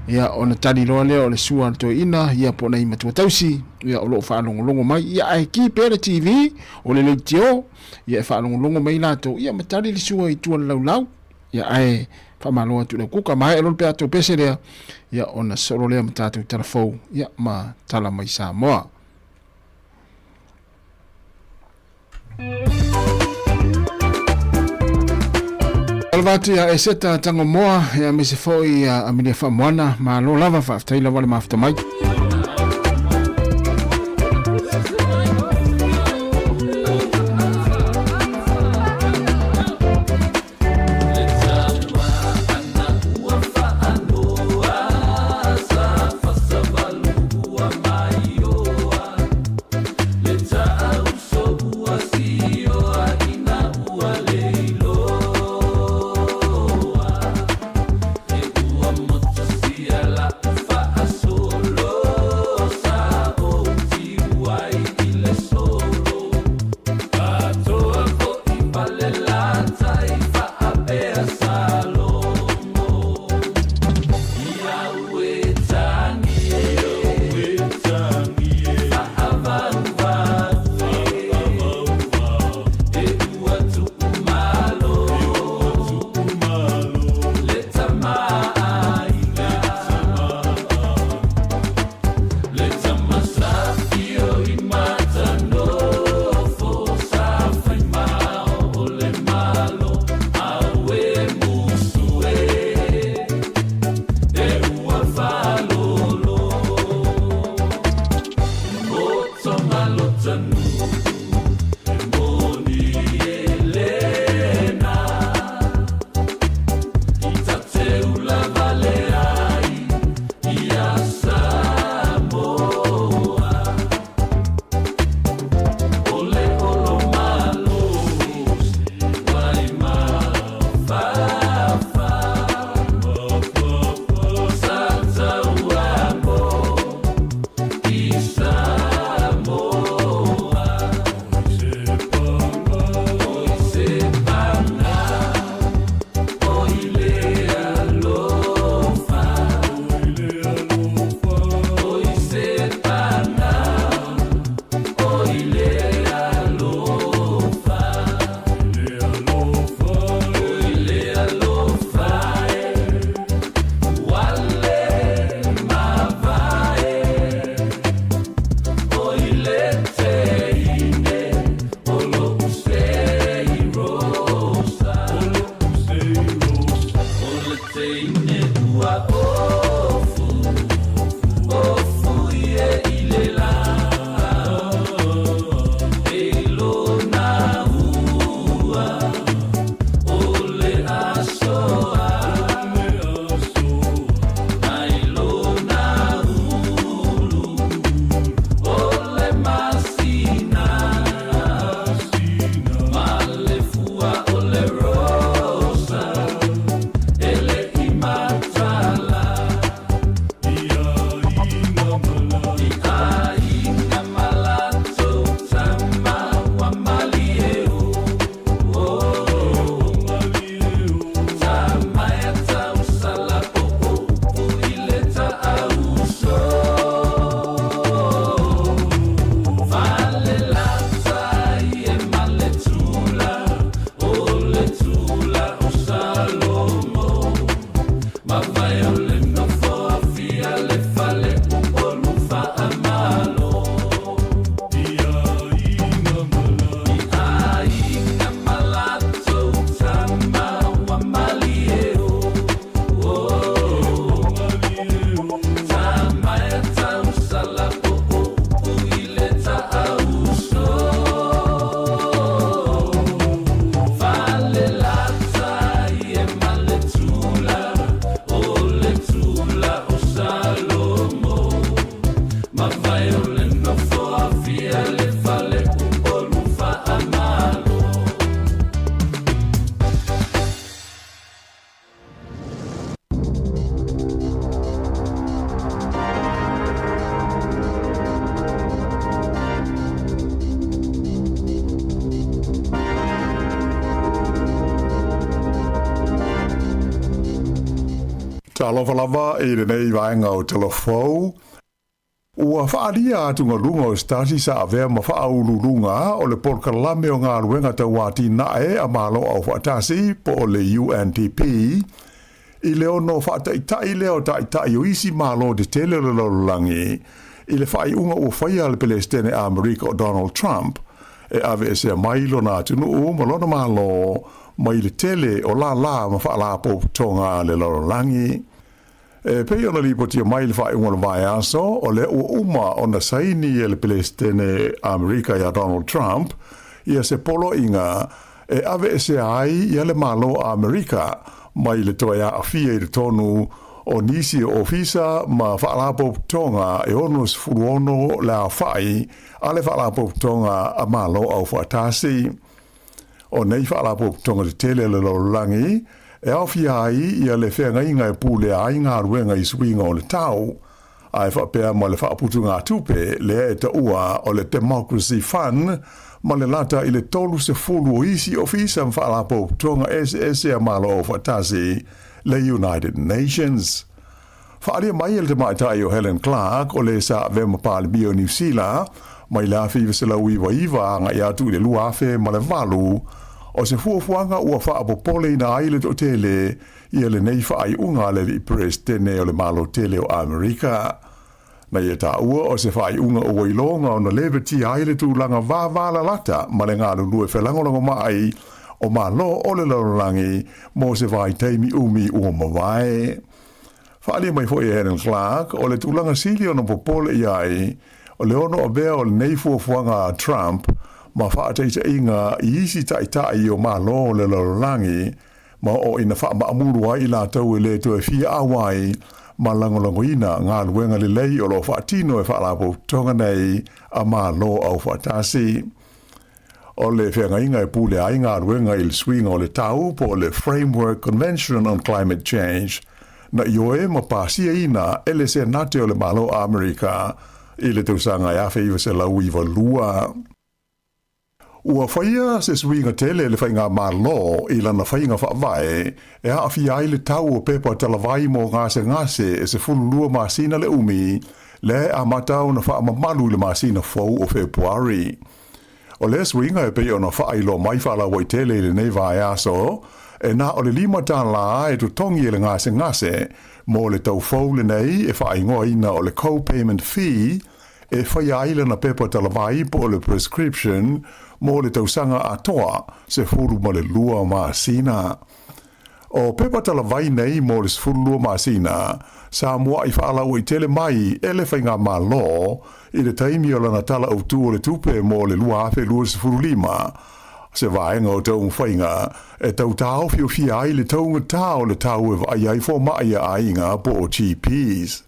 ia ona tali loa leo le sua toe ina ia po nei matua tausi ia o loo whaalongolongo mai ia ai ki pere TV o le leitio ia whaalongolongo mai lato ia matali le sua i tua laulau ia ai whamaloa tu le kuka mai alon pe ato pese lea ia ona soro lea matatu tarafou ia ma tala mai Sāmoa. Alvati ya eseta tango moa ya misifoi ya aminia fa mwana ma lo lava fa taila wale mafta mai. Why? Talofa lava e le nei vaenga o telefou. Ua whaaria atunga lunga o stasi sa avea ma whaaululunga o le porkalame o ngā ruenga tau wāti nae a malo au whaatasi po o le UNDP. I le ono whaataitai leo taitai o isi malo de tele le lololangi. I le whai unga ua whaia le Palestine Amerika o Donald Trump. E ave e sea mailo nā tunu o malona malo mai le tele o la ma whaalapo tonga le lololangi. E pei ona li potia mai le whae unga le vai aso, o le ua uma o na saini e le Palestine Amerika ia Donald Trump, ia se polo inga e ave e se ai ia le malo Amerika, mai le toia a fia i le tonu o nisi o ofisa ma whaalapo tonga e onus furuono le a whai, a le whaalapo tonga a malo au whaatasi. O nei whaalapo tonga te tele le lololangi, e awhia ai ia le whenga inga e pūle ai ngā ruenga i swinga o le tau. Ai whapea ma le whaaputu ngā tupe, le e ta ua o le Democracy Fund, ma le lata i le tolu se fulu o isi ofisa mwhaalapo tonga SS a malo o whatasi, le United Nations. Whaaria mai e le te maitai o Helen Clark o le sa vema pāle bio New Zealand, mai la whiwa se lau iwa nga i atu le luafe ma le valu, o se fuafuanga ua whaapopole na aile to tele i le nei whaai unga le i Palestine o le malo tele o Amerika. Na ia ta ua o se whaai unga o wailonga o na leveti aile tu langa vāvala lata ma le ngā lulu e whelangolongo mai o malo o le lorolangi mo se vai teimi umi ua mawai. Whaali mai fo i Helen Clark o le tūlanga sili o na popole i ai o le ono o bea o le nei fuafuanga Trump ma whaateita inga i isi taitai o malo le lorolangi ma o ina wha maamuru ai la tau e le to e fia awai ma langolongo ina ngā luenga le lei o lo whaatino e whaalapo tonga nei a malo au whaatasi. O le whenga inga e pūle ai ngā luenga i le swinga o le tau po le Framework Convention on Climate Change na ioe ma pāsia ina ele se nate o le malo Amerika i le tausanga e awhi iwa se lau iwa lua. Ua whaia se swinga tele le whainga malo i lana whainga whaavae e hawhi ai le tau o pepa talawai mo ngase e se fululua masina le umi le a matau na wha mamalu le masina fau o Februari. O le swinga e pei o na whailo mai whala wai tele le nei vai aso e na o le lima la e tu tongi e le ngase mo le tau fau le nei e whaingoa ina o le co-payment fee e whaia aile na pepa talawai po le prescription mo le tausanga atoa se furu ma le lua masina. O pepa talawai nei mo le furu lua masina, Sāmoa i whaalau i tele mai e le whainga malo i le taimi o lana tala au tu o le tupe mo le lua afe lua se furu lima. Se vaenga o tau whainga e tau tau fio fia ai le taunga tau le tau e vai ai fo mai a ainga po o GPs.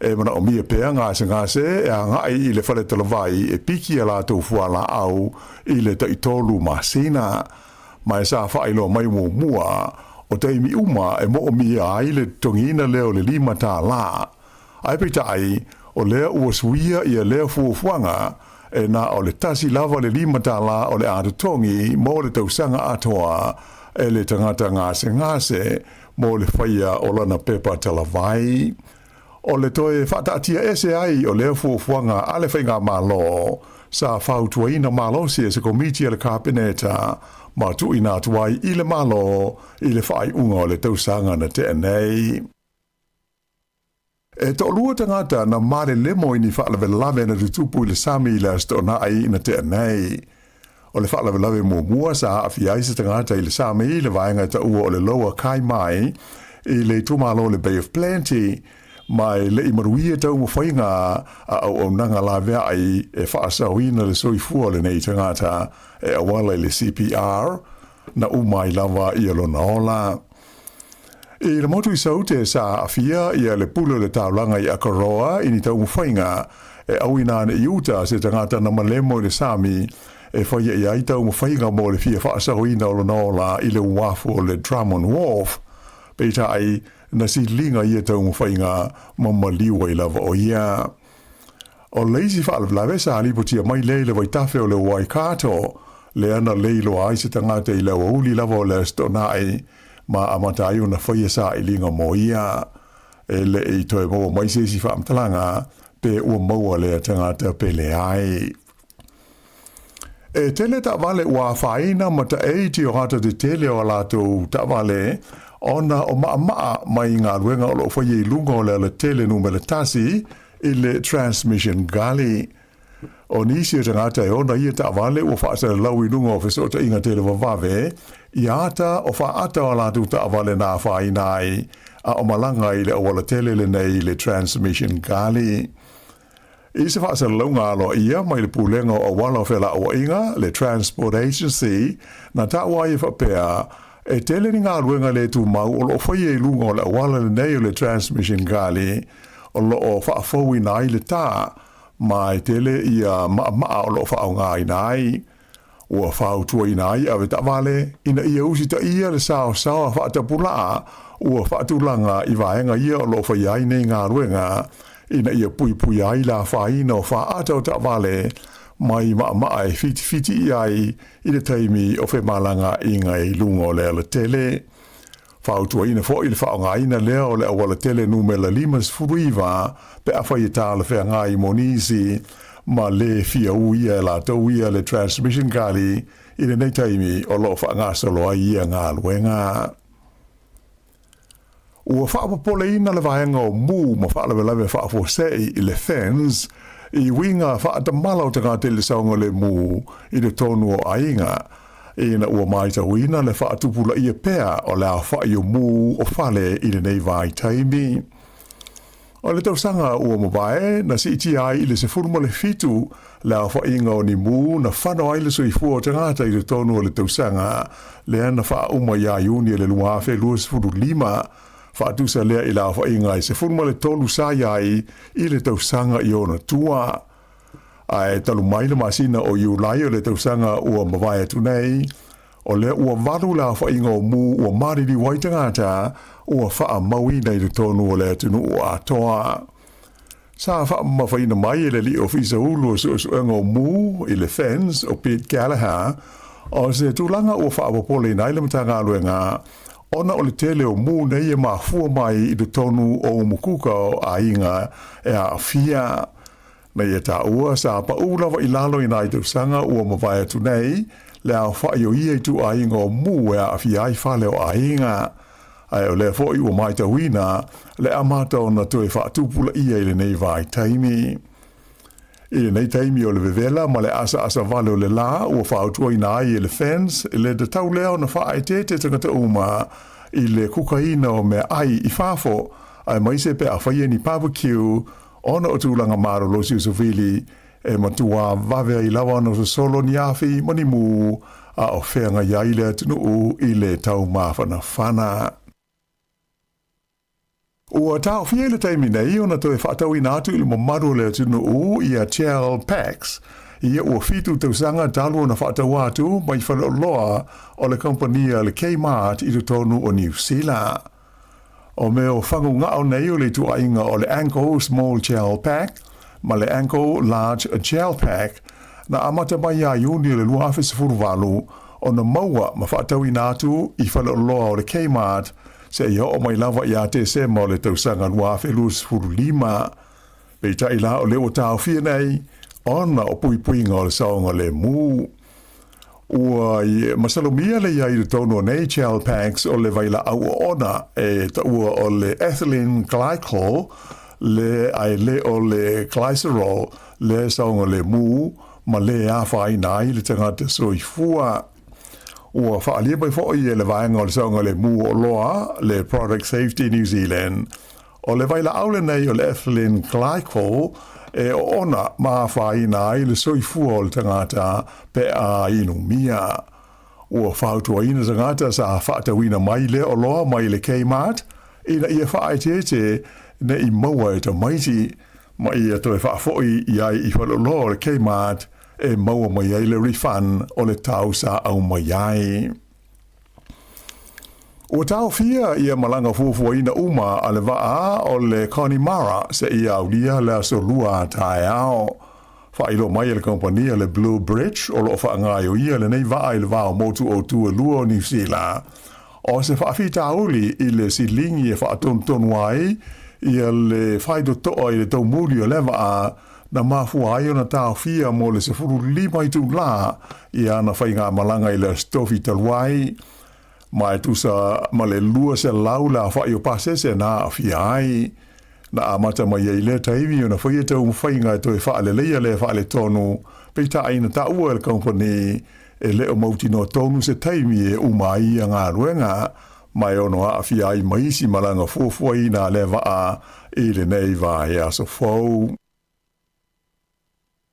E mana o mia pea ngase e a ngai i le whale talawai e piki a la tau fuala au i le taitolu masina. Mai sa whailo mai mua o teimi uma e mo o mia ai le tongina leo le lima tā la. Ai pita ai o lea ua suia i a lea fuafuanga e na o le tasi lava le lima tā la o le atotongi mo le tausanga atoa e le tangata ngase mo le whaia o lana pepa talawai. O le toe whatatia ese ai o lea fuafuanga a le whainga malo, sa whautuaina malo se komiti a le kāpeneta, ma tuina tuai i le malo i le whai unga o le tausanga na te anei. E to lua tangata na mare lemo ini whaalawe lave na tutupu i le sami i le astona ai na te anei. O le whaalawe lave mua sa awhi aise tangata i le sami i le vaenga ta ua o le loa kai mai i le tumalo le Bay of Plenty, mai le imaruia tau mo whainga a au nanga la vea ai e whaasauina le soifua le nei tangata e awala le CPR na umai lava i alona ola. I le motu i saute sa afia i le pula le taulanga i Akaroa i ni tau mo whainga e awina ane i uta se tangata na malemo le sami e whaia i ai tau mo whainga mo le fia whaasauina alona ola i le uafu o le Drummond Wharf. Peita ai na si linga ia tau mo whainga mamaliwa i lava o ia. O leisi whaalawlawe sa alipotia mai leile vai tafe o le Waikato, le ana leilo ai se tangata i lewa uli lava o le astonai, ma amata ai una whaia sa i linga mo ia e le i toi mo mai se si whaamtalanga pe ua maua le tangata pe le ai. E tele ta vale ua whaina ma ta eiti o hata te tele o lato ta vale ona o maa mai ngā ruenga o lo whaia i lunga o le tele numele tasi i le transmission gali. O nisi o tangata e ona ia ta vale ua whaasa lau i lunga o whesota inga tele wawave i ata o whaata o lato ta vale nā whaina ai a o malanga i le awala tele le nei le transmission gali. I se whaasa launga alo ia mai le pulenga o wala whela o inga le transport agency na ta wai whapea e tele ni ngā ruenga le tu mau o lo whaia i lunga o le awala le nei o le transmission gali o lo o whaafau i nai le tā mai tele ia maa o lo whaau ngā i nai. Ua whau tua i nai awe ta vale ina ia usi ta ia le sao sao whaatapulaa ua whaatulanga i vaenga ia o lo whaiai nei ngā ruenga ina ia pui pui ai la whaina o whaata o ta vale mai maa e fiti i ai i le taimi o whemalanga i ngai lungo le ala tele. Whau tua ina fo i le whao ngā ina lea o le awala tele numela limas furuiva pe a whai ta le whea ngā i monisi ma le fia uia la tau ia le transmission gali i le nei taimi o lo wha ngā solo ai ia ngā luenga. Ua whaapapole ina le vaenga o mū ma whaalawe whaafosei i le fens i winga whaatamala o te ngā tele saunga le mū i le tonu o ainga ina ua mai tau ina le whaatupula ia pea o le a whai o mū o whale i le nei vai taimi. O le tausanga ua mabae na si iti ai i le se furuma le fitu le a whainga o ni mū na whano ai le sui fua o te ngāta i le tonu o le tausanga le ana wha uma ia iuni le luafe lua se furu lima whaatusa lea i la whainga i se furuma le tolu sa iai i le tausanga i ona tua. Ai talu mai le masina o iulai o le tausanga ua mabae atu nei o le ua varu la whainga o mū ua mariri waitangata ua wha maui nei le tonu o le atunu o atoa. Sa wha mawhaina mai e le li ofisa ulu o suenga o mū i le fens o Pete Gallagher o se tūlanga ua wha apopole nai le matanga aluenga ona o le tele o mū nei e mafua mai i le tonu o umukuka o ainga e a fia. Nei e ta ua sa pa ulawa i lalo i nai tausanga ua mawai atu nei le a whai o ia i tu ainga o mū e a fia i whale o ainga. Ai o le fōi ua mai tauina le amata o na toe whaatupula ia i le nei vai taimi. I le nei taimi o le vevela ma le asa vale o le la ua whaautua i nai i le fens i le de tau leo na whaai te tangata uma i le kukaina o mea ai i whafo ai maise pe a whaia ni barbecue ona o tūlanga maro losi o sovili e matua vavea i lawa no solo ni afi manimu a o whenga iaile atunu i le tau mawhana whana. Ua tau fia le taimi nei ona toe whaatau i nātu i le mamaru le atunu i a Chell Packs ia ua fitu tausanga talu na whaatau atu mai whale loa o le kompania le Kmart i le tonu o New Zealand. O me o whangu ngao nei o le tuainga o le Ankle Small Gel Pack ma le Ankle Large Gel Pack na amata mai a iuni le lua awhi sifuru o na maua ma whaatau i nātu i whale loa o le Kmart se ia o mai lava i a te se ma o le tausanga lua awhi lua sifuru lima. Pei ta ila o le o tau fia nei ona o pui puinga o le saonga le mū. Ua i masalomia le ia i le tono nei Gel Packs o le vaila au ona e ta ua o le ethylene glycol le ai le o le glycerol le saonga le mū ma le a whai nai le tangata soifua. Ua whaalia bai fōi e le vaenga o le saonga le mū o loa le Product Safety New Zealand o le vaila au le nei o le ethylene glycol e ona ma whai nai le soifua o le tangata pe a inu mia. Ua whautua ina tangata sa whaatawina mai le o loa mai le Kmart ina ia whaai te ne i maua e ta maiti ma ia toi whaafoi i ai i whalo loa le Kmart e maua mai ai le refund o le tau sa au mai ai. Ua tau fia ia malanga fuafua ina uma a le waa o le Connemara se ia aulia le aso lua tae ao. Whailo mai le kompania le Blue Bridge o lo whaangai o ia le nei waa i le waa o motu o tua lua o New Zealand. o se whaafita uli i le silingi e whaatonu ai ia le whaido toa i le tau muri o lewa a na mafua ai o na tau fia mo le se furu lima i tu la i ana whai ngā malanga i le stofi taluai mai tu sa ma le lua se laula whai o pasese na fia ai na amata mai i le taimi o na whai e tau mwhai ngā toi wha le leia le wha le tonu peita aina ta ua le company e leo mauti no tonu se taimi e umai a ngā ruenga mai ono a fia ai maisi malanga fuafua na le waa i le nei va e aso fau.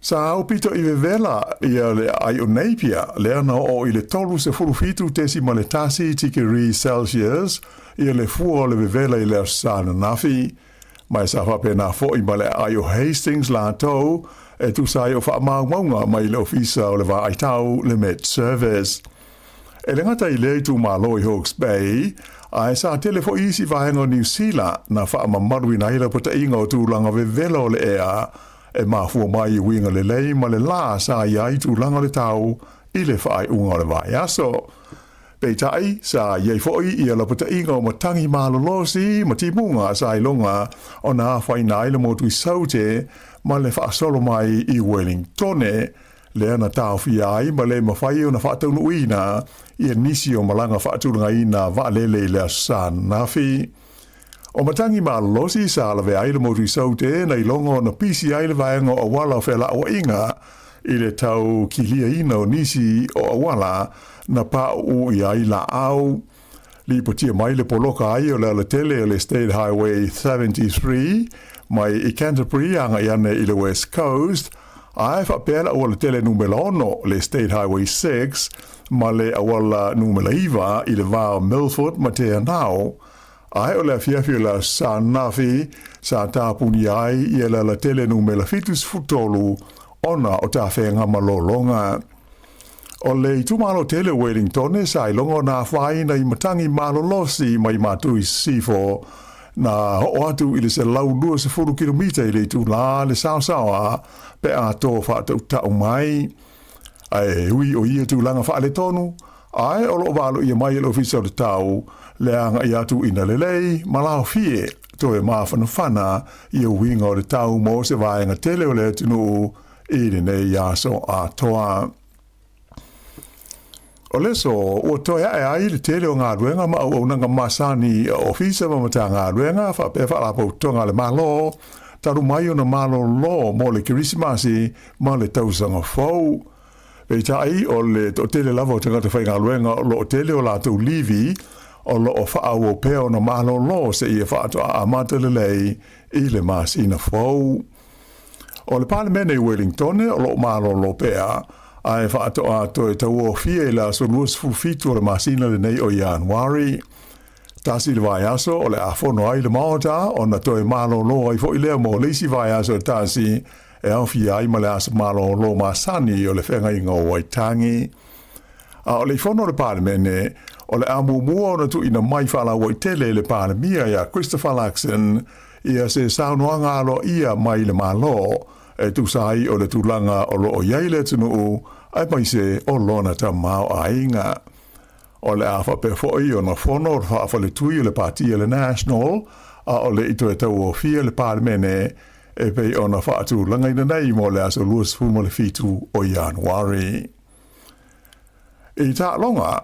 Sa au pito i vela ia le ai o neipia le ana o i le tolu se furufitu tesi ma le tasi tikiri Celsius ia le fua o le vela i le sana nafi mai sa whape na fo i ma le ai o Hastings la tau e tu sai o wha maunga mai le ofisa o le va ai tau le Met Service. E le ngata i le tu malo i Hawke's Bay, ai sa telefo isi vahenga o New Zealand na wha mamaru i naira pota inga o tūlanga ve vela o le ea, e mafua mai i winga le lei ma le la sa iai tūlanga le tau i le whaai unga le vai aso. Peitai sa iai foi i ala pota inga o matangi malolosi ma timunga sa ilonga o na whai na ila motu i saute ma le wha solo mai i Wellingtone, le ana tau fia ai ma le mawhai o na whaataunu ina i nisi o malanga whaatulanga ina waalele le asan nafi. O matangi malolosi sa alawe aile motu i saute na ilonga o na pisi aile vaenga o wala o whela o inga i le tau kilia ina o nisi o awala na pa u i aila au. Li potia mai le poloka ai o le tele o le State Highway 73 mai i Canterbury anga iane i le West Coast, ai whapela o le tele numero ono le State Highway 6 ma le awala numero iwa i le vao Milford ma te anao, ai o le fiafio la Sanafi sa tāpuni ai i le tele numero fitus futolu ona o tā whenga malolonga. O le itumalo tele Wellington sa ilongo na whai na i matangi malolosi mai matui sifo na ho atu i le se lau 2 kilomita i le tu la le Sāmoa pe a tō whātau tau mai. Ai hui o ia tu langa wha le tonu, ai o lo walo ia mai le ofisa o le tau le anga i atu ina le lei malao fie to e mawhana whana i a winga o le tau mo se vaenga tele o le tunu i le nei aso a toa. O leso, o toia e ai le tele o ngā ruenga ma au nanga masani ofisa ma mata ngā ruenga wha pewa la pau tonga le malo, taru mai o na malo lo mo le kirisimasi ma le tausanga fau. Pei tai o le to tele lava o tangata whai ngā ruenga o lo tele o la tau livi o lo o wha au o pea o na malo lo se ia wha ato a amata le lei i le masina fau. O le palemene i Wellington o lo malo lo pea, ai wha ato e tau o fie la so luas fufitu o le masina le nei o Januari. Tasi le vai aso o le afono ai le maota o na toe malo lo ai fo i lea mo leisi vai aso tasi e au fie ai ma le aso malo lo masani o le whenga inga o Waitangi. A o le fono le palemene o le amu mua o na tu ina mai whala waitele le palemia ia Christopher Laxon ia se saunoanga alo ia mai le malo e tu sai o le tulanga o lo o yaile tunu ai mai se o lona ta mau ainga. O le afa pe foi o na fono o fa le tui le partia le National a o le ito e tau o fia le palemene e pei o na fa atu langa ina nei mo le aso luas fumo le fitu o Januari. I ta longa,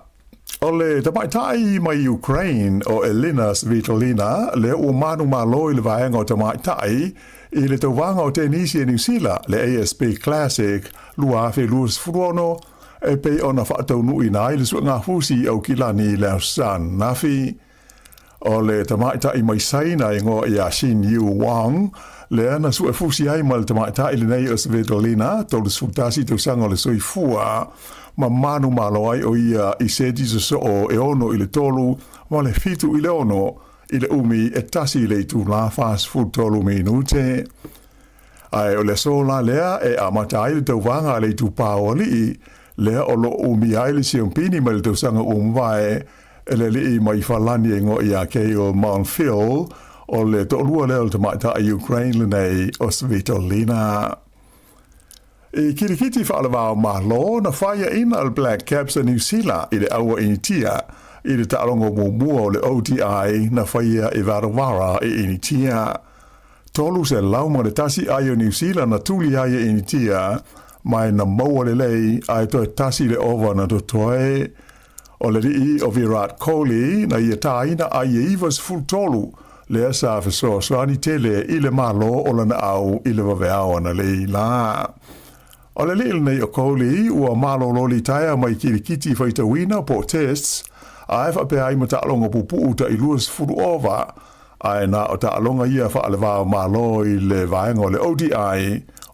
o le tamaitai mai Ukraine o Elena Svitolina le o manu maloi le vaenga o tamaitai i le tauwanga o tenisi e New Zealand le ASP Classic lua fe luas furono e pei ona whaatau nui nai le suanga fusi au kilani le san nafi. O le tamaitai mai saina i ngo i a Shin Yu Wang le ana su e fusi ai ma le tamaitai le nei o Svitolina tau le sutasi tau sanga le soi fua ma manu malo ai o ia i sedi so o e ono i le tolu ma le fitu i le ono i le umi e tasi le tu la fast food tolu minute. Ai o le sola lea e amata ai le tauwanga le tu paoli lea o lo umi ai le siompini ma le tausanga umwae e le li mai falani e ngo i a keo Mount Phil o le tolua leo le tamata a Ukraine le nei o Svitolina. I kirikiti whaalawao mahlo na whaia ina al Black Caps a New Zealand i le aua initia i le ta'alonga mua o le ODI na whaia e warawara e initia. Tolu se lauma le tasi ai o New Zealand na tuli ai e initia, mai na maua le lei ai toi tasi le ova na totoe. O le rii o Virat Kohli na ia taina ai e iwas full tolu le asa fesoa soani tele i le malo o lana au i le waweao na lei la. O le leel nei o Kohli ua malo loli taia mai kirikiti whaita wina po tests a e whape ai ma ta'alonga pupu ta i luas furu ova a e na o ta'alonga ia wha ale wao malo i le vaenga o le ODI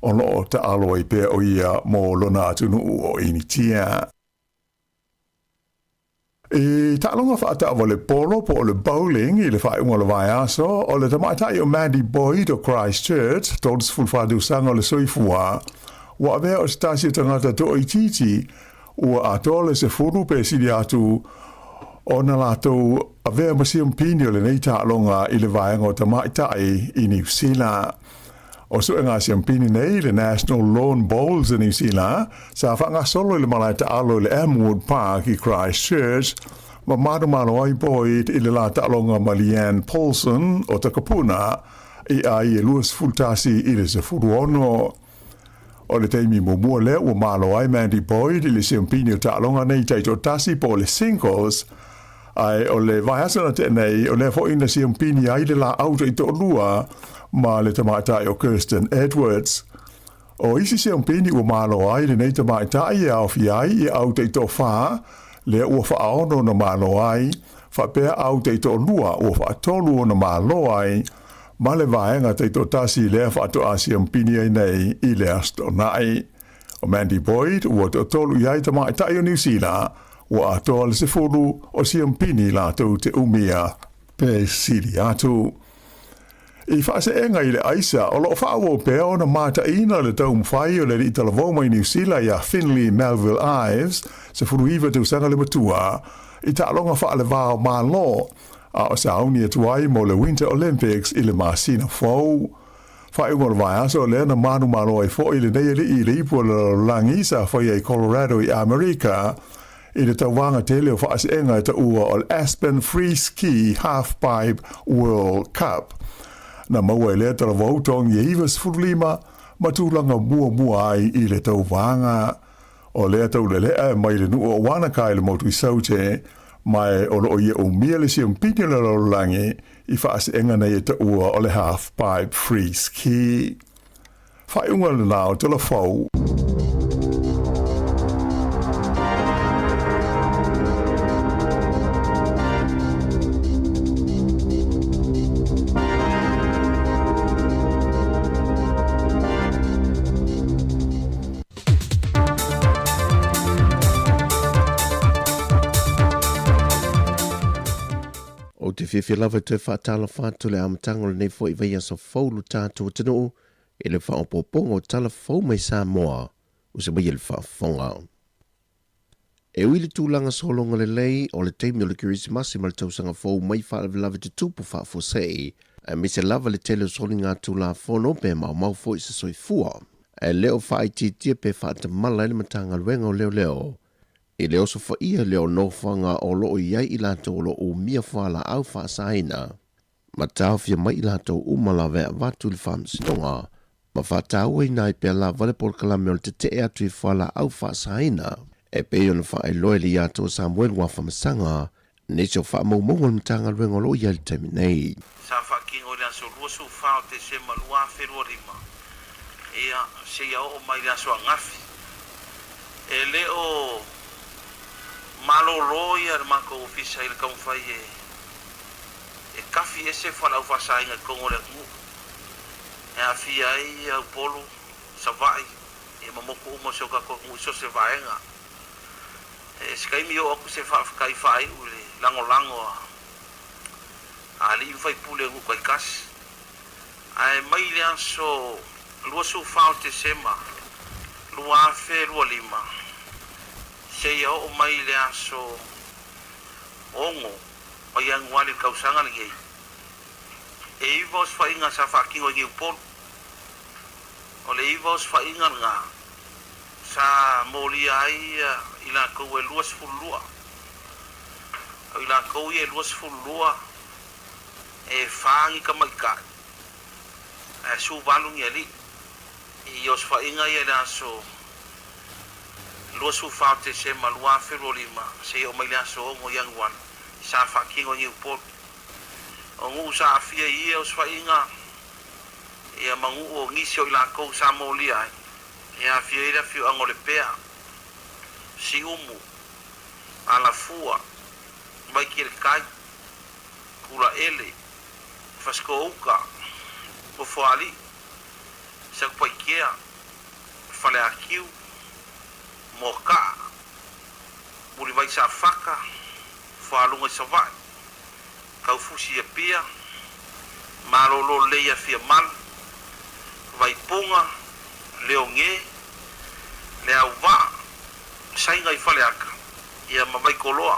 o loo ta'alo i pe o ia mo lona atunu o initia. E ta'alonga whaata o le polo po o le bowling i le whaeunga le vai aso o le tamaitai o Mandy Boyd o Christchurch todes fulwhadu sanga o le soifua wa avea o stasi tangata to i titi ua atole se furu pe sidi atu o na lato avea masiam pini o le nei ta'alonga i le vaenga o tamaitai i New Zealand. O su ngā siampini nei le National Lawn Bowls in New Zealand, sa whanga solo le malai ta'alo le Amwood Park i Christchurch, ma maro ai Boyd i le la ta'alonga ma Leanne Paulson o Takapuna i ai e luas fultasi i le se furu ono. O le teimi mua leo ua malo ai Mandy Boyd i le siampini o ta'alonga nei taito tasi po le singles, ai o le vaiasana te nei o le fo ina siampini ai le la auto i to lua, ma le tamaitai o Kirsten Edwards. O isi se umpini ua malo ai le nei tamaitai e au fiai e au te ito wha, le ua whaaono na malo ai, whapea au te ito lua ua whaatolu na malo ai, ma le vaenga te ito tasi le whaato a se umpini ai nei i le asto nai. O Mandy Boyd ua te tolu iai tamaitai o New Zealand, ua atoa le se furu o se umpini lato te umia pe siri atu. I whaase enga i le aisa, o lo whaawo pēo na mata ina le tau mwhai o le i talavoma i New Zealand ia Finley Melville Ives, se furu iwa tu sanga le matua, i ta'alonga wha le vāo mā lo, a o sa auni atuai mo le Winter Olympics i le Masina Fou. Whaeunga le vai aso le na manu malo ai fo i le nei i le ipu le langisa whai ai Colorado i Amerika, i le tauwanga tele o whaase enga i ta ua o Aspen Free Ski Halfpipe World Cup. Na maua e lea tala wautong i iwas furulima, ma tūlanga mua ai i le tau wanga. O lea tau le lea mai le nuu o wanakai le motu i saute, mai o lo o ia o mia le siam pini le laulangi, i whaase enga nei e ta ua o le half-pipe free ski. Whai unga le nao tala whau. Te whiwhi lava te whaatala whātu le amatango le nei fo I veia sa whaulu tātua tino e le whaopopongo tala whau mai Sāmoa o se mai le whaafonga. E wili tūlanga solonga le lei o le teimi o le Kirismasi ma le tausanga whau mai whaalawe lava te tupu whaafosei e me se lava le tele soli ngā tūla whono pe mau fo I se soifua. E leo whaititia pe whaatamala ele matanga luenga o leo. I leo so whaia leo no whanga o loo iai I lato o loo mia whala au whaasaina. Ma tau fia mai I lato umala vea watu li whamsinonga. Ma whatau e nai pe la vale por kalame o te te atu I whala au whaasaina. E peo na wha loe li ato Samuel wa whamasanga. Ne so wha maumonga mtanga luenga loo iai temi nei. Sa whakingo lia so lua su whao te se malua wherua rima. Ea se ia o mai lia so ngafi. E leo malo loia mako ofisa il ka fai e kafi ese fala ufa sainga kongo le mu e afi ai au polo savai e mamoko mo so ka ko mu so se vaenga e skai mi o ku se fa kai fai ule lango ali fai pule ku kai kas ai mai le so lo so fa te sema lo a fe lo lima se ia o mai le aso ongo o ia ngwali kausanga le gei e ivos fa inga sa fa kingo ngi upol o le ivos fa inga nga sa moli ai ila ko e luas fulua o ila kou ye luas fulua e fangi kamaika e su valung ye li i os fa inga ye la so luas su fa te se malua ferolima se o mai la so ngo yang wan sa fa kingo ni upot o ngu sa afia i os fa inga ia mangu o ngisi o ila kou Sāmoa lia ia afia ila fiu angole pea si umu ala fua mai kir kai kula ele fasko uka o foali sa pai kia fale akiu moka muri vai sa faka falunga sa vai kau fusi e pia malolo leia fia mal vai punga leonge lea va sainga i fale aka ia mamai koloa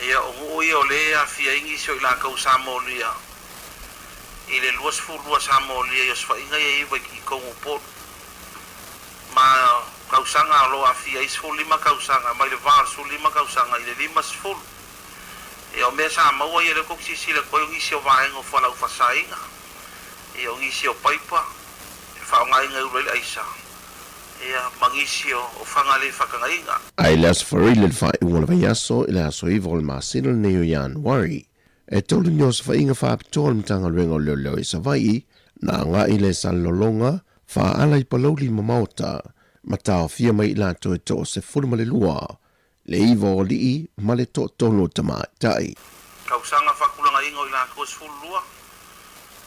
ia o ia o lea fia ingi so ila kau Sāmoa lia i le luas fulua Sāmoa lia i os whainga ia iwa ki kongu pot ma kausanga alo a fia isful lima kausanga mai le var sul lima kausanga i le lima sful ia o mea Sāmoa ia le koksisi le koi ngisi o vaenga o whalau whasainga ia o ngisi o paipa e whaongainga ure aisa ia mangisio o fangale whakangainga. Ai leas wharile le whae ua le vaiaso i le aso iwa o le māsino le neo Januari. E tolu nios whainga whaapitoa le mtanga luenga o leo leo i savai, na ngā i le salolonga, wha ala i palauli mamaota, ma tau fia mai i lato e to se fulma le lua, le iwa o lii ma le to tono tamai tai. Kausanga whakulanga ingo i la kos fulua,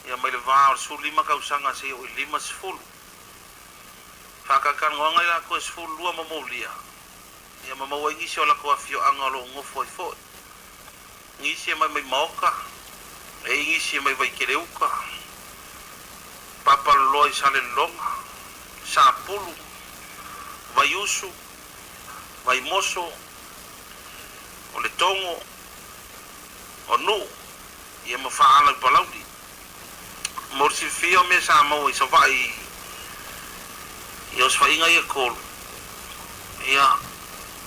ia mai le vāo su lima kausanga se o i lima sfulu. Whakakan ngonga i la koe sfulu lua mamaulia. Ia mamaua ingisi o la koa fio anga lo ngofo i foi. Ingisi e mai mai maoka. E ingisi e mai vai kereuka. Papa loi sale longa. Sa pulu. Vai usu. Vai moso. O le tongo. O nu. Ia ma whaala i palaudi. Morsi fio me Sāmoa i savai ia os whainga ia kolu. Ia,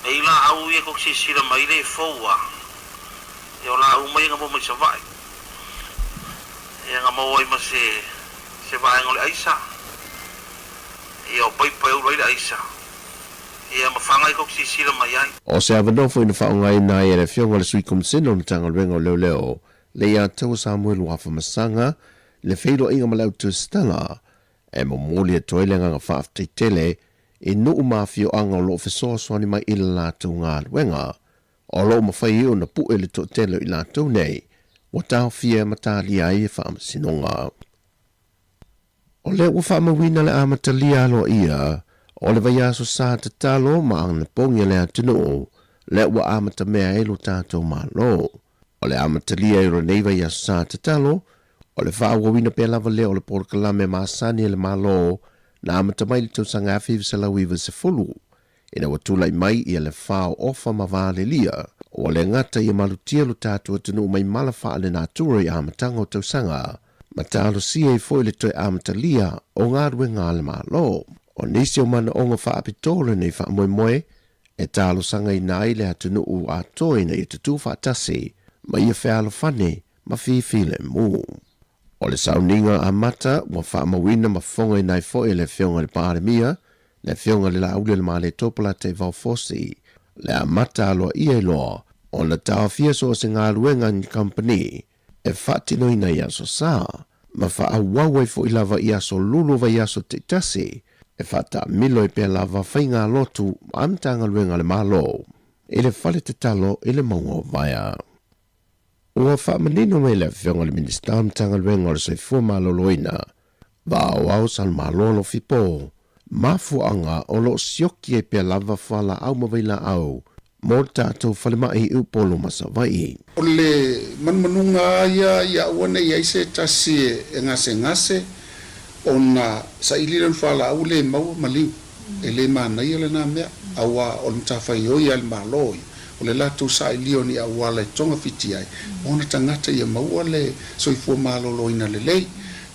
e ila au ia kok sisira mai le foua. Ia o la au mai nga mo mai sa vai. Ia nga mo ai ma se vai ngole aisa. Ia o pai pai ura ila aisa. Ia ma whangai kok sisira mai ai. O se avanofo ina whaongai na ia le fionga le sui kumsino na tanga luenga o leo leo, le ia tau Samuel wafa masanga, le feilo inga malau tu stala, e mo moli e toilenga nga whaaftai tele, e nuu mafio anga o lo fesoa swani mai ila lātou ngā luenga, o lo mawhai eo na pu ele to tele i lātou nei, wa tau fia matalia e whaamasinonga. O le ua whaamawina le amatalia alo ia, o le vaiaso sa te talo ma ang na pongi le atino, le ua amata mea elo tātou malo. O le amatalia e ronei vaiaso sa te talo, o le whaawawina pe lava leo le porkalame maasani le malo na amata mai le tausanga awhiwa se lauiwa se fulu. Ina watulai mai ia le whao ofa mawale lia, o le ngata ia malutia lo tātua tunu mai malafa le natura i amatanga o tausanga, ma tālo sia i foi le toi amatalia o ngā ruenga le malo. O nisi o mana onga whaapitore nei whaamoemoe, e tālo sanga i nai le atunu u a toi na i tutu whaatasi, ma ia whaalo whane ma whiwhile mu. O le sauninga a mata, wa whaamawina ma whonga i nai foe le whionga le pāremia, le whionga le laule le male topala te vaufosi, le a mata aloa ia loa, o na tāo fiaso o se ngā luenga ni company, e whaatino ina i aso sā, ma whaawawai fo i lava i aso lulu vai aso te tasi, e whata milo i pia lava whainga lotu amtanga luenga le malo, e le whale te talo e le maunga o vaia. Ua whaamanino mei le whionga le minista amtanga luenga o le soifua maloloina, vāo au sal malolo fipo, mafuanga o lo sioki e pia lava whala au mawaila au, mō tātou whalemai upolo masawai. O le manmanunga ia wane ia ise tasi e ngase, ona sa iliran whala au le mau maliu, e le mana ia le nā mea, awa o le mtawhai oi al maloi, o le latu sa ilio ni awa le tonga fiti ai, ona tangata ia maua le soifua maloloina le lei,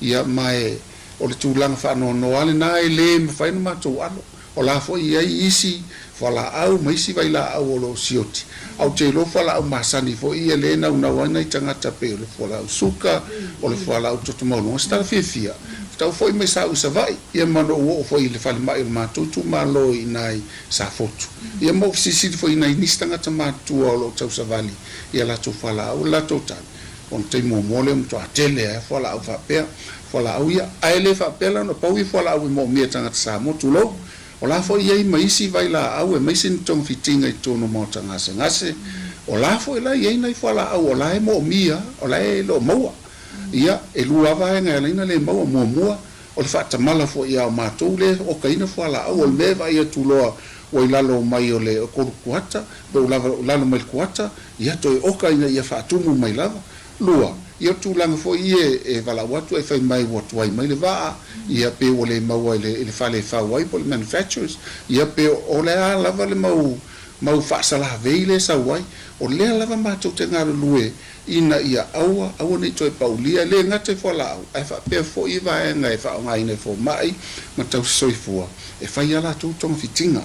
ia mai o le tūlanga whaanono ale nā e le mawhainu mātou alo, o la fo ia isi fala au maisi vai la au lo sioti au te lo fala au masani fo ia le na una wana i tangata pe lo fala au suka o le fala au to mo no sta fifia tau foi me sa usavai ia mano o foi le fale mai ma tu malo inai sa fotu ia mo sisi foi nai nistanga tama tu o lo tau savali ia la tu fala au la total on te mo mole mo to atele fala au fa pe fala au ia ai fa pela no pau i fala au mo mi tanga sa mo tu lo o la fo ia mai si vai la au e mai sin tong fitinga i tono mo tanga se ngase o la fo ia ia nai fala au o la e mo mia o la e lo mo ia e lua vai nga ina le mo o le fata mala fo ia o matou le o kaina fo ala au o le mea vai atu loa o i lalo mai o le koru kuata pe o lalo mai kuata ia toi o kaina ia faatumu mai lava lua ia tūlanga fo ia e wala watu e whai mai watu ai mai le waa ia pe o le maua le whale whawai po le manufacturers ia pe o le a lava le mau whaasala veile sa wai o le a lava matou te ngaro lue ina ia aua nei toi paulia le ngate fo la au ai fa pe fo i vai ngai fa ngai ne fo mai ma tau soifua e fai ala tu tong fitinga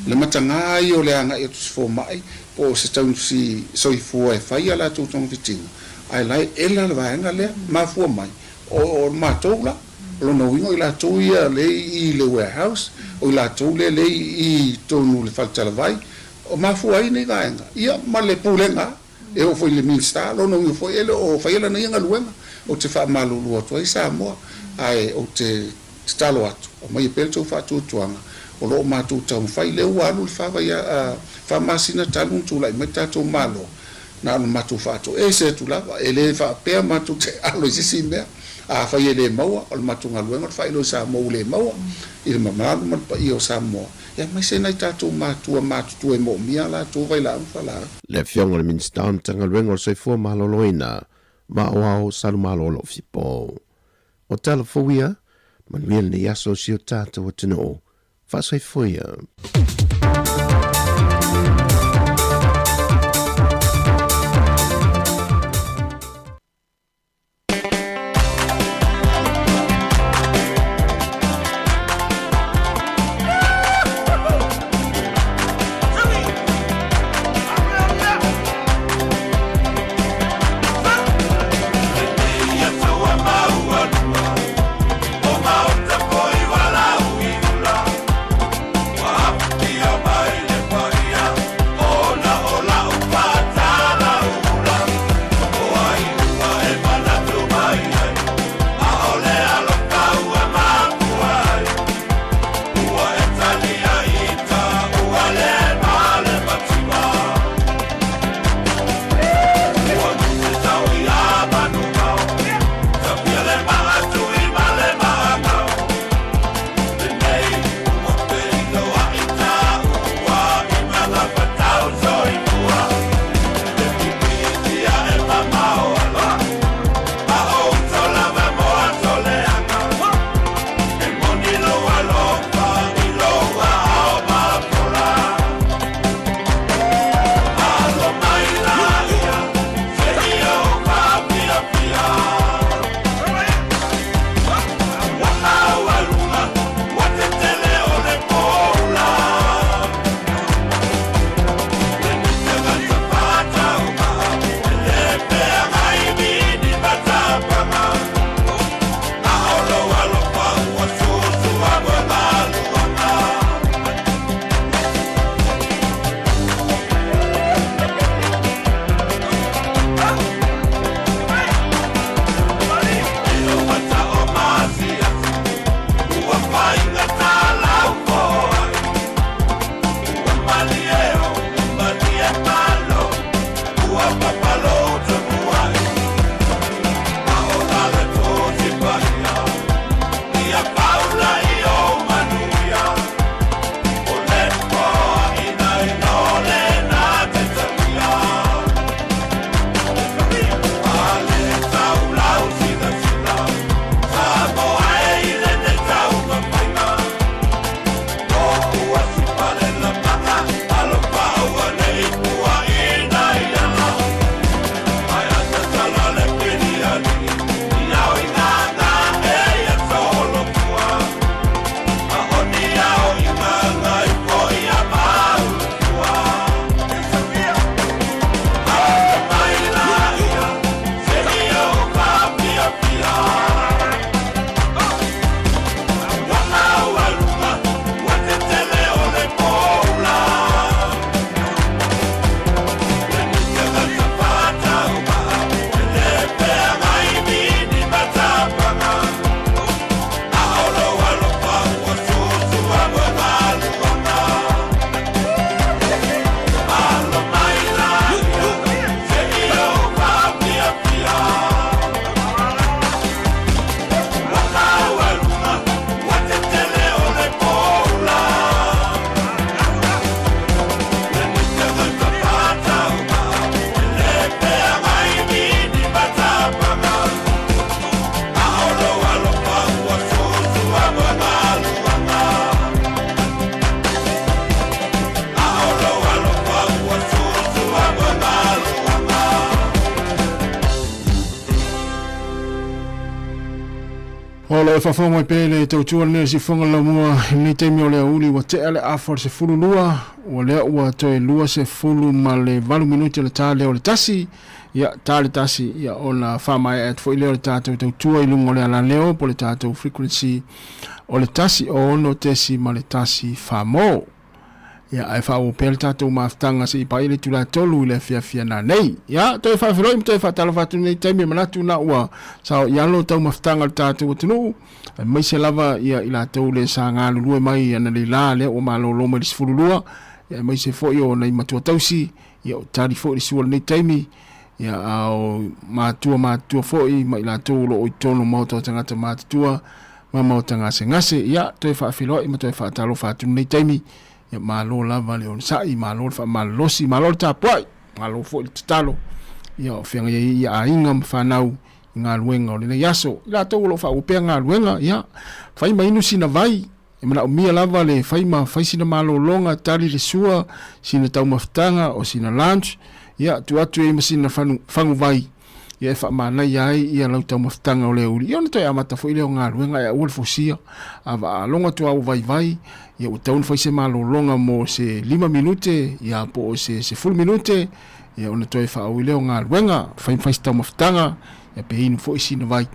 le matanga i o le anga i tu fo mai po se tau si soifua e fai ala tu tong fitinga ai lai ela le vai ngale ma fo mai o ma tola lo no wingo i la tu ia le i le warehouse o la tu le i tonu le falta vai o ma fo ai nei vai ia ma le pulenga e o foi le minsta lo no foi ele o foi ele na nga luenga o te fa malu lu to ai Sāmoa ai o te stalo atu o mai pel to fa tu tuanga o lo ma tu tau fai le wa lu fa va ya fa masina talu tu lai meta to malo na no ma tu fa to e se tu la ele fa pe ma tu te alo si me a fa ele maua o ma tu nga luenga fa ilo Sāmoa le maua il ma ma ma pa io Sāmoa ya mai se nai tatu ma tu e mo mia la tu vai la fa la le fionga le minstown tanga luenga o soifua maloloina ma o salu malolo fipo o telefowia manuel ni yaso si o tata o tino fa soifuia Yo, Olo e whawhonga i pēle tau tua nea si whonga lau mua ni te mio lea uli wa te ale afor se fulu lua wa lea ua toe lua se fulu ma le valu minuti le tā leo le tasi ia tā le tasi ia o na whamai at fo i leo le tātou tau tua i lungo lea la leo po le tātou frequency o le tasi o ono tesi ma le tasi whamo ia ai wha o pēle tātou maaftanga se i paile tu la tolu i le fia na nei ia toi whawhiroi mtoi whatala whatu nei taimi manatu na ua sao ialo tau maaftanga le tātou o tunu mai se lava ia i la tau le sa ngā lulua mai ana le la le o malo loma li sifurulua ia mai se fo i o nei matua tausi ia o tari fo i suala nei taimi ia au matua fo i mai la tau lo o i tono mauta o tangata matatua ma mauta ngase ia toi whawhiroi ma toi whatalo whatu nei taimi ia malo lava le on sai malo fa malosi malo tapuai malo fo i talo ia o fianga ia ainga mfanau ngā luenga o lena yaso ila tau lo fa upea ngā luenga ia fai mainu sina vai e mana o mia lava le fai sina malo longa tali le sua sina tau maftanga o sina lunch ia tu atu e masina fangu vai ia e fa mana ia ia lau tau maftanga o le uri ia na toi amata fo i leo ngā luenga ia ua le fosia ava longa tu au vai ia o taun fai se malo longa mo se 5 minute ia po o se 10 minute ia ona toi fa au i leo ngā luenga fai tau maftanga ia pe inu fo isina vai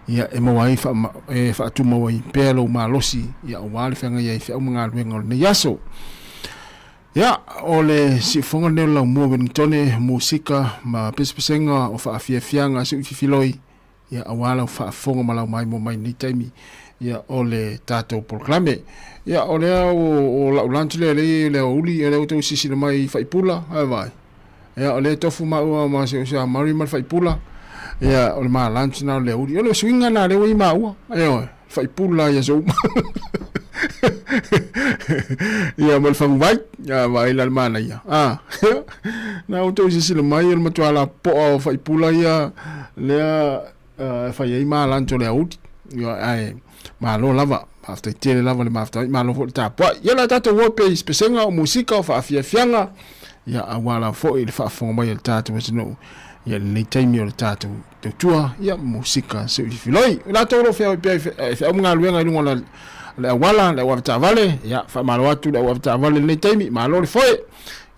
ia e mawai fa atu mawai pelo malosi ia o wale fanga ia fe o mga luenga ne yaso ia ole si fonga ne la mo Wellingtone musika ma pespesenga o fa afianga su filoi ia awala fa fonga mala mai mo mai ni taimi ia ole tato proclame ia ole o la ulantle le uli le o sisi mai fa ipula vai ia ole tofu ma se mari mal fa ipula ia o le lunch na le uri o le swinga na le ui maua ayo fai pula ia so ia mal fang vai ia vai la mana ia na o to si le mai el matuala po o fai pula ia le fai ai ma lunch le uri ia ai ma lo lava after tele lava le mafta ma lo ta po ia la tato wo pe spesenga o musika o fa fianga ia awala fo il fa fo mai el tato no ia nei taimi o le tātou te tua ia musika se i filoi la toro fe o mga luenga i lunga le awala le wafta vale ia fa malo atu le wafta vale nei taimi malo le foi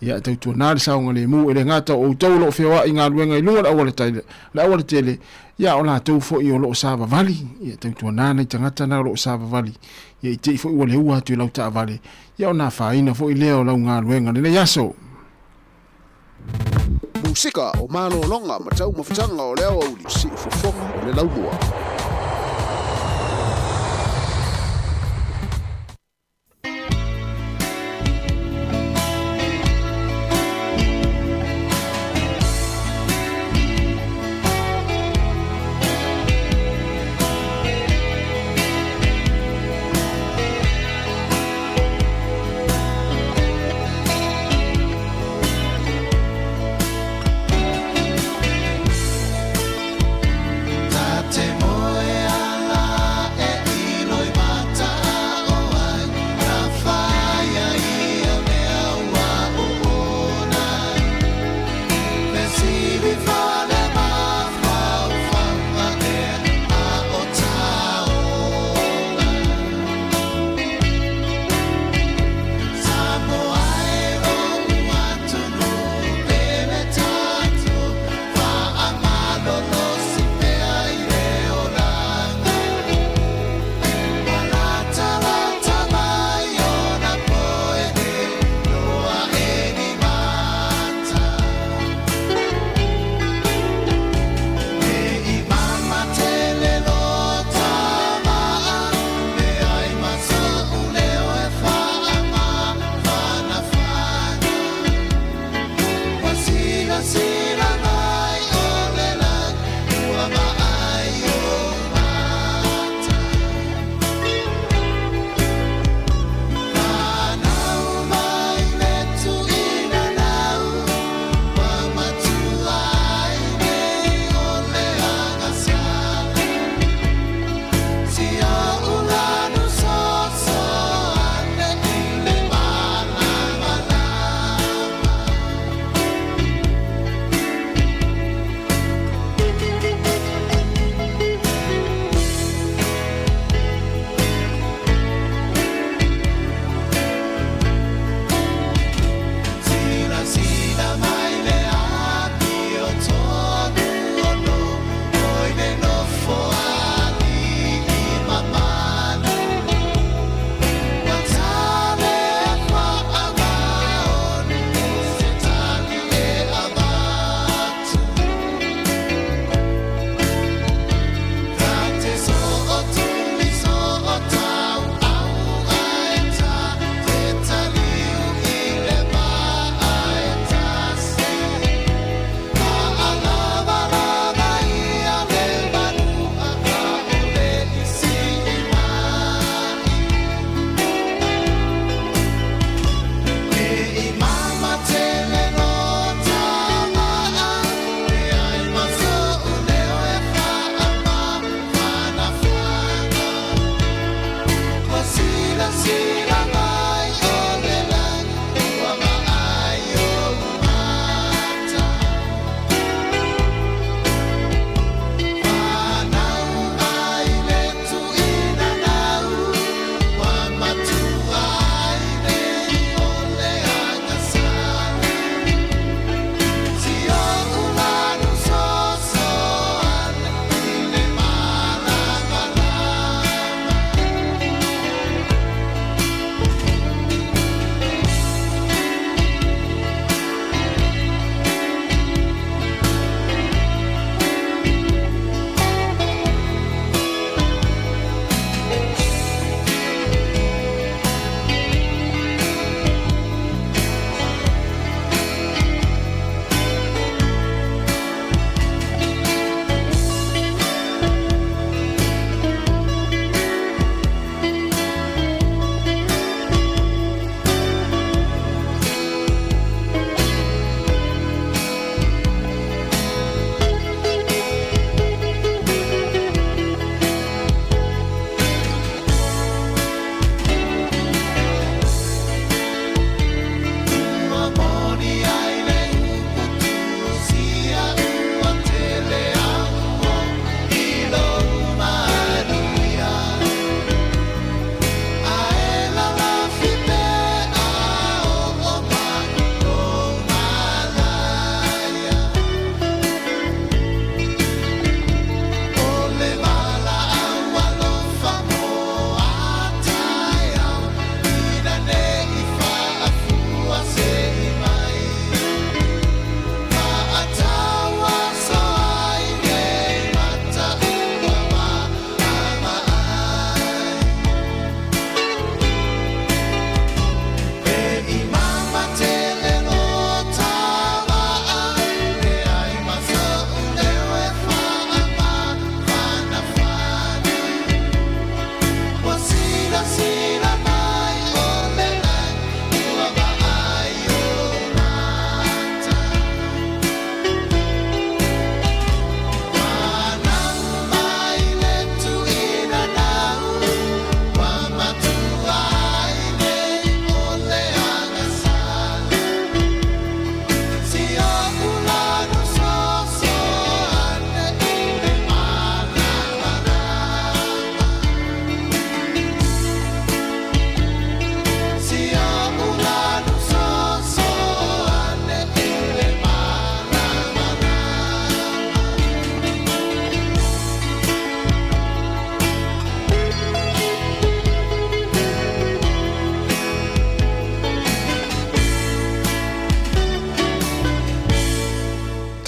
ia te tua nari saunga le mu ele ngata o taulo fe wa i ngā luenga i lunga le awala tele ia o la tau foi o lo sava vali ia te tua nana i tangata na lo sava vali ia i te foi o le ua atu i lau ta vale ia o na faina foi leo lau ngā luenga le yaso musika o malo longa matau mafutanga o leo uli si fofonga o le laumua. Temor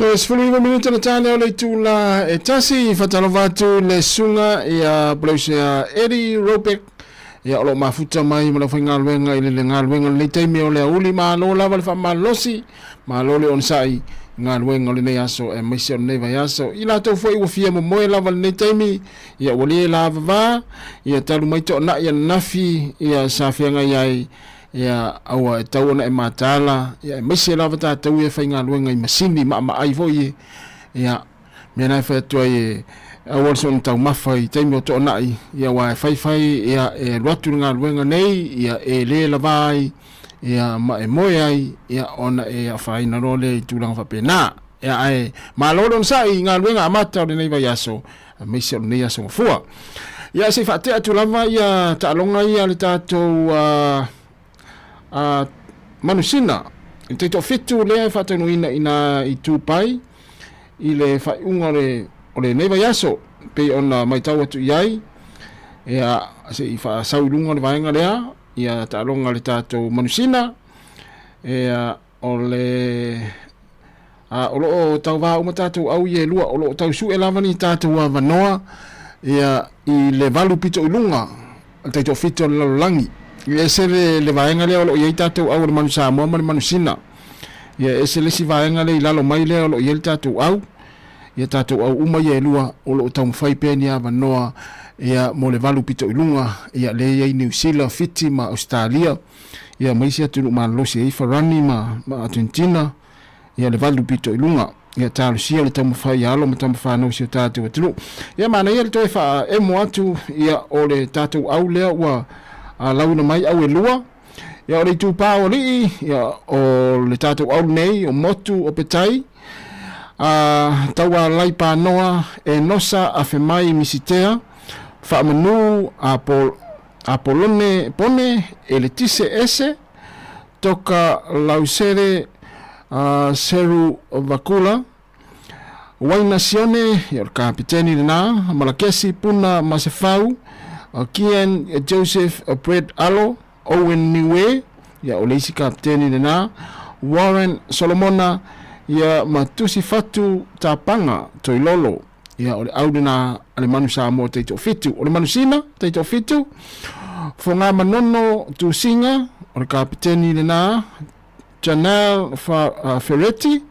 To sfulu minuta na tane ole tula e tasi whatalavatu le sunga ia Blausia Eddie Robek ia olo mafuta mai mala whainga luenga ile le ngā luenga le teimi o le auli maa lo lava le whamalosi maa lo le onsai ngā luenga o le nei aso e maisi o le nei vai aso i la tau fwoi wafia mo moe lava le nei teimi ia wale lava va ia talu maito na ia nafi ia sawhianga iai ia aua e tau ona e matala ia e maisi lava tātou e whainga luenga i masini ma ai foi ia mena e whatua e awal son tau mafai taimi o to nai ia wa fai ia e ratu nga luenga nei ia e le lavai ia ma e moe ai ia ona e afai na role tu lang fa pena ia ai ma lolon sai nga luenga amata le nei vai aso me se nei aso fua ia se fa te atu lava ia ta longa ia le tato manusina te to fitu le fa te no ina i tu pai ile fa ungore ole nei vai aso pe ona mai tau atu iai ia se i fa saulunga le vaenga lea ia ta longa le tatou manusina ia ole olo tau va o tatou au ye lua olo tau su e lava ni tatou wa vanoa ia i le valu pito ilunga te to fito le langi ia se le vaenga le olo ye tatou au le manusa mo le manusina ia ese le si vaenga le lalo mai le olo ye tatou au ia tatou au uma ia lua o lo tau fai penia vanoa ia mo le valu pito ilunga ia le ia New Zealand fiti ma Australia ia maisia tulu ma losi e farani ma Argentina ia le valu pito ilunga ia talu sia le tau fai alo ma tau fai no sia tatou tulu ia mana ia le toi fa e mo atu ia o le tatou au lea ua launa mai au e lua ia o le tu pa o li ia o le tatou au nei o motu o petai taua lai pa noa e nosa a fe mai misitea fa manu a polone pone e le tise ese toka lausere seru vakula waina sione ia kapiteni na malakesi puna masefau Kian Joseph Brett Allo Owen Niwe ia o leisi kapiteni na Warren Solomona ia matusi fatu tapanga toilolo ia o le audina ale manu Sāmoa teito fitu o le manusina teito fitu fonga manono tu singa o le kapiteni lena Janelle Ferretti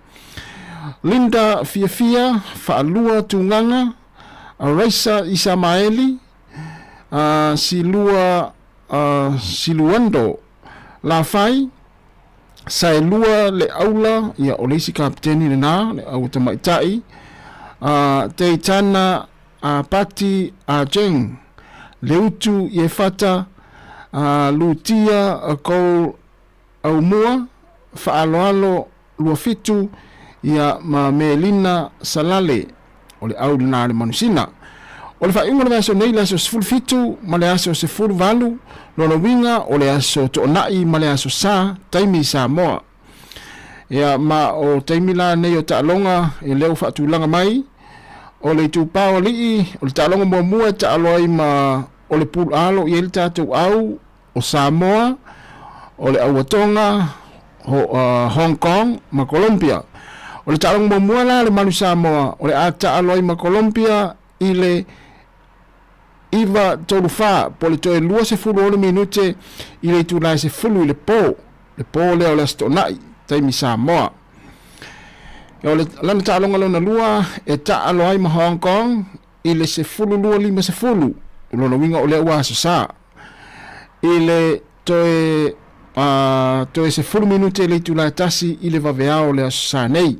Linda Fiafia Fa'alua Tunganga Raisa Isamaeli Siluando Lafai Sailua le aula ia o leisi kapiteni le nā le au tamaitai te tana pati jeng le utu i e fata lutia kou au mua whaaloalo lua fitu ia ma Melina Salale o le au le nā le manusina o le whainga le aso nei le aso sifuru fitu ma le aso sifuru valu lona winga o le aso to nai ma le aso sa taimi Sāmoa ia ma o taimi la nei o ta'alonga e leo whaatulanga mai o le tupao lii o le ta'alonga mua ta'aloi ma o le pulu alo i ele tātou au o Sāmoa o le Auatonga Hong Kong ma Colombia o le ta'alonga mua la le manu Sāmoa o le a ta'aloi ma Colombia i le iva tolufa po le toe lua se fulu ole minute i le tulai se fulu i le po leo le astonai taimi Sāmoa o le lana ta'alonga lona lua e ta'alo ai ma Hong Kong i le se fulu lua lima se fulu lona winga o le ua sa i le toe se fulu minute i le tulai tasi i le vaveao le sa nei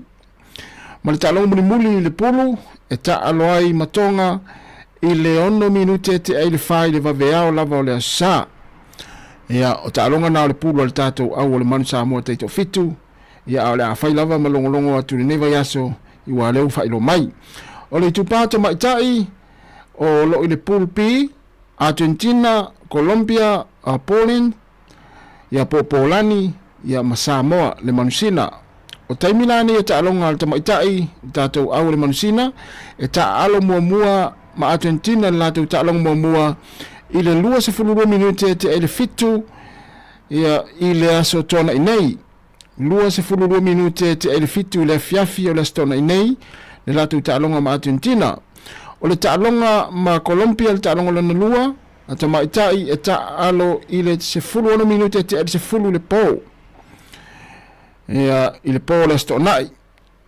ma le ta'alonga muli i le pulu e ta'alo ai ma tonga i le ono minute te ai le fai le vaveao lava o le asa ia o ta'alonga na o le pulu le tātou au o le manu Sāmoa teito fitu ia o le a fai lava ma longolongo atu le neva yaso i wa leu fai lo mai o le tupata maitai o lo i le pulu pi Argentina, Colombia, Poland ia Polani ia ma Sāmoa le manusina o taimilani e ta'alonga le tamaitai tātou au le manusina e ta'alo mua ma Argentina la tu ta'alonga mua i le lua se fulurua minute te ele fitu ia i le aso tona inei lua se fulu 2 minute te ele fitu le fiafi o le stona nei le latu ta'alonga ma Argentina o le ta'alonga ma Colombia le ta'alonga lana lua ata ma itai e ta'alo i le se fulu 1 minute te ele se fulu le po ia i le po le stona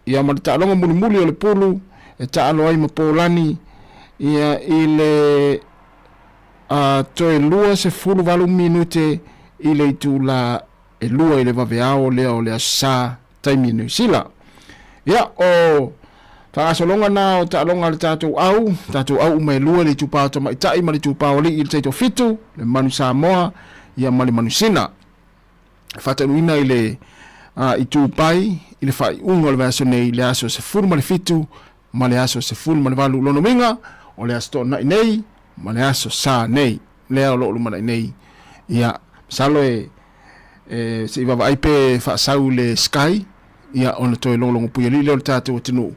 ia ma le ta'alonga muli o le pulu e ta'alo ai ma Polani ia i le toe lua se fulu 8 minute i le itu la e lua i le vaveao lea o le asa taimi New Zealand. Ia o whaasolonga na o ta'alonga le tātou au mai lua le tupao ta maitai ma le tupao li i le taito fitu, le manu Sāmoa, ia ma le manu Sina. Whatanuina i le i tupai, i le whai unga le vaso nei le aso se fulu ma le fitu, ma le aso se fulu ma le valu lono minga, o le asto na nei, ma le aso sa nei, lea o lo lumana nei. Ia salo se iwa vai pe whaasau le Sky ia ona toi longo puia li leo le tātou atinu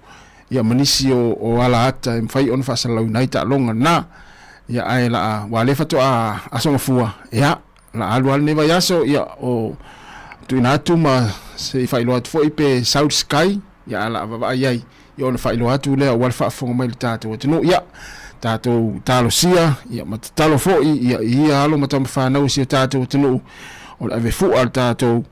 ia manisi o ala ata mwhai ona whaasalau nai ta'alonga na ia ai la wale fato a asonga fua ia la alu newa yaso ia o tuina atu ma se whailo atu fo pe South Sky ia la vai ai ia ona whailo atu lea wale whaafonga mai le tātou atinu ia tātou talo sia ia matatalo fo ia alo matama whanau sia tātou atinu o le ave fu'a le tātou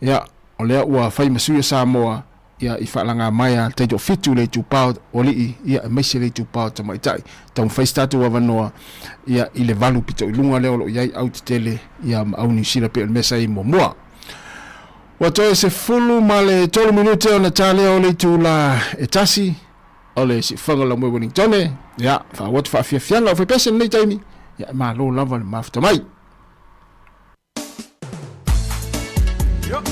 ia o lea ua whai masuia Sāmoa ia i whaalanga mai a teito fitu le tupao o lii ia e maise le tupao ta maitai tau whais tātou avanoa ia i le valu pito i lunga leo lo iai au te tele ia au New Zealand pe o le mesa i mua ua toe se fulu ma le 3 minute o na tālea o le tūla e tasi o le si whangala mwe Wellingtone ia whaawatu whaafiafianga o whaipese nei taimi ia maa lo lava le mafuta mai. Yup.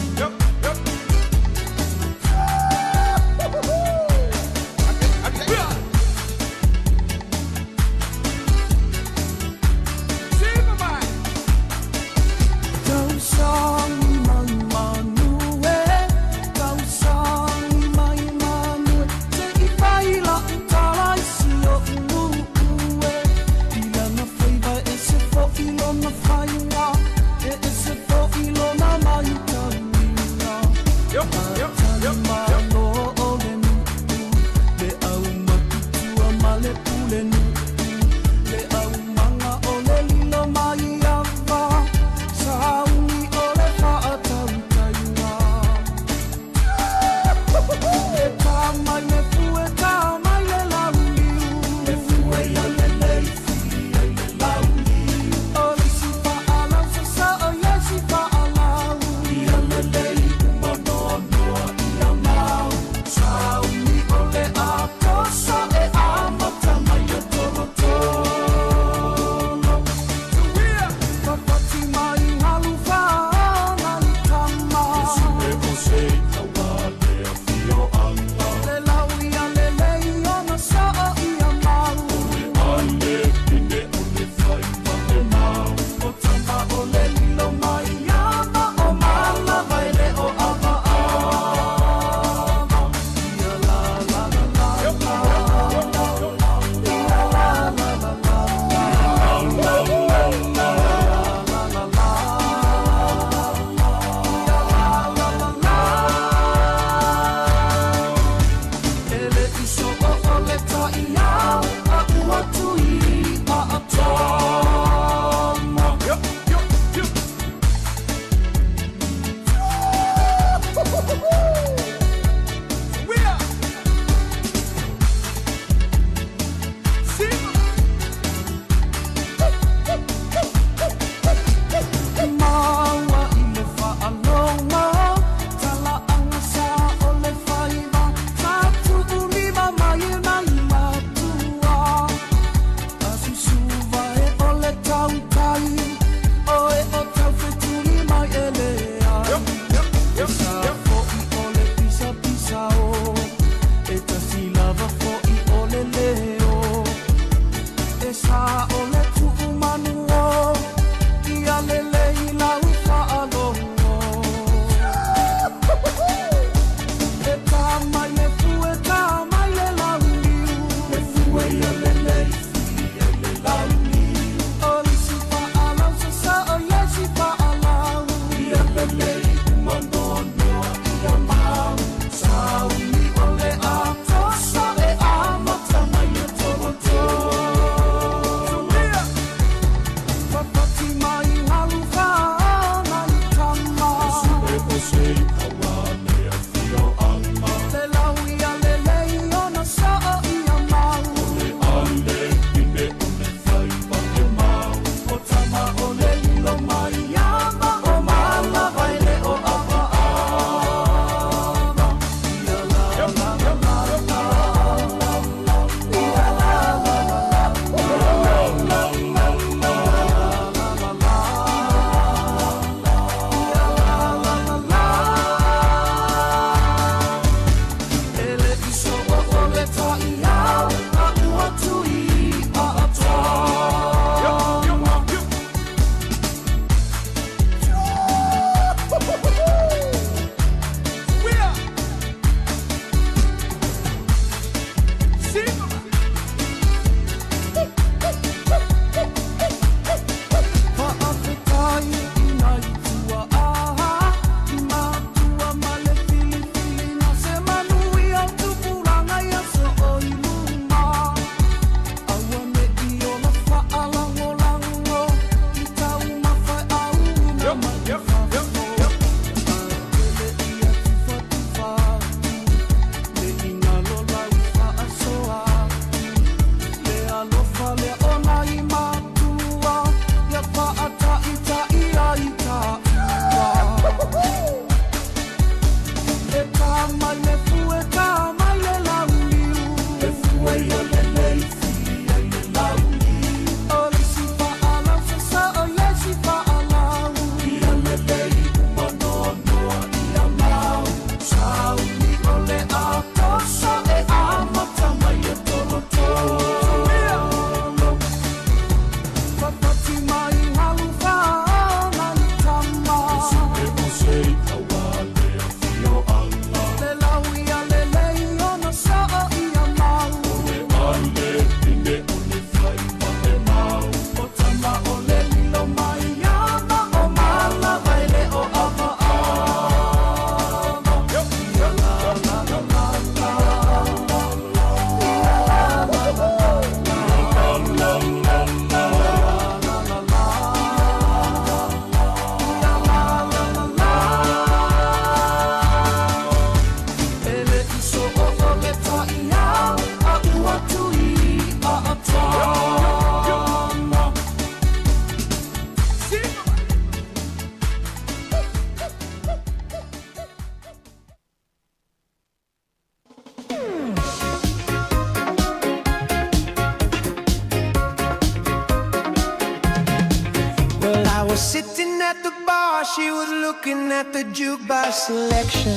was sitting at the bar, she was looking at the jukebox selection.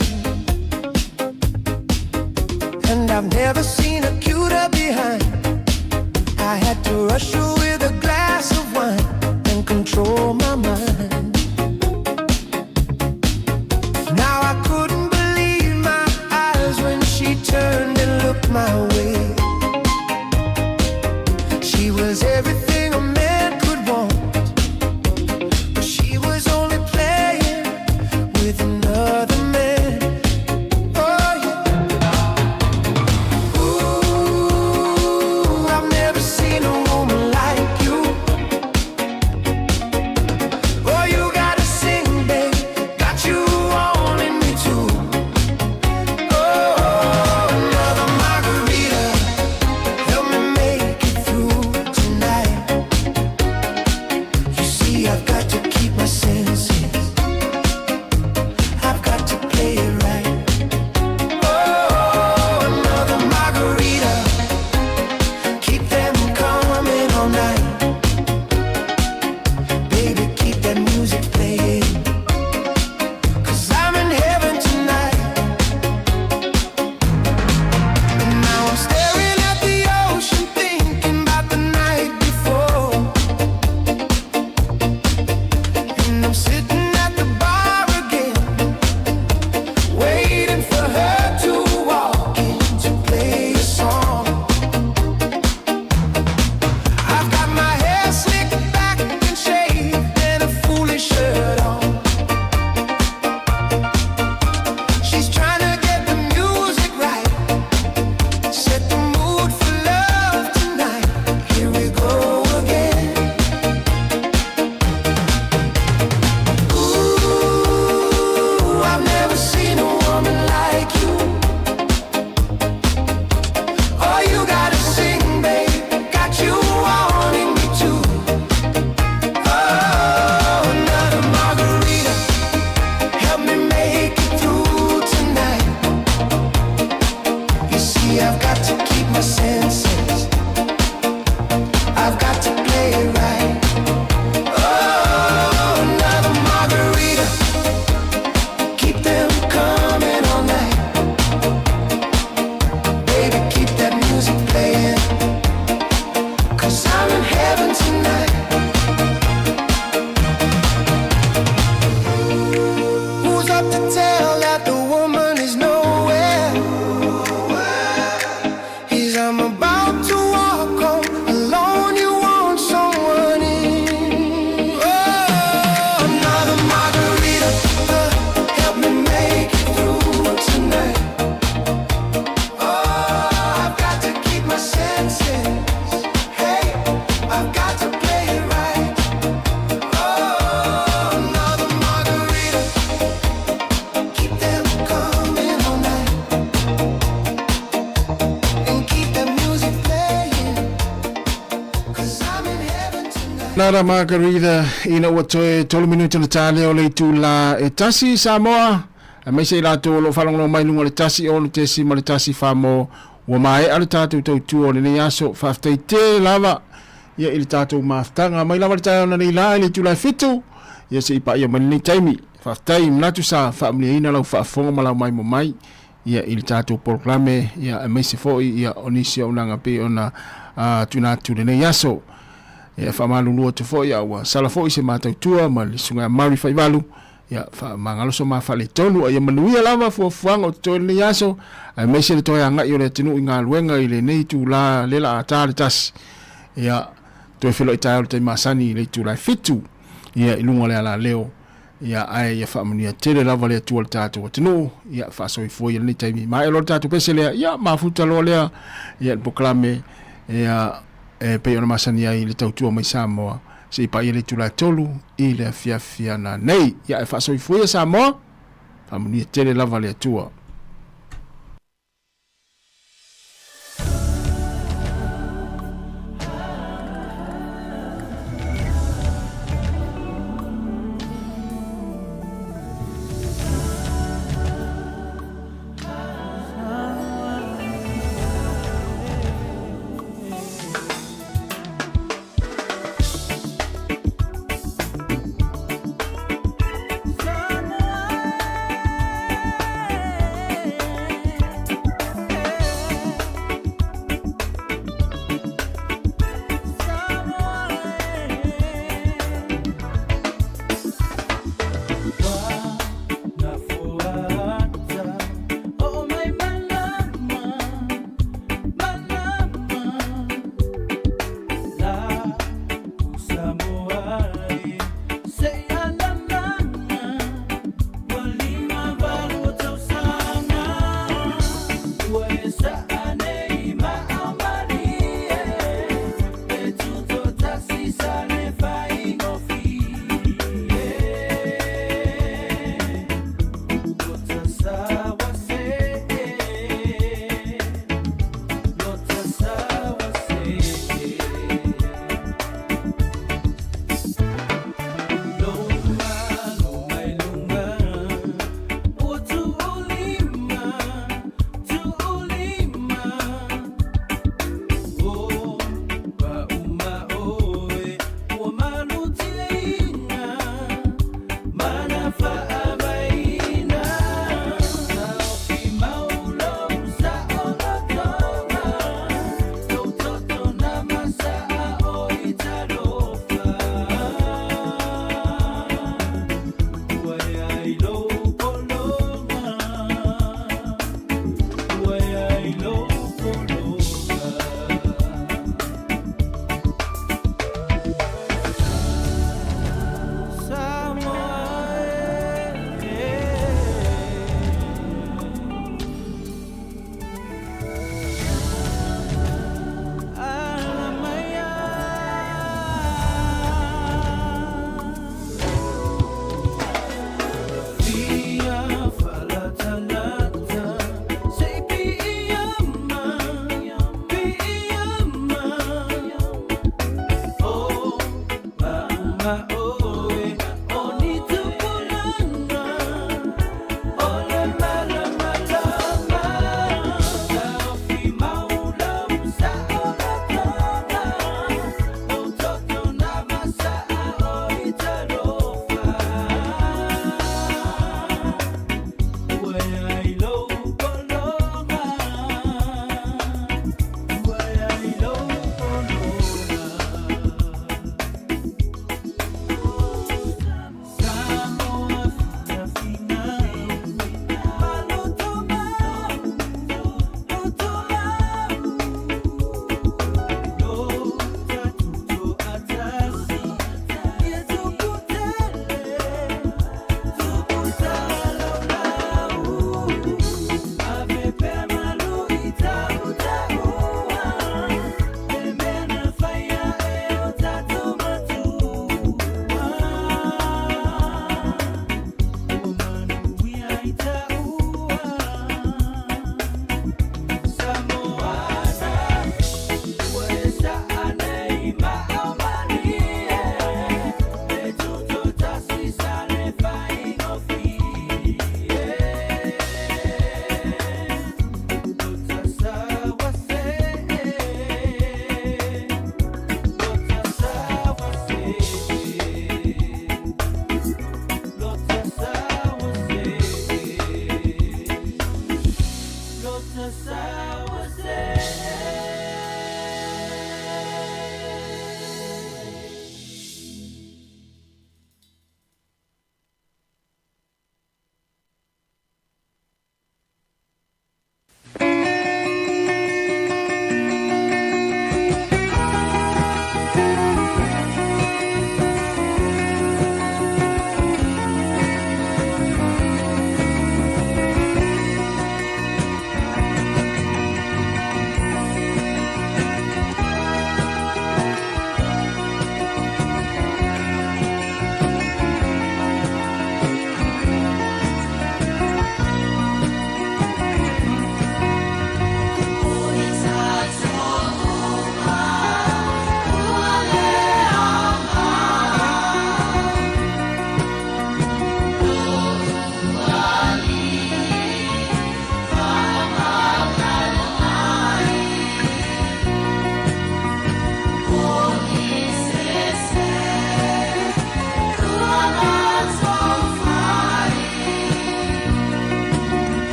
And I've never seen a cuter behind. I had to rush her with a glass of wine and control my mind. Now I couldn't believe my eyes when she turned and looked my way. She was everything a man could want, but she was only playing with another man. Oh yeah. Ooh, I've never seen a woman like you. Oh, you gotta sing, babe, got you wanting me too. Oh, another margarita, help me make it through tonight. You see, I've got to keep my senses, I've got to play it right. Oh, another margarita, keep them coming all night. Baby, keep that music playing, 'cause I'm in heaven tonight. And now I'm staring at the ocean, thinking about the night before. And I'm sitting at the bar again, waiting for her to walk in to play a song. I've got my hair slicked back and shaved and a foolish shirt on. She's trying to get the music right, set the mood for love tonight. Here we go again. Ooh, I've never seen a woman like you. Oh, you gotta sing, babe, got you wanting me too. Oh, another margarita, help me make it through tonight. You see, I've got to keep my senses, I've got to play it right. Oh, another margarita, keep them coming all night. Baby, keep that music playing, 'cause I'm in heaven tonight. Who's up to tell that the woman is nowhere? Is I'm about to walk home alone, you want someone in. Oh, another margarita, help me make it through tonight. Oh, I've got to keep my senses, hey, I've got to play it right. Oh, another margarita, keep them coming all night. And keep that music playing, 'cause I'm in heaven tonight. Nara Margarita ina ua toe 3 minuti na tale o le tula e tasi Samoa. A me se la to lo falongo mai lungo le tasi o le tesi ma le tasi famo ua mai ale tatu tau tu o le ne aso faftai te lava ia ili tatu maftanga mai lava le tayo na nei la ile tula fitu ia se ipa ia mani taimi faftai mnatu sa family ina lau fafonga ma lau mai mo mai ia ili tatu proklame ia me se foi ia onisia unanga pe ona tunatu le ne aso ia famalu lua te foi au sala foi se matau tua ma le sunga mari faivalu ia fa mangaloso ma fa le tonu ia manuia lava fuafuanga o te le aso ai me se le toi anga i le tinu inga luenga i le nei tu la le la atale tas ia toi filo ita o te masani le tu la fitu ia ilunga le ala leo ia ai ia fa manuia tele lava le tu o tatu o tinu ia fa so i foi le taimi ma e lo tatu pese le ia ma futa lo le ia el proclame ia pe ona masani ai le tau tu mai Samoa se pa ile tula tolu ile fia na nei ia fa so i foi Samoa fa manuia tele lava le tua.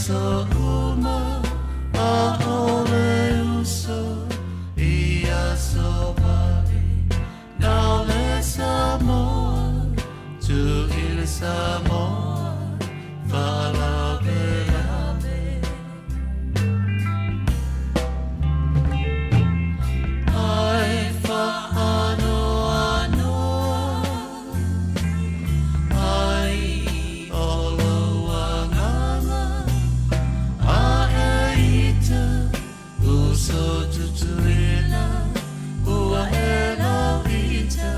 so uma a ole uso ia so vale now le Sāmoa to il Sāmoa fala verame ai fa ano ai olo wanganga a eita uso tutuila ua ela ita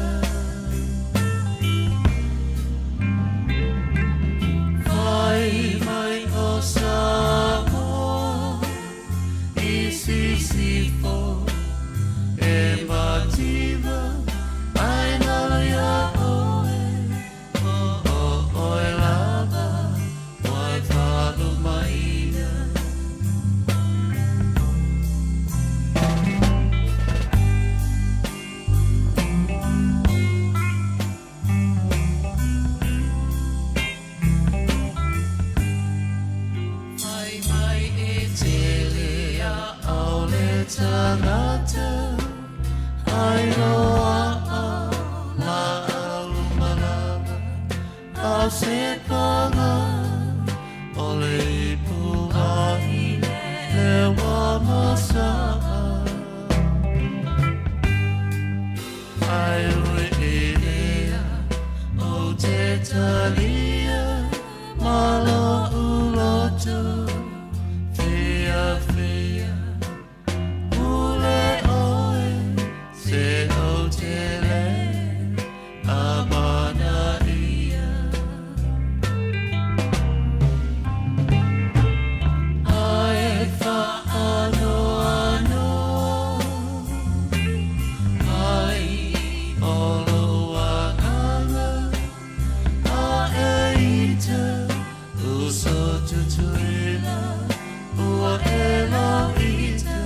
vai mai o Sāmoa isi sifo e mativa ai nala ya oe oe lava wai whalu maina Mai mai e tele a aule tangata ai loa a la alumalama a se panga o le ipuai le wamasa ai ue e lea o te talia malo ulotu fia fia ule oe se o te le amana ia ai fa ano ano ai olo wanganga a eita uso tutuila ua ela ita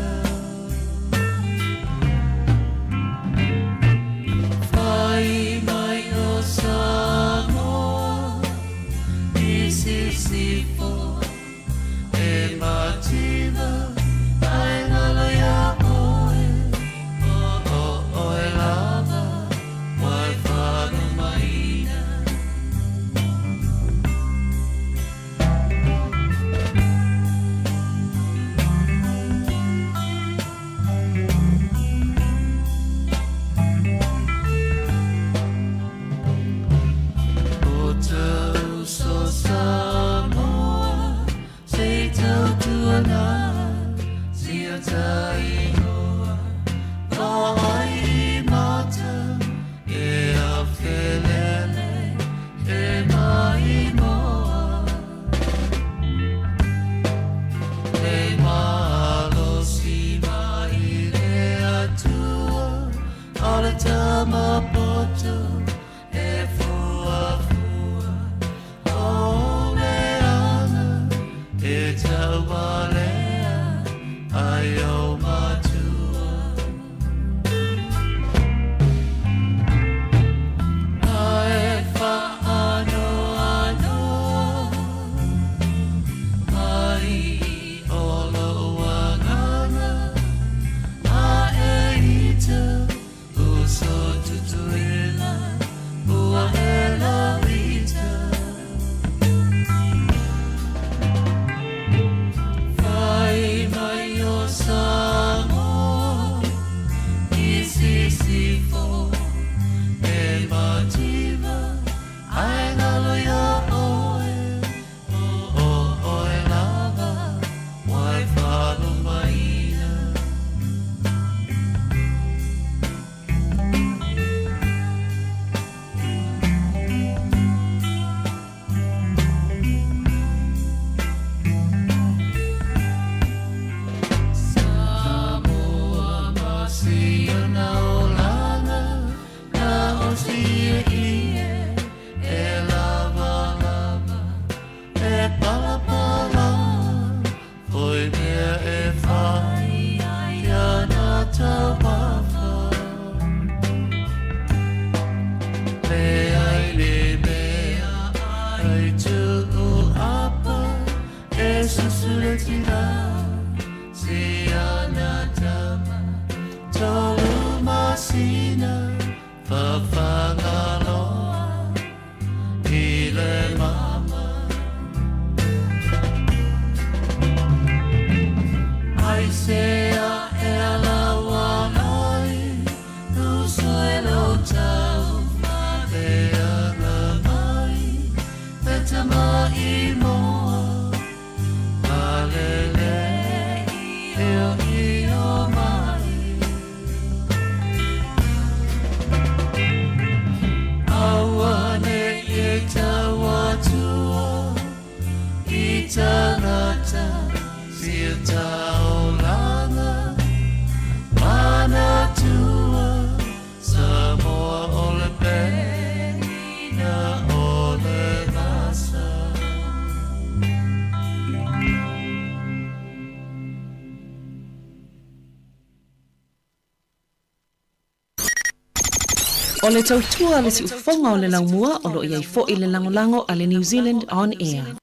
Vai mai o Sāmoa isi sifo e mativa ai lala ya oe oe lava wai whanu maina O tau so Sāmoa se tau tuana sia tai noa ka ai mata e a whelele e mai moa le malo si mai le atua ala tama poto e fua fua o me ana e tawalea ai o matua ai fa ano ano ai olo wanganga a eita uso tutuila ua ela ita vai mai o Sāmoa isi sifo e mativa ai ngalo ya oe oe lava wai whalu maina O le tautua le si ufonga o le laumua o lo iai fo i le langolango a le New Zealand On Air.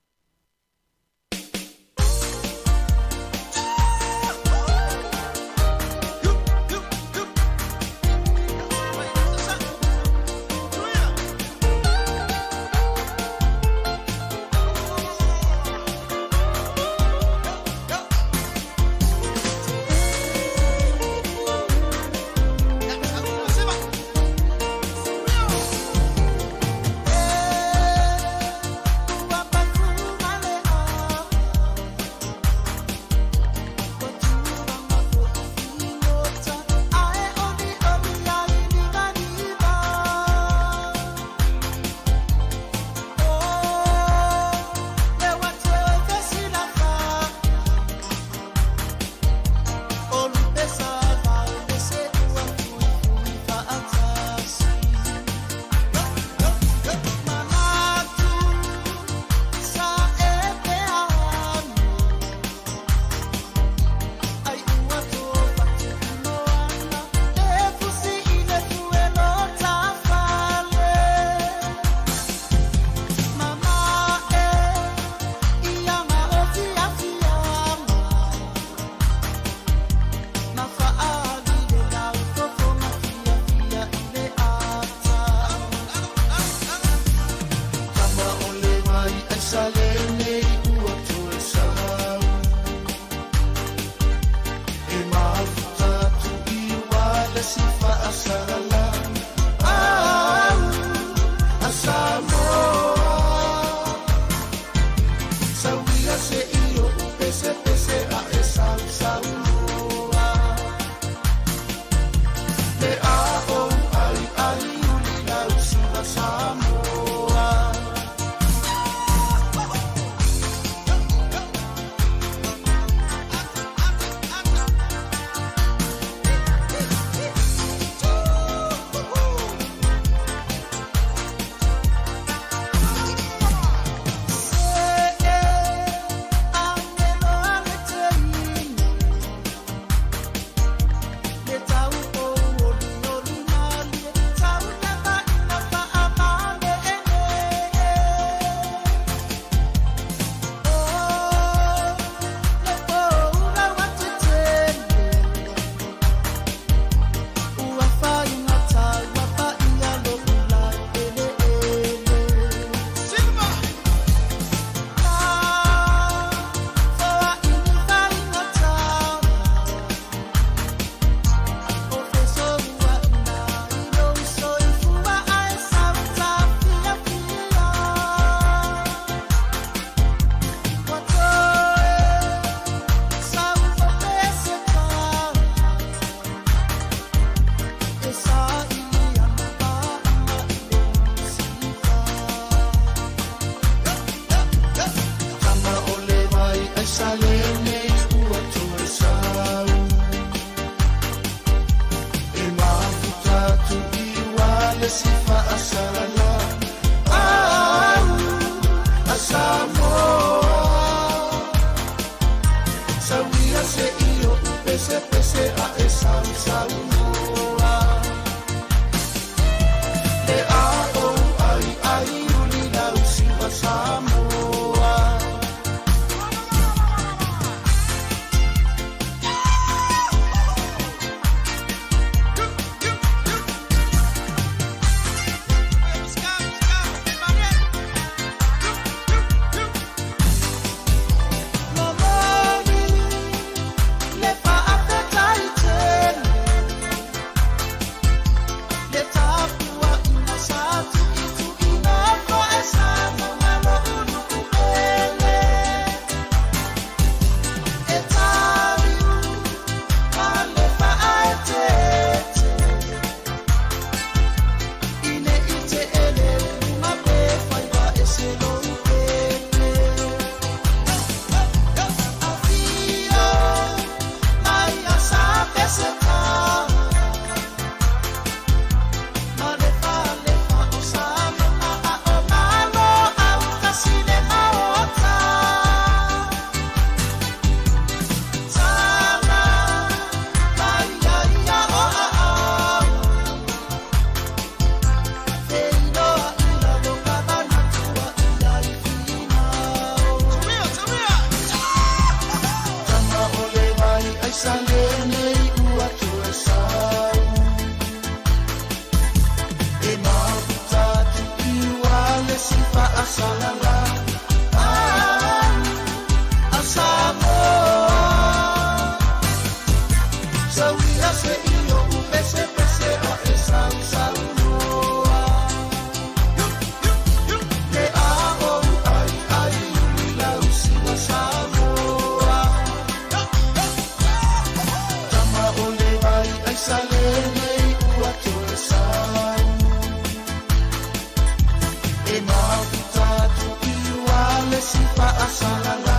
sipa asalala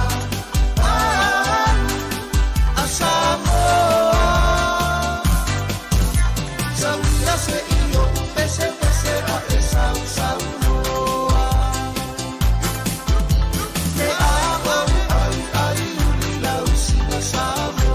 Sāmoa Sauia se iyo pese pese a e Sāmoa Me awau ai uli lau sina Sāmoa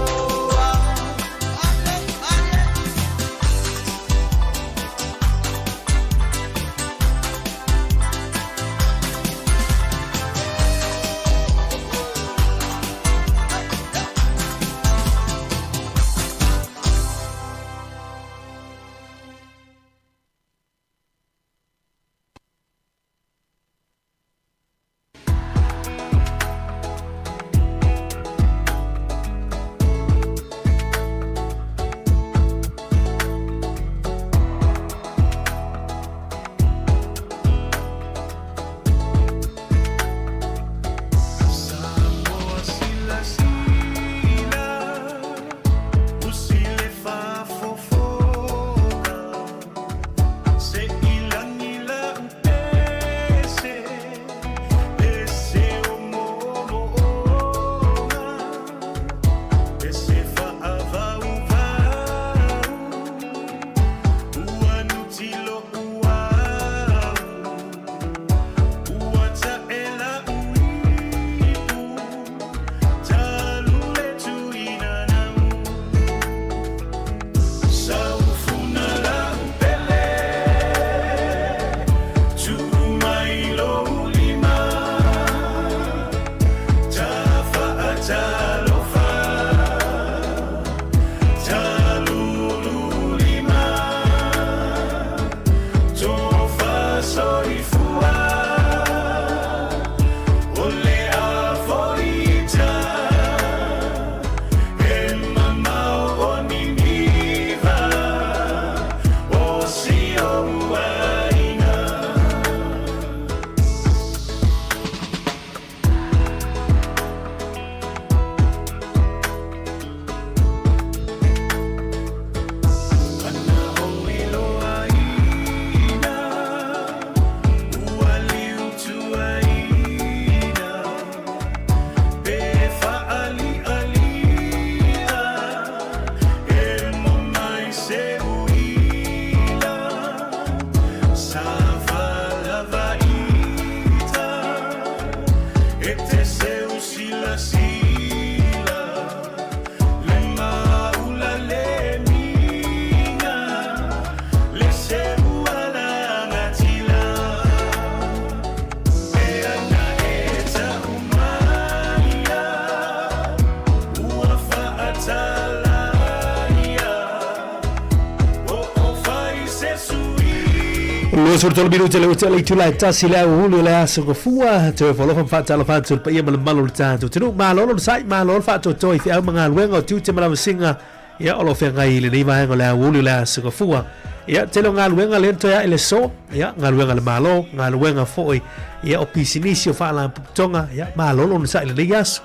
Lo sur tol minuto le hotel tu la tasi la hulu la so ko fua te folo fa ta la fa sul pa yema malu ta tu tu ma lo sai ma lo fa to to fi mga luengo tu te mala singa ya olo fe ngai le ni va ngo la hulu la so ko fua ya te lo ngal luenga le to ya ele so ya ngal luenga le malo ngal luenga foi ya o pisinisio fa la tonga ya ma lo sai le yas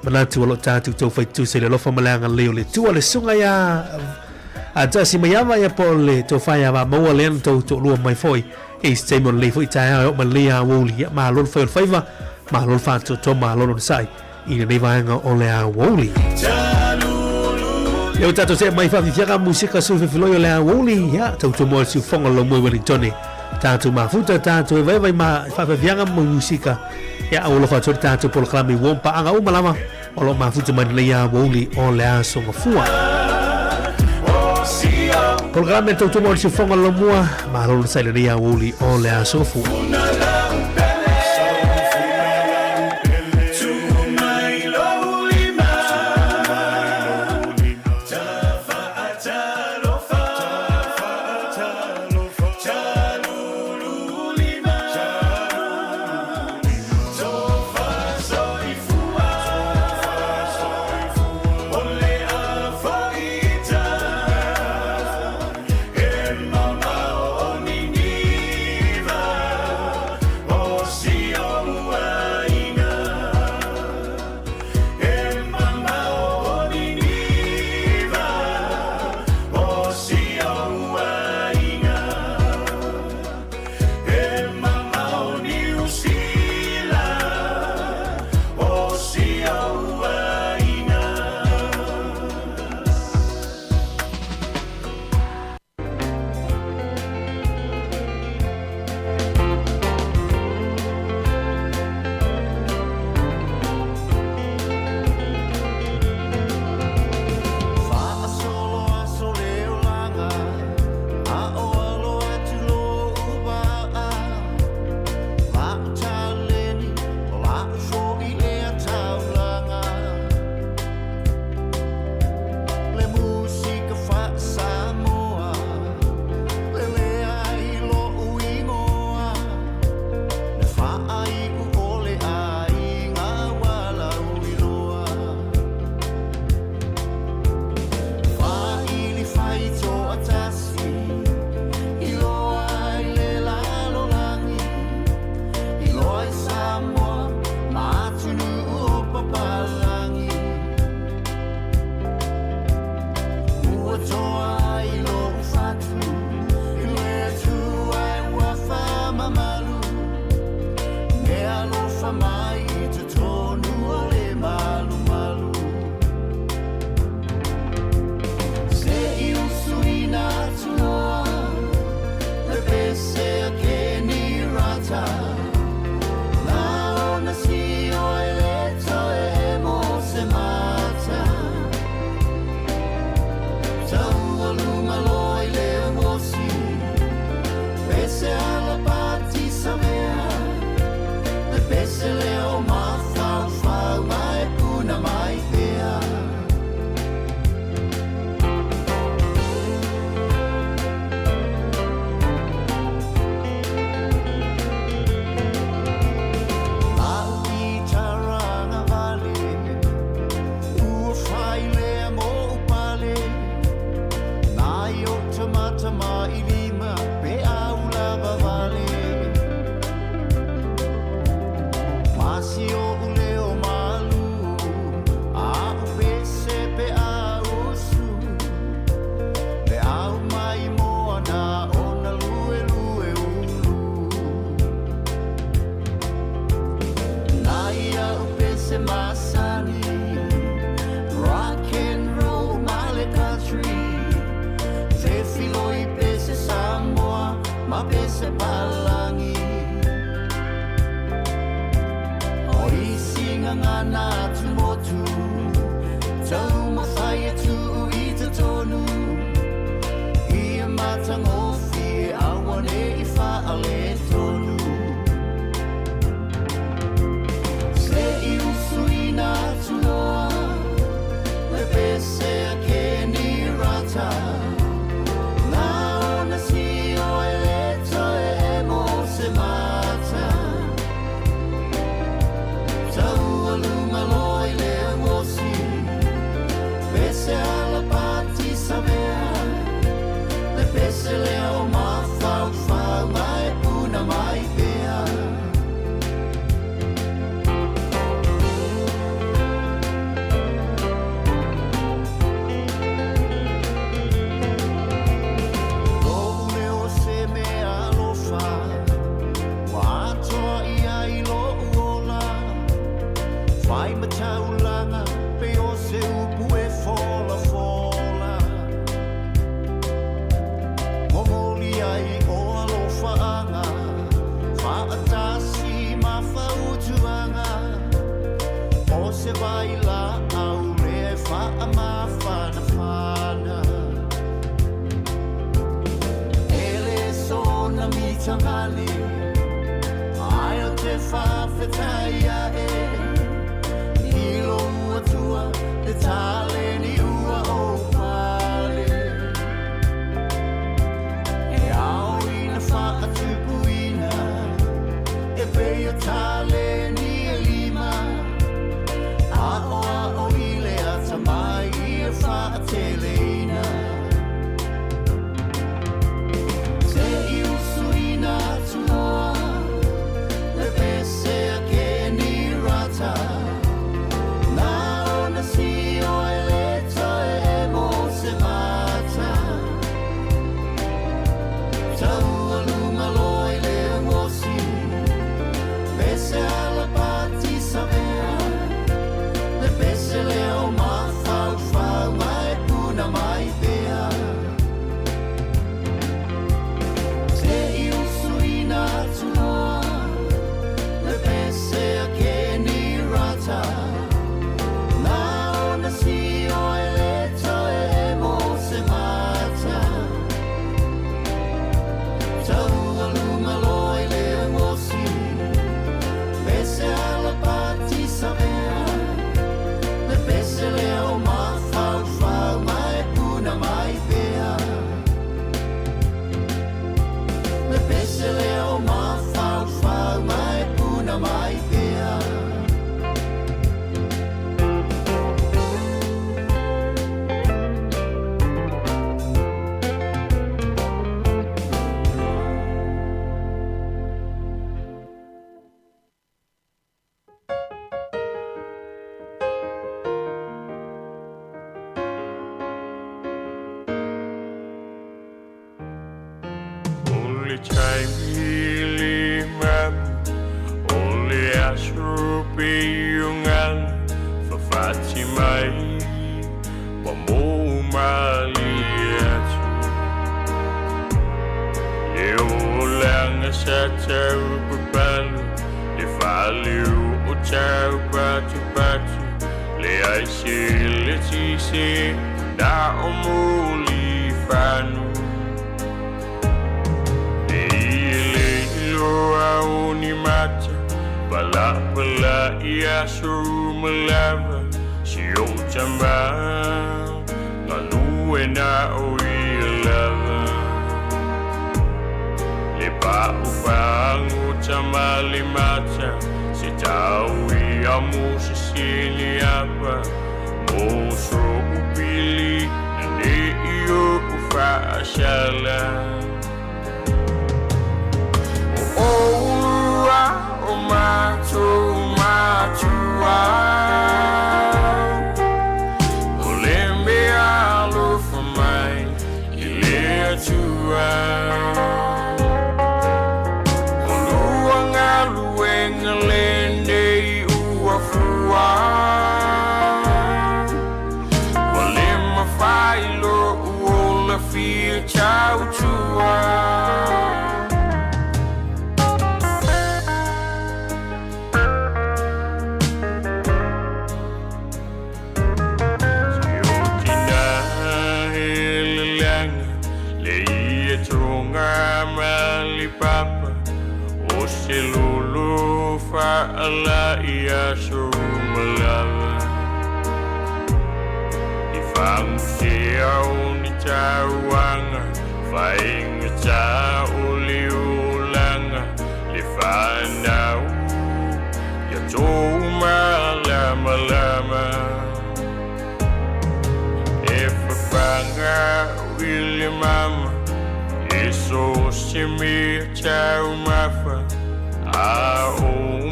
mana tu lo ta tu to fa tu se le lo fa malanga le tu le sunga ya Aja si mayama ya pole to faya va mo len to lu mai foi e stemon le foi ta o malia woli ma lon foi faiva ma lon fa to ma lon sai i ne va nga ole a woli yo tato se mai fa fianga musica su filo yo le a woli ya to mo su fonga lo mo Wellington tato ma futa tato vai ma fa fianga musica ya o lo fa tato por clami won pa anga o malama o lo ma futa man le a woli o le a so fua Programma tu mo si fonga lo mua ma lo sai le dia wuli o le asofu palangi o isinga ngana tumotu tau mawhai tu I te tonu I matangofi awane I whaale tonu se I usuina tunoa le pese a keni rata na ona si o eleto e mo se mata tau alunga loi le wosi pese ala pati samea le pese leo mafau fau mai puna mai pea Ome o se me alofa wa atoa ia I lo uola Fai mataulanga pe o se upu e fola fola Momoli ai o alofa anga Fa atasi ma fa utuanga O se vai la au le fa ama fana fana Ele so na mitangani Ai o te fa fetaia e Ilo ua tua e tale ni ua o pale E au ina wha atupu ina E peo tale ni e lima A o ile a tamai I e wha tele ina Te I usu ina tunoa Le pese a keni rata Na ona si o eleto e mo se mata Tau alunga loi le wosi Pese ala pati samea Le pese leo mafau fau mai puna mai pea Te I usu ina tunoa Le pese a keni rata Na ona si o eleto e mo se mata Tau alunga loi le wosi Pese ala pati samea Le pese leo mafau fau mai puna mai pea Le pese leo mafau fau mai puna mai pea Only time really man Only asrupi yungan Fafati mai Pamu maliatu Leo lang sa tau papalu Le faliu o tau patu Le ai sile tisi Da omuli fanu Ni mata Pala ia suru malava Si o tamba Ngalu e na o ia lava Le pa upangu tamali mata Si tau ia musa sili apa Moso upili Nane iyo ufa ashala Ciao, ciao. li papa o se lulu fa'ala ia so malava I whangu se au ni tauanga whainga ta uli ulanga le whanau ia tō malama lama e whawhanga wili mama so se me tau mafa a o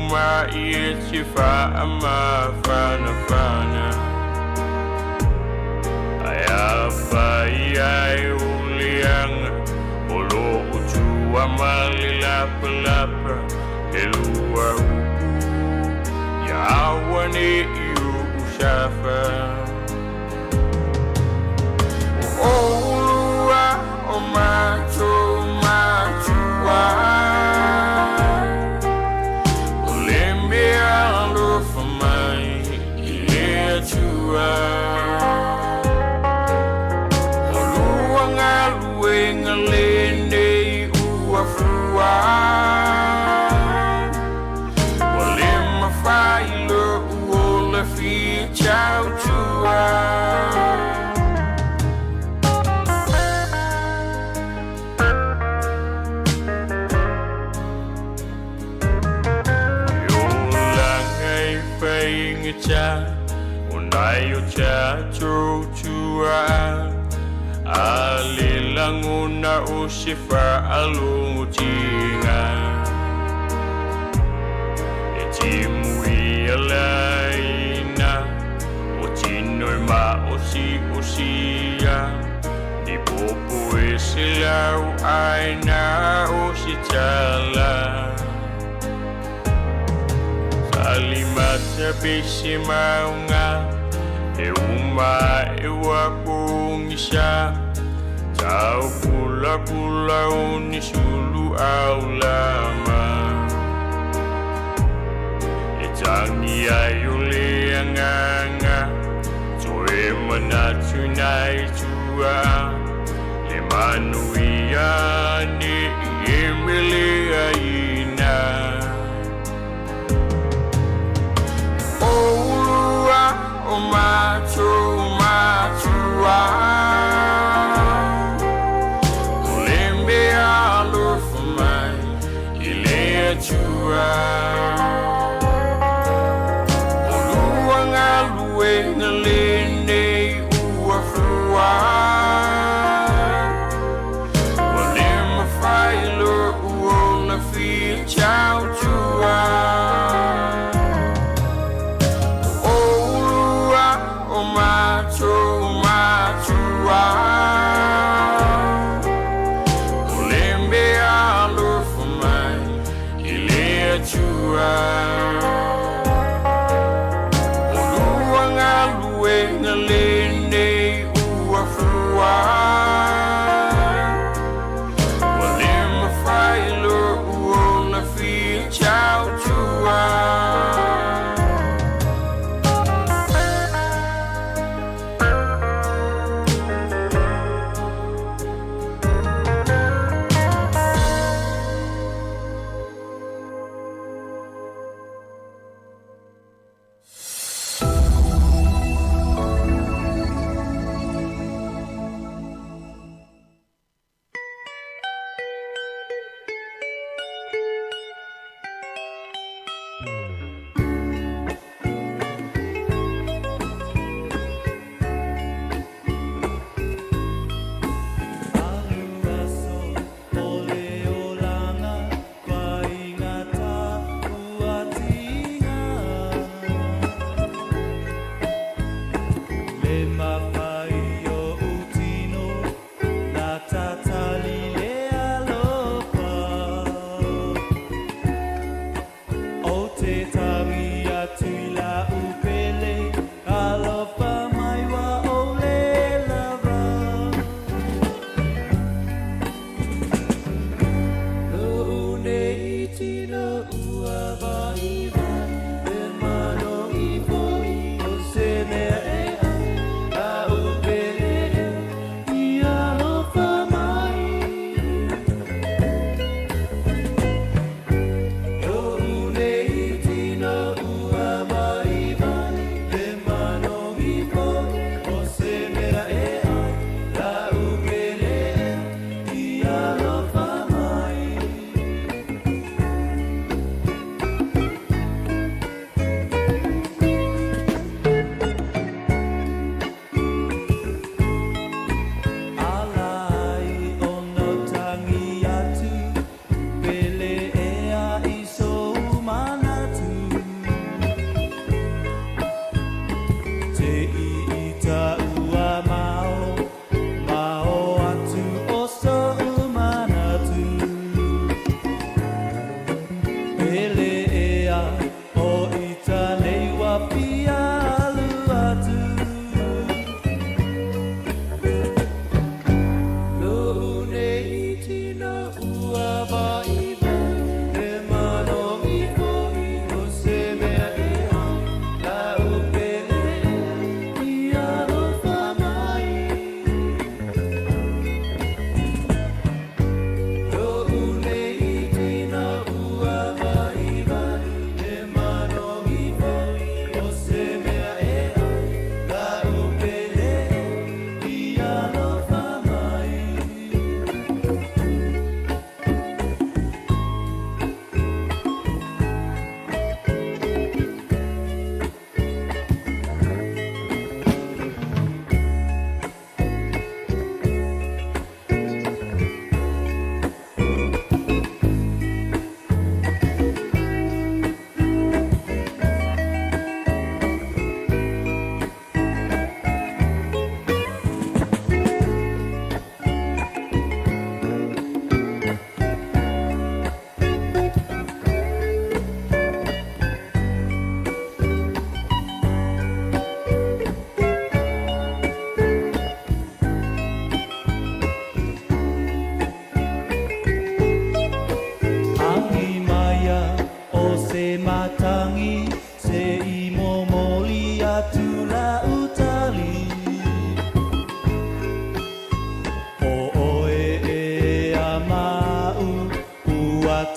ma I te fa ama fana fana ai a fai ai ulianga o lo utu a mali lapa lapa e lua upu ya awane I usafa o lua o macho Unai o cha chua Ali languna o sifa alutinga E timui alaina O tino e ma o sia Di popo e silau aina o sitala Alimata bisi maunga e uma e wapungisha tau pula pula unisulu aulama e tangi ayule anganga toe manatu nai tua le manuia ni emile aina O macho machua O lembe alo fumai Ile chua O luanga luenga lene ua fua O lema failo uona fi chau chua You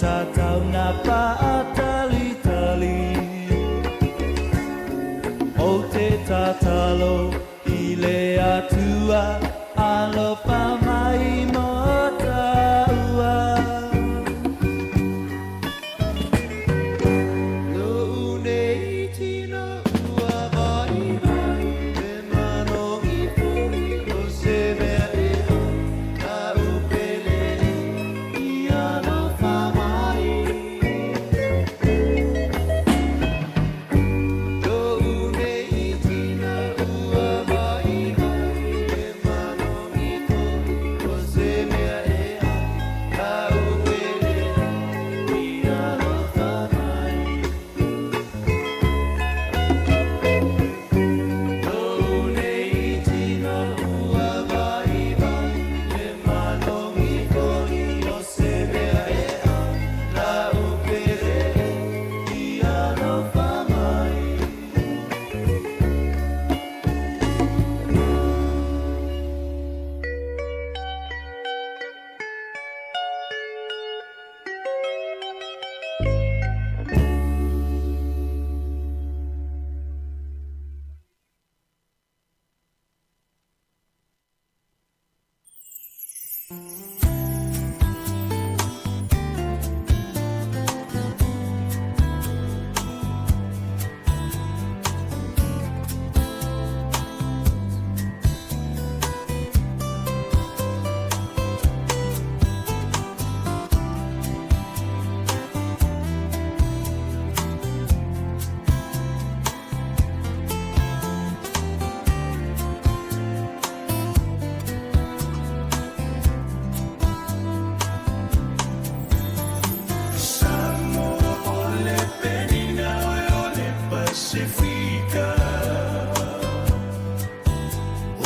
tatau na paatali-tali o te tatalo I le atua alofa mai mo taua no nei tino ua vai vai me mano I pui o se mea e a upele I alofa mai no nei tino ua vai vai me mano I pui o se mea e a upele I alofa mai no nei tino ua vai vai me mano I pui o se mea e a upele I alofa mai Sāmoa ole penina ole Pasifika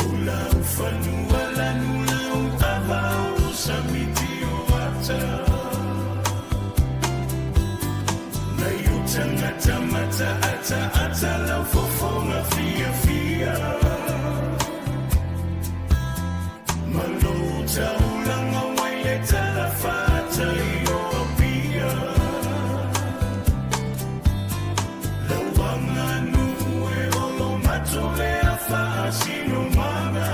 Ola ufanua lanula utavau samiti uata Na yutangata mata ata lau fofonga fia fia Malouta ulanga waile talafata iyo apia Lawanga nuwe olo matole afasino mana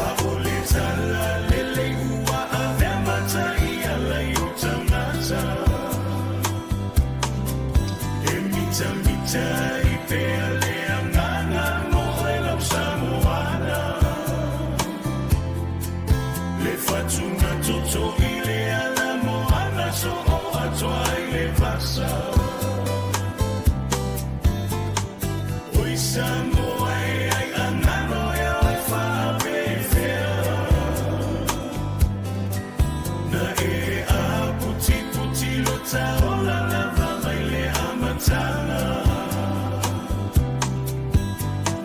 Aole tala lele ua avemata ia la yutangata Emita mita ipea le anganga moe lau Samoana Le fatuna toto ile ala moana so o atoa ile pasa Oi Samoa e ai angano e ai whape fea Na e a puti puti lo taola lava mai le amatanga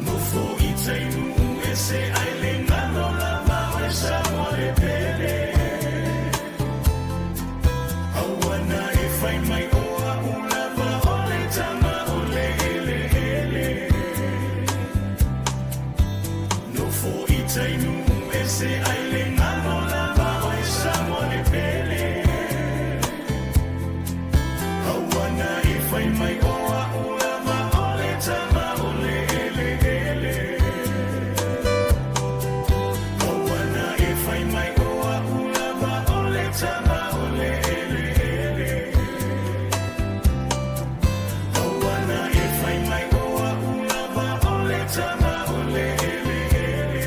No fo I tainu e se ai le ngano lava o Samoa e pele Awana e whai mai oa ulava ole tama ole ele ele No fo I tainu e se ai le ngano lava o Samoa e pele Awana e whai mai oa ulava ole tama ole ele ele Awana e whai mai oa ulava ole tama ole ele ele Awana e whai mai oa ulava ole tama ole ele ele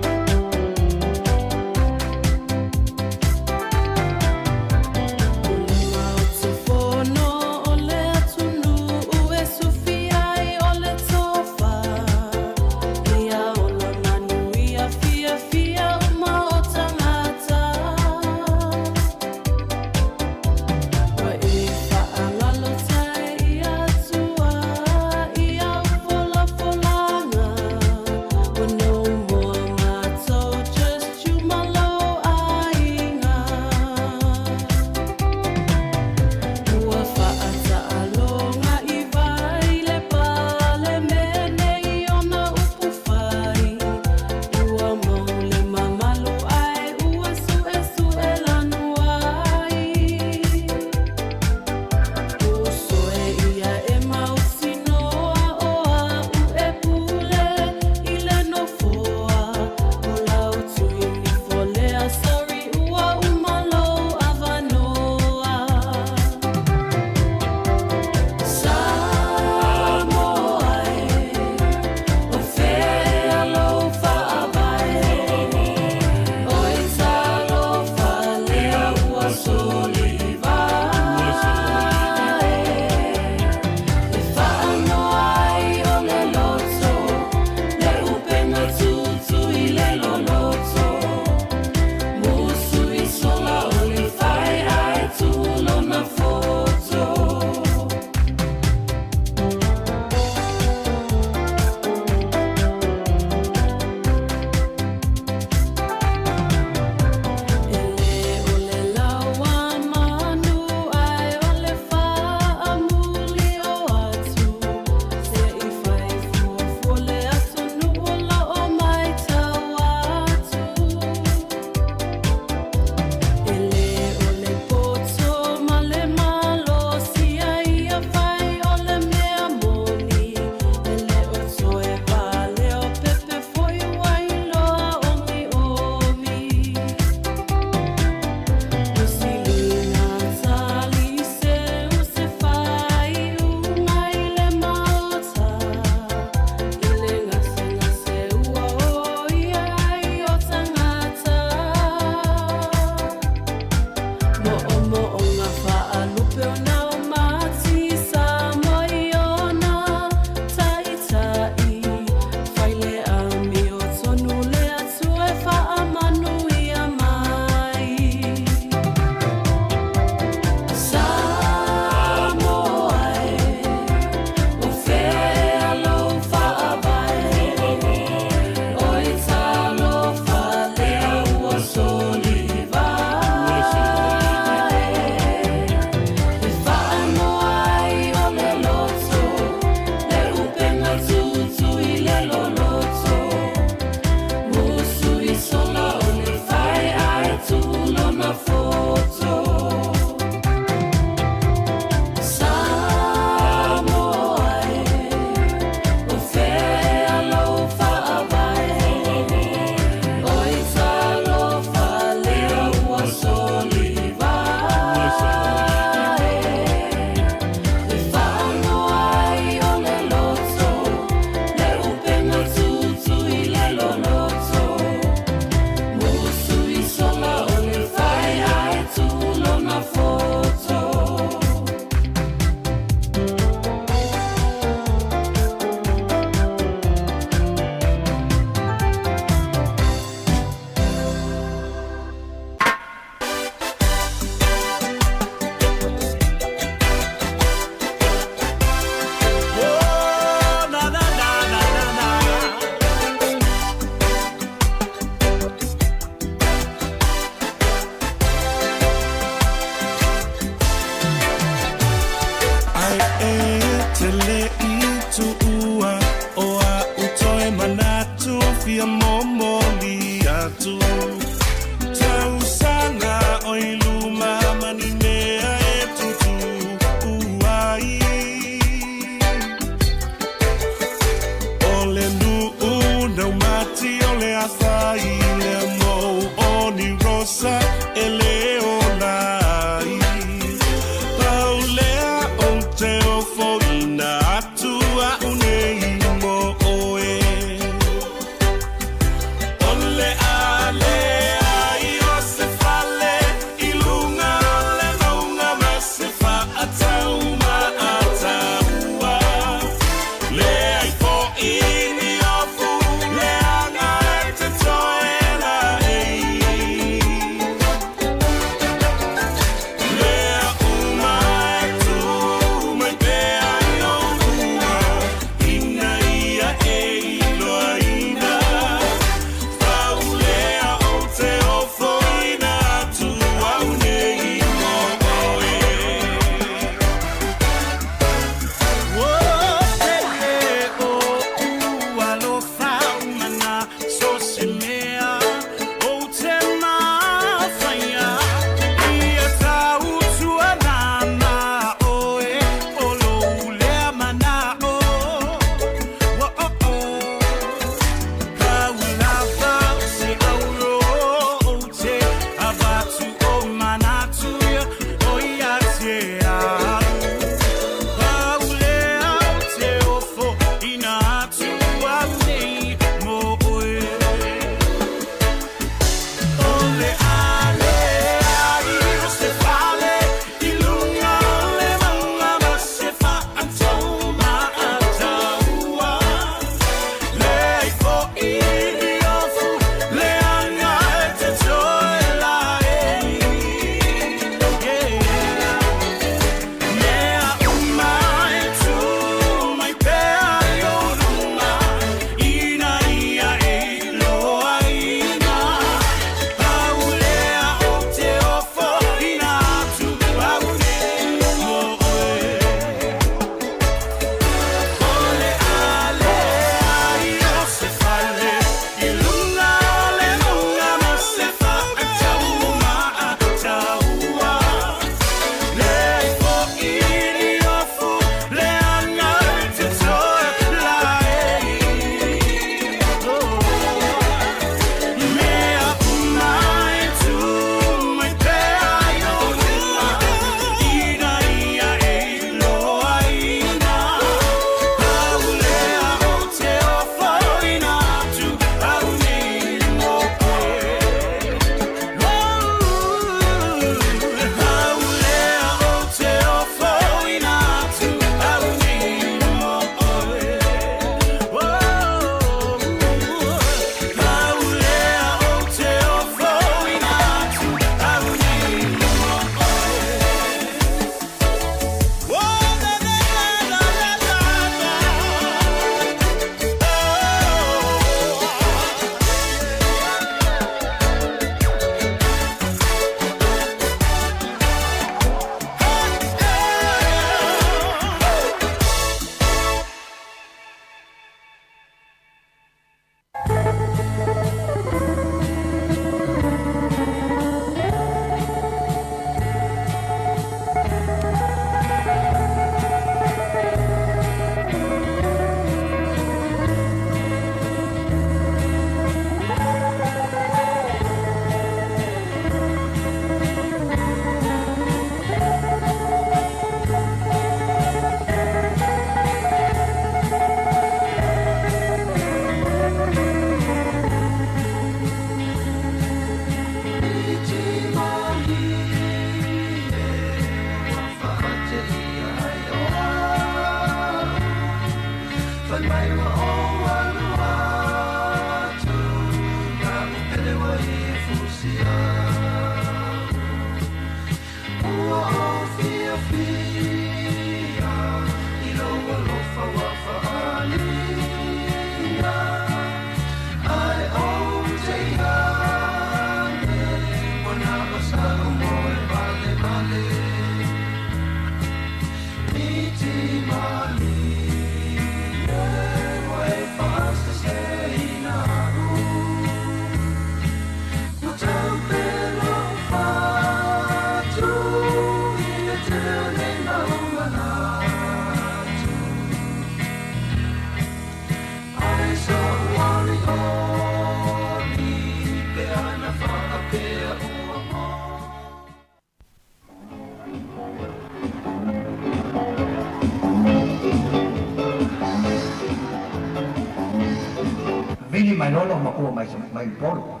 lolo makua mai polo.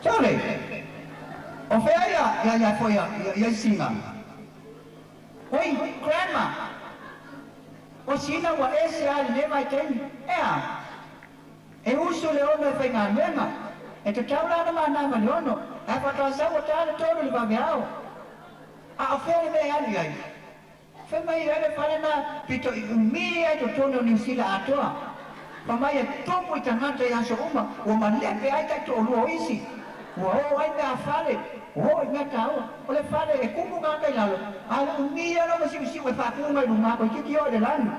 Sole. O fea ya foi ya singa. Oi, grandma. O sina wa ese ali ne mai ten. Ea. E uso le ona fai ngā menga. E te taura ana mana ma leono. A whakasa o tāna tōru li wameao. A o where me ali ai. Whe mai ere whare na pito i umiri ai to tono New Zealand atoa. Pa mai e tomo i tangata i aso uma. O man lepe ai tai to olua isi. Ua o ai mea whare. O i mea tau. O le whare e kumu ngā kai lalo. A le umiri ano ma siu e whakunga i runga ko kiki o le lani.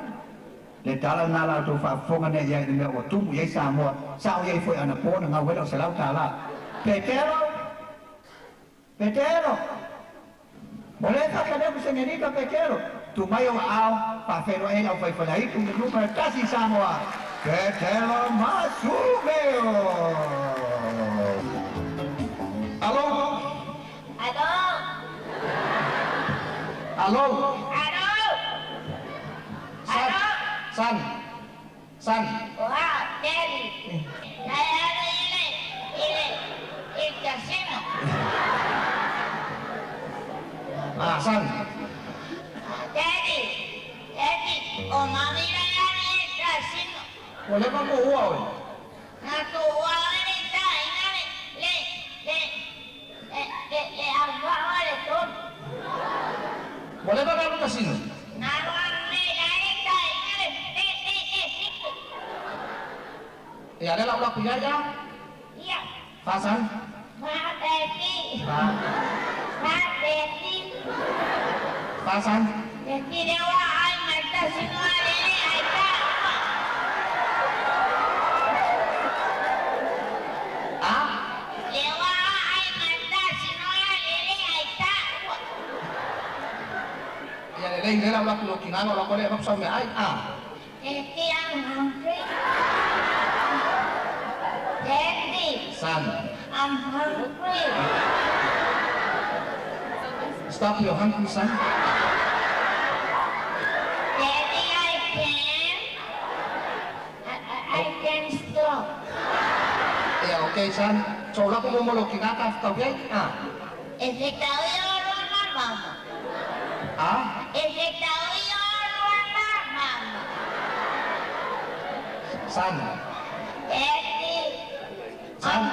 Le tala nā la tō whafonga ne iai mea o tumu iai Sāmoa. Sao iai foi ana pōna ngā wera o se lau tā la. Petero. Petero. Boleh kata ku señorita Petero. Tu mai o ao whawhero e au whaiwhalai tu me nuka tasi Sāmoa. Petero masumeo. Alo? Alo? Alo? Alo? San. Wah, Daddy. Saya ada ini casino. San. Daddy, o mami ada ini casino. Boleh pa mo uwa oi? Nato uwa ini tak ingat le agua le ton. Boleh pa kamu kasino? Ya, ada lah punya ya? Iya. Pasan? Betty. Pasan? Betty dewa ay mata sino ini ay ta. Ah? Dewa ay mata sino ini ay ta. Ya, le lah pulau kinano lah boleh apa sama ay ah? Betty I'm hungry. Daddy. San. I'm hungry. Stop your hungry, son. Daddy, I can stop. Ya, okay, son. So, lah ko mo lo kinaka kau ya? Ah. Ese cabello no mama. Ah? Ese cabello no mama. San. Daddy. San.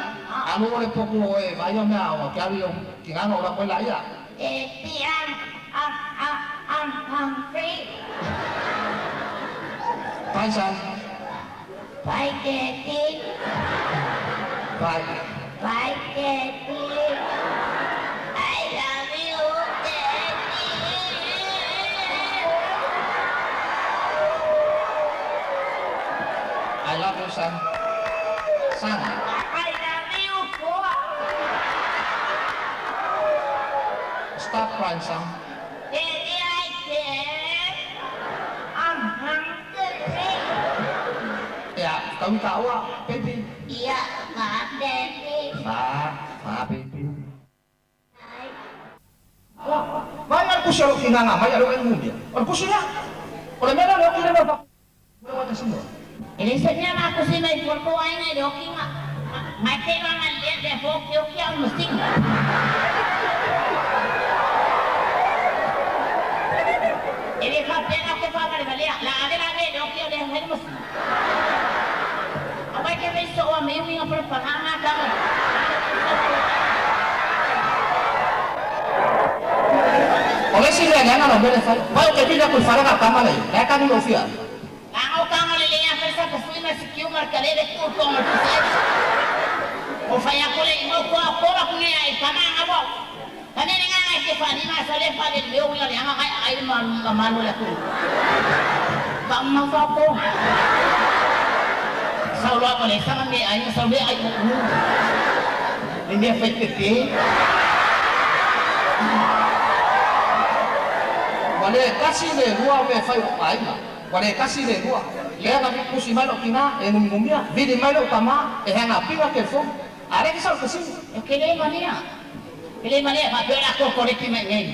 Amo mo le poco vaya me agua que había kinano la pues la ya. Daddy, I'm hungry. Bye, son. Bye, Daddy. Bye. Bye, Daddy. I love you, Daddy. I love you, son. Son. I love you, boy. Stop crying, son. Daddy, I can't. I'm hungry. Ya, kau tahu ah, baby. Iya, maaf, Daddy. Maaf, baby. Mayar ko siya kinanga, mayar ko ang mundi. Or ko siya. Or meron ako na ba? Wala sino. Ele señala ako si may porko ay na doki nga. May tema nga liyan de fokyo kya musik. Ele kapena ko pa ba balia. La ade doki de henmus. Abay ke beso o may nga por pagama ka. Oleh sih dia jangan lo boleh saya. Baik ke tidak pun farang apa malah. Saya kan lo via. Ako kama lele ya pesa ka fui na sikio markale de ko ko mo tsai. O faya ko le mo ko ko ni ai kana abo. Kani nga ai ke fani ma sale pa de leo ya nga ai manu la ko. Ba ma fa ko. Sau lo ko le sama me ai sau le ai ko. Ini efek ke. Wale kasih le dua me fai pai ma. Wale kasih le dua. Le nga kusi malo kina e ngumia. Vidi malo kama e nga pinga ke fo. Are ki sal kasi. E kele mania. Kele mania pa pera ko koreki me ngai.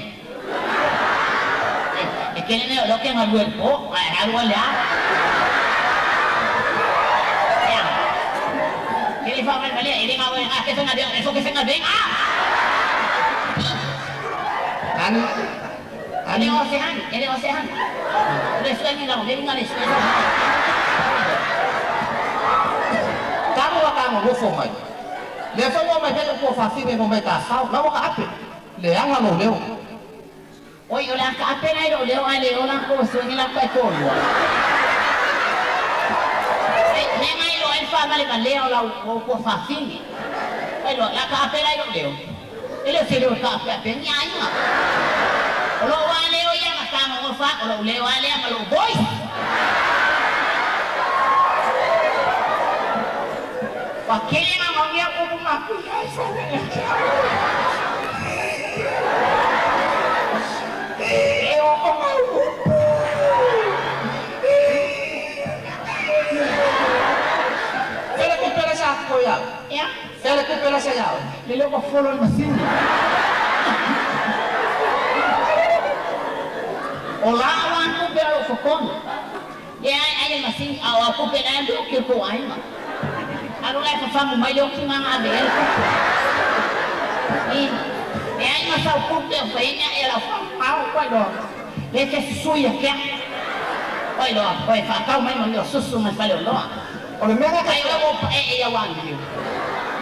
E kele ne lo que ngalu el po, ai haru ala. Ele fa mal balik, ele ngawe ke tengah dia, esok ke tengah dia. Ele osehan. Udah sudah ni lang, dia ngalis. Kamu wo fo mai. Le fa mo mai pele ko fa fi me mo mai ta sa, na mo ka ape. Le anga no leo. Oi, ole ka ape na ro leo ale ona ko so ni la pa ko. Nenga ilo en fa male ka leo la ko fa fi. Oi lo la ka ape na ro leo. Ele se leo ka ape nya nya. Lo wa leo ya ma ka mo fa, lo leo ale ma lo boy. Wakili na mangia ko kumakuya sa Ele kupela sa ko ya. Ya. Ele kupela sa ya. Lilo ko follow machine. Ola awan ko pero ko kon. Ya ay machine awa ko pero ay ko ay ma. Ano lai fafamu mai leo ki manga abel. E ai masa o corpo eu venha ela fala coi do. Le que suia que. Coi do, coi fa kau mai mo susu mas valeu lo. O le mega kai lo e wan dio.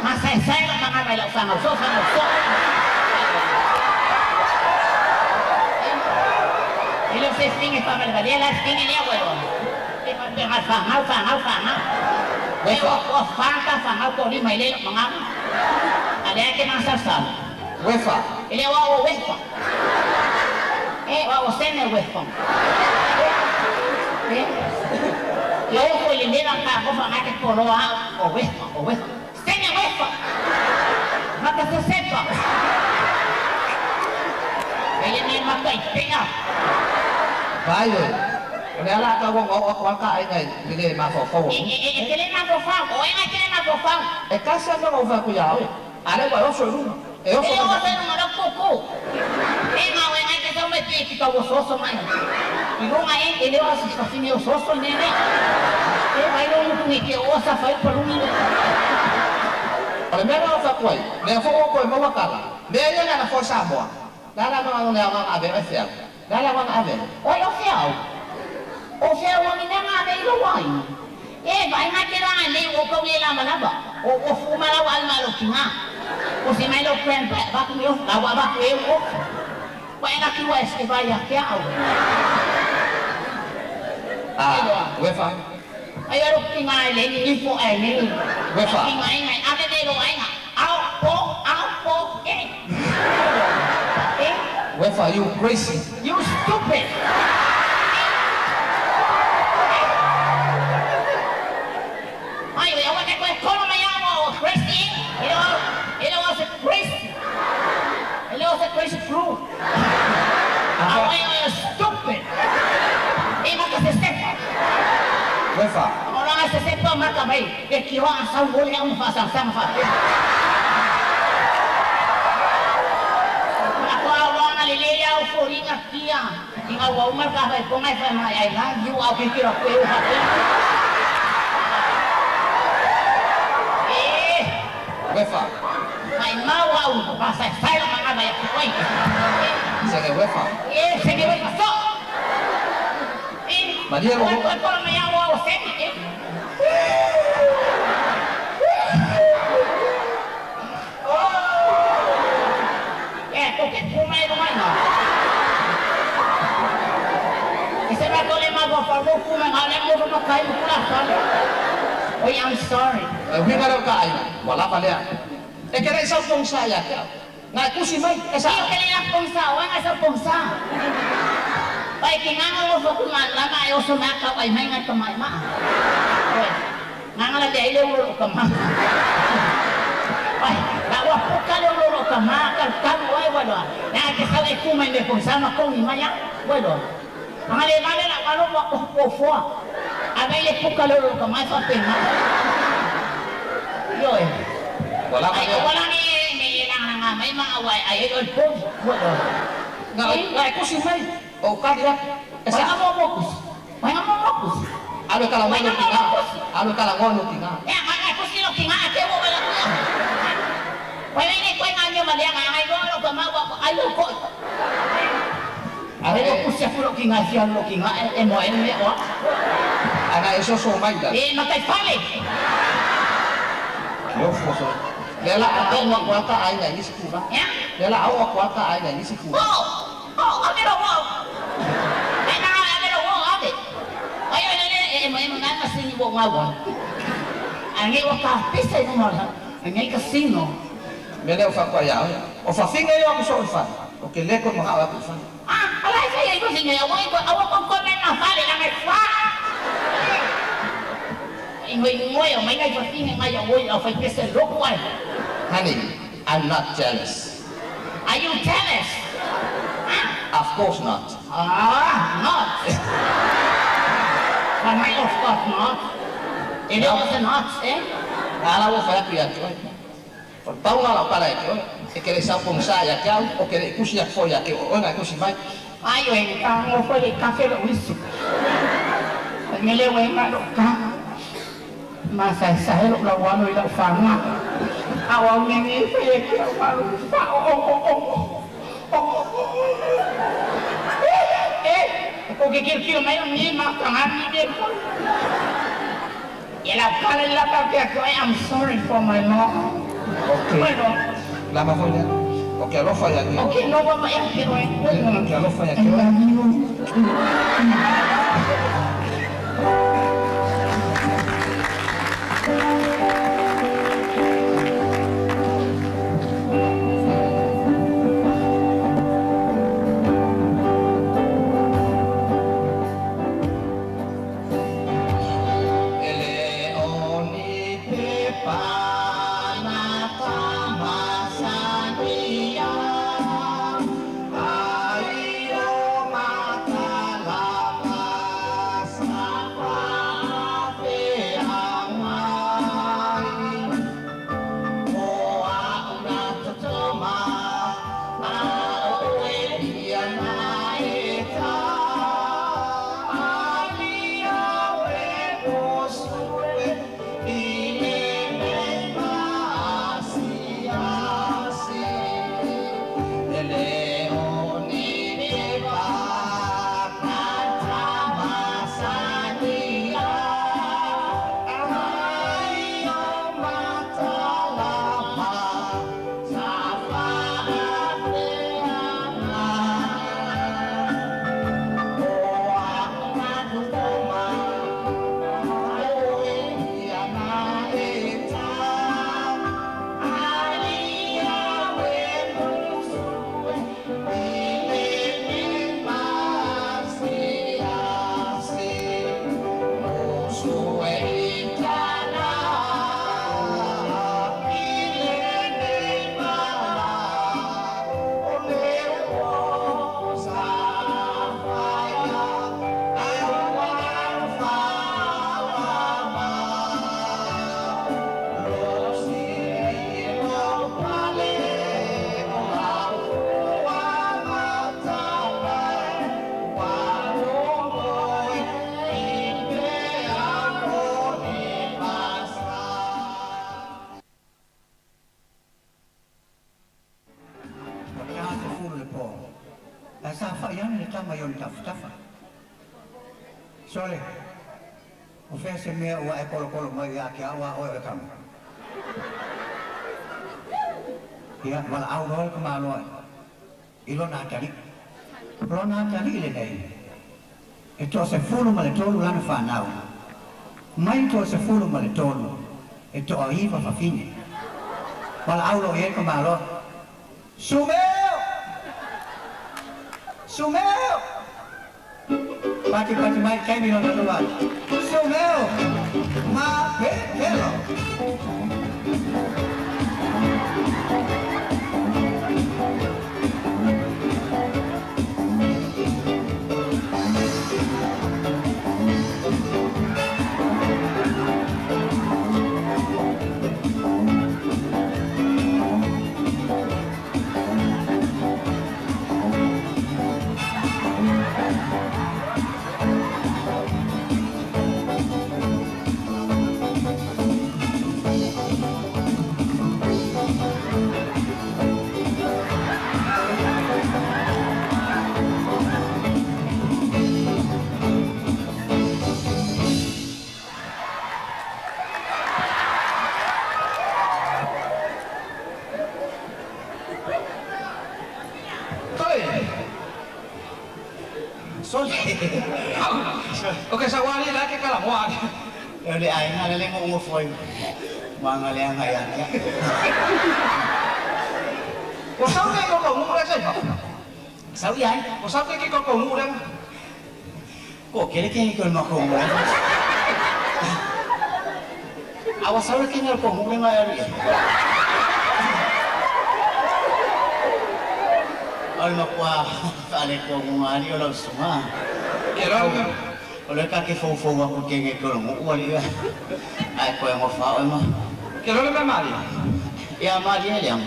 Mas sai la manga mai lo fa no so. Ele fez finge para me valer las finge ni abuelo. E pa pegar fa. Wefa, fanta ko ni mai le mga. Ada ke masa sal. Wefa. Ele wa wefa. Wa sene wefa. Yo ko le nela ka ko fa ke koloa o wefa. Sene wefa. Maka se sepa. Ele ni maka ipea. Bayo. Ole ala ka wong o ka ai ngai bile ma fo fo. Kele na fo fa, o ai kele na fo fa. E casa no fa ku ya. Ale wa o so ru. E o so no no ko. E ma we ngai ke so me ti ka wo so mai. I no mai ele o so fini o so ne ne. E vai no ni ke o sa fa ko ru ni. Ole me no fa ku ai. Me fo ko mo wa kala. Me ye na fo Sāmoa. Dala no no na ave e fiel. Dala wa ave. O yo fiel. O sea, o ni na de lo wai. Vai na que ra le o ko le la malaba. O fuma la wal malo kinga. O se mai lo prend ba ku yo, la wa ba ku yo. Vai na ki wes que vai a que au. Wefa. Ai ro kinga le ni fo ai ni. Wefa. Kinga ai ave de lo ai na. Au po. Wefa, you crazy. You stupid. Crazy crew. Away are stupid. Maka se sepa. Wefa. Orang se sepa maka baik. Kira asal boleh ang sama. Ako awang alilaya o foringa kia. Ingaw wa umar ka baik kung ay I love you au kikira ko yung hati. Wefa. May mawau basa saya mga bayak ko. Sige wefa. Sige wefa. So. Madia ro. Ko may awa o seti. Porque kumay rumay na. Isa ba ko le mago farbo kumay ngale mo no kay mo kula sa. Oy, I'm sorry. Wi ngaro ka ay. Wala pa le. Kaya isang pongsa ya. Nga kusi may. Iyo kaya lang pongsa. Wala sa pongsa. Ay, kinanga mo sa kumala. Ayaw sumakaw ay may nga kamay ma. Nga nga lang dahil yung lolo kamay. Ay, lawa po ka yung lolo kamay. Kalkalo ay wala. Nakakasal ay kumay may pongsa. Makong imaya. Wala. Mga limali na ano makukufo. Abay le po ka lolo kamay sa pina. Yoy. Wala ka niya. Wala ni ilang nga may mga away ay po. Wala. Nga kusi may. O kagya. May nga mo May nga mo Ano ka lang mo tinga. Ano ka lang mo tinga. Mga kusi lo tinga. Ate mo Koe ini koe nganyo malia ngai go lo ka mau ayo ko. Are ko pusia fulo ki ngasia lo ki nga mo me o. Ana eso so mai da. Matai pale. Yo foso. Lela awa kwata ai na ni sikura. Ya? Lela awa kwata ai na ni sikura. Amero wo. Amero wo ade. Ayo mo ngan masini wo ngawa. Angai wo ka pisa no mala. Angai casino. Mele o fa kwa ya. O fa finga yo ko so fa. O ke le ko mo ha ko fa. Ala saya ibu singa ya wo awa ko men na pale na fa. Ingwe yo mai ngai fa finga ngai yo wo fa pisa lo kwa. Honey, I'm not jealous. Are you jealous? Of course not. Not. For my of course not. It was not, eh? Ala wo fa ya tu. For tau na la pala ko. E kere sa pong sa ya kau o kere kusi ya fo ya ke o na kusi mai. Ayo en ka mo fo le kafe lo wisu. Ngele we ma lo ka. Masa sa lo la wa no ila fa ma. Awang ngi fe ke wa lo fa o que quiero mai ni ma kangan ni de ko. Ya la kala la ka ke I'm sorry for my mom. Okay. Bueno. La ma fo ya. Okay, lo fa ya ke. Okay, no va ya que no. Okay, lo fa ya ke. Sole, o fese mea ua e kolo mai a ke awa o e kama. Ia, wala au roi ka maloa. Ilo nā tari. Lo nā tari ile nei. E to se fulu ma le tolu lana whanau. Mai to se fulu ma le tolu. E to a iwa whawhine. Wala au roi e ka maloa. Sumeo! Sumeo! Pati mai kai mi no no va. Sumeo. Ma pelo. Sorry. Okay, sa wali lagi ka lang, wali. Uli ay nalaling mo umufoy. Mga liang hayang ya. Wasap kayo ko mura sa'yo. Sabi yan? Wasap kayo ko mura. Kok kira-kira ko makumura. Awas sabi kaya ko mura nga yan. Al makwa, ale ko ngani ola suma. Kira oleh kaki fofo aku kenge ko mo wali ya. Ai ko mo fa mo. Kira le mali. Ya mali ya.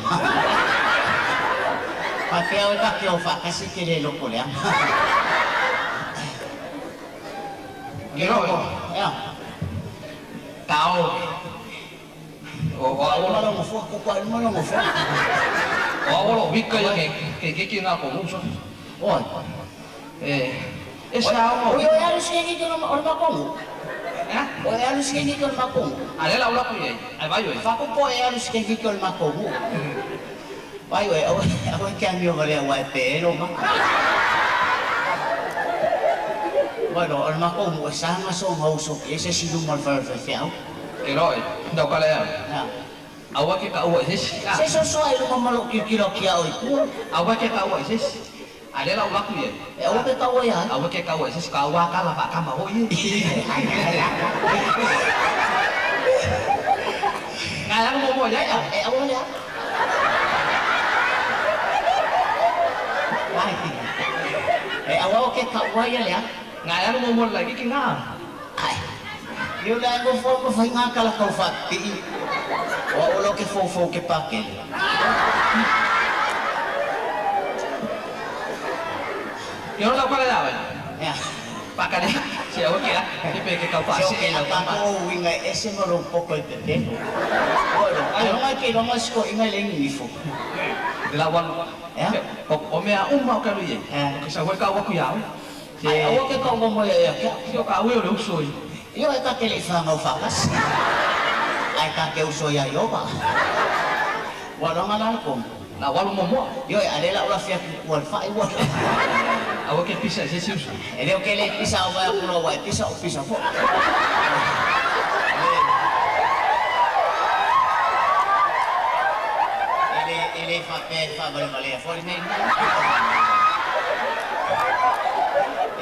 Pakai o kaki o fa kasi kile lo ko ya. Kira ya. Tao. O malang mo fo ko malang mo fo. Wala wika ya que na ko muso. Oi. Esa o. Oyo harus kayak gitu orang makom. Ya? O harus kayak gitu orang makom. Ada lah ulah kuy. Ai bayo. Faku po harus kayak gitu orang makom. Bayo ako cambio vale agua pero ma. Bueno, orang makom sama so mauso. Ese sí no mal feo. Kero, ndau kala ya. Ya. Awak ke kau sis. Sesuai lu memeluk kira-kira itu. Awak ke kau sis. Ada lah waktu ya. Awak ke kau ya. Awak ke kau sis kau kalah pak kamu oh iya. Ngalang mau ya. Awak ya. Awak ke kau ya. Ngalang mau lagi kenal. Yo la go fo fa ngakala kau fatti. O lo que fofo que paquel. Yo no para la ya. Pakale. Si awak ya. Ipe que kau pasi el campo winga ese no un poco el terreno. Bueno, ayong ay kilo mas ko inga lengifo. Lawan ya. O me a umma ka luye. Sa wa ka wa ku ya. Ay awak ke kau mo ya. Yo ka wa lo soi. Yo está que le fama fakas. Ay ka ke uso ya yo ba. Wala nga ko. Na wala mo mo. Yo adela ula fia wal fa iwa. Awak ke pisa se sius. Ele o que le pisa o va kuno wa pisa o pisa fo. Ele fa vale fo ni.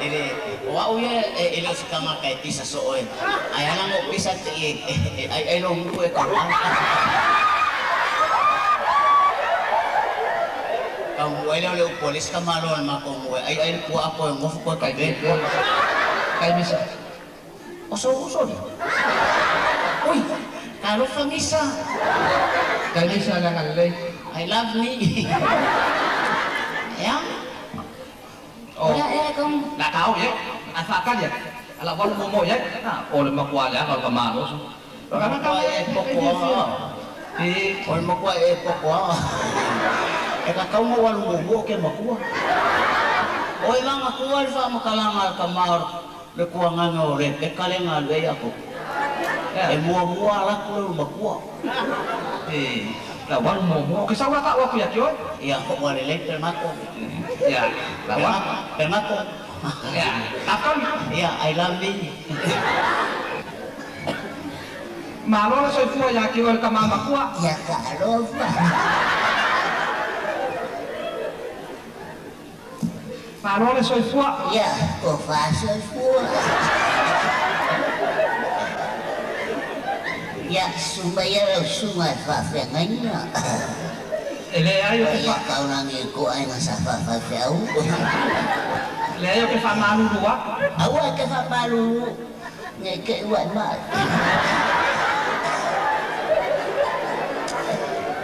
Ele wa uye ele se kama kai pisa so oe. Ayana mo pisa ai lo mu e ka. Kamu le polis ka malon ma ko mo ai ku ako mo ko kai be. Kai bisa. Oso. Uy, kalau famisa. Kai bisa lang alay. I love me. Ya. Oh, kamu. Nak tahu ya? Asalkan ya. Kalau baru mau ya, nah, oleh makual ya kalau kemana? Karena kamu pokok. Oleh makual pokok. Kau mau walu bubu ke makual. Oh, emang makual fa makalangal kamar lekuangan ore kalengal be ako. Mua lah kulo makual. Lawan mau kesawa tak waktu ya kyo? Iya, kok boleh lekter mako. Ya, lawan permako. Ya, akan ya I love me. Malo na soy fua ya kyo ka mama kuwa. Ya kalo pa. Malo na soy fua. Ya, ko fa soy fua. Ya, sumbayar sungai fafenganya. Ele ayo ke fa. Kau nangi ko ay nasa fafafeu. Le ayo ke fa malu dua. Awa ke fa malu. Ngeke wan ma.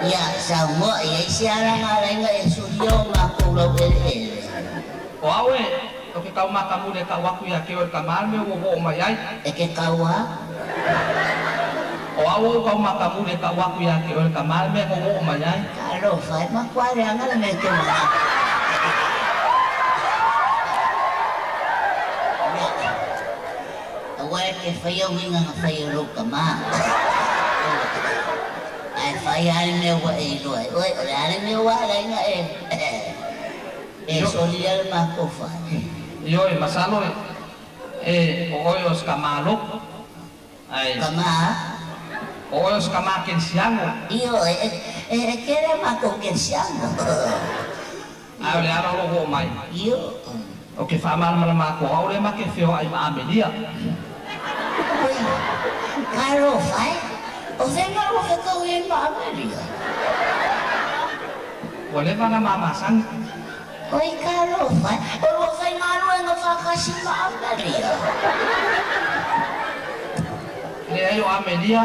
Ya, Sāmoa ya siarang arenga esudio makulo ele. Wawe, oke kau makamu de kawaku ya kyo kamal me wo mayai. Eke kawa. Wawo kau makamu de kawaku ya kyo kamal me wo mayai. Kalau fai makware angal me ke ma. Awa ke fayo winga fayo ro kama. Ai fai ai me wa e lo ai oi ora me wa ai nga e. Solial makofa. Yo masalo oyos kamalok. Ay. Kama? Oyos kama kensiano. Iyo kere mako kensiano. Ole ano lo mai. Iyo. Oke famal malama ko ole make feo ai maamelia. Karo fai. O venga lo que ko en maamelia. Ole mana mamasan. Oi karo fai. O venga lo en fakasi maamelia. Le ayo amelia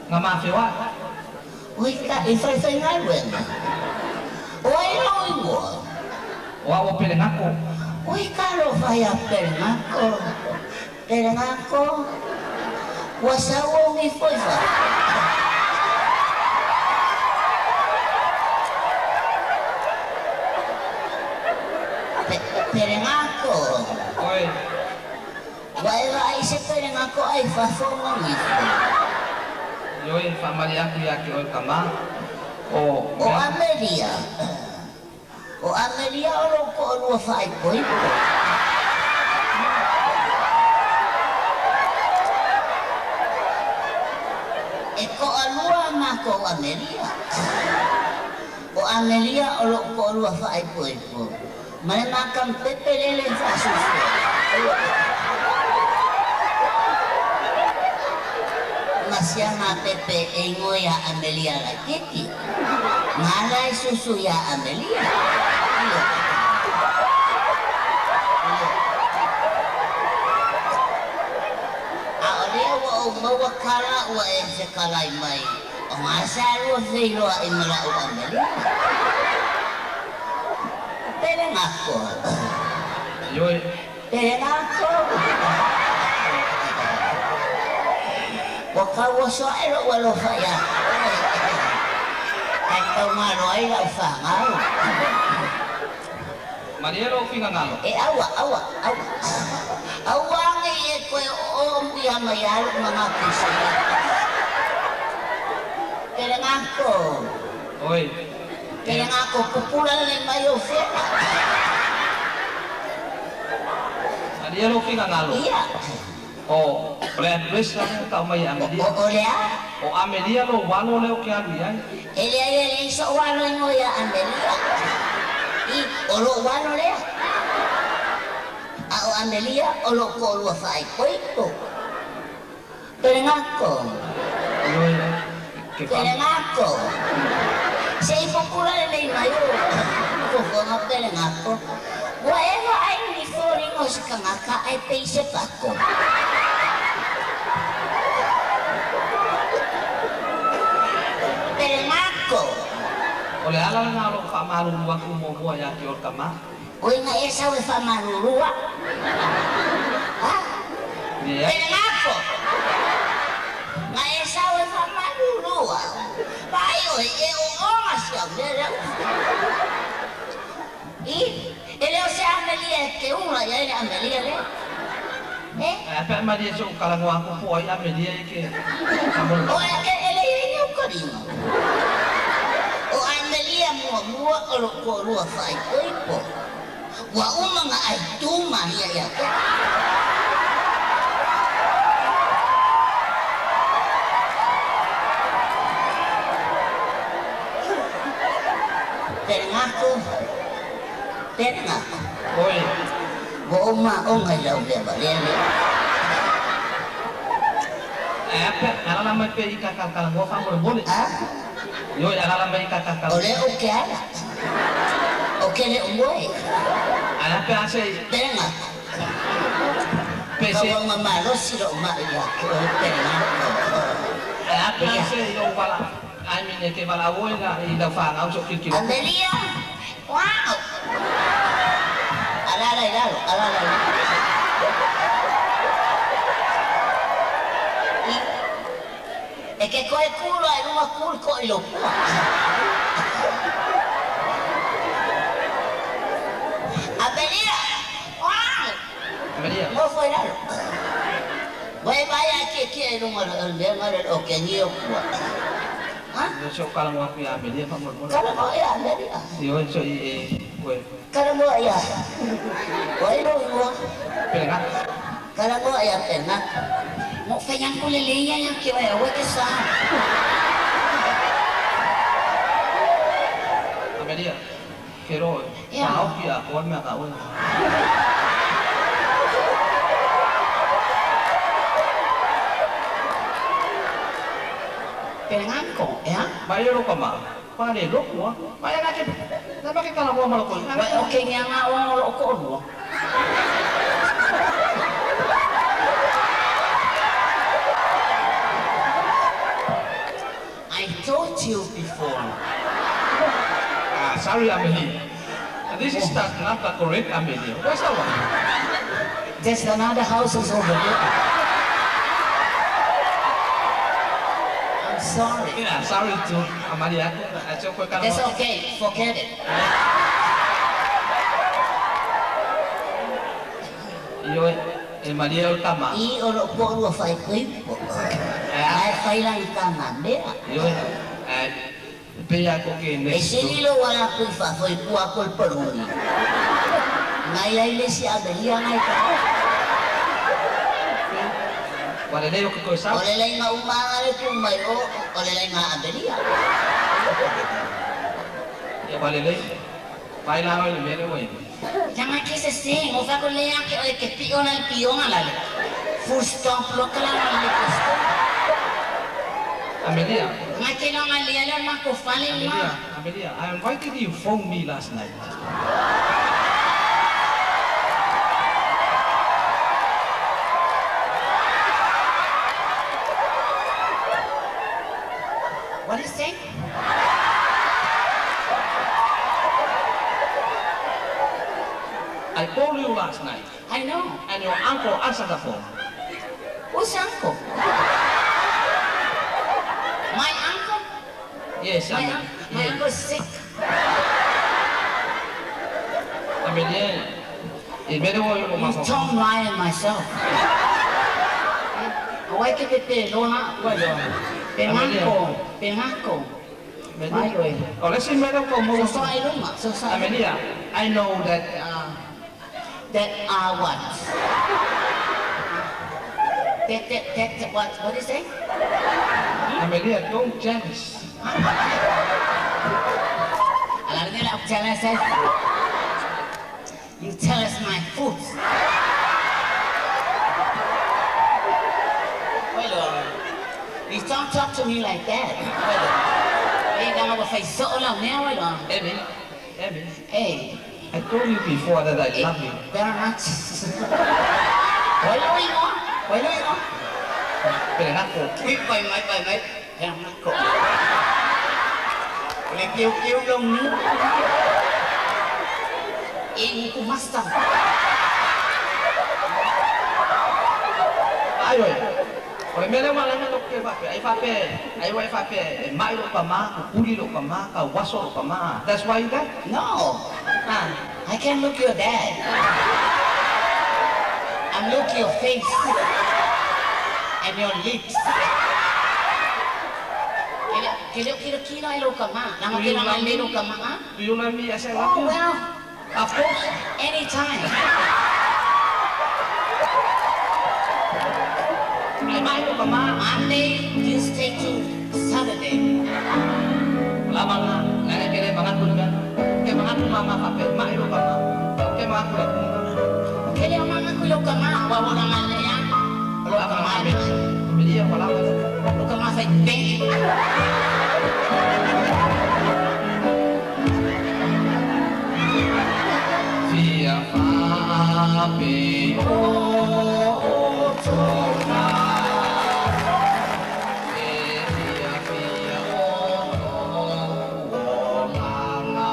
ngama fewa. Oi ka ifai ngalwen. Oi lo iwo. Wa pelengako. Oi karo fai a pelengako. Pelengako. Wasawo mi foi fa. Pelengako. Oi. Vai se pelengako ai fa fonga mi. Yo familia ku ya ke ol kama. O Amelia. O Amelia o ko o fai koi. E ko alua ma ko Amelia. O Amelia o ko alua fai koi ko. Mai makam pepelele fa susu. Masiama pepe engo ya Amelia la kiki. Malay susu ya Amelia. Aolea wa o mawakala wa e se kalai mai. O masaru se lo a imala o Amelia. Pere ngako. Yo. Pere ngako. Wakawa so ero walo faya. Kau malo ay la ufangalo. Marielo fingangalo. Awa. Awang ko ombi amayal mga kisa. Kaya ngako. Oi. Kaya ngako pupulan ni mayo fe. Marielo fingangalo. Iya. O Brad Bliss lang tao may Amelia. O Amelia lo walo leo ke Amelia. Ele so walo ngo ya Amelia. I olo walo le. O Amelia olo ko lo fai koito. Perengako. Perengako. Sei popular le mayo. Ko nga perengako. Whatever I need for ngo sa kangaka ay pay sa pako. Ole ala nga lo fa marurua ku mo ya ki or kama. Oi nga esa we fa marurua. Ha? Pelengako. Nga esa we fa marurua. Bayo o masya dere. Ele o se Amelia que una ya era Amelia le. Apa Maria so kalang wa ko po ay Amelia ke. O ele ia o corino. O Amelia mua o rua fai koipo. Wa uma nga ai tuma ya. Perengako. Oi. Bo uma onga lau le balele. Apa ala mai pe kalang wa fa mo bole. Yo ala mai kalang. Ole o que ala. O que le umoi. Ala pe ase perengako. Pese o malo siro ma ya perengako. Ala pe ase yo wala. Ai mine ke wala woila i da fa ngau so kiki. Amelia. Wow. Alala. Es que con el culo hay un culo y lo Amelia. Amelia. No fue nada. Voy vaya que quiero o que ni yo. Yo so kalang wa ku ya Amelia fa mo. Kalang wa ya Amelia. Yo so Kala mo aya. Wai lo mo. Pengat. Kala mo aya pengat. Mo fayang ko leleya yang kiwa ya wa kesa. Amelia. Pero mau kia kon me ka oi. Pengat ko, ya? Bayo ko ma. Pare lo ko. Bayo na ke. Na bakit ka na ko malo ko? Okay nga nga wala ko mo. I told you before. Sorry, Amelia. This is not the correct Amelia. What's that one? There's another house is over there. I'm sorry. Yeah, sorry to Amelia. That's okay. Forget it. Yo, Amelia utama. I olo po lo fai kui. Ai fai lang tama be. Yo, Pia ko ke next. Silo wala ko fa foi ku ako peruni. Ngai ai le si abelia ngai ka. Wala le ko sa. Ole le nga umanga le ku mai o ole le nga abelia. Ya wala le. Pai la le mere oi. Jangan kisah sing, o fa ko le yang ke pion al pion ala le. Full stop lo kala le stop. Amelia. Amelia, I invited you phone me last night. What is it? I called you last night. I know. And your uncle answered the phone. Who's uncle? My uncle? Yes, my uncle's sick. Amelia, you better worry about my phone. Tom Ryan myself. Why can it be Lona? Penako. Oh, let's see, Madam Como. So Amelia, I know that. What? What is it? Amelia, don't jealous. You tell us my food. Wait on. You don't talk to me like that. Wait on. You don't know if I so long now. Wait on. Abby. Hey. I told you before that I love you. Very much. Wait on. Penako. Wait. Penako. Lấy kêu lông nữa. Yên cũng master. Ai rồi? Ôi mẹ nó mà lấy nó kêu bà ai pha pe, ai vai pha pe, mai lo kama, puli lo kama, ka waso lo kama. That's why you got? No. I can't look your dad. I'm looking your face and your lips. Kilo ay lo kama. Nang kailangan lo kama, ha? Do you love me as I love you? Oh, well. Of course. Anytime. Ay mai lo kama. Monday, Tuesday to Saturday. Lama nga. Nana kaya mga kulugan. Kaya mga kumama kape. Mai lo kama. Kaya mga kulugan. Kaya mga kulo kama. Wawa naman na yan. Lo kama. Amelia, wala ka. Lo kama sa ipeng. Via Fabio torna e via Olana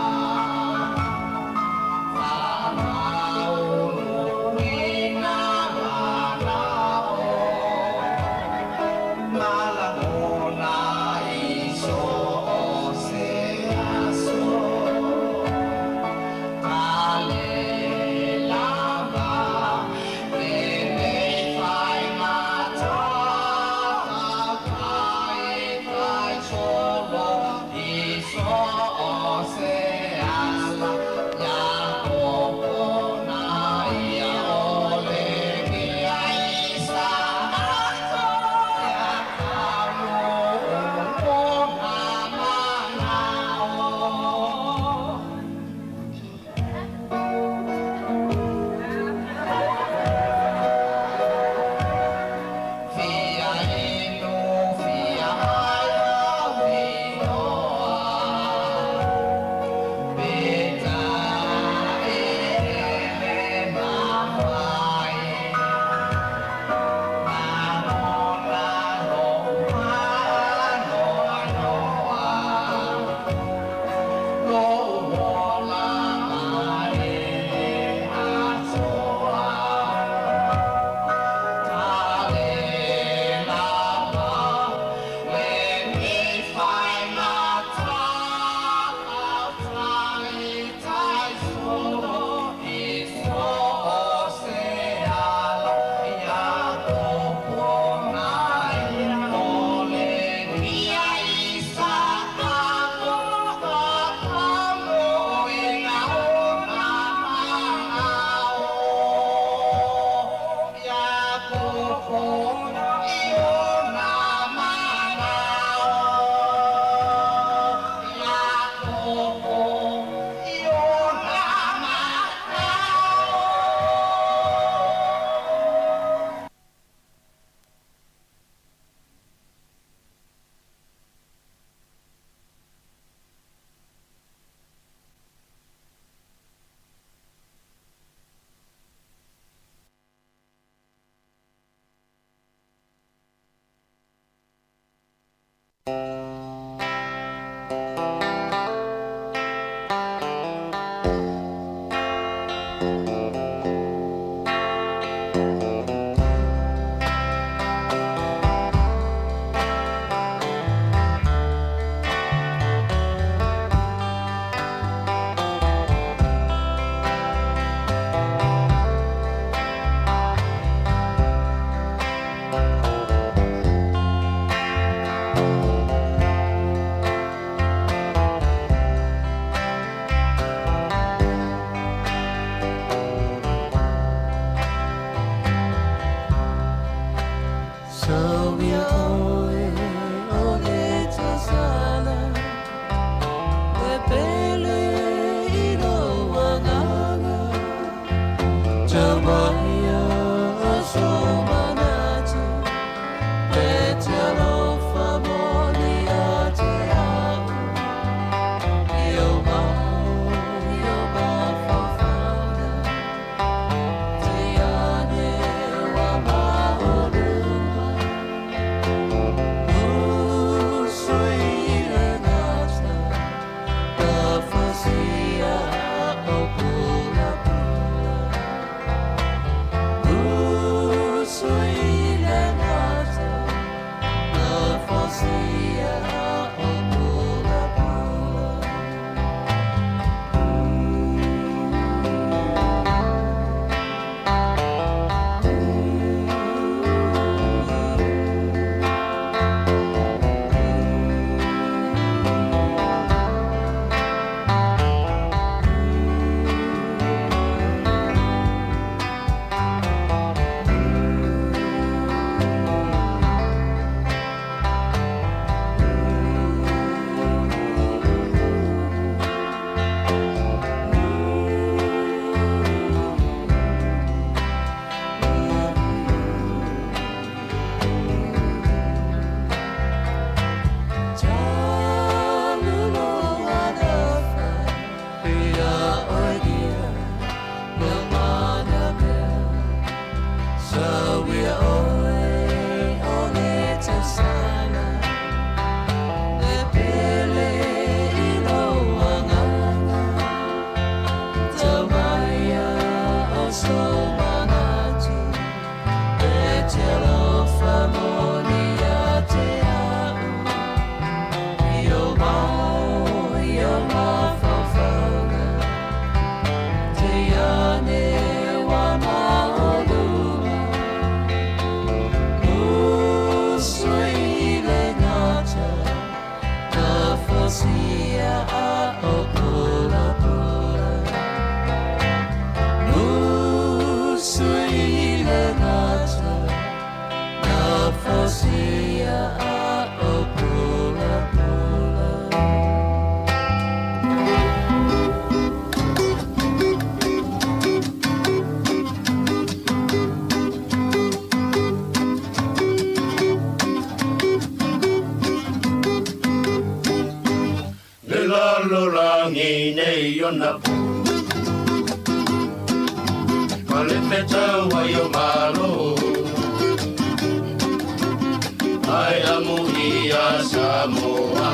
Fanau Luina Manao Malagona Iso Oseaso Lava, Ai amuhi a Sāmoa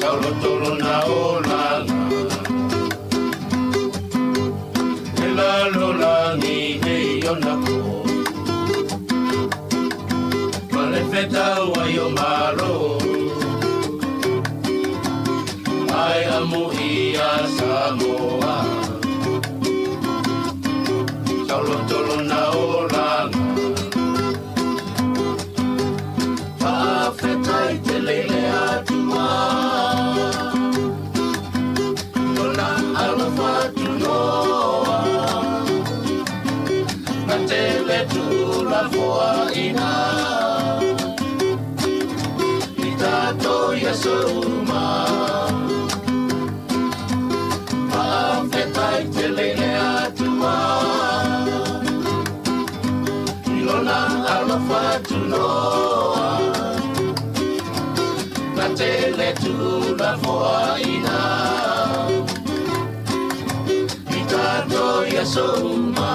Taulo tolo na o langa E la lolangi hei ona ko Male feta wai o malo Ai amuhi a Sāmoa Taulo tolo na o langa Whawhetai te leile atua Nona alofa tunoa Na te letu la foa ina I tato ia souma Whawhetai te leile atua Nona alofa tunoa te le tu la foaina I tato ia souma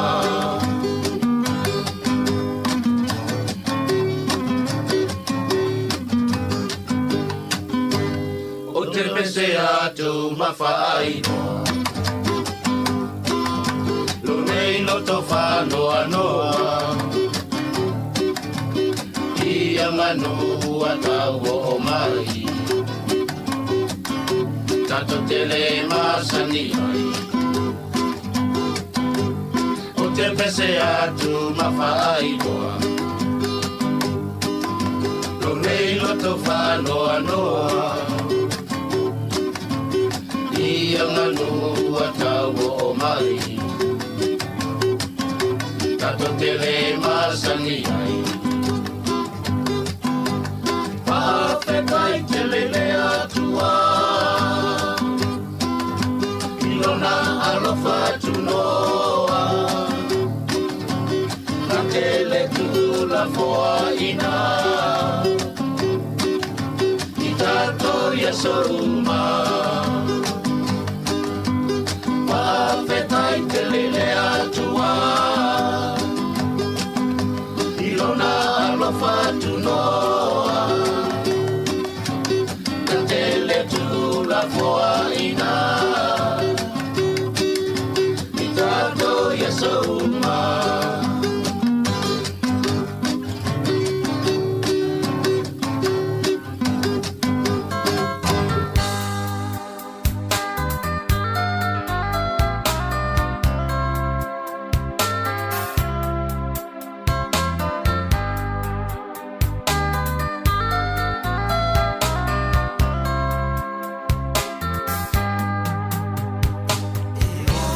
O te pese atu mawhaaina loto whanoa noa Ia manua tau o mai Tato tele masani ai O te pese atu mawhai loa Lo nei loto whanoa noa Ia manua tau o mai Tato tele masani ai Whawhetai te lele atua Ilona alofa tunoa Na tele tula foa ina I tato ia soruma Whawhetai te lele atua Ilona alofa tunoa La foaina Mitado yasoma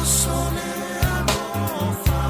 Sole amo fa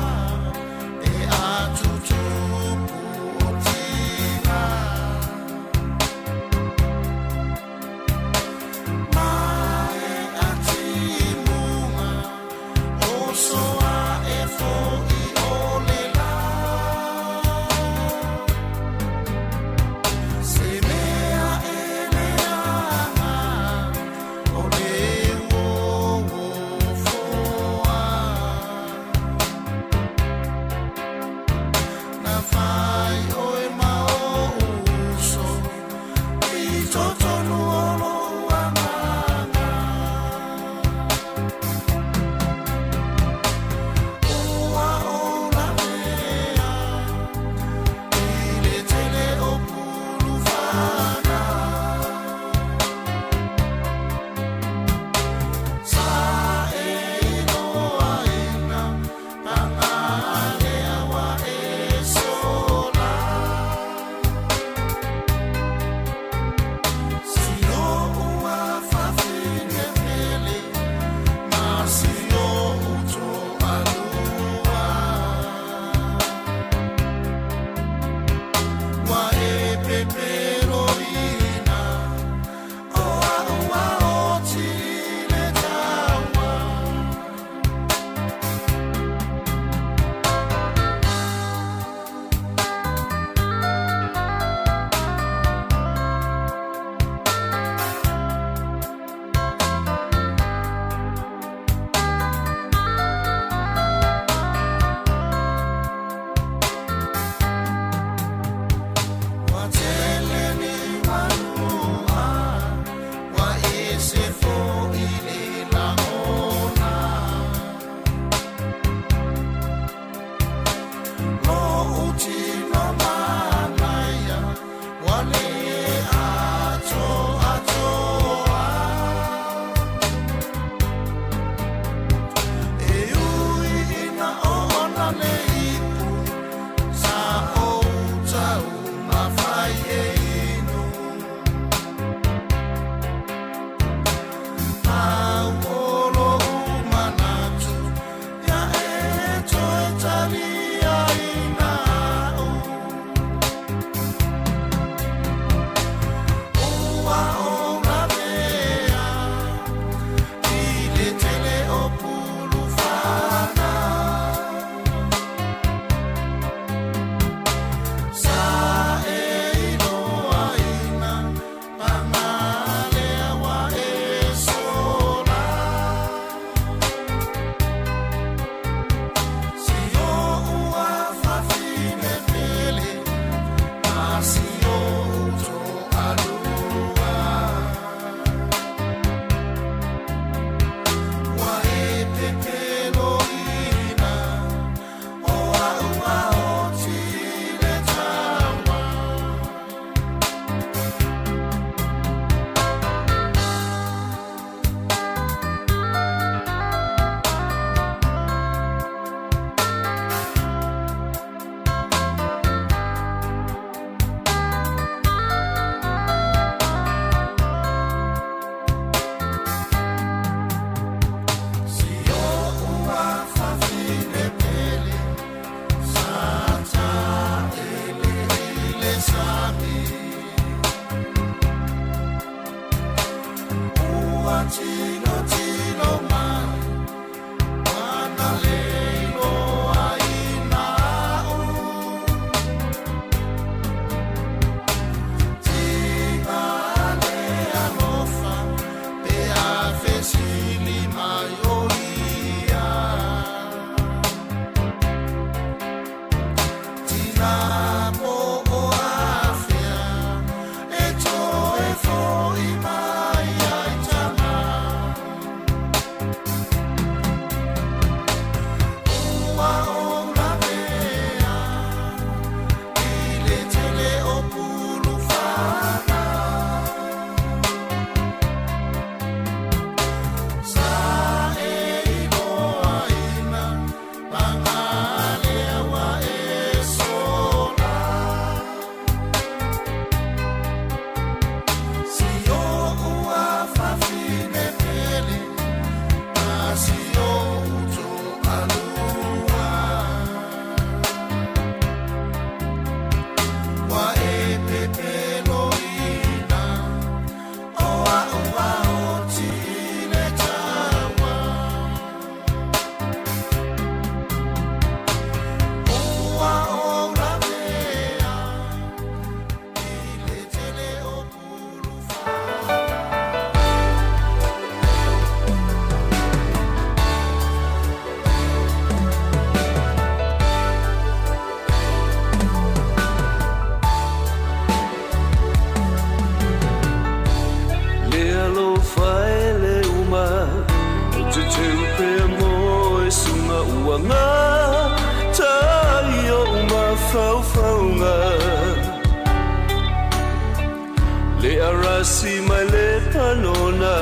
si mai le panona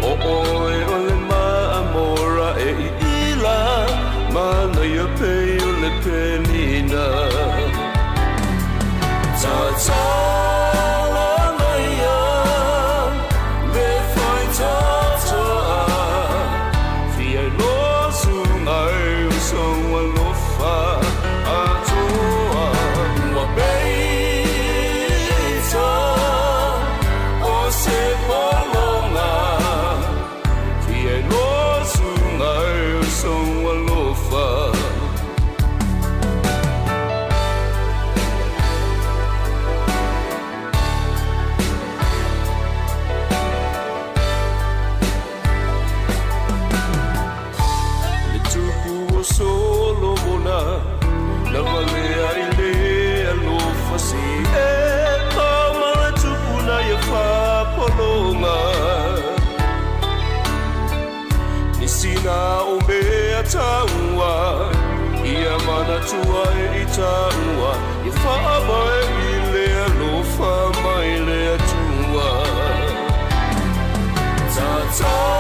o oe o le maamora e ila mana ia pei o le penina ta ta la maia le fai ta ta fia lo su ngai so wa lo fa a toa wa pei ta o se palonga fia lo su ngai so wa lo fa Solomona la valea ile alo fasi e kama tupuna ya fa polonga nisina ombe atawa ia mana tua e itawa ia fa ba ile alo fa mai le atua ta ta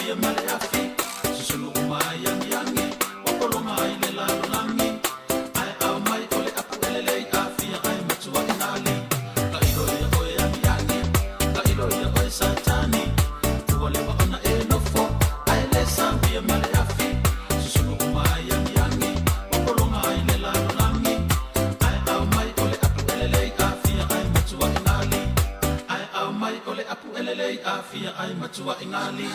fia male afi susulu mai yang yangi opolo mai le la langi ai au mai ole apu ele afi ai matua inali la ilo ya oi yang yangi la ilo ya oi satani tu ole ba ona e no fo ai le sambia male afi susulu mai yang yangi opolo mai le la langi ai au mai ole apu ele afi ai matua inali ai au mai ole apu ele afi ai matua inali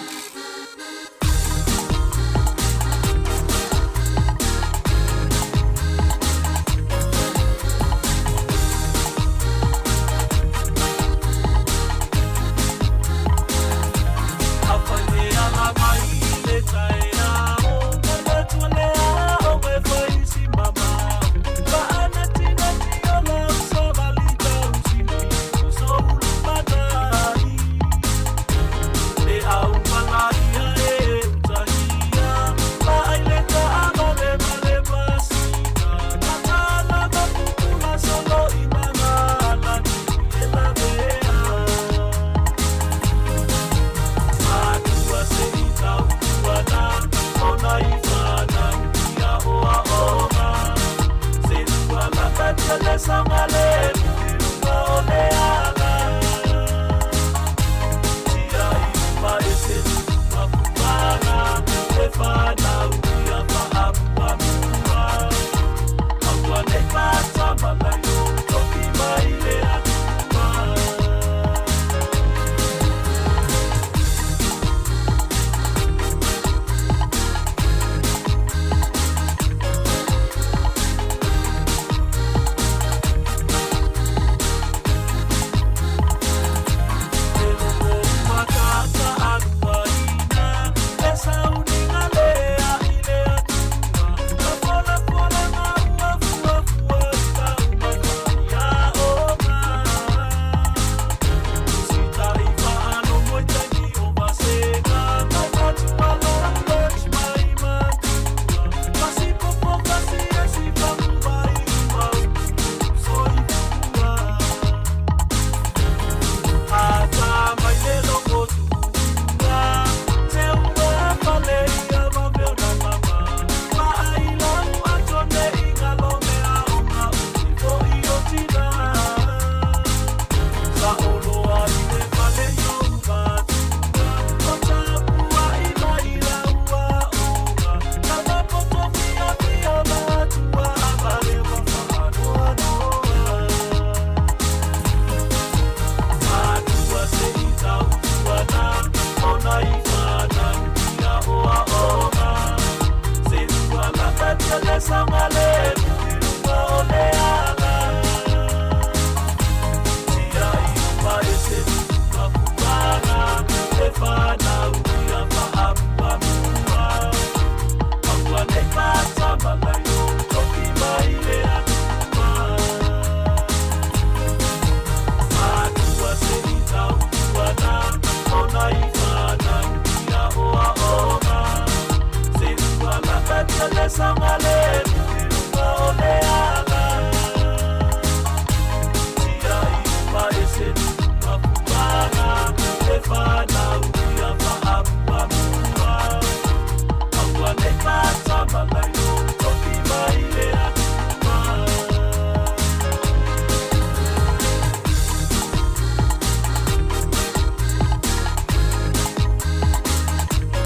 Fun.